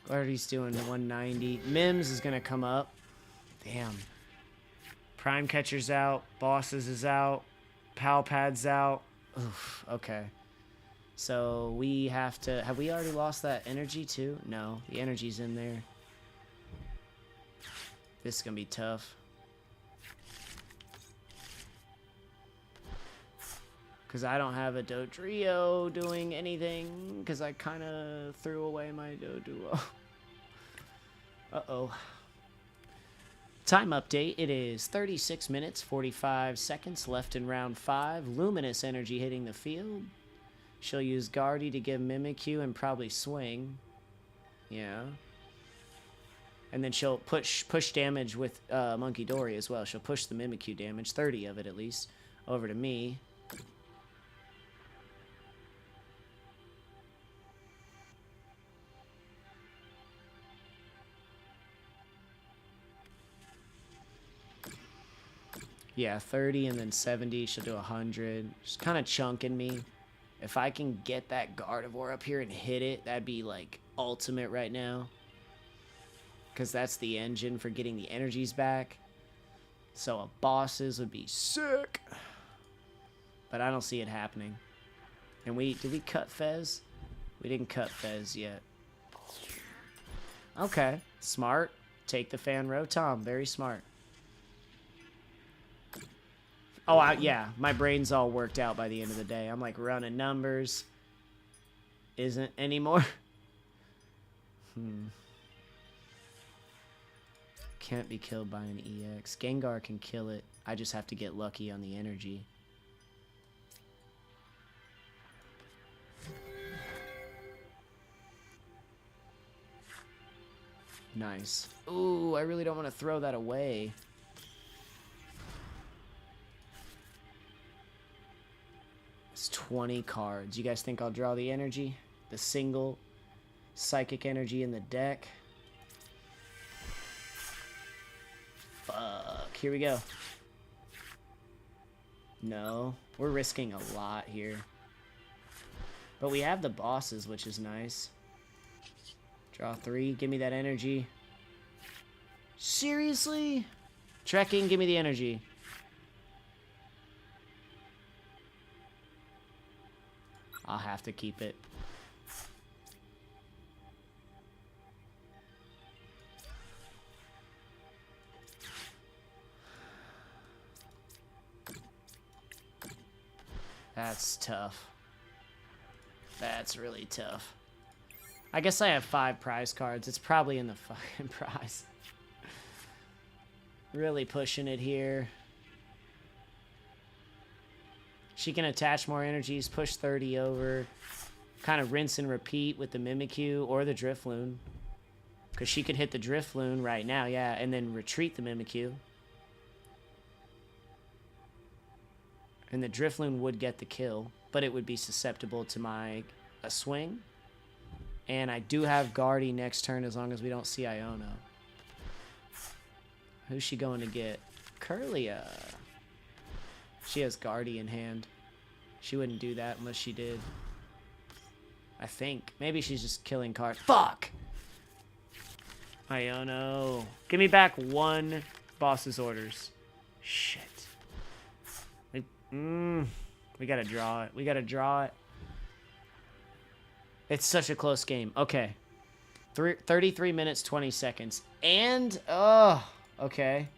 Guardy's doing 190. Mims is going to come up. Damn. Prime Catcher's out. Bosses is out. Pal Pad's out. Oof, okay. So we have to... Have we already lost that energy too? No. The energy's in there. This is going to be tough. Because I don't have a Dodrio doing anything. Because I kind of threw away my Doduo. Uh-oh. Time update. It is 36 minutes, 45 seconds left in round 5. Luminous energy hitting the field. She'll use Guardy to give Mimikyu and probably swing. Yeah. And then she'll push damage with Monkey Dory as well. She'll push the Mimikyu damage, 30 of it at least, over to me. Yeah, 30 and then 70. She'll do 100. She's kind of chunking me. If I can get that Gardevoir up here and hit it, that'd be like ultimate right now. Because that's the engine for getting the energies back. So a bosses would be sick. But I don't see it happening. And did we cut Fez? We didn't cut Fez yet. Okay, smart. Take the fan Rotom. Very smart. Oh, yeah, my brain's all worked out by the end of the day. I'm like running numbers. Isn't anymore. Can't be killed by an EX. Gengar can kill it. I just have to get lucky on the energy. Nice. Ooh, I really don't want to throw that away. It's 20 cards. You guys think I'll draw the energy? The single psychic energy in the deck? Fuck. Here we go. No. We're risking a lot here. But we have the bosses, which is nice. Draw 3. Give me that energy. Seriously? Trekking, give me the energy. I'll have to keep it. That's tough. That's really tough. I guess I have 5 prize cards. It's probably in the fucking prize. Really pushing it here. She can attach more energies, push 30 over. Kind of rinse and repeat with the Mimikyu or the Drifloon. Because she could hit the Drifloon right now, yeah, and then retreat the Mimikyu. And the Drifloon would get the kill, but it would be susceptible to a swing. And I do have Guardy next turn as long as we don't see Iono. Who's she going to get? Curlia. She has Guardy in hand. She wouldn't do that unless she did. I think. Maybe she's just killing cards. Fuck! Iono. Give me back 1 boss's orders. Shit. We gotta draw it. We gotta draw it. It's such a close game. Okay. 33 minutes, 20 seconds. And, oh, okay.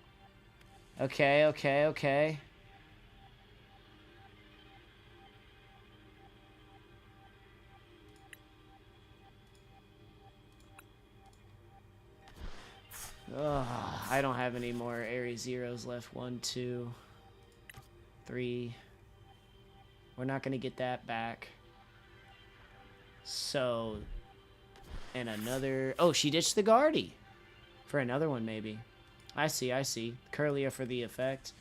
Okay. Oh, I don't have any more Area Zeros left. 1, 2, 3. We're not going to get that back. So, and another... Oh, she ditched the Guardy. For another one, maybe. I see. Curlia for the effect.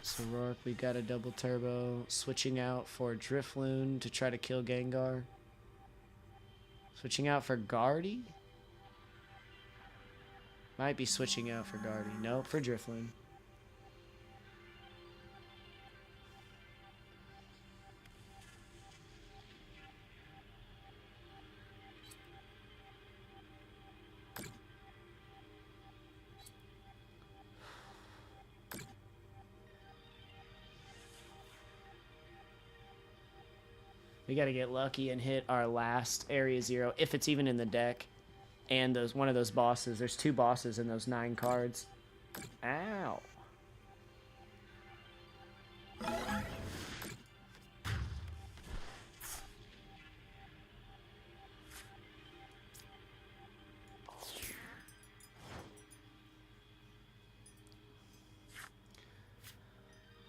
So Rourke, we got a double turbo. Switching out for Drifloon to try to kill Gengar. Switching out for Guardy? Might be switching out for Guardy. Nope, for Drifloon. We gotta get lucky and hit our last Area Zero, if it's even in the deck. And one of those bosses. There's 2 bosses in those 9 cards. Ow.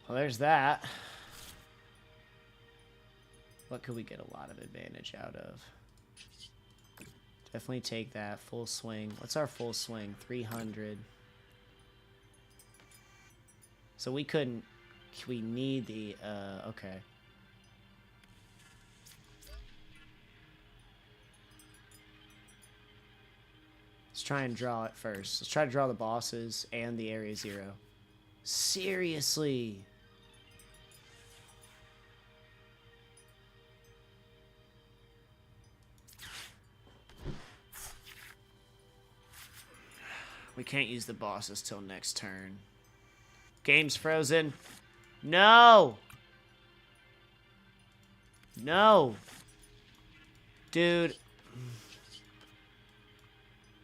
Well, there's that. What could we get a lot of advantage out of? Definitely take that. Full swing. What's our full swing? 300. So we couldn't... We need the... okay. Let's try and draw it first. Let's try to draw the bosses and the Area Zero. Seriously? We can't use the bosses till next turn. Game's frozen. No! No! Dude.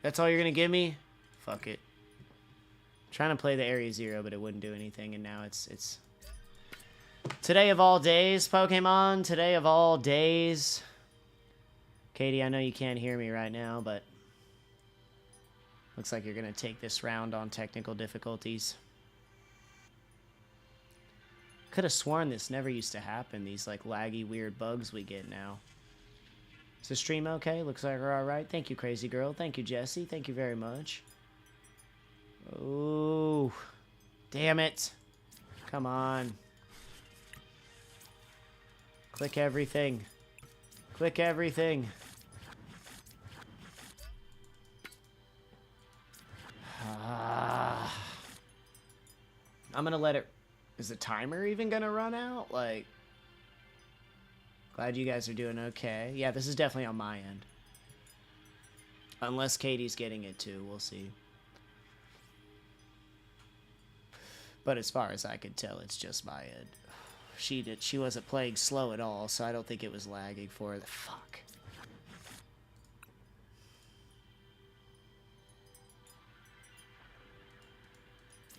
That's all you're gonna give me? Fuck it. I'm trying to play the Area Zero, but it wouldn't do anything, and now it's... Today of all days, Pokemon. Today of all days. Katie, I know you can't hear me right now, but... Looks like you're going to take this round on technical difficulties. Could have sworn this never used to happen, these like laggy weird bugs we get now. Is the stream okay? Looks like we're alright. Thank you, Crazy Girl. Thank you, Jesse. Thank you very much. Oh, damn it. Come on. Click everything. Click everything. I'm gonna let it... Is the timer even gonna run out? Like... Glad you guys are doing okay. Yeah, this is definitely on my end. Unless Katie's getting it too, we'll see. But as far as I could tell, it's just my end. She wasn't playing slow at all, so I don't think it was lagging for her. Fuck.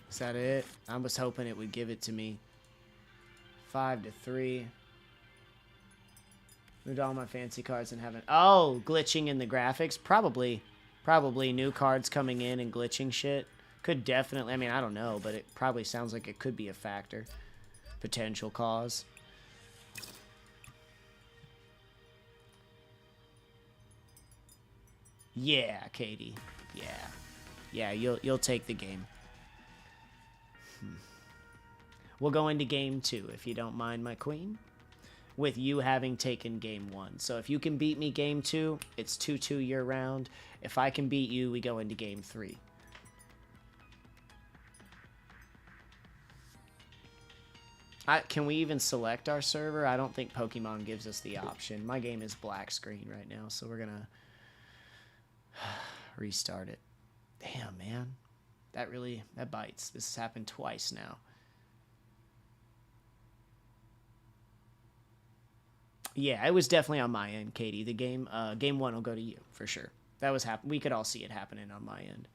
Is that it? I was hoping it would give it to me. 5-3. Moved all my fancy cards and haven't... Oh, glitching in the graphics? Probably. Probably new cards coming in and glitching shit. Could definitely... I mean, I don't know, but it probably sounds like it could be a factor. Potential cause. Yeah, Katie. Yeah. Yeah, you'll take the game. We'll go into game 2, if you don't mind, my queen. With you having taken game 1. So if you can beat me game 2, it's 2-2 your round. If I can beat you, we go into game 3. Can we even select our server? I don't think Pokemon gives us the option. My game is black screen right now, so we're gonna restart it. Damn, man. That bites. This has happened twice now. Yeah, it was definitely on my end, Katie. The game 1 will go to you, for sure. That was we could all see it happening on my end.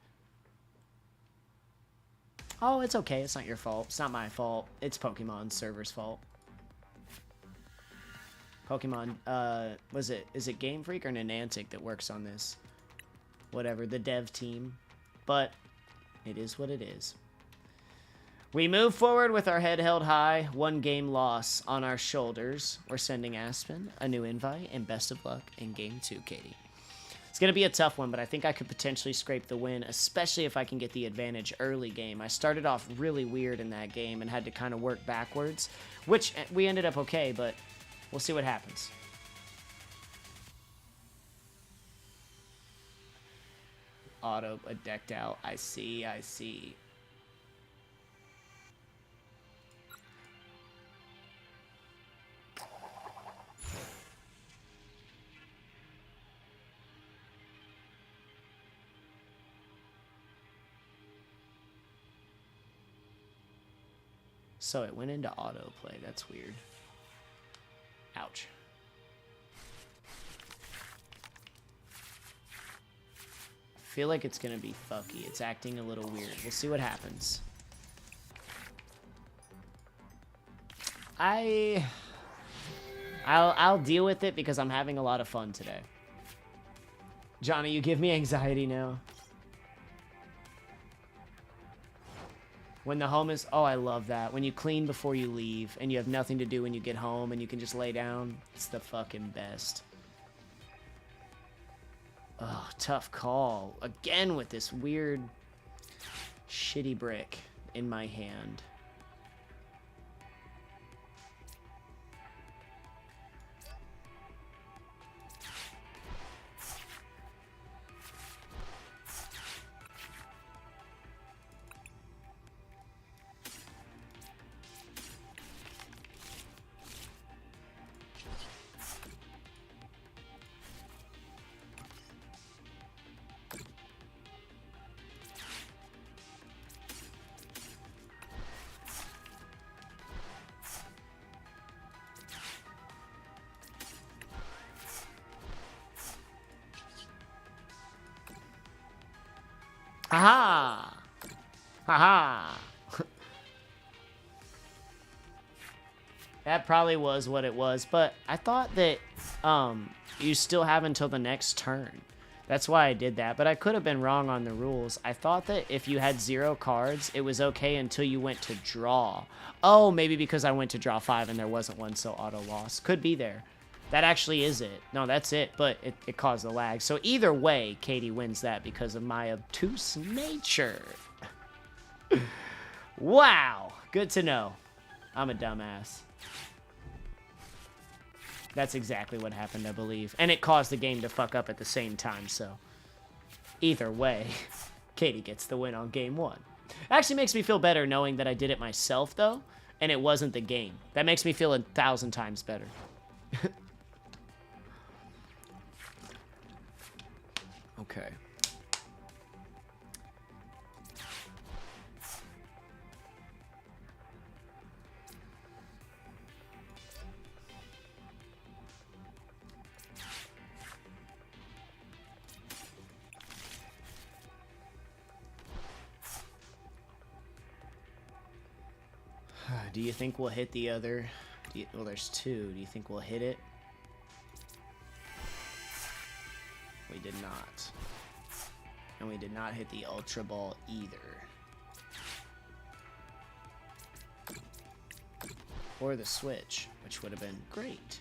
Oh, it's okay. It's not your fault. It's not my fault. It's Pokemon server's fault. Pokemon, is it Game Freak or Niantic that works on this? Whatever, the dev team. But it is what it is. We move forward with our head held high, 1 game loss on our shoulders. We're sending Aspen a new invite, and best of luck in game 2, Katie. It's going to be a tough one, but I think I could potentially scrape the win, especially if I can get the advantage early game. I started off really weird in that game and had to kind of work backwards, which we ended up okay, but we'll see what happens. Auto decked out. I see, I see. So it went into autoplay. That's weird. Ouch. I feel like it's gonna be fucky. It's acting a little weird. We'll see what happens. I'll deal with it because I'm having a lot of fun today. Johnny, you give me anxiety now. When the home is... Oh, I love that. When you clean before you leave and you have nothing to do when you get home and you can just lay down. It's the fucking best. Oh, tough call. Again with this weird shitty brick in my hand. Aha! Haha! That probably was what it was, but I thought that you still have until the next turn. That's why I did that, but I could have been wrong on the rules. I thought that if you had 0 cards, it was okay until you went to draw. Oh, maybe because I went to draw 5 and there wasn't one, so auto loss. Could be there. That actually is it. No, that's it, but it caused the lag. So either way, Katie wins that because of my obtuse nature. Wow. Good to know. I'm a dumbass. That's exactly what happened, I believe. And it caused the game to fuck up at the same time, so... Either way, Katie gets the win on game 1. Actually makes me feel better knowing that I did it myself, though, and it wasn't the game. That makes me feel 1,000 times better. Okay. Do you think we'll hit the other? Well, there's two. Do you think we'll hit it? We did not. And we did not hit the Ultra Ball either. Or the Switch, which would have been great.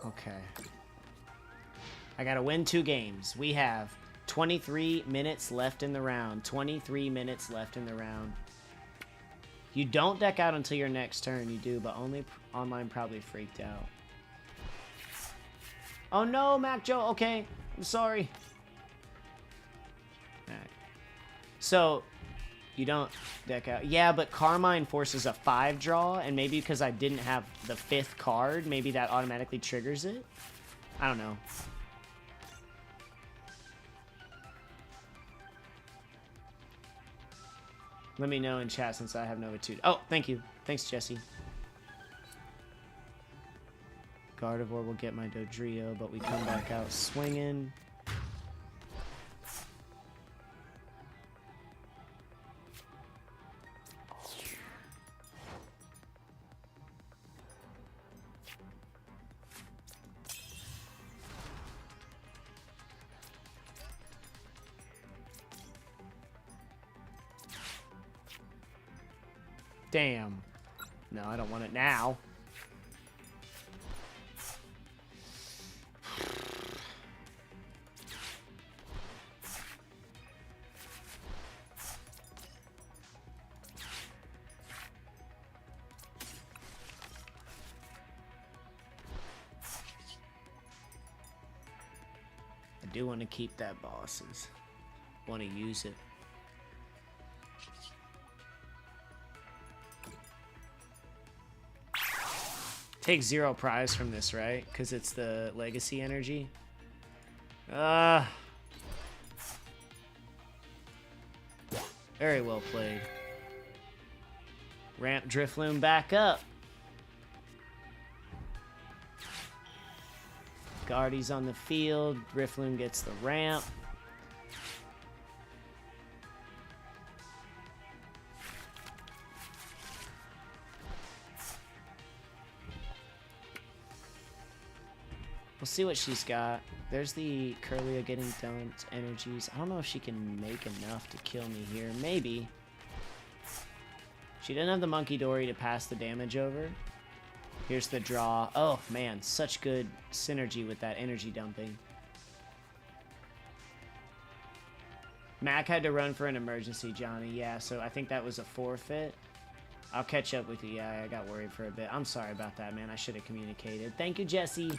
Okay. I gotta win 2 games. We have 23 minutes left in the round. 23 minutes left in the round. You don't deck out until your next turn. You do, but only online probably freaked out. Oh no, Mac Joe. Okay, I'm sorry. Alright. So, you don't deck out. Yeah, but Carmine forces a 5 draw, and maybe because I didn't have the 5th card, maybe that automatically triggers it? I don't know. Let me know in chat since I have no attitude. Oh, thank you. Thanks, Jesse. Gardevoir will get my Dodrio, but we come back out swinging. Damn. No, I don't want it now. I do want to keep that bosses. Want to use it. Take 0 prize from this, right? Because it's the legacy energy. Very well played. Ramp Drifloon back up. Guardy's on the field. Drifloon gets the ramp. We'll see what she's got. There's the Curlia getting dumped energies. I don't know if she can make enough to kill me here. Maybe. She didn't have the Monkey Dory to pass the damage over. Here's the draw. Oh, man. Such good synergy with that energy dumping. Mac had to run for an emergency, Johnny. Yeah, so I think that was a forfeit. I'll catch up with you. Yeah, I got worried for a bit. I'm sorry about that, man. I should have communicated. Thank you, Jesse.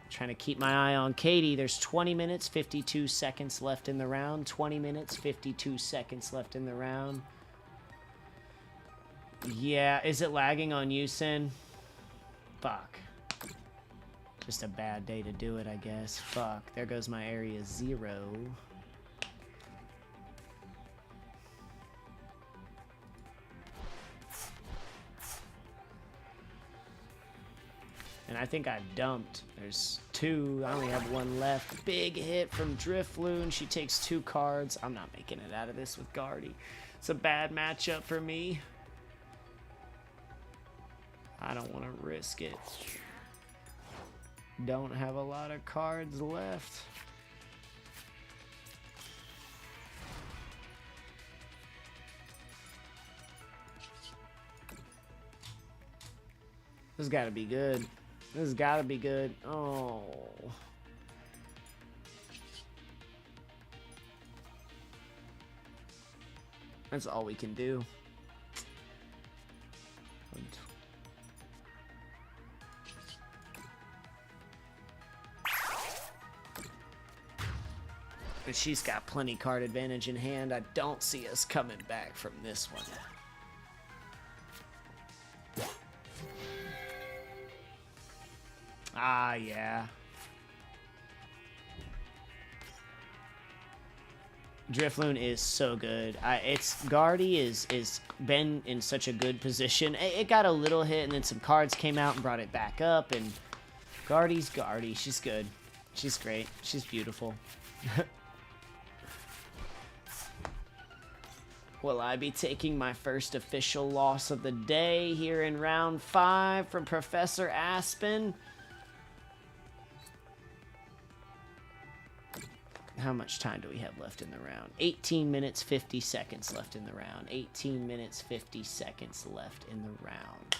Trying to keep my eye on Katie. There's 20 minutes, 52 seconds left in the round. 20 minutes, 52 seconds left in the round. Yeah, is it lagging on you, Sin? Fuck. Just a bad day to do it, I guess. Fuck. There goes my area 0. And I think I dumped. There's 2. I only have 1 left. Big hit from Drifloon. She takes 2 cards. I'm not making it out of this with Guardy. It's a bad matchup for me. I don't want to risk it. Don't have a lot of cards left. This has got to be good. This has got to be good. Oh. That's all we can do. But she's got plenty card advantage in hand. I don't see us coming back from this one. Ah, yeah. Drifloon is so good. Guardy is been in such a good position. It got a little hit, and then some cards came out and brought it back up. And Guardy's Guardy. She's good. She's great. She's beautiful. Will I be taking my first official loss of the day here in round 5 from Professor Aspen? How much time do we have left in the round? 18 minutes, 50 seconds left in the round. 18 minutes, 50 seconds left in the round.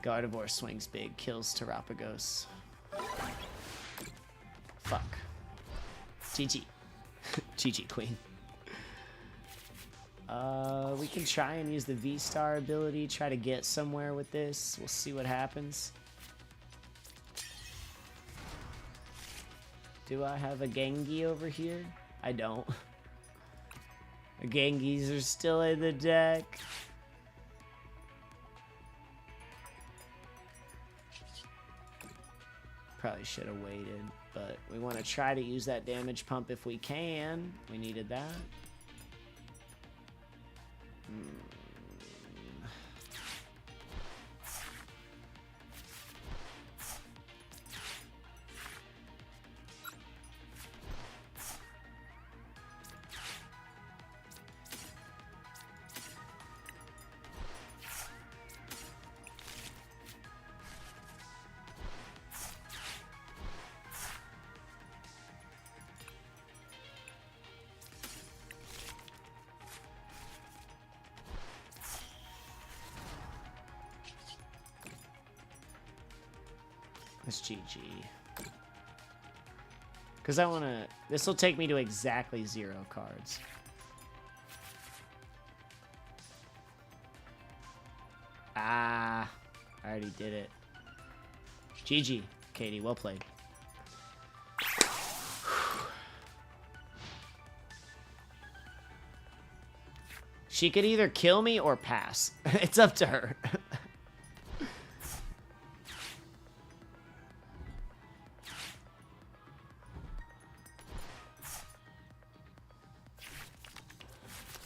Gardevoir swings big, kills Terapagos. Fuck. GG. GG, Queen. We can try and use the V-Star ability, try to get somewhere with this. We'll see what happens. Do I have a Gengi over here? I don't. The Gengis are still in the deck. Probably should have waited, but we want to try to use that damage pump if we can. We needed that. That's GG. Because I want to... This will take me to exactly 0 cards. Ah. I already did it. GG, Katie. Well played. She could either kill me or pass. It's up to her.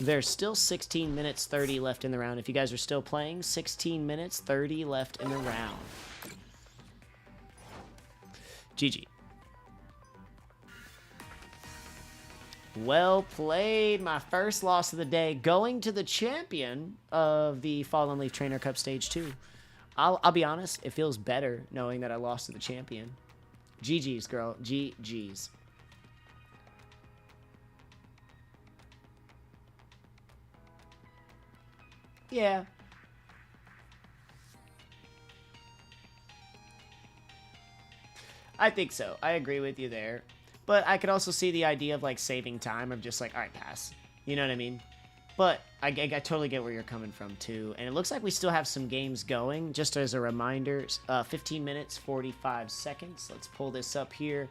There's still 16 minutes 30 left in the round. If you guys are still playing, 16 minutes 30 left in the round. GG. Well played. My first loss of the day, going to the champion of the Fallen Leaf Trainer Cup Stage 2. I'll be honest, it feels better knowing that I lost to the champion. GG's, girl. GG's. Yeah. I think so. I agree with you there. But I could also see the idea of, like, saving time of just, like, all right, pass. You know what I mean? But I totally get where you're coming from, too. And it looks like we still have some games going. Just as a reminder, 15 minutes, 45 seconds. Let's pull this up here.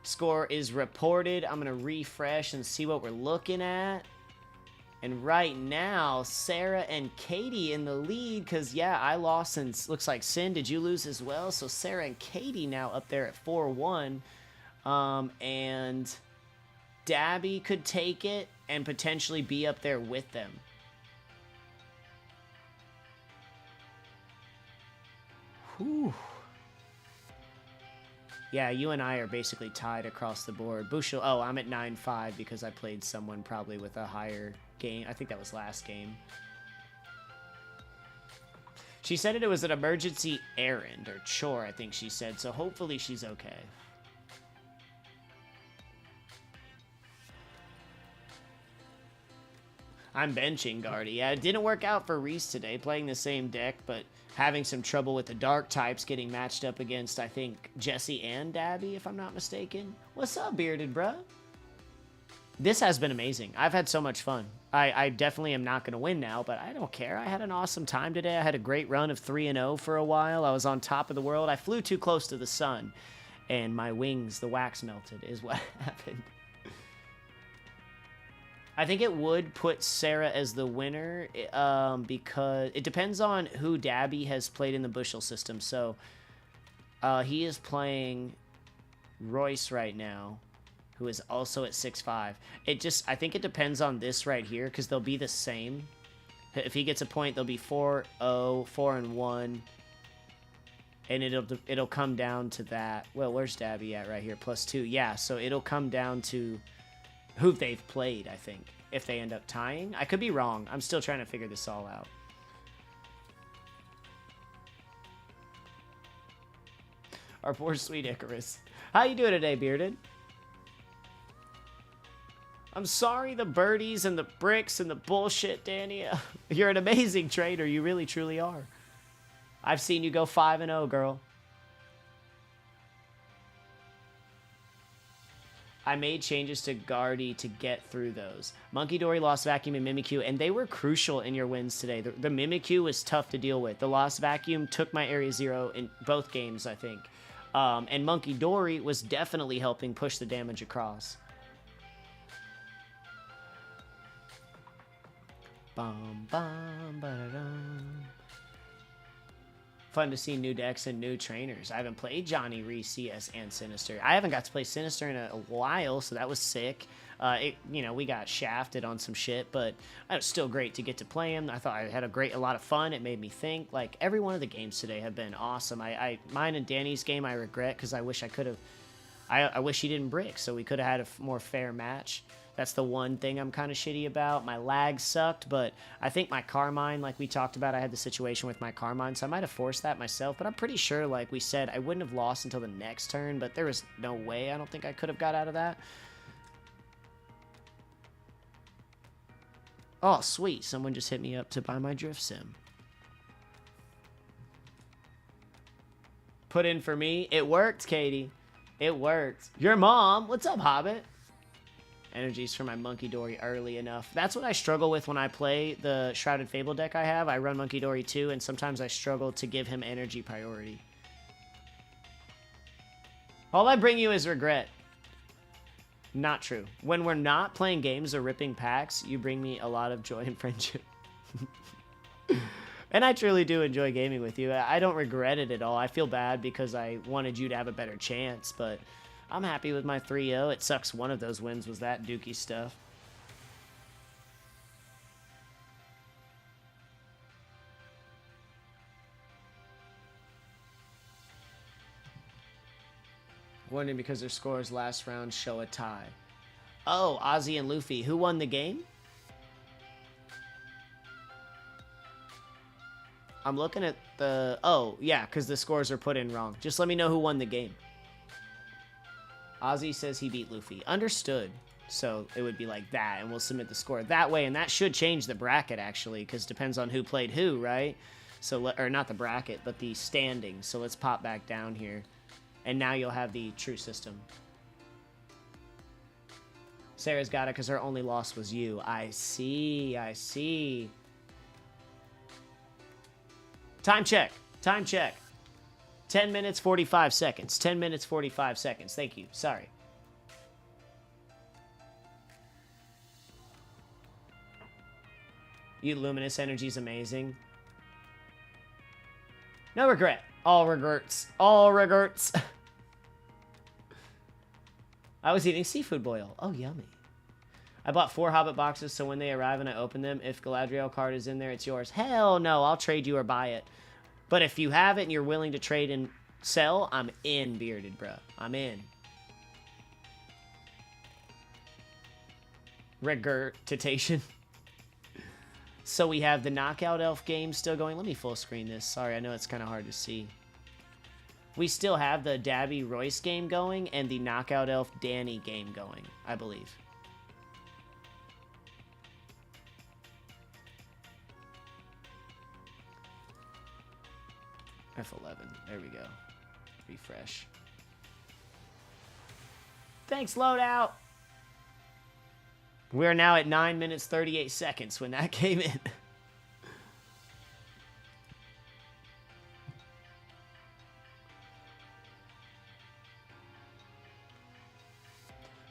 Score is reported. I'm going to refresh and see what we're looking at. And right now, Sarah and Katie in the lead, because, yeah, I lost, and looks like Sin, did you lose as well? So Sarah and Katie now up there at 4-1. And Dabby could take it and potentially be up there with them. Whew. Yeah, you and I are basically tied across the board. Bushel, oh, I'm at 9-5 because I played someone probably with a higher game. I think that was last game. She said it was an emergency errand or chore, I think she said. So hopefully she's okay. I'm benching Guardy. Yeah, it didn't work out for Reese today, playing the same deck, but having some trouble with the dark types getting matched up against, I think, Jesse and Dabby, if I'm not mistaken. What's up, Bearded Bruh? This has been amazing. I've had so much fun. I definitely am not going to win now, but I don't care. I had an awesome time today. I had a great run of 3-0 for a while. I was on top of the world. I flew too close to the sun, and my wings, the wax melted, is what happened. I think it would put Sarah as the winner because it depends on who Dabby has played in the bushel system. So he is playing Royce right now, who is also at 6'5". I think it depends on this right here because they'll be the same. If he gets a point, they'll be 4-0, 4-1. And it'll come down to that. Well, where's Dabby at right here? +2. Yeah, so it'll come down to who they've played, I think, if they end up tying. I could be wrong. I'm still trying to figure this all out. Our poor sweet Icarus. How you doing today, Bearded? I'm sorry the birdies and the bricks and the bullshit, Danny. You're an amazing trader. You really, truly are. I've seen you go 5-0, girl. I made changes to Guardy to get through those. Monkey Dory, Lost Vacuum, and Mimikyu, and they were crucial in your wins today. The Mimikyu was tough to deal with. The Lost Vacuum took my Area 0 in both games, I think. And Monkey Dory was definitely helping push the damage across. Bum, bum, ba-da-dum. Fun to see new decks and new trainers. I haven't played Johnny, Reese, CS, and Sinister. I haven't got to play Sinister in a while, so that was sick. We got shafted on some shit, but it was still great to get to play him. I thought I had a lot of fun. It made me think. Like, every one of the games today have been awesome. Mine and Danny's game I regret because I wish I could have. I wish he didn't brick, so we could have had a more fair match. That's the one thing I'm kind of shitty about. My lag sucked, but I think my Carmine, like we talked about, I had the situation with my Carmine, so I might have forced that myself, but I'm pretty sure, like we said, I wouldn't have lost until the next turn, but there was no way I don't think I could have got out of that. Oh, sweet. Someone just hit me up to buy my Drift Sim. Put in for me. It worked, Katie. It worked. Your mom. What's up, Hobbit? Energies for my Monkey Dory early enough. That's what I struggle with when I play the Shrouded Fable deck I have. I run Monkey Dory 2, and sometimes I struggle to give him energy priority. All I bring you is regret. Not true. When we're not playing games or ripping packs, you bring me a lot of joy and friendship. And I truly do enjoy gaming with you. I don't regret it at all. I feel bad because I wanted you to have a better chance, but I'm happy with my 3-0. It sucks one of those wins was that Dookie stuff. Wondering because their scores last round show a tie. Oh, Ozzy and Luffy. Who won the game? I'm looking at the... Oh, yeah, because the scores are put in wrong. Just let me know who won the game. Ozzy says he beat Luffy. Understood. So it would be like that, and we'll submit the score that way, and that should change the bracket, actually, because depends on who played who, right? So, or not the bracket, but the standings. So let's pop back down here, and now you'll have the true system. Sarah's got it because her only loss was you. I see, I see. Time check. Time check. 10 minutes, 45 seconds. 10 minutes, 45 seconds. Thank you. Sorry. You Luminous Energy is amazing. No regret. All regrets. All regrets. I was eating seafood boil. Oh, yummy. I bought 4 Hobbit boxes, so when they arrive and I open them, if Galadriel card is in there, it's yours. Hell no, I'll trade you or buy it. But if you have it and you're willing to trade and sell, I'm in, Bearded, bro. I'm in. Regurgitation. So we have the Knockout Elf game still going. Let me full screen this. Sorry, I know it's kind of hard to see. We still have the Dabby Royce game going and the Knockout Elf Danny game going, I believe. F11. There we go. Refresh. Thanks, loadout. We're now at 9 minutes, 38 seconds when that came in.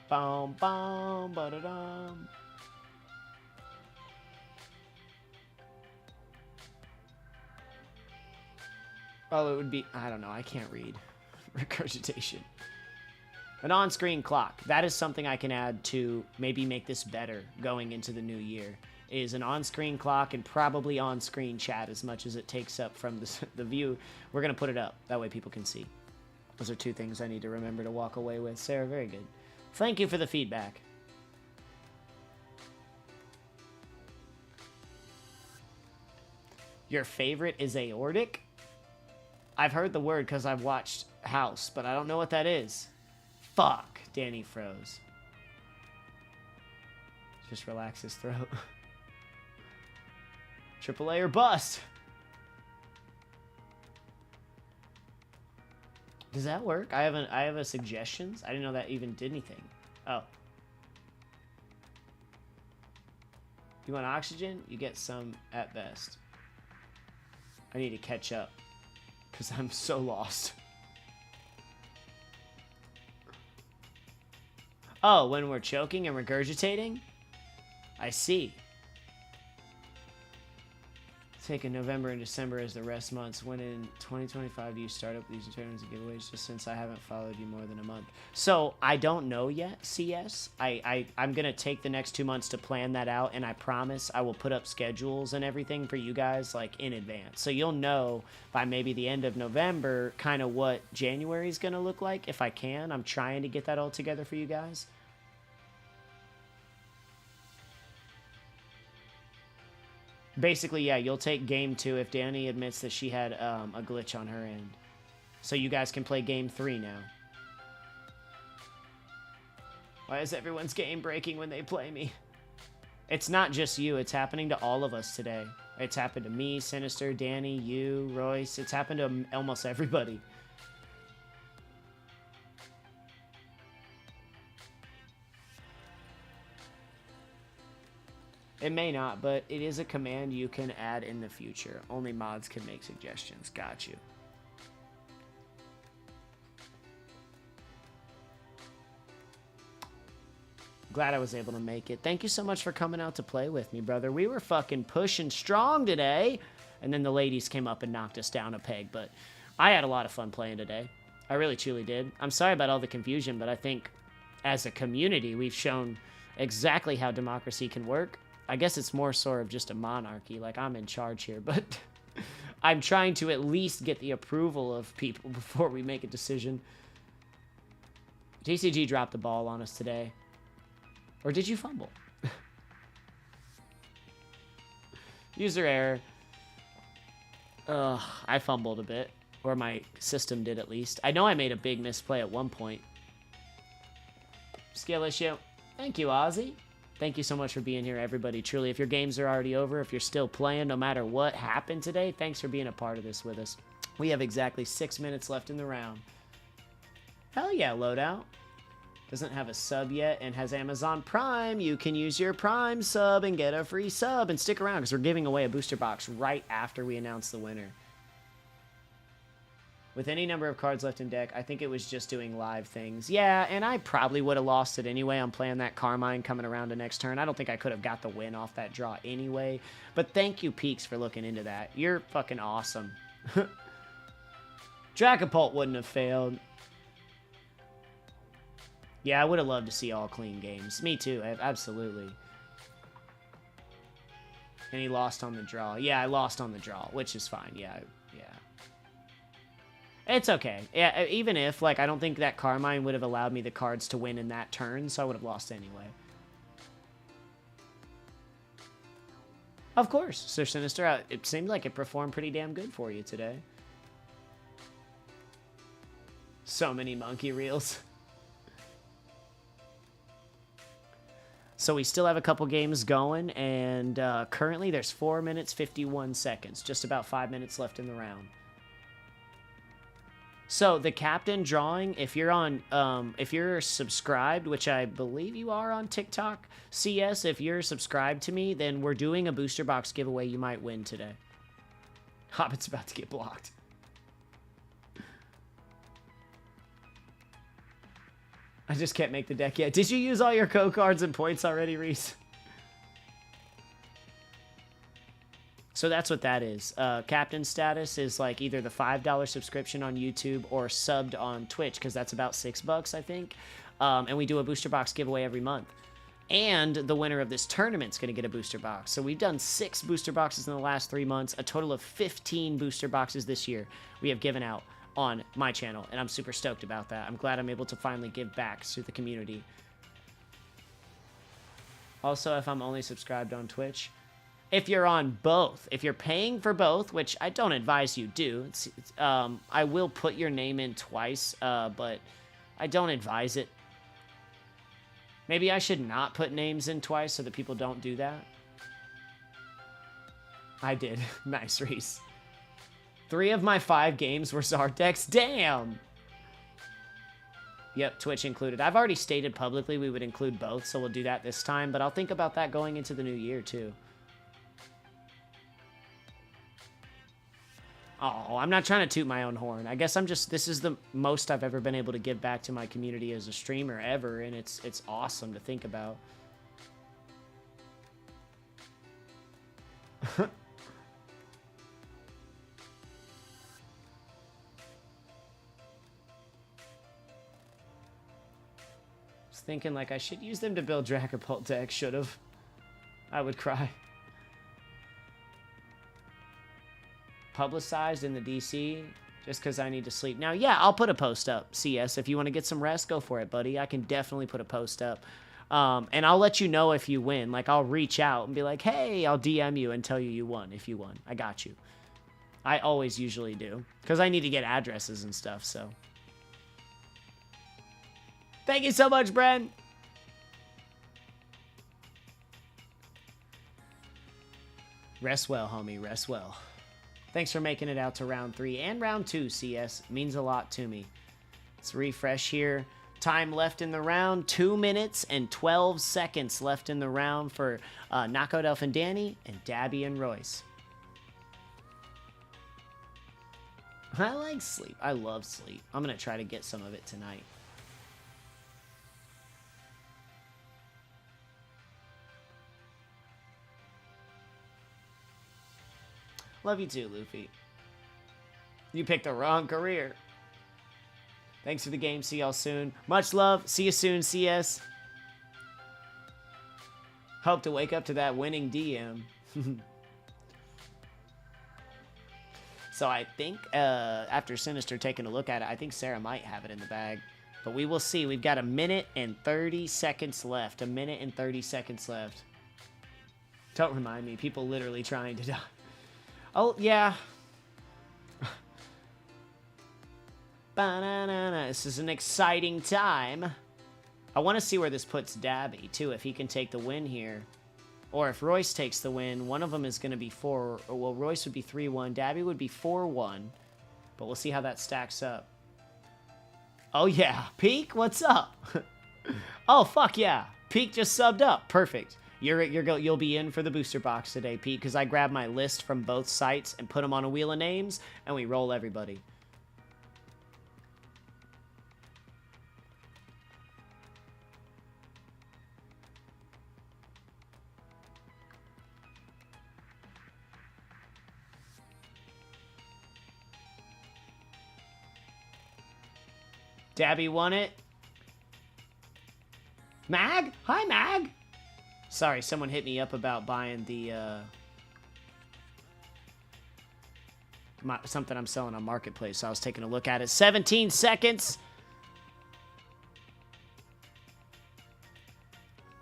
Bum, bum, ba-da-dum. Oh, it would be, I don't know, I can't read. Regurgitation. An on-screen clock. That is something I can add to maybe make this better going into the new year. Is an on-screen clock and probably on-screen chat as much as it takes up from the view. We're going to put it up. That way people can see. Those are two things I need to remember to walk away with. Sarah, very good. Thank you for the feedback. Your favorite is aortic? I've heard the word because I've watched House, but I don't know what that is. Fuck. Danny froze. Just relax his throat. AAA or bust. Does that work? I have a suggestions. I didn't know that even did anything. Oh. You want oxygen? You get some at best. I need to catch up because I'm so lost. Oh, when we're choking and regurgitating? I see. Taking November and December as the rest months. When in 2025 do you start up these tournaments and giveaways? Just since I haven't followed you more than a month. So I don't know yet, CS. I'm going to take the next 2 months to plan that out. And I promise I will put up schedules and everything for you guys like in advance. So you'll know by maybe the end of November kind of what January is going to look like if I can. I'm trying to get that all together for you guys. Basically, yeah, you'll take game 2 if Danny admits that she had a glitch on her end. So you guys can play game 3 now. Why is everyone's game breaking when they play me? It's not just you. It's happening to all of us today. It's happened to me, Sinister, Danny, you, Royce. It's happened to almost everybody. It may not, but it is a command you can add in the future. Only mods can make suggestions. Got you. Glad I was able to make it. Thank you so much for coming out to play with me, brother. We were fucking pushing strong today. And then the ladies came up and knocked us down a peg. But I had a lot of fun playing today. I really, truly did. I'm sorry about all the confusion, but I think as a community, we've shown exactly how democracy can work. I guess it's more sort of just a monarchy, like I'm in charge here, but I'm trying to at least get the approval of people before we make a decision. TCG dropped the ball on us today. Or did you fumble? User error. I fumbled a bit, or my system did at least. I know I made a big misplay at one point. Skill issue. Thank you, Ozzy. Thank you so much for being here, everybody. Truly, if your games are already over, if you're still playing, no matter what happened today, thanks for being a part of this with us. We have exactly 6 minutes left in the round. Hell yeah, Loadout. Doesn't have a sub yet and has Amazon Prime. You can use your Prime sub and get a free sub and stick around because we're giving away a booster box right after we announce the winner. With any number of cards left in deck, I think it was just doing live things. Yeah, and I probably would have lost it anyway. I'm playing that Carmine coming around to next turn. I don't think I could have got the win off that draw anyway. But thank you, Peaks, for looking into that. You're fucking awesome. Dragapult wouldn't have failed. Yeah, I would have loved to see all clean games. Me too, absolutely. And he lost on the draw. Yeah, I lost on the draw, which is fine. Yeah. It's okay. Yeah, even if, like, I don't think that Carmine would have allowed me the cards to win in that turn, so I would have lost anyway. Of course, Sir Sinister. It seemed like it performed pretty damn good for you today. So many monkey reels. So we still have a couple games going, and currently there's 4 minutes, 51 seconds. Just about 5 minutes left in the round. So the captain drawing, if you're subscribed, which I believe you are on TikTok, CS, if you're subscribed to me, then we're doing a booster box giveaway you might win today. Hobbit's about to get blocked. I just can't make the deck yet. Did you use all your co cards and points already, Reese? So that's what that is. Captain status is like either the $5 subscription on YouTube or subbed on Twitch, because that's about $6, I think. And we do a booster box giveaway every month. And the winner of this tournament's going to get a booster box. So we've done 6 booster boxes in the last 3 months, a total of 15 booster boxes this year we have given out on my channel, and I'm super stoked about that. I'm glad I'm able to finally give back to the community. Also, if I'm only subscribed on Twitch, if you're on both, if you're paying for both, which I don't advise you do, I will put your name in twice, but I don't advise it. Maybe I should not put names in twice so that people don't do that. I did. Nice, Reese. 3 of my 5 games were Zardex. Damn! Yep, Twitch included. I've already stated publicly we would include both, so we'll do that this time, but I'll think about that going into the new year, too. Oh, I'm not trying to toot my own horn. I guess I'm just, this is the most I've ever been able to give back to my community as a streamer ever, and it's awesome to think about. I was thinking, like, I should use them to build Dragapult deck. Should've. I would cry. Publicized in the DC just because I need to sleep. Now, yeah, I'll put a post up, CS. If you want to get some rest, go for it, buddy. I can definitely put a post up. And I'll let you know if you win. Like, I'll reach out and be like, hey, I'll DM you and tell you you won if you won. I got you. I always usually do because I need to get addresses and stuff, so. Thank you so much, Bren. Rest well, homie. Rest well. Thanks for making it out to round 3 and round 2, CS. It means a lot to me. Let's refresh here. Time left in the round, 2 minutes and 12 seconds left in the round for Knockout Elf and Danny and Dabby and Royce. I like sleep. I love sleep. I'm going to try to get some of it tonight. Love you too, Luffy. You picked the wrong career. Thanks for the game. See y'all soon. Much love. See you soon, CS. Hope to wake up to that winning DM. So I think after Sinister taking a look at it, I think Sarah might have it in the bag. But we will see. We've got 1 minute and 30 seconds left. 1 minute and 30 seconds left. Don't remind me. People literally trying to die. Oh, yeah. This is an exciting time. I want to see where this puts Dabby, too, if he can take the win here. Or if Royce takes the win, one of them is going to be 4. Well, Royce would be 3-1. Dabby would be 4-1. But we'll see how that stacks up. Oh, yeah. Peak, what's up? Oh, fuck yeah. Peak just subbed up. Perfect. You'll be in for the booster box today, Pete, because I grabbed my list from both sites and put them on a wheel of names, and we roll everybody. Dabby won it. Mag? Hi, Mag. Sorry, someone hit me up about buying the, something I'm selling on Marketplace, so I was taking a look at it. 17 seconds.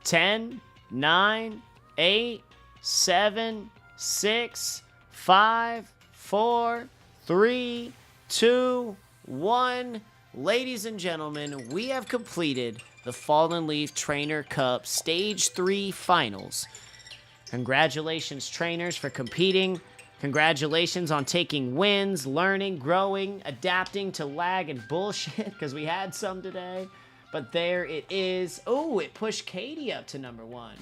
10, 9, 8, 7, 6, 5, 4, 3, 2, 1. Ladies and gentlemen, we have completed the Fallen Leaf Trainer Cup Stage 3 Finals. Congratulations, trainers, for competing. Congratulations on taking wins, learning, growing, adapting to lag and bullshit, because we had some today. But there it is. Oh, it pushed Katie up to number 1.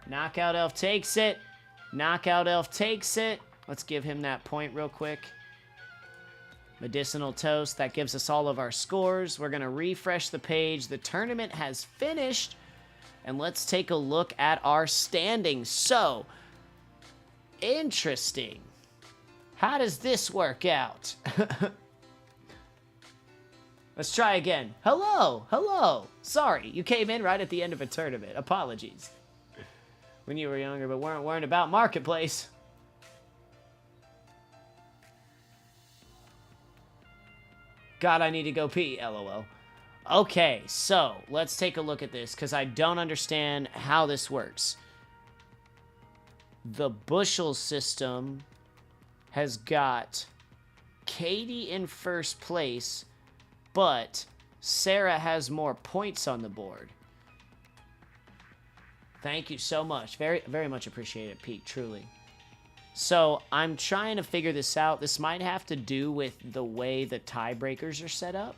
Knockout Elf takes it. Knockout Elf takes it. Let's give him that point real quick. Medicinal Toast, that gives us all of our scores. We're going to refresh the page. The tournament has finished. And let's take a look at our standings. So, Interesting. How does this work out? Let's try again. Hello, hello. Sorry, you came in right at the end of a tournament. Apologies. When you were younger, but weren't worried about Marketplace. God, I need to go pee, lol. Okay, so let's take a look at this, because I don't understand how this works. The bushel system has got Katie in first place, but Sarah has more points on the board. Thank you so much. Very, very much appreciated, Pete, truly. So I'm trying to figure this out. This might have to do with the way the tiebreakers are set up.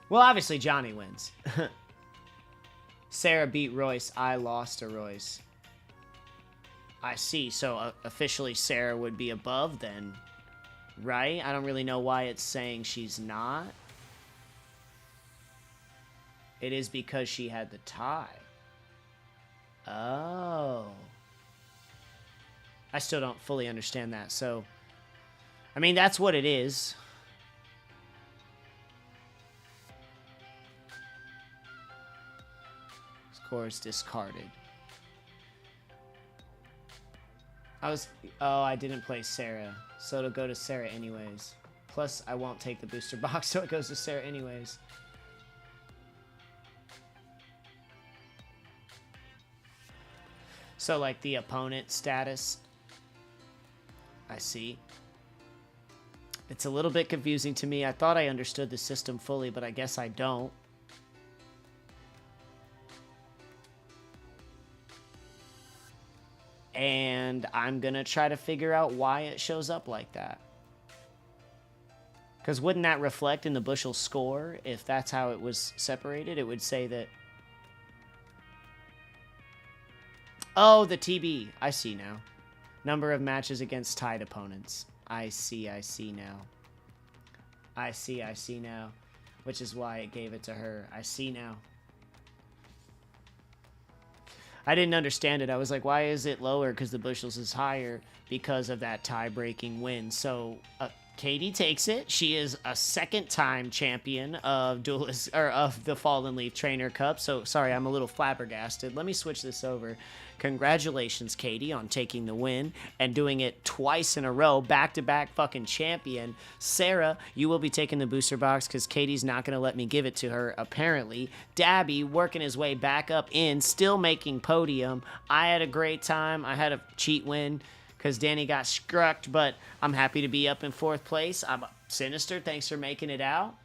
Well, obviously Johnny wins. Sarah beat Royce. I lost to Royce. I see. So officially Sarah would be above then, right? I don't really know why it's saying she's not. It is because she had the tie. Oh. I still don't fully understand that. So, I mean, that's what it is. Score is discarded. Oh, I didn't play Sarah. So it'll go to Sarah anyways. Plus, I won't take the booster box, so it goes to Sarah anyways. So, like, the opponent status. I see. It's a little bit confusing to me. I thought I understood the system fully, but I guess I don't. And I'm going to try to figure out why it shows up like that. Because wouldn't that reflect in the bushel score? If that's how it was separated, it would say that... Oh, the TB. I see now. Number of matches against tied opponents. I see now. I see now. Which is why it gave it to her. I see now. I didn't understand it. I was like, why is it lower? Because the bushels is higher because of that tie-breaking win. So Katie takes it. She is a second-time champion of Duelist or of the Fallen Leaf Trainer Cup. So sorry, I'm a little flabbergasted. Let me switch this over. Congratulations, Katie, on taking the win and doing it twice in a row, back-to-back fucking champion. Sarah, you will be taking the booster box because Katie's not going to let me give it to her, apparently. Dabby working his way back up in, still making podium. I had a great time. I had a cheat win because Danny got struck, but I'm happy to be up in fourth place. I'm Sinister. Thanks for making it out.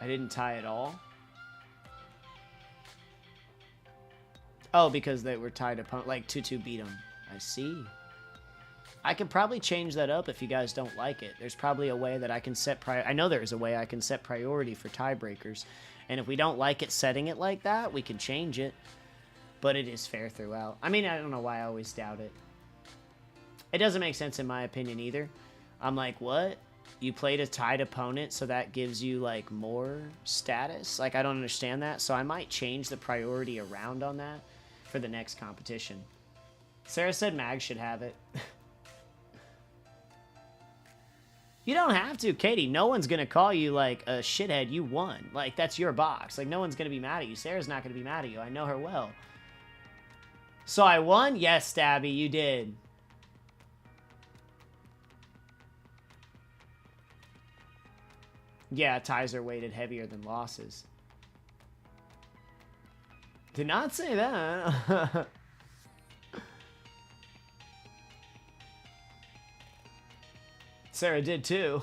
I didn't tie at all. Oh, because they were tied opponent, like 2-2 beat them. I see. I could probably change that up if you guys don't like it. There's probably a way that I can set I know there is a way I can set priority for tiebreakers. And if we don't like it setting it like that, we can change it. But it is fair throughout. I mean, I don't know why I always doubt it. It doesn't make sense in my opinion either. I'm like, what? You played a tied opponent, so that gives you, like, more status? Like, I don't understand that. So I might change the priority around on that for the next competition. Sarah said Mag should have it. You don't have to, Katie. No one's going to call you, like, a shithead. You won. Like, that's your box. Like, no one's going to be mad at you. Sarah's not going to be mad at you. I know her well. So I won? Yes, Stabby, you did. Yeah, ties are weighted heavier than losses. Did not say that. Sarah did too.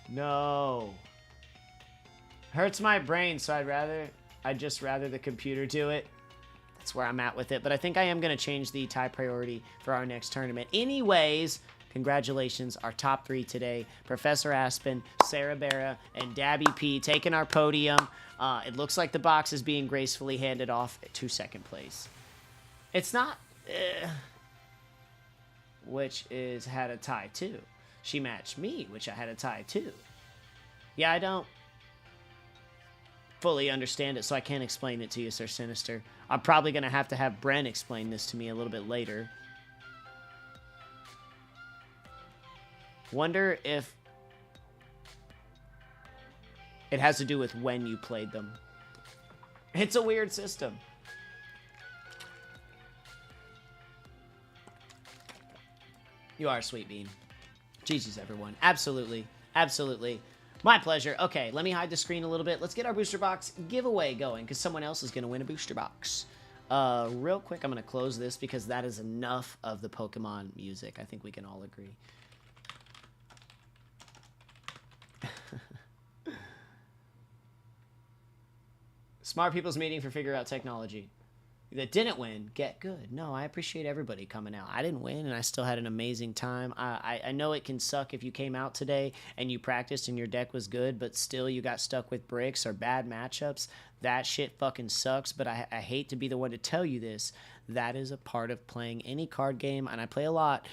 No. Hurts my brain, so I'd just rather the computer do it. That's where I'm at with it. But I think I am going to change the tie priority for our next tournament. Anyways, Congratulations, our top 3 today, Professor Aspen, Sarah Barra, and Dabby P taking our podium. It looks like the box is being gracefully handed off to second place. It's not... which is had a tie too. She matched me, which I had a tie too. Yeah, I don't fully understand it, so I can't explain it to you, Sir Sinister. I'm probably going to have Bren explain this to me a little bit later. Wonder if it has to do with when you played them. It's a weird system. You are a sweet bean. GG's, everyone. Absolutely. Absolutely. My pleasure. Okay, let me hide the screen a little bit. Let's get our booster box giveaway going, because someone else is going to win a booster box. Real quick, I'm going to close this, because that is enough of the Pokemon music. I think we can all agree. Smart people's meeting for Figure Out Technology. That didn't win, get good. No, I appreciate everybody coming out. I didn't win, and I still had an amazing time. I know it can suck if you came out today and you practiced and your deck was good, but still you got stuck with bricks or bad matchups. That shit fucking sucks, but I hate to be the one to tell you this. That is a part of playing any card game, and I play a lot,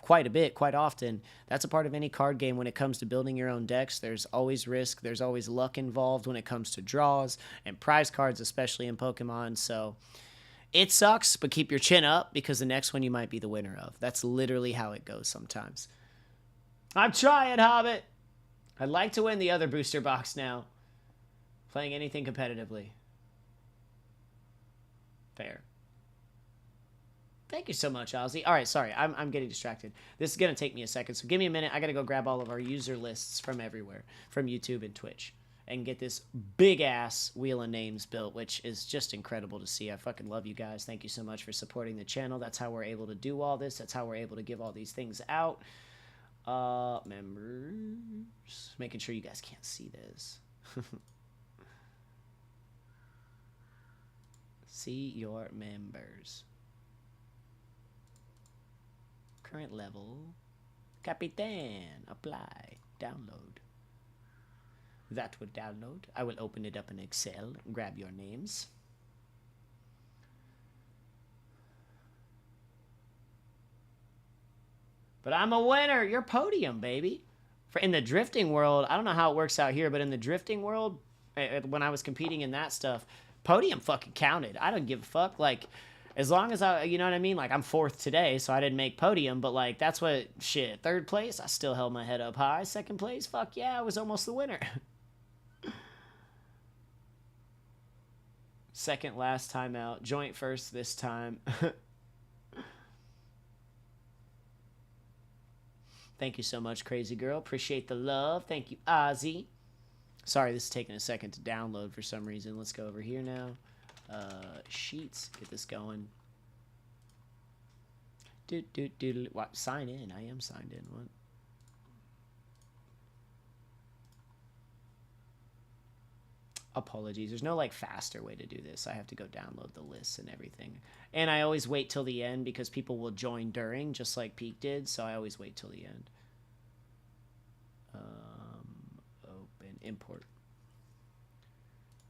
quite a bit, quite often. That's a part of any card game when it comes to building your own decks. There's always risk. There's always luck involved when it comes to draws and prize cards, especially in Pokemon. So it sucks, but keep your chin up, because the next one you might be the winner of. That's literally how it goes sometimes. I'm trying, Hobbit. I'd like to win the other booster box now. Playing anything competitively. Fair. Thank you so much, Ozzy. All right, sorry, I'm getting distracted. This is going to take me a second, so give me a minute. I got to go grab all of our user lists from everywhere, from YouTube and Twitch, and get this big-ass wheel of names built, which is just incredible to see. I fucking love you guys. Thank you so much for supporting the channel. That's how we're able to do all this. That's how we're able to give all these things out. Members. Making sure you guys can't see this. See your members. Current level. Capitan. Apply. Download. That would download. I will open it up in Excel. Grab your names. But I'm a winner. You're podium, baby. In the drifting world, I don't know how it works out here, but in the drifting world, when I was competing in that stuff, podium fucking counted. I don't give a fuck. Like, as long as I, you know what I mean? Like, I'm 4th today, so I didn't make podium, but, like, that's what, shit, 3rd place, I still held my head up high. 2nd place, fuck yeah, I was almost the winner. 2nd last time out. Joint 1st this time. Thank you so much, Crazy Girl. Appreciate the love. Thank you, Ozzy. Sorry, this is taking a second to download for some reason. Let's go over here now. Sheets. Get this going. What? Sign in. I am signed in. What? Apologies. There's no, like, faster way to do this. I have to go download the lists and everything. And I always wait till the end because people will join during, just like Peak did, so I always wait till the end. Open. Import.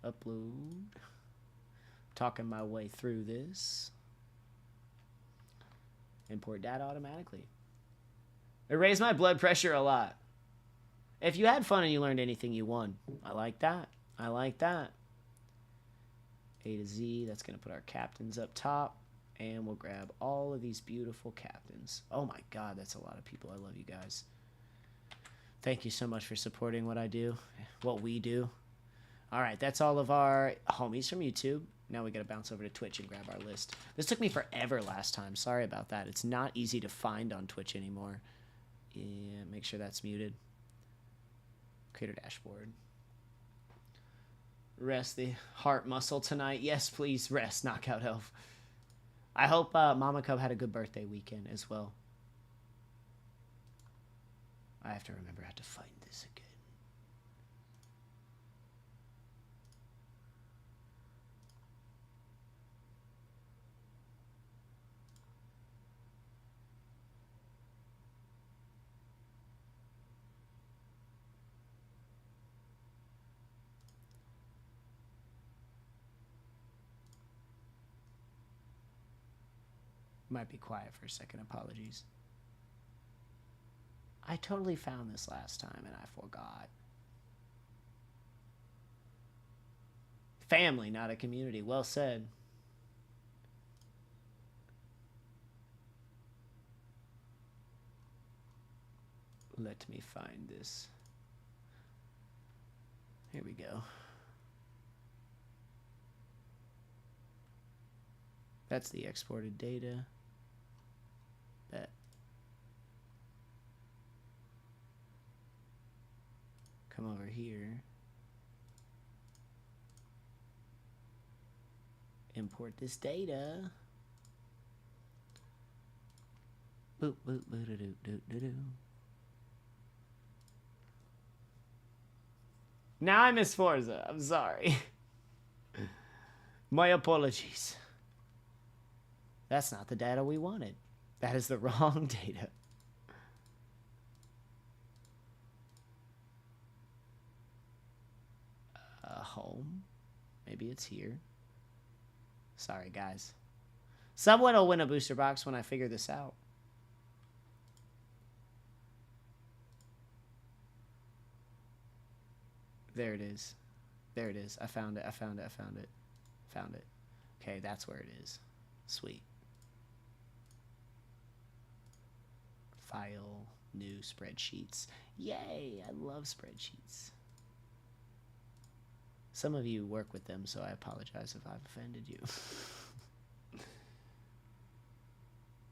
Upload. Talking my way through this. Import data automatically. It raised my blood pressure a lot. If you had fun and you learned anything, you won. I like that. I like that. A to Z. That's going to put our captains up top. And we'll grab all of these beautiful captains. Oh my god, that's a lot of people. I love you guys. Thank you so much for supporting what I do. What we do. Alright, that's all of our homies from YouTube. Now we got to bounce over to Twitch and grab our list. This took me forever last time. Sorry about that. It's not easy to find on Twitch anymore. Yeah, make sure that's muted. Creator dashboard. Rest the heart muscle tonight. Yes, please rest, Knockout Elf. I hope Mama Cub had a good birthday weekend as well. I have to remember how to find this again. Might be quiet for a second. Apologies. I totally found this last time and I forgot. Family, not a community. Well said. Let me find this. Here we go. That's the exported data. Bet. Come over here. Import this data. Boop, boop, boop, doo, doo, doo, doo, doo. Now I miss Forza. I'm sorry. My apologies. That's not the data we wanted. That is the wrong data. Home. Maybe it's here. Sorry, guys. Someone will win a booster box when I figure this out. There it is. There it is. I found it. I found it. I found it. Found it. Okay, that's where it is. Sweet. File, new spreadsheets. Yay, I love spreadsheets. Some of you work with them, so I apologize if I've offended you.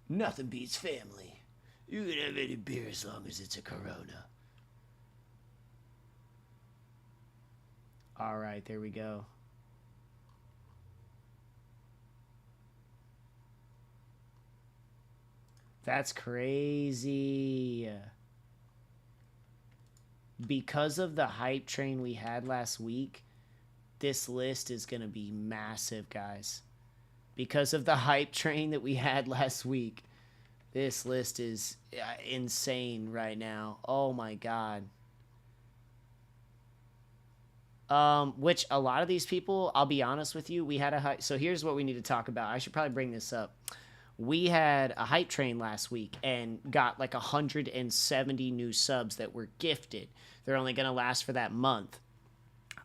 Nothing beats family. You can have any beer as long as it's a Corona. All right, there we go. That's crazy. Because of the hype train we had last week, this list is going to be massive, guys. Because of the hype train that we had last week, this list is insane right now. Oh my God. Which a lot of these people, I'll be honest with you, we had a hype. So here's what we need to talk about. I should probably bring this up. We had a hype train last week and got like 170 new subs that were gifted. They're only going to last for that month.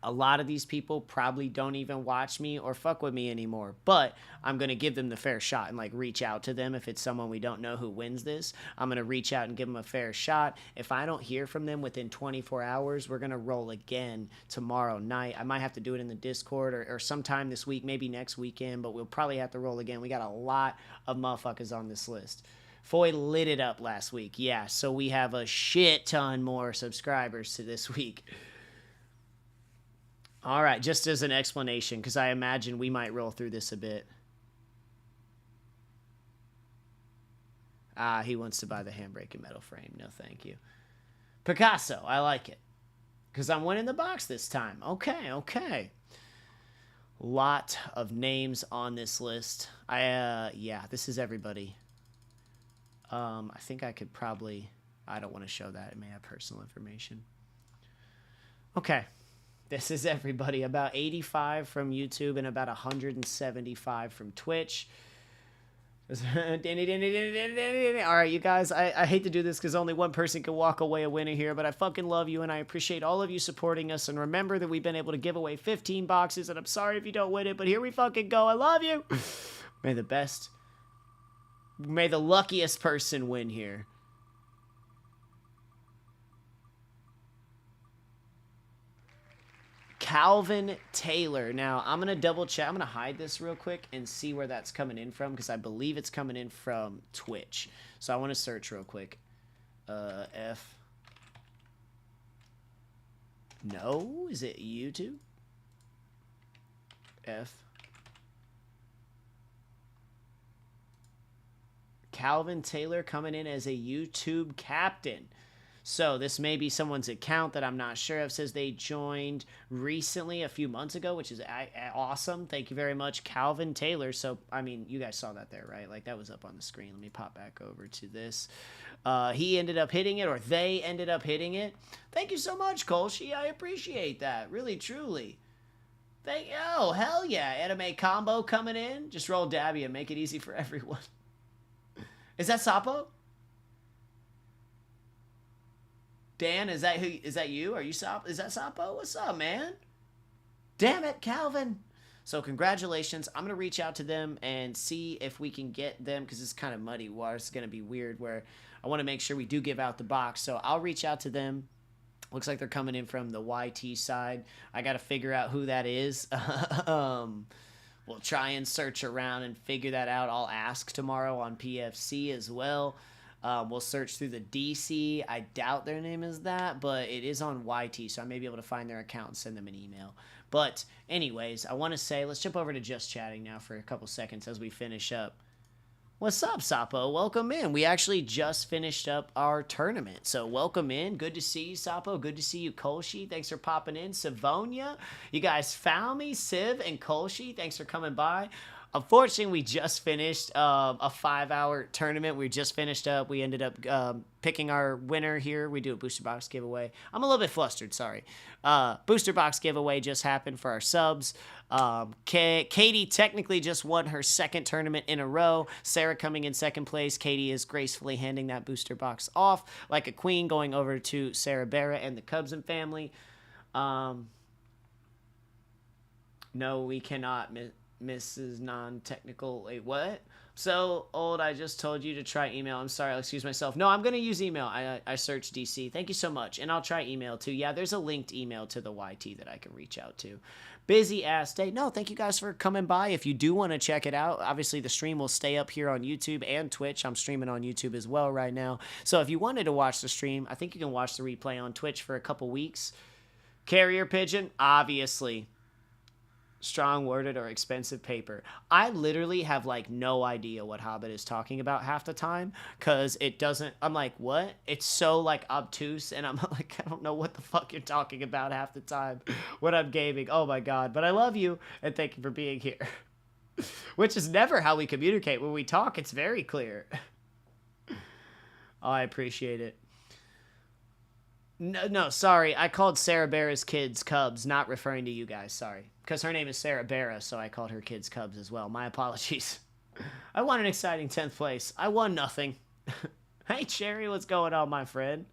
A lot of these people probably don't even watch me or fuck with me anymore, but I'm going to give them the fair shot and like reach out to them. If it's someone we don't know who wins this, I'm going to reach out and give them a fair shot. If I don't hear from them within 24 hours, we're going to roll again tomorrow night. I might have to do it in the Discord or sometime this week, maybe next weekend, but we'll probably have to roll again. We got a lot of motherfuckers on this list. Foy lit it up last week. Yeah, so we have a shit ton more subscribers to this week. All right, just as an explanation, because I imagine we might roll through this a bit. He wants to buy the handbrake and metal frame. No, thank you. Picasso, I like it. Because I'm winning the box this time. Okay, okay. Lot of names on this list. Yeah, this is everybody. I think I could probably... I don't want to show that. It may have personal information. Okay. This is everybody. About 85 from YouTube and about 175 from Twitch. All right, you guys, I hate to do this because only one person can walk away a winner here, but I fucking love you and I appreciate all of you supporting us. And remember that we've been able to give away 15 boxes, and I'm sorry if you don't win it, but here we fucking go. I love you. May the luckiest person win here. Calvin Taylor. Now, I'm going to double check. I'm going to hide this real quick and see where that's coming in from, because I believe it's coming in from Twitch. So I want to search real quick. F. No? Is it YouTube? F. Calvin Taylor coming in as a YouTube captain. So this may be someone's account that I'm not sure of. It says they joined recently a few months ago, which is awesome. Thank you very much, Calvin Taylor. So, I mean, you guys saw that there, right? Like, that was up on the screen. Let me pop back over to this. He ended up hitting it, or they ended up hitting it. Thank you so much, Kolshi. I appreciate that. Really, truly. Thank you. Oh, hell yeah. Anime combo coming in. Just roll Dabby and make it easy for everyone. Is that Sapo? Dan, is that you? Are you Sapo? Is that Sapo? What's up, man? Damn it, Calvin. So congratulations. I'm going to reach out to them and see if we can get them, because it's kind of muddy water. It's going to be weird where I want to make sure we do give out the box. So I'll reach out to them. Looks like they're coming in from the YT side. I got to figure out who that is. We'll try and search around and figure that out. I'll ask tomorrow on PFC as well. We'll search through the DC. I doubt their name is that, but it is on YT, so I may be able to find their account and send them an email. But anyways, I want to say, let's jump over to Just Chatting now for a couple seconds as we finish up. What's up, Sapo? Welcome in. We actually just finished up our tournament, so welcome in. Good to see you, Sapo. Good to see you, Kolshi. Thanks for popping in. Savonia, you guys found me. Siv and Kolshi, thanks for coming by. Unfortunately, we just finished a 5-hour tournament. We just finished up. We ended up picking our winner here. We do a booster box giveaway. I'm a little bit flustered, sorry. Booster box giveaway just happened for our subs. Katie technically just won her second tournament in a row. Sarah coming in second place. Katie is gracefully handing that booster box off like a queen, going over to Sarah Barra and the Cubs and family. No, we cannot Mrs. Non-technical. Wait, what? So old, I just told you to try email. I'm sorry, I'll excuse myself. No, I'm going to use email. I searched DC. Thank you so much. And I'll try email too. Yeah, there's a linked email to the YT that I can reach out to. Busy ass day. No, thank you guys for coming by. If you do want to check it out, obviously the stream will stay up here on YouTube and Twitch. I'm streaming on YouTube as well right now. So if you wanted to watch the stream, I think you can watch the replay on Twitch for a couple weeks. Carrier pigeon, obviously. Strong worded or expensive paper. I literally have like no idea what Hobbit is talking about half the time, because it doesn't, I'm like, what? It's so like obtuse, and I'm like, I don't know what the fuck you're talking about half the time when I'm gaming. Oh my god. But I love you and thank you for being here. Which is never how we communicate. When we talk, it's very clear. Oh, I appreciate it. No, sorry. I called Sarah Barra's kids Cubs, not referring to you guys. Sorry. Because her name is Sarah Barra, so I called her kids Cubs as well. My apologies. I won an exciting 10th place. I won nothing. Hey, Cherry, what's going on, my friend?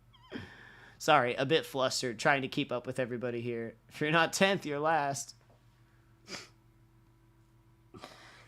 Sorry, a bit flustered, trying to keep up with everybody here. If you're not 10th, you're last.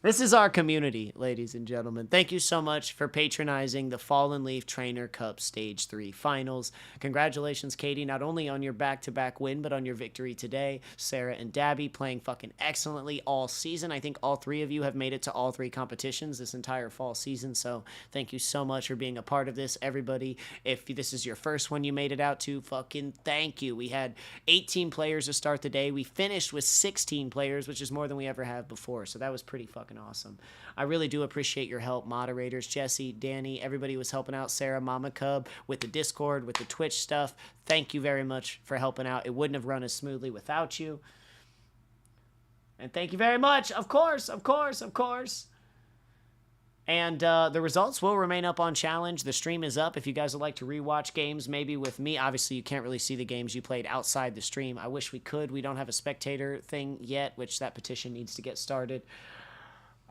This is our community, ladies and gentlemen. Thank you so much for patronizing the Fallen Leaf Trainer Cup Stage 3 Finals. Congratulations, Katie, not only on your back-to-back win, but on your victory today. Sarah and Dabby playing fucking excellently all season. I think all three of you have made it to all three competitions this entire fall season, so thank you so much for being a part of this, everybody. If this is your first one you made it out to, fucking thank you. We had 18 players to start the day. We finished with 16 players, which is more than we ever have before, so that was pretty fucking awesome. I really do appreciate your help, moderators, Jesse, Danny, everybody was helping out, Sarah, Mama Cub, with the Discord, with the Twitch stuff. Thank you very much for helping out. It wouldn't have run as smoothly without you. And thank you very much. Of course, of course, of course. And the results will remain up on Challenge. The stream is up if you guys would like to rewatch games, maybe with me. Obviously, you can't really see the games you played outside the stream. I wish we could. We don't have a spectator thing yet, which that petition needs to get started.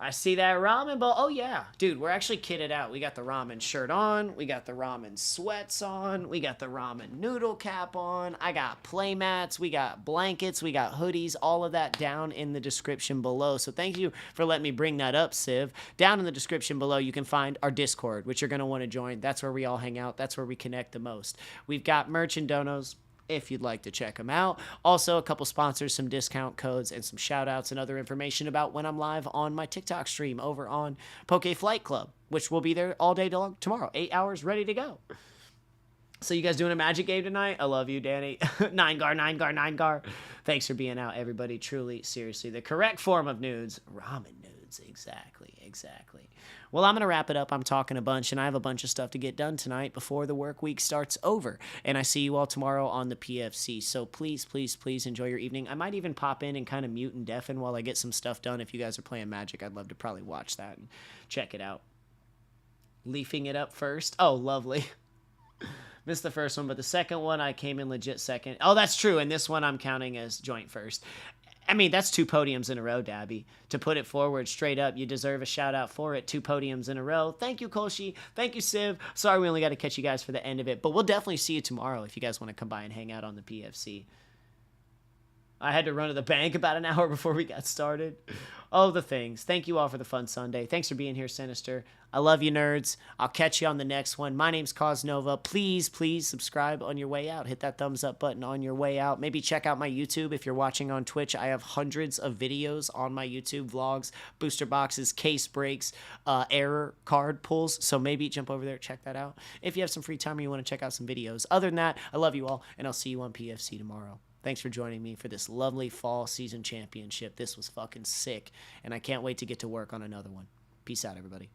I see that ramen bowl. Oh, yeah. Dude, we're actually kitted out. We got the ramen shirt on. We got the ramen sweats on. We got the ramen noodle cap on. I got play mats. We got blankets. We got hoodies. All of that down in the description below. So thank you for letting me bring that up, Civ. Down in the description below, you can find our Discord, which you're going to want to join. That's where we all hang out. That's where we connect the most. We've got merch and donos, if you'd like to check them out. Also, a couple sponsors, some discount codes, and some shout-outs and other information about when I'm live on my TikTok stream over on Poke Flight Club, which will be there all day long tomorrow. 8 hours ready to go. So you guys doing a Magic game tonight? I love you, Danny. 9gar. Thanks for being out, everybody. Truly, seriously, the correct form of nudes. Ramen nudes. Exactly. Well, I'm going to wrap it up. I'm talking a bunch, and I have a bunch of stuff to get done tonight before the work week starts over. And I see you all tomorrow on the PFC. So please, please, please enjoy your evening. I might even pop in and kind of mute and deafen while I get some stuff done. If you guys are playing Magic, I'd love to probably watch that and check it out. Leafing it up first. Oh, lovely. Missed the first one, but the second one I came in legit second. Oh, that's true. And this one I'm counting as joint first. I mean, that's 2 podiums in a row, Dabby. To put it forward straight up, you deserve a shout out for it. 2 podiums in a row. Thank you, Kolshi. Thank you, Civ. Sorry we only got to catch you guys for the end of it, but we'll definitely see you tomorrow if you guys want to come by and hang out on the PFC. I had to run to the bank about an hour before we got started. Oh, the things. Thank you all for the fun Sunday. Thanks for being here, Sinister. I love you, nerds. I'll catch you on the next one. My name's Cosnova. Please, please subscribe on your way out. Hit that thumbs up button on your way out. Maybe check out my YouTube if you're watching on Twitch. I have hundreds of videos on my YouTube, vlogs, booster boxes, case breaks, error card pulls. So maybe jump over there, check that out. If you have some free time or you want to check out some videos. Other than that, I love you all, and I'll see you on PFC tomorrow. Thanks for joining me for this lovely fall season championship. This was fucking sick, and I can't wait to get to work on another one. Peace out, everybody.